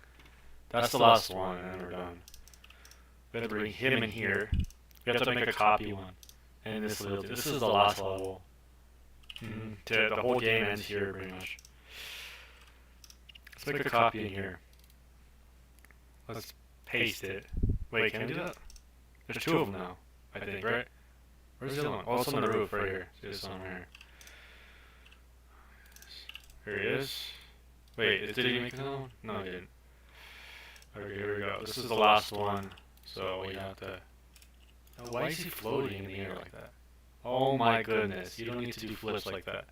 That's the last one, and then we're done. We have to bring him in here. We have to make a copy one. And this is the last level. The whole game ends here, pretty much. Let's make a copy in here. Let's paste it. Wait, can we do that? There's 2 of them now, I think, right? Where's the other one? Oh, it's on the roof, right here. It's on here. Here he is. Wait, did he make another one? No, he didn't. Okay, here we go. This is the last one, so we have to... Why is he floating in the air like that? Oh my goodness, you don't need to do flips like that.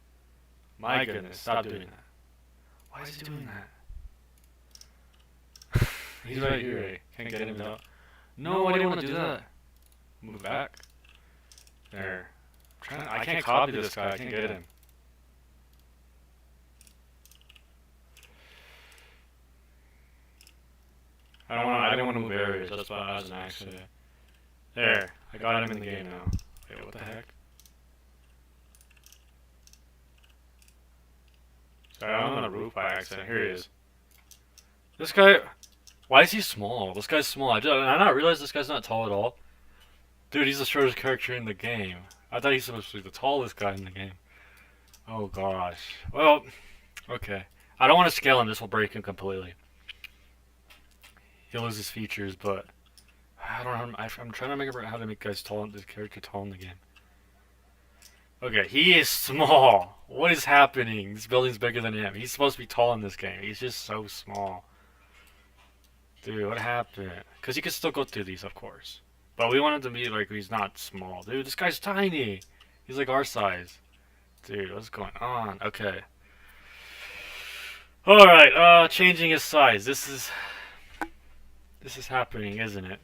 My goodness, stop doing that. Why is he doing that? He's right here, eh? Can't get him out. No, I didn't want to do that. Move back. There. I can't copy this guy, I can't get him. I didn't want to move areas, that's why I was an accident. There, I got him in the game now. Wait, what the heck? Sorry, I'm on the roof by accident. Here he is. This guy... Why is he small? This guy's small. I not realize this guy's not tall at all. Dude, he's the shortest character in the game. I thought he's supposed to be the tallest guy in the game. Oh gosh. Well, okay. I don't want to scale him. This will break him completely. He'll lose his features, but... I don't know. I'm trying to make it how to make guys tall. This character tall in the game. Okay, he is small. What is happening? This building's bigger than him. He's supposed to be tall in this game. He's just so small. Dude, what happened? Because he can still go through these, of course. But we want him to be like he's not small. Dude, this guy's tiny. He's like our size. Dude, what's going on? Okay. Alright, changing his size. This is happening, isn't it?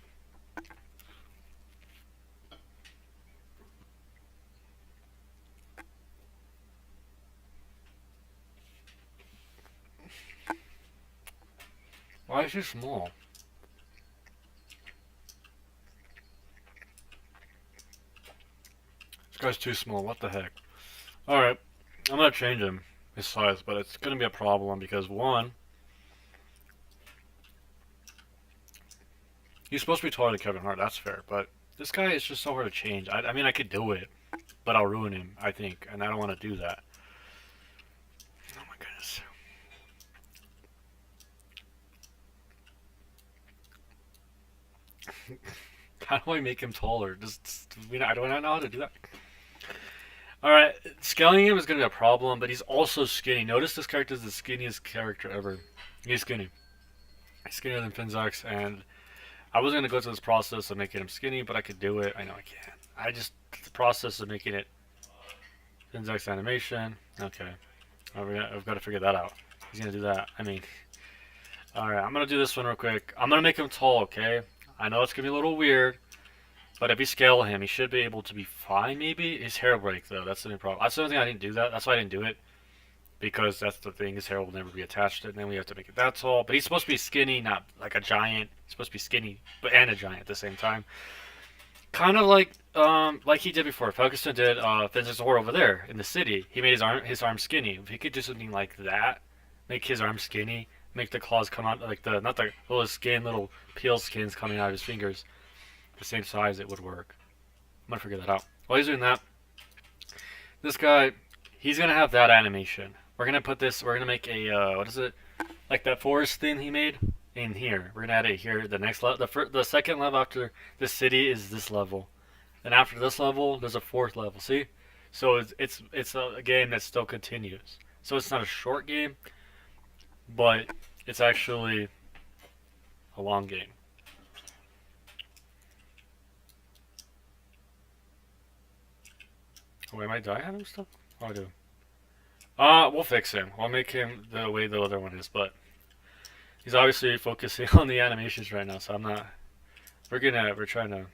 Why is he small? This guy's too small, what the heck? Alright, I'm gonna change him, his size, but it's gonna be a problem because one, he's supposed to be taller than Kevin Hart, that's fair, but this guy is just so hard to change. I mean, I could do it, but I'll ruin him, I think, and I don't want to do that. Oh my goodness. How do I make him taller? I don't know how to do that. Alright, scaling him is going to be a problem, but he's also skinny. Notice this character is the skinniest character ever. He's skinny. He's skinnier than Finnzax, and I was going to go through this process of making him skinny, but I could do it. I know I can. The process of making it Finnzax animation. Okay. I've got to figure that out. He's going to do that. I mean, alright, I'm going to do this one real quick. I'm going to make him tall, okay? I know it's going to be a little weird. But if you scale him, he should be able to be fine, maybe? His hair will break, though. That's the only problem. That's the only thing I didn't do that. That's why I didn't do it. Because that's the thing. His hair will never be attached to it. And then we have to make it that tall. But he's supposed to be skinny, not like a giant. He's supposed to be skinny, and a giant at the same time. Kind of like he did before. Ferguson did Finnzax War over there in the city. He made his arm skinny. If he could do something like that, make his arm skinny, make the claws come out, like not the little skin, little peel skins coming out of his fingers. The same size, it would work. I'm gonna figure that out. While he's doing that, this guy, he's gonna have that animation. We're gonna make a what is it? Like that forest thing he made in here. We're gonna add it here. The next level, the second level after the city is this level, and after this level, there's a fourth level. See? So it's a game that still continues. So it's not a short game, but it's actually a long game. Wait, do I have him still? Oh, I do. We'll fix him. We'll make him the way the other one is, but he's obviously focusing on the animations right now, so I'm not. We're trying to.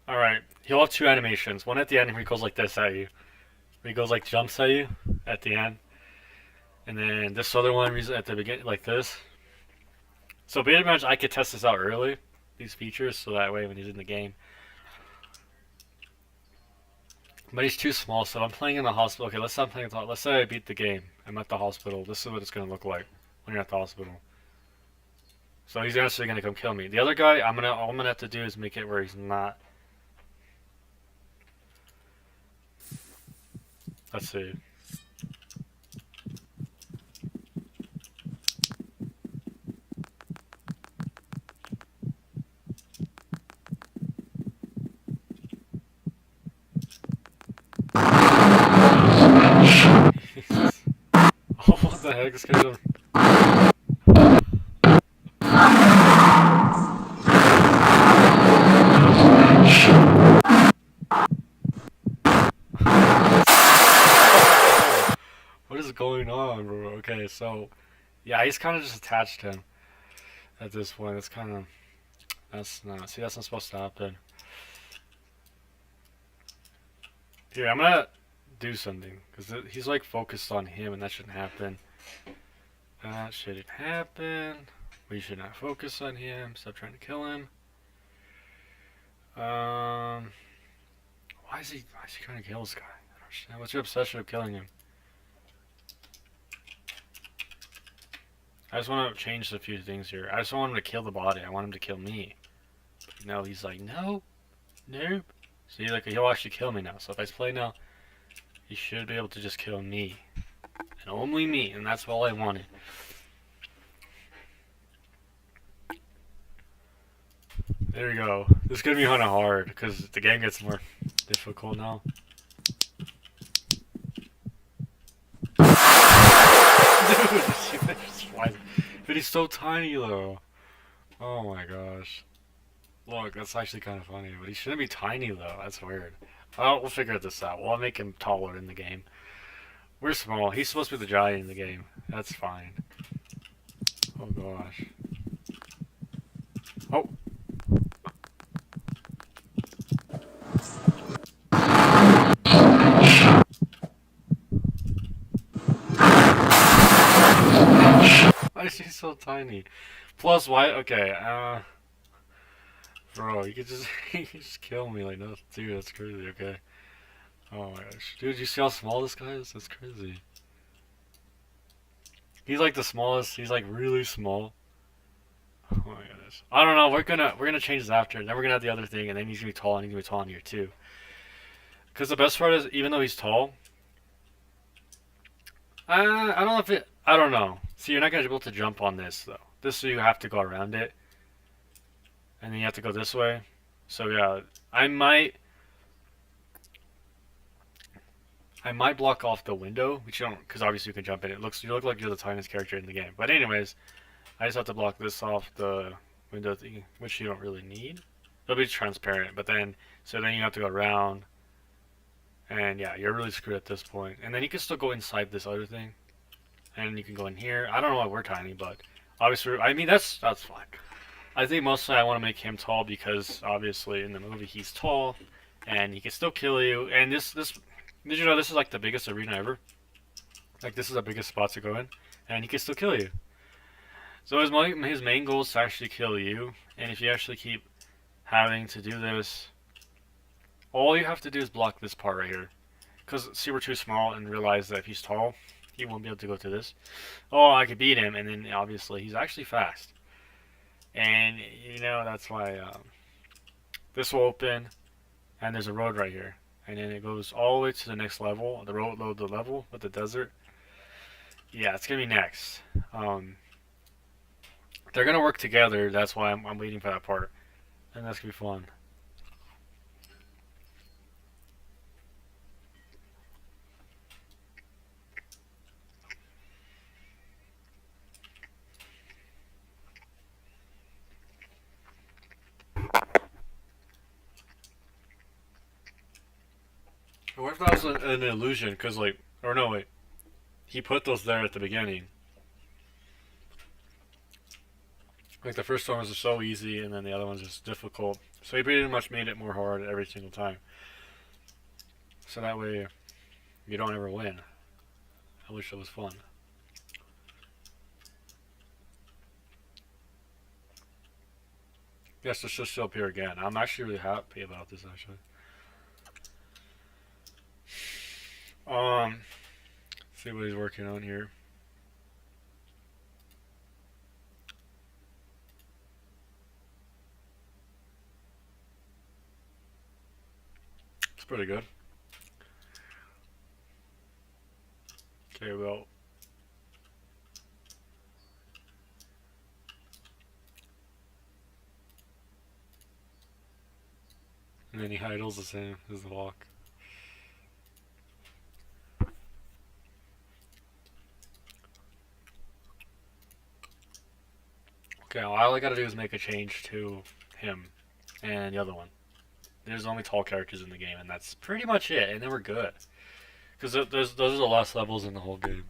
Alright, he'll have two animations. One at the end where he goes like this at you. Where he goes like jumps at you at the end. And then this other one where he's at the beginning like this. So pretty much I could test this out early, these features, so that way when he's in the game. But he's too small, so I'm playing in the hospital. Okay, let's say I'm playing let's say I beat the game. I'm at the hospital. This is what it's gonna look like when you're at the hospital. So he's actually gonna come kill me. The other guy, all I'm gonna have to do is make it where he's not. Let's see. Oh, what the heck? This guy's a... What is going on, bro? Okay, so... Yeah, he's kind of just attached to him at this point. That's kind of... That's not supposed to happen. Here, I'm gonna do something. Because he's like focused on him and that shouldn't happen. That shouldn't happen. We should not focus on him. Stop trying to kill him. Why is he trying to kill this guy? I don't understand. What's your obsession with killing him? I just want to change a few things here. I just don't want him to kill the body. I want him to kill me. But no, he's like, no. Nope. See, like, he'll actually kill me now. So if I play now, he should be able to just kill me. And only me. And that's all I wanted. There we go. This is going to be kind of hard. Because the game gets more difficult now. Dude, but he's so tiny though. Oh my gosh. Look, that's actually kind of funny, but he shouldn't be tiny though. That's weird. Oh, we'll figure this out. We'll make him taller in the game. We're small. He's supposed to be the giant in the game. That's fine. Oh gosh. Oh. Why is he so tiny? Plus, why? Okay, bro, you could just you could just kill me like that, dude. That's crazy. Okay. Oh my gosh, dude, you see how small this guy is? That's crazy. He's like the smallest. He's like really small. Oh my goodness. I don't know. We're gonna change this after. Then we're gonna have the other thing, and then he's gonna be tall, and he's gonna be tall in here too. Because the best part is, even though he's tall, I don't know if it. I don't know. See, you're not gonna be able to jump on this though. This you have to go around it, and then you have to go this way. So yeah, I might I might block off the window, which you don't, because obviously you can jump in. You look like you're the tiniest character in the game. But anyways, I just have to block this off the window thing, which you don't really need. It'll be transparent, but then you have to go around, and yeah, you're really screwed at this point. And then you can still go inside this other thing, and you can go in here. I don't know why we're tiny, but obviously, I mean that's fine. I think mostly I want to make him tall because obviously in the movie he's tall, and he can still kill you. And this did you know this is like the biggest arena ever? Like this is the biggest spot to go in, and he can still kill you. So his main goal is to actually kill you, and if you actually keep having to do this, all you have to do is block this part right here. Because see, we're too small, and realize that if he's tall, he won't be able to go to this. Oh, I could beat him, and then obviously he's actually fast. And you know that's why this will open, and there's a road right here. And then it goes all the way to the next level, the level with the desert. Yeah, it's gonna be next. They're gonna work together. That's why I'm waiting for that part, and that's gonna be fun. What if that was an illusion? Cause like, or no wait, he put those there at the beginning. Like the first one was so easy, and then the other one's just difficult. So he pretty much made it more hard every single time. So that way, you don't ever win. I wish it was fun. Yes, it's just up here again. I'm actually really happy about this actually. See what he's working on here. It's pretty good. Okay, well. And then he idles the same as the walk. Okay, well, all I gotta do is make a change to him and the other one. There's only tall characters in the game, and that's pretty much it, and then we're good. Because those are the last levels in the whole game.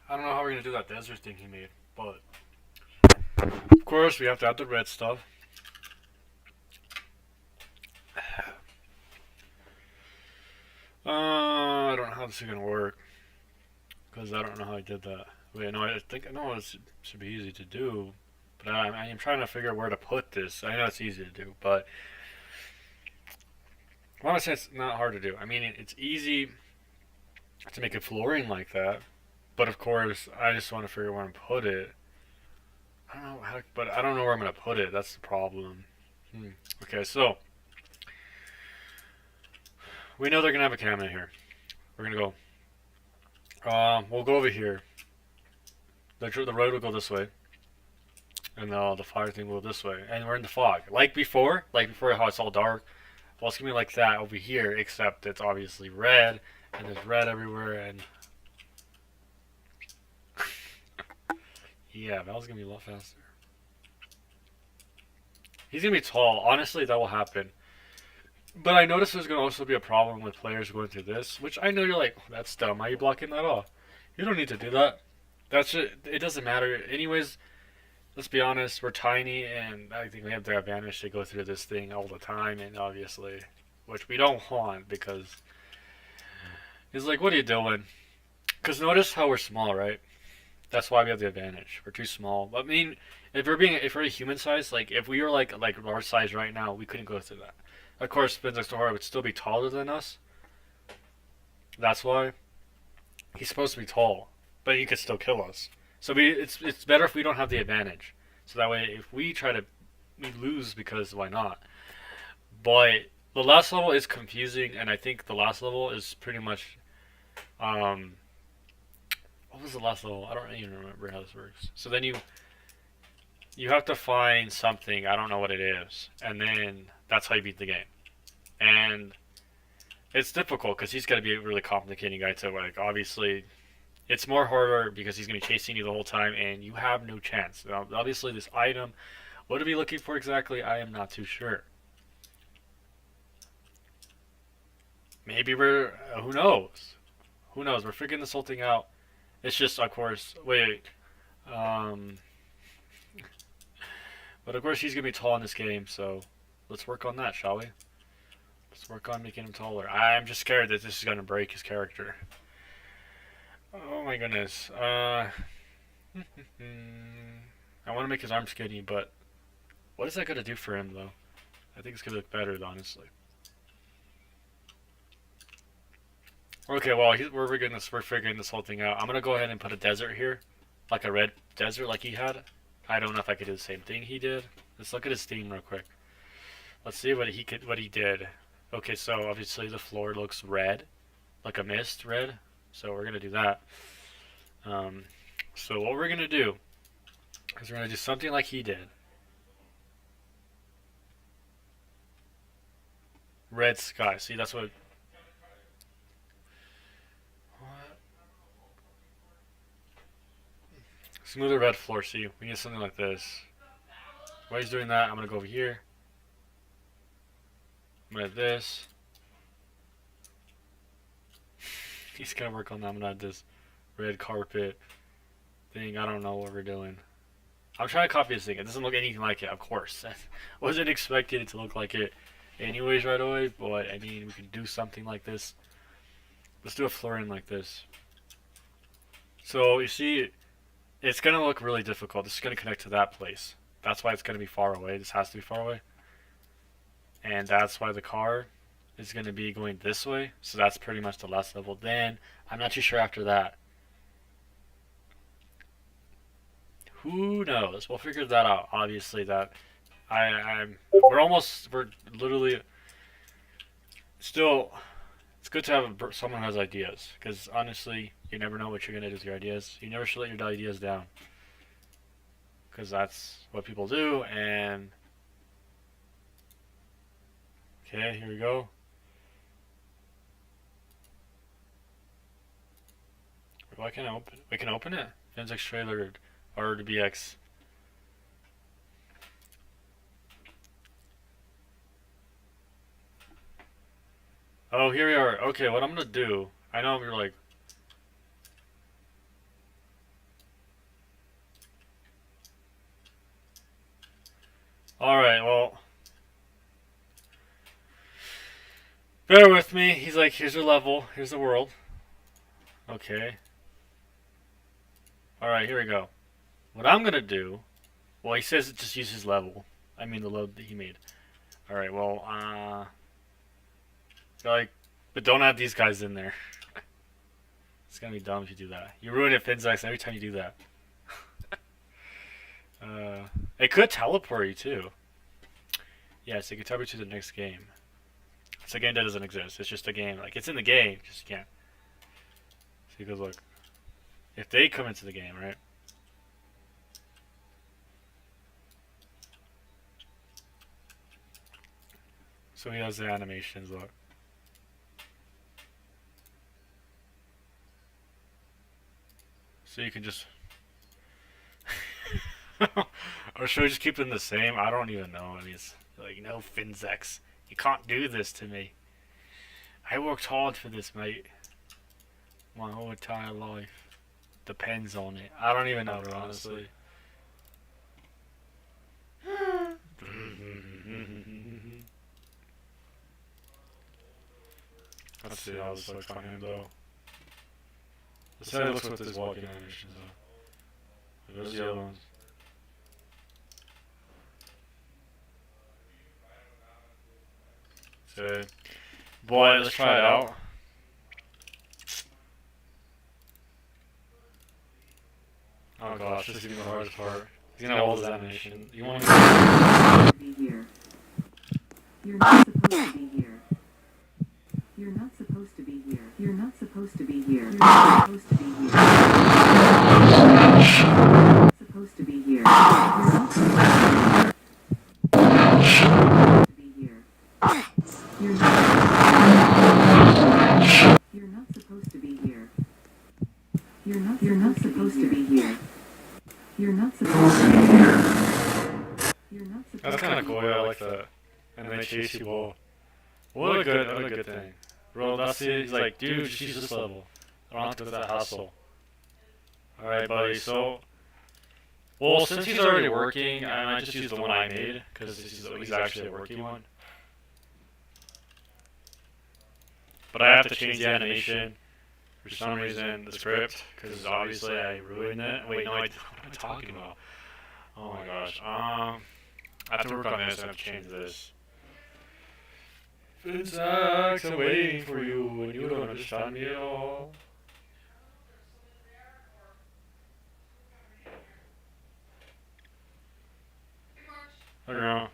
I don't know how we're gonna do that desert thing he made, but of course we have to add the red stuff. I don't know how this is gonna work because I don't know how I did that. Wait, no, I it should be easy to do, but I'm trying to figure out where to put this. I know it's easy to do, but I want to say it's not hard to do. I mean, it's easy to make a flooring like that, but of course, I just want to figure out where to put it. I don't know how, but I don't know where I'm gonna put it. That's the problem. Okay, so we know they're gonna have a camera here. We're gonna go. We'll go over here. The road will go this way, and the fire thing will go this way, and we're in the fog. Like before how it's all dark. Well, it's gonna be like that over here, except it's obviously red, and there's red everywhere, and yeah, Val's gonna be a lot faster. He's gonna be tall. Honestly, that will happen. But I noticed there's gonna also be a problem with players going through this, which I know you're like, that's dumb. Why are you blocking that off? You don't need to do that. That's it. It doesn't matter. Anyways, let's be honest. We're tiny, and I think we have the advantage to go through this thing all the time, and obviously, which we don't want because it's like, what are you doing? Because notice how we're small, right? That's why we have the advantage. We're too small. I mean, if we're a human size, like if we were like our size right now, we couldn't go through that. Of course, Finnzax the Horror would still be taller than us. That's why he's supposed to be tall, but he could still kill us. So it's better if we don't have the advantage. So that way, if we try to, we lose because why not? But the last level is confusing, and I think the last level is pretty much, what was the last level? I don't even remember how this works. So then you have to find something. I don't know what it is, and then that's how you beat the game. And it's difficult because he's got to be a really complicated guy to like. Obviously, it's more harder because he's gonna be chasing you the whole time, and you have no chance. Now, obviously, this item, what are we looking for exactly? I am not too sure. Maybe we're. Who knows? Who knows? We're figuring this whole thing out. It's just, of course. Wait. But of course, he's gonna be tall in this game, so let's work on that, shall we? Let's work on making him taller. I'm just scared that this is gonna break his character. Oh my goodness. I want to make his arm skinny, but what is that gonna do for him, though? I think it's gonna look better, honestly. Okay, well, we're figuring this whole thing out. I'm gonna go ahead and put a desert here, like a red desert, like he had. I don't know if I could do the same thing he did. Let's look at his theme real quick. Let's see what he did. Okay, so obviously the floor looks red, like a mist red. So we're gonna do that. So what we're gonna do is we're gonna do something like he did. Red sky. See, that's what. Smoother red floor. See, we need something like this. While he's doing that, I'm gonna go over here. I'm gonna add this. He's gonna work on that. I'm gonna add this red carpet thing. I don't know what we're doing. I'm trying to copy this thing. It doesn't look anything like it, of course. I wasn't expecting it to look like it anyways right away, but I mean, we can do something like this. Let's do a flooring like this. So, you see, it's going to look really difficult. This is going to connect to that place. That's why it's going to be far away. This has to be far away. And that's why the car is going to be going this way. So that's pretty much the last level. Then, I'm not too sure after that. Who knows? We'll figure that out. Obviously, that we're literally still. It's good to have someone who has ideas, because honestly, you never know what you're gonna do with your ideas. You never should let your ideas down, because that's what people do. And okay, here we go. Why can't I open? We can open it. Finnzax trailer. Or to BX. Oh, here we are. Okay, what I'm gonna do. I know you're like. Alright, well. Bear with me. He's like, here's your level. Here's the world. Okay. Alright, here we go. What I'm gonna do, well, he says just use his level. I mean the load that he made. Alright, well, like, but don't add these guys in there. It's gonna be dumb if you do that. You ruin it, Finnzax, every time you do that. It could teleport you too. Yes, it could teleport you to the next game. It's a game that doesn't exist. It's just a game. Like, it's in the game, just you can't. See, because look, if they come into the game, right? So he has the animations, look. So you can just... or should we just keep them the same? I don't even know. I mean, it's like, no, Finnzax, you can't do this to me. I worked hard for this, mate. My whole entire life depends on it. I don't even know, honestly. Let's see how this looks on him, though. Let's see how it looks with his walking animations, though. Where's the other ones? So, boy, let's try it out. Oh gosh, this is gonna be the hardest part. He's gonna have all this animation. You want to Be here. You're not supposed to be here. You're not supposed to be here. You're not supposed to be here. You're not supposed to be here. You're not supposed to be here. You're not supposed to be here. You're not supposed to be here. You're not supposed to be here. You're not supposed to be here. You're not supposed That's kind of cool. Yeah, I like that. And they chase you all. What a good thing. Bro, that's it. He's like, dude, she's this level. I don't have to go to that hustle. Alright, buddy, so... Well, since he's already working, I might just use the one I made, because he's actually a working one. But I have to change the animation. For some reason, the script, because obviously I ruined it. Wait, no, what am I talking about? Oh my gosh. I have to work on this, I have to change this. Finnzax, I'm waiting for you, and you don't understand me at all. I don't know.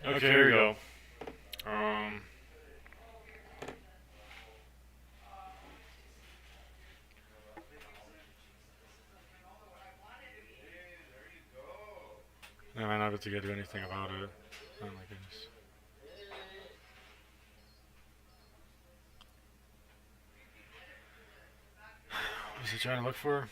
Okay, here we go. I might not be able to do anything about it. Oh my goodness. What is he trying to look for?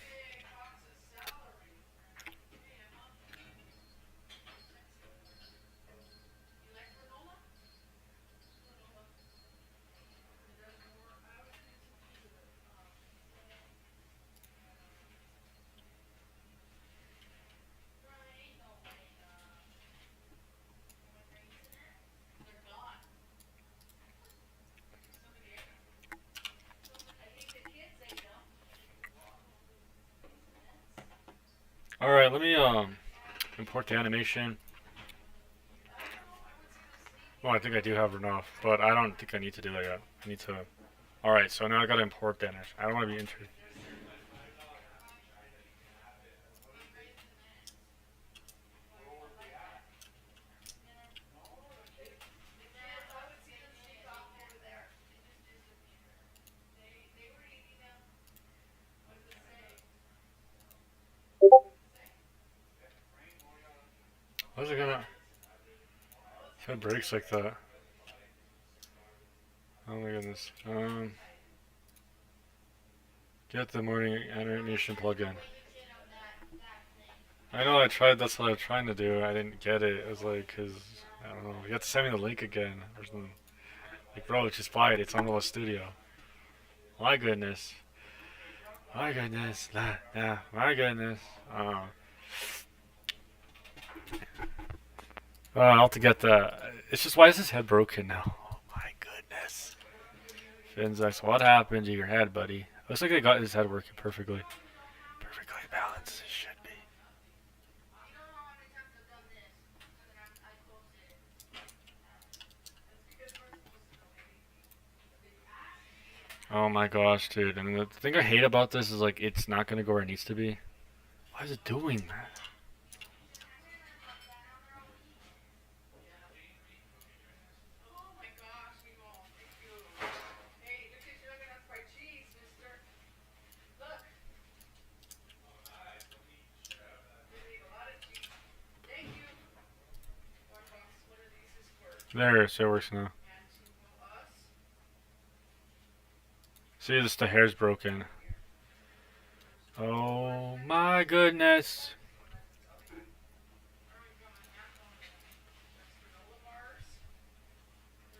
Alright, let me import the animation. Well, I think I do have enough, but I don't think I need to do that yet. I need to... Alright, so now I gotta import the animation. I don't want to be interested. What's it gonna... If it breaks like that. Oh my goodness. Get the morning animation plugin. I know I tried, that's what I was trying to do. I didn't get it. It was like, cause, I don't know. You have to send me the link again or something. Like, bro, just buy it. It's on the studio. My goodness. My goodness. Nah, my goodness. I'll have to get the... It's just, why is his head broken now? Oh my goodness. Finnzax, what happened to your head, buddy? Looks like they got his head working perfectly. Perfectly balanced, it should be. Oh my gosh, dude. And the thing I hate about this is, like, it's not gonna go where it needs to be. Why is it doing that? There, so it works now. See, this the hair's broken. Oh my goodness.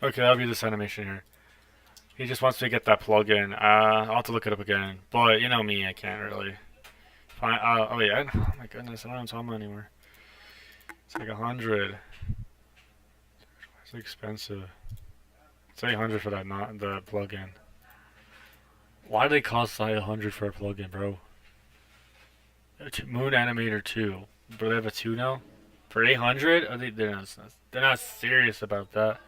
Okay, that'll be this animation here. He just wants to get that plug-in. I'll have to look it up again. But you know me, I can't really find. Oh yeah. Oh my goodness, I don't have Toma anymore. It's like 100. It's expensive. It's 800 for that, not the plug-in. Why do they cost like 100 for a plug-in, bro? Moon Animator 2. Bro, they have a 2 now? For 800? Are they're not serious about that.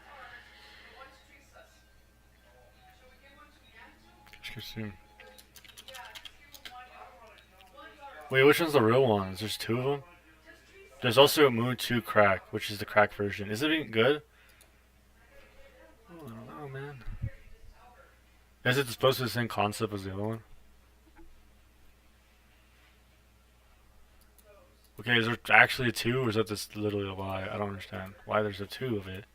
Wait, which one's the real one? There's 2 of them? There's also a Moon 2 crack, which is the crack version. Is it even good? Oh, I don't know, man. Is it supposed to be the same concept as the other one? Okay, is there actually a 2, or is that just literally a lie? I don't understand why there's a 2 of it.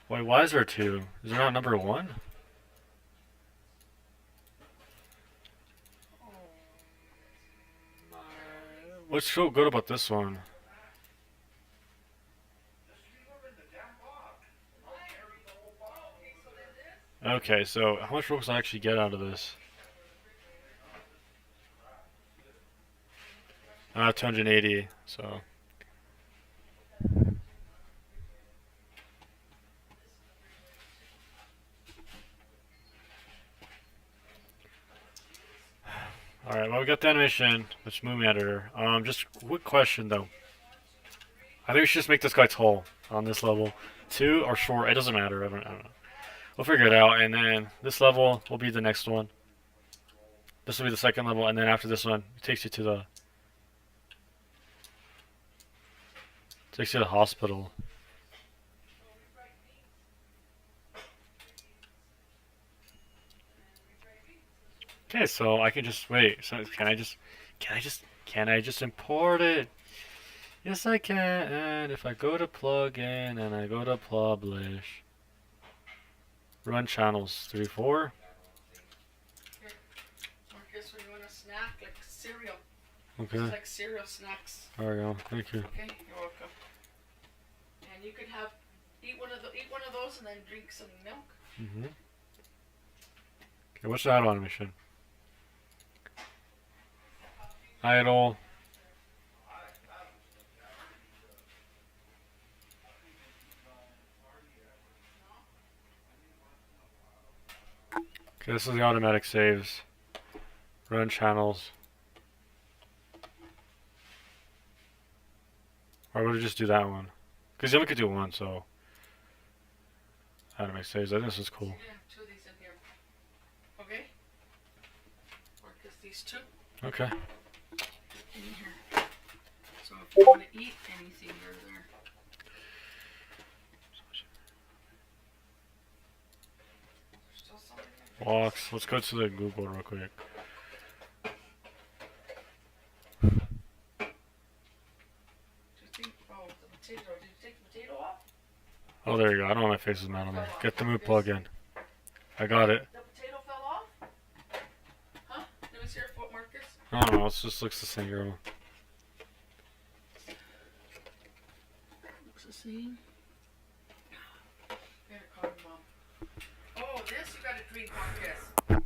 Wait, why is there a 2? Is there not number 1? What's so good about this one? Okay, so how much Robux I actually get out of this? 280, so. Alright, well we got the animation, which movie editor. Just quick question though. I think we should just make this guy tall on this level. 2 or short, it doesn't matter, I don't know. We'll figure it out, and then this level will be the next one. This will be the second level, and then after this one, it takes you to the hospital. Okay, so I can just wait. So can I just import it? Yes, I can. And if I go to plugin and I go to publish, run channels 3, 4. Marcus, when you want a snack, like cereal. Okay. It's like cereal snacks. There we go. Thank you. Okay, you're welcome. And you could eat one of those and then drink some milk. Mhm. Okay, what's that animation? Idle. Okay, this is the automatic saves. Run channels. Or would I just do that one? Because you only could do one, so. Automatic saves. I think this is cool. Yeah, 2 of these in here. Okay? Marcus, these 2 Okay. in here. So if you want to eat anything, they're there. There's still something in there. Box. Let's go to the Google real quick. Did you take the potato off? Oh, there you go. I don't know my face is not on there. Get the move plug in. I got it. The potato fell off? Huh? Let me see your foot, Marcus. I don't know. It just looks the same, girl. Looks the same. Here, cotton mom. Oh, this you gotta drink, Marcus.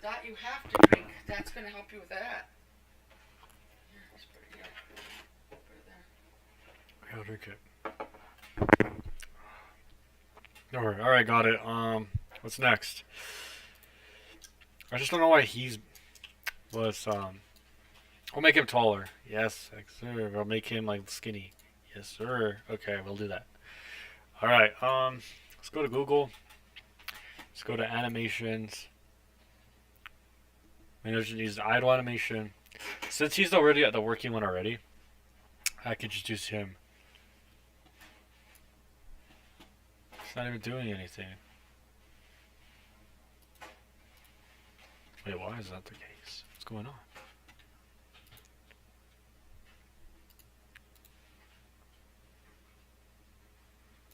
That you have to drink. That's gonna help you with that. Here, just put it here. Put it there. I'll drink it. Alright, got it. What's next? I just don't know why we'll make him taller. Yes, sir. We'll make him like skinny. Yes, sir. Okay, we'll do that. Alright, let's go to Google. Let's go to animations. Manage use idle animation. Since he's already at the working one already, I can just use him. It's not even doing anything. Wait, why is that the case? What's going on?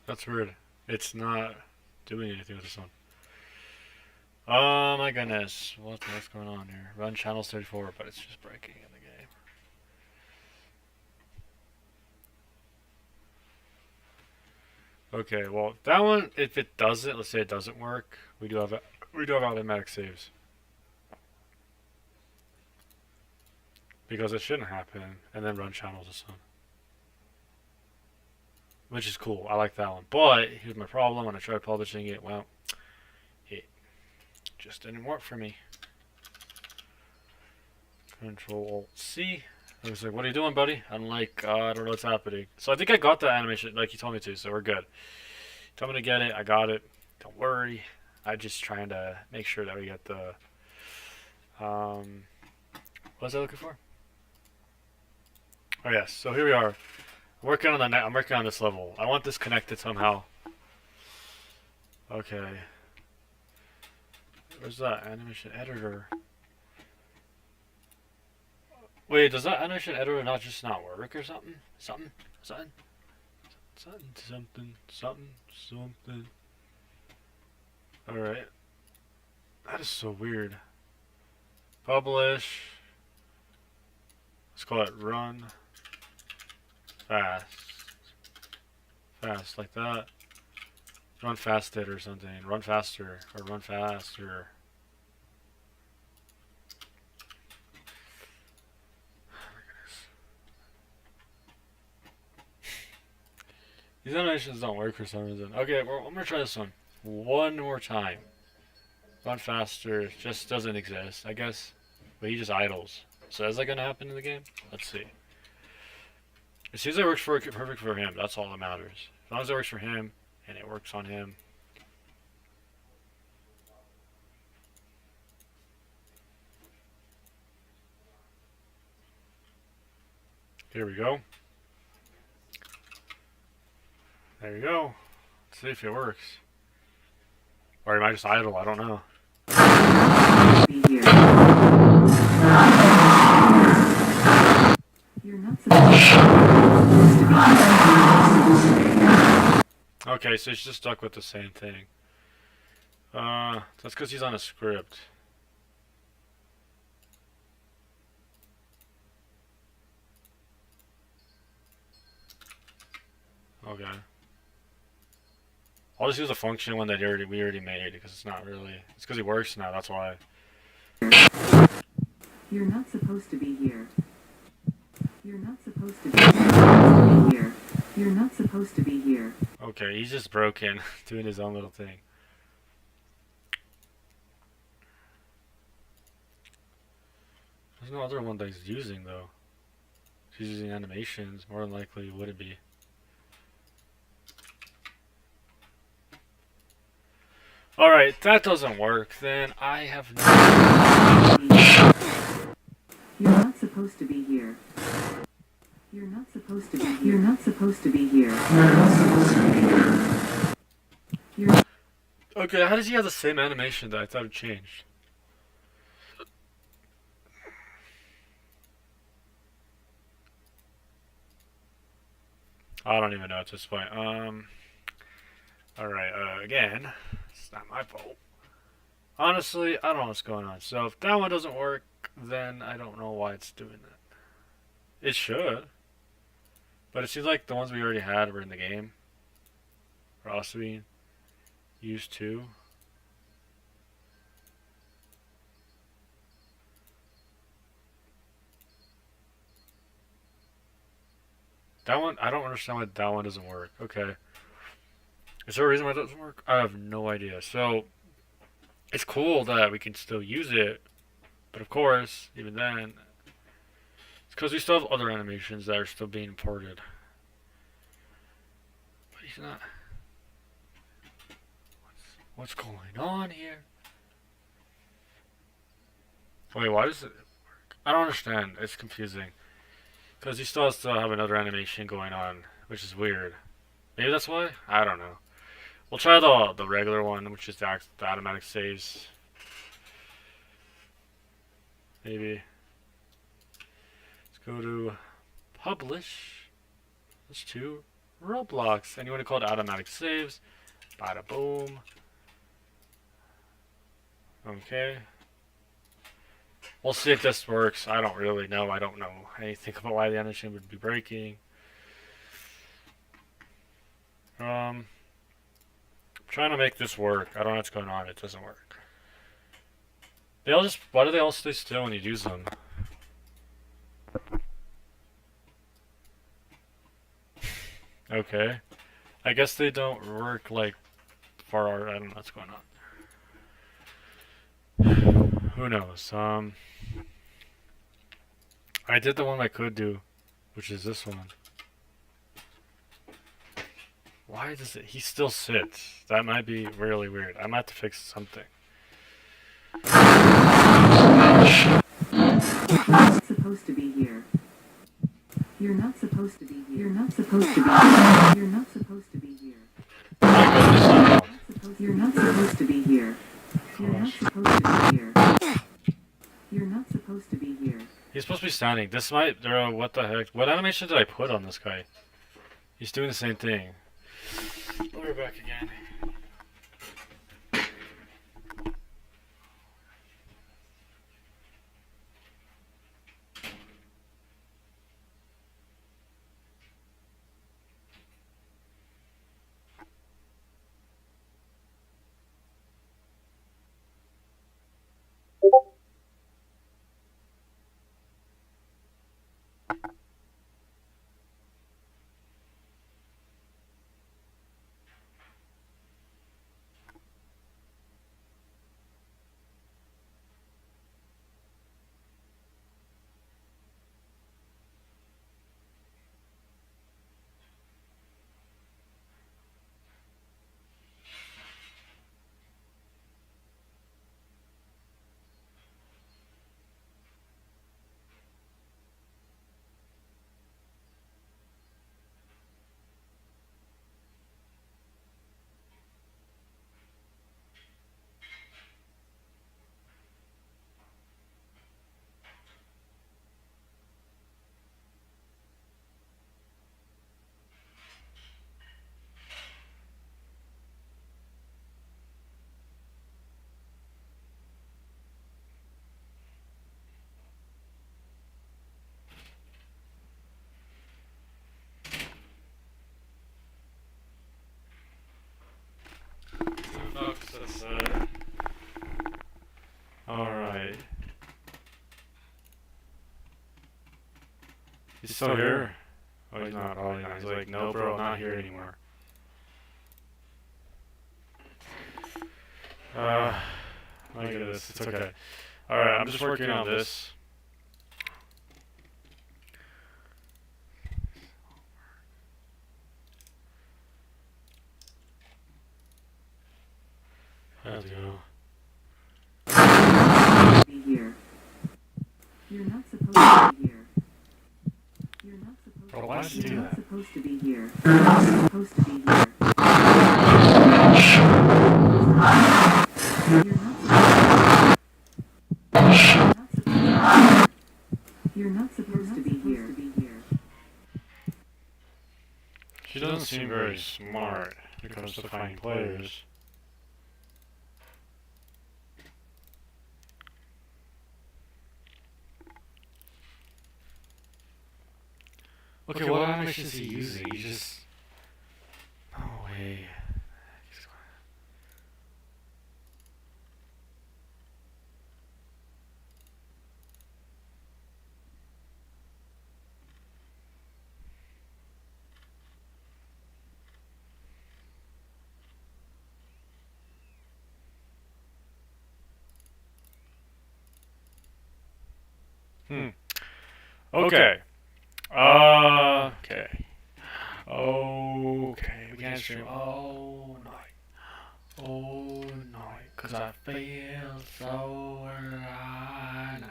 That's weird. It's not doing anything with this one. Oh my goodness. What's going on here? Run channels 34, but it's just breaking in the game. Okay, well that one, if it doesn't, let's say it doesn't work, we do have automatic saves. Because it shouldn't happen, and then run channels this one. Which is cool. I like that one. But here's my problem. When I tried publishing it, well, it just didn't work for me. Control-Alt-C. I was like, what are you doing, buddy? I'm like, I don't know what's happening. So I think I got the animation like you told me to, so we're good. You told me to get it. I got it. Don't worry. I'm just trying to make sure that we get the... what was I looking for? Oh, yes. So here we are. I'm working on this level. I want this connected somehow. Okay. Where's that animation editor? Wait, does that animation editor not work or something? Something. Alright. That is so weird. Publish. Let's call it run. Fast. Fast, like that. Run fasted or something. Run faster. Or run faster. These animations don't work for some reason. Okay, well, I'm gonna try this one. One more time. Run faster just doesn't exist, I guess. But he just idles. So is that gonna happen in the game? Let's see. It seems like it works perfect for him. That's all that matters. As long as it works for him, and it works on him. Here we go. There you go. Let's see if it works. Or am I just idle? I don't know. Be here. You're not supposed to be. Okay, so he's just stuck with the same thing. That's because he's on a script. Okay. I'll just use a function one that we already made because it's not really. It's because he works now. That's why. You're not supposed to be here. You're not supposed to be here. You're not supposed to be here. Okay, he's just broken, doing his own little thing. There's no other one that he's using though. If he's using animations, more than likely he wouldn't be. Alright, that doesn't work. Then I have no... You're not supposed to be here. You're not supposed to be here. You're not supposed to be here. You're not supposed to be here. You're... Okay, how does he have the same animation that I thought had changed? I don't even know at this point. Alright, again, it's not my fault. Honestly, I don't know what's going on. So if that one doesn't work, then I don't know why it's doing that. It should. But it seems like the ones we already had were in the game. Are also being used too. That one, I don't understand why that one doesn't work. Okay. Is there a reason why that doesn't work? I have no idea. So, it's cool that we can still use it. But of course, even then, it's because we still have other animations that are still being imported. But he's not... What's going on here? Wait, why does it work? I don't understand. It's confusing. Because he still has to have another animation going on, which is weird. Maybe that's why? I don't know. We'll try the regular one, which is the automatic saves. Maybe. Let's go to publish. That's two. Roblox. And you want to call it automatic saves. Bada boom. Okay. We'll see if this works. I don't really know. I don't know anything about why the animation would be breaking. Trying to make this work. I don't know what's going on. It doesn't work. They all just. Why do they all stay still when you use them? Okay. I guess they don't work like for our. I don't know what's going on. Who knows? I did the one I could do, which is this one. Why does it? He still sits. That might be really weird. I might have to fix something. You're not supposed to be here. You're not supposed to be here. You're not supposed to be here. You're not supposed to be here. You're not supposed to be here. You're not supposed to be here. You're not supposed to be here. He's supposed to be standing. This might. What the heck? What animation did I put on this guy? He's doing the same thing. We're back again. Alright. He's still here? Oh, he's not. Oh, yeah. He's like, no, bro, not here anymore. Look at this. It's okay. Alright, I'm just working on this. How's it go? Be here. You're not supposed to be here. You're not supposed Bro, why did you do You're not that? supposed to be here. You're not supposed to be here. You're not supposed to be here. She doesn't seem very smart when it comes to finding players. Okay, what animation is he using? He just... No way. Okay. Okay. Okay. We can't stream all night. All night. Cause I feel so right now.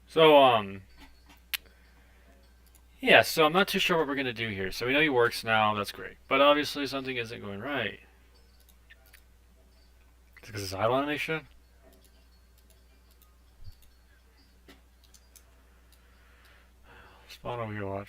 So, yeah, so I'm not too sure what we're gonna do here. So we know he works now, that's great. But obviously something isn't going right. Is it because it's idle animation? Spawn over here, watch.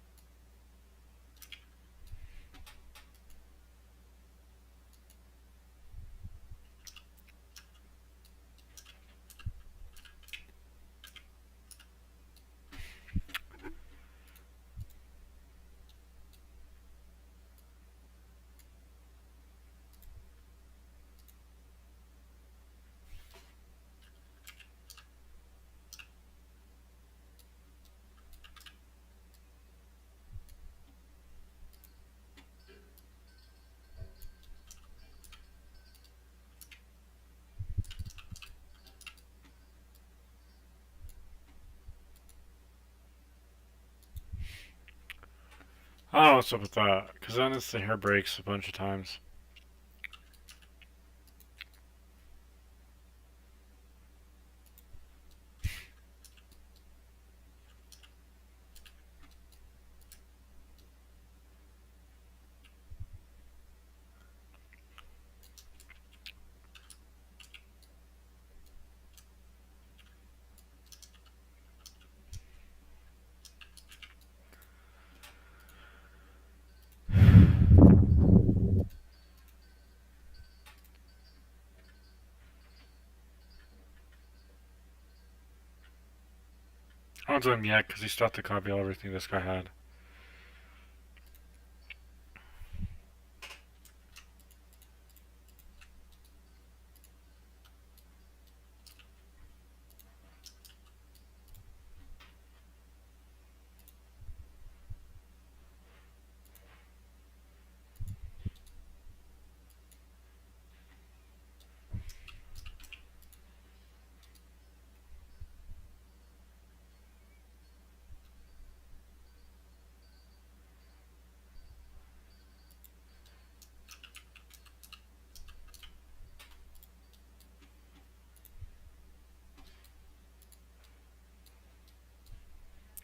I don't know what's up with that, because then it's the hair breaks a bunch of times. I don't do him yet, because he still have to copy everything this guy had.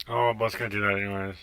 Oh, Buzz gonna do that anyways.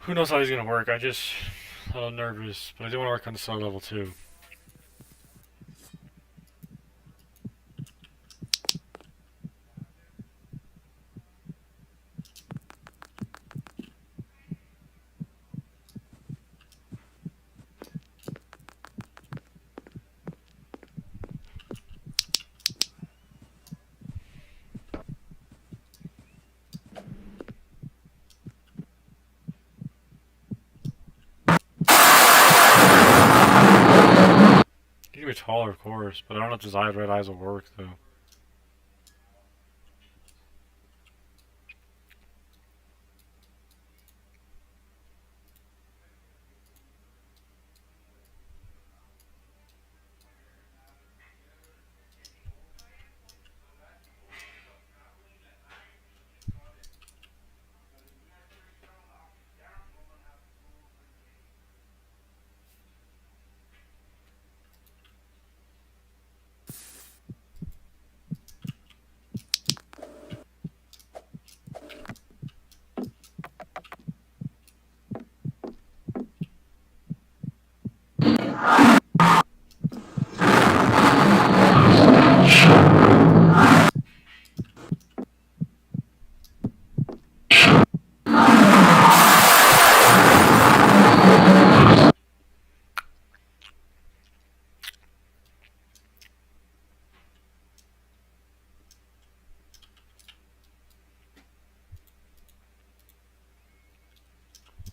Who knows how he's gonna work? I just a little nervous, but I do want to work on the solo level too. He can be taller, of course, but I don't know if his red eyes will work though.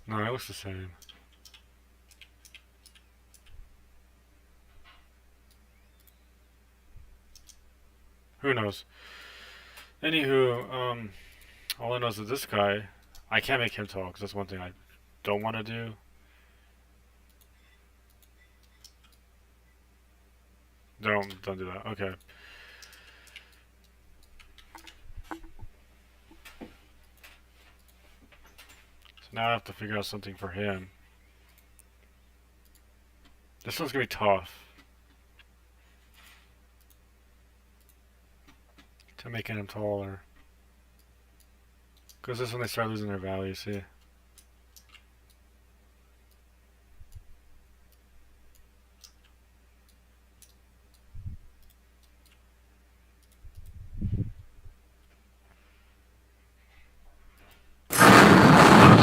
No, it looks the same. Who knows? Anywho, all I know is that this guy, I can't make him tall because that's one thing I don't want to do. Don't do that. Okay. So now I have to figure out something for him. This one's gonna be tough. To making him taller. Because this is when they start losing their value, see?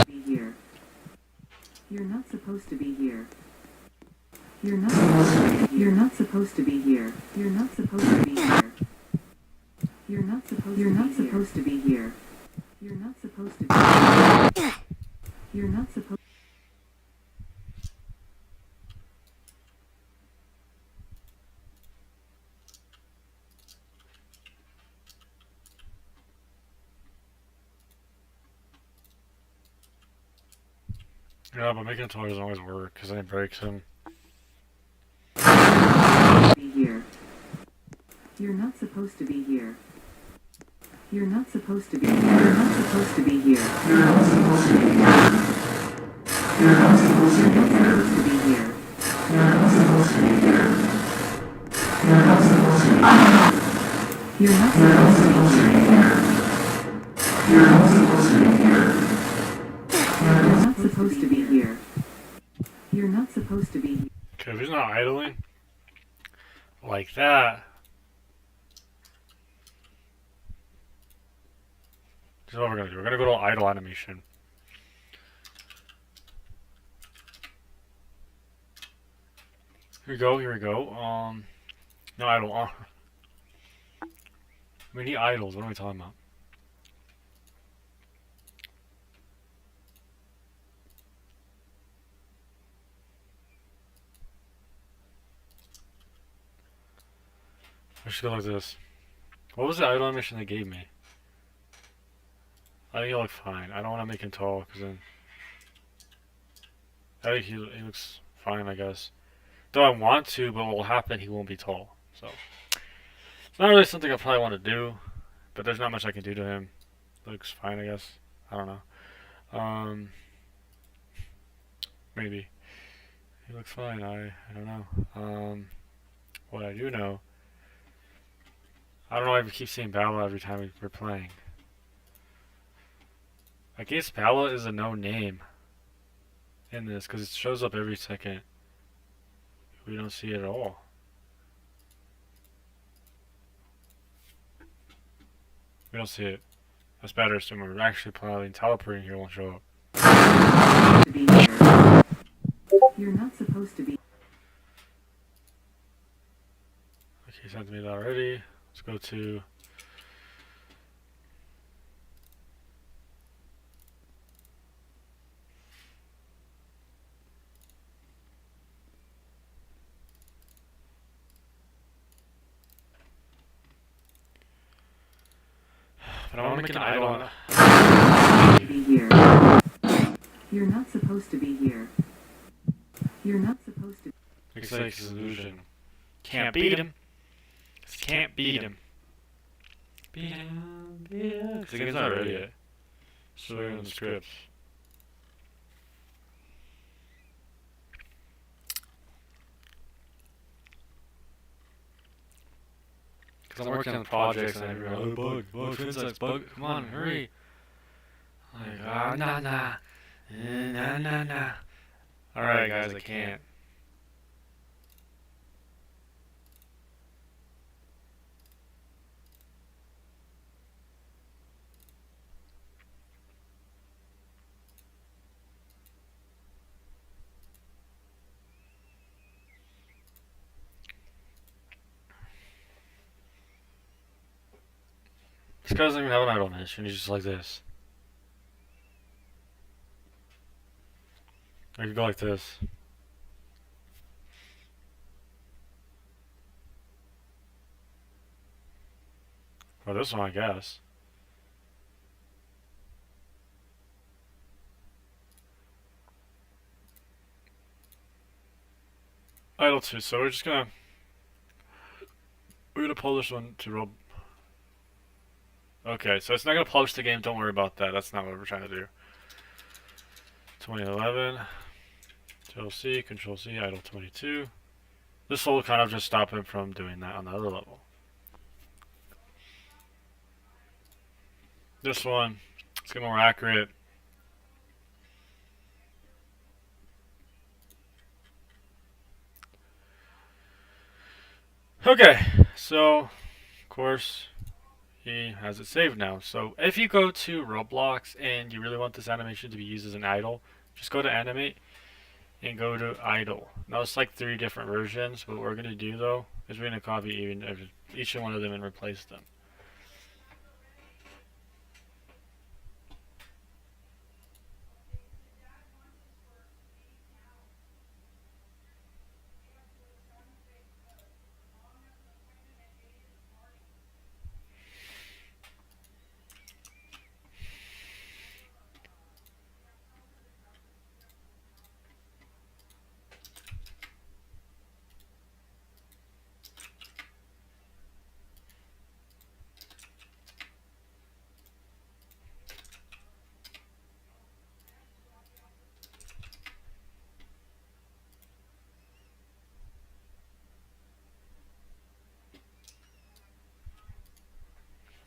Be here. You're not supposed to be here. You're not supposed to be here. You're not supposed to be here. You're not supposed to be here. You're not supposed You're not supposed to be here. You're not supposed to be here. You're not supposed Yeah, but making him taller doesn't always work because then it breaks him. to be here. You're not supposed to be here. You're not supposed to be here. You're not supposed to be here. You're not supposed to be here. You're not supposed to be here. You're not supposed to be here. You're not supposed to be here. You're not supposed to be here. You're not supposed to be here. You're not supposed to be here. You're not supposed to be here. Okay, if he's not idling like that, this is what we're gonna do. We're gonna go to idle animation. Here we go. Here we go. No idle. I mean, he idles. What are we talking about? I should go like this. What was the idle animation they gave me? I think he'll look fine. I don't want to make him tall because then I think he looks fine, I guess. Though I want to, but what will happen? He won't be tall. So it's not really something I probably want to do. But there's not much I can do to him. Looks fine, I guess. I don't know. Maybe he looks fine. I don't know. What I do know. I don't know why we keep seeing Bala every time we're playing. I guess Bala is a known name in this because it shows up every second. We don't see it at all. We don't see it. That's better, assuming we're actually planning teleporting here won't show up. To be here. You're not supposed to be. Okay, sent me that already. Let's go to but I want to make an idol on Be here. You're not supposed to be here. You're not supposed to. Looks like it's an illusion. Can't beat him. Just can't beat him. Beat him. Yeah. Because the game's not ready yet. So we're in the script. Because I'm working on projects and everyone, oh, bug, Finnzax, bug, come on, hurry. Like, nah. Alright, guys, I can't. This guy doesn't even have an idle mission, he's just like this. I could go like this. Or this one, I guess. Idle 2, so we're gonna pull this one to Rob. Okay, so it's not gonna publish the game, don't worry about that. That's not what we're trying to do. 2011. Control C, idle 22. This will kind of just stop him from doing that on the other level. This one, it's gonna be more accurate. Okay, so of course he has it saved now. So if you go to Roblox and you really want this animation to be used as an idle, just go to animate and go to idle. Now it's like 3 different versions. What we're gonna do though is we're gonna copy each one of them and replace them.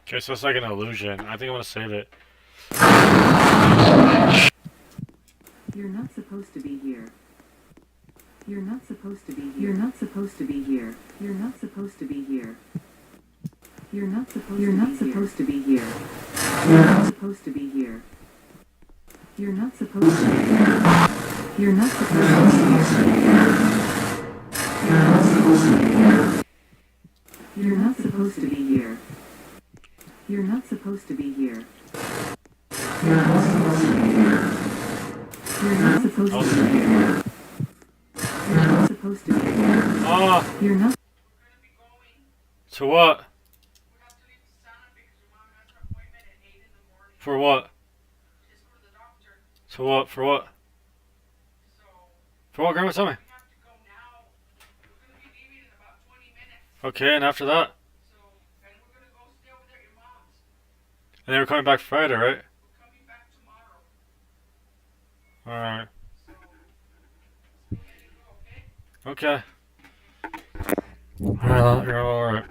Okay, so it's like an illusion. I think I'm gonna save it. You're not supposed to be here. You're not supposed to be here. You're not supposed to be here. You're not supposed to be here. You're not supposed You're not supposed to be here. You're not supposed to be here. You're not supposed to be here. You're not supposed to be here. You're not supposed to be here. You're not supposed to be here. You're not supposed to be here. You're not supposed to be here. You're not supposed to be here. You're not supposed to be here. Ah, You're not. to what? For what? To what? For what? For what, Grandma? Tell me. Okay, and after that? And then we're coming back Friday, right? Alright. Okay. Alright, you're alright.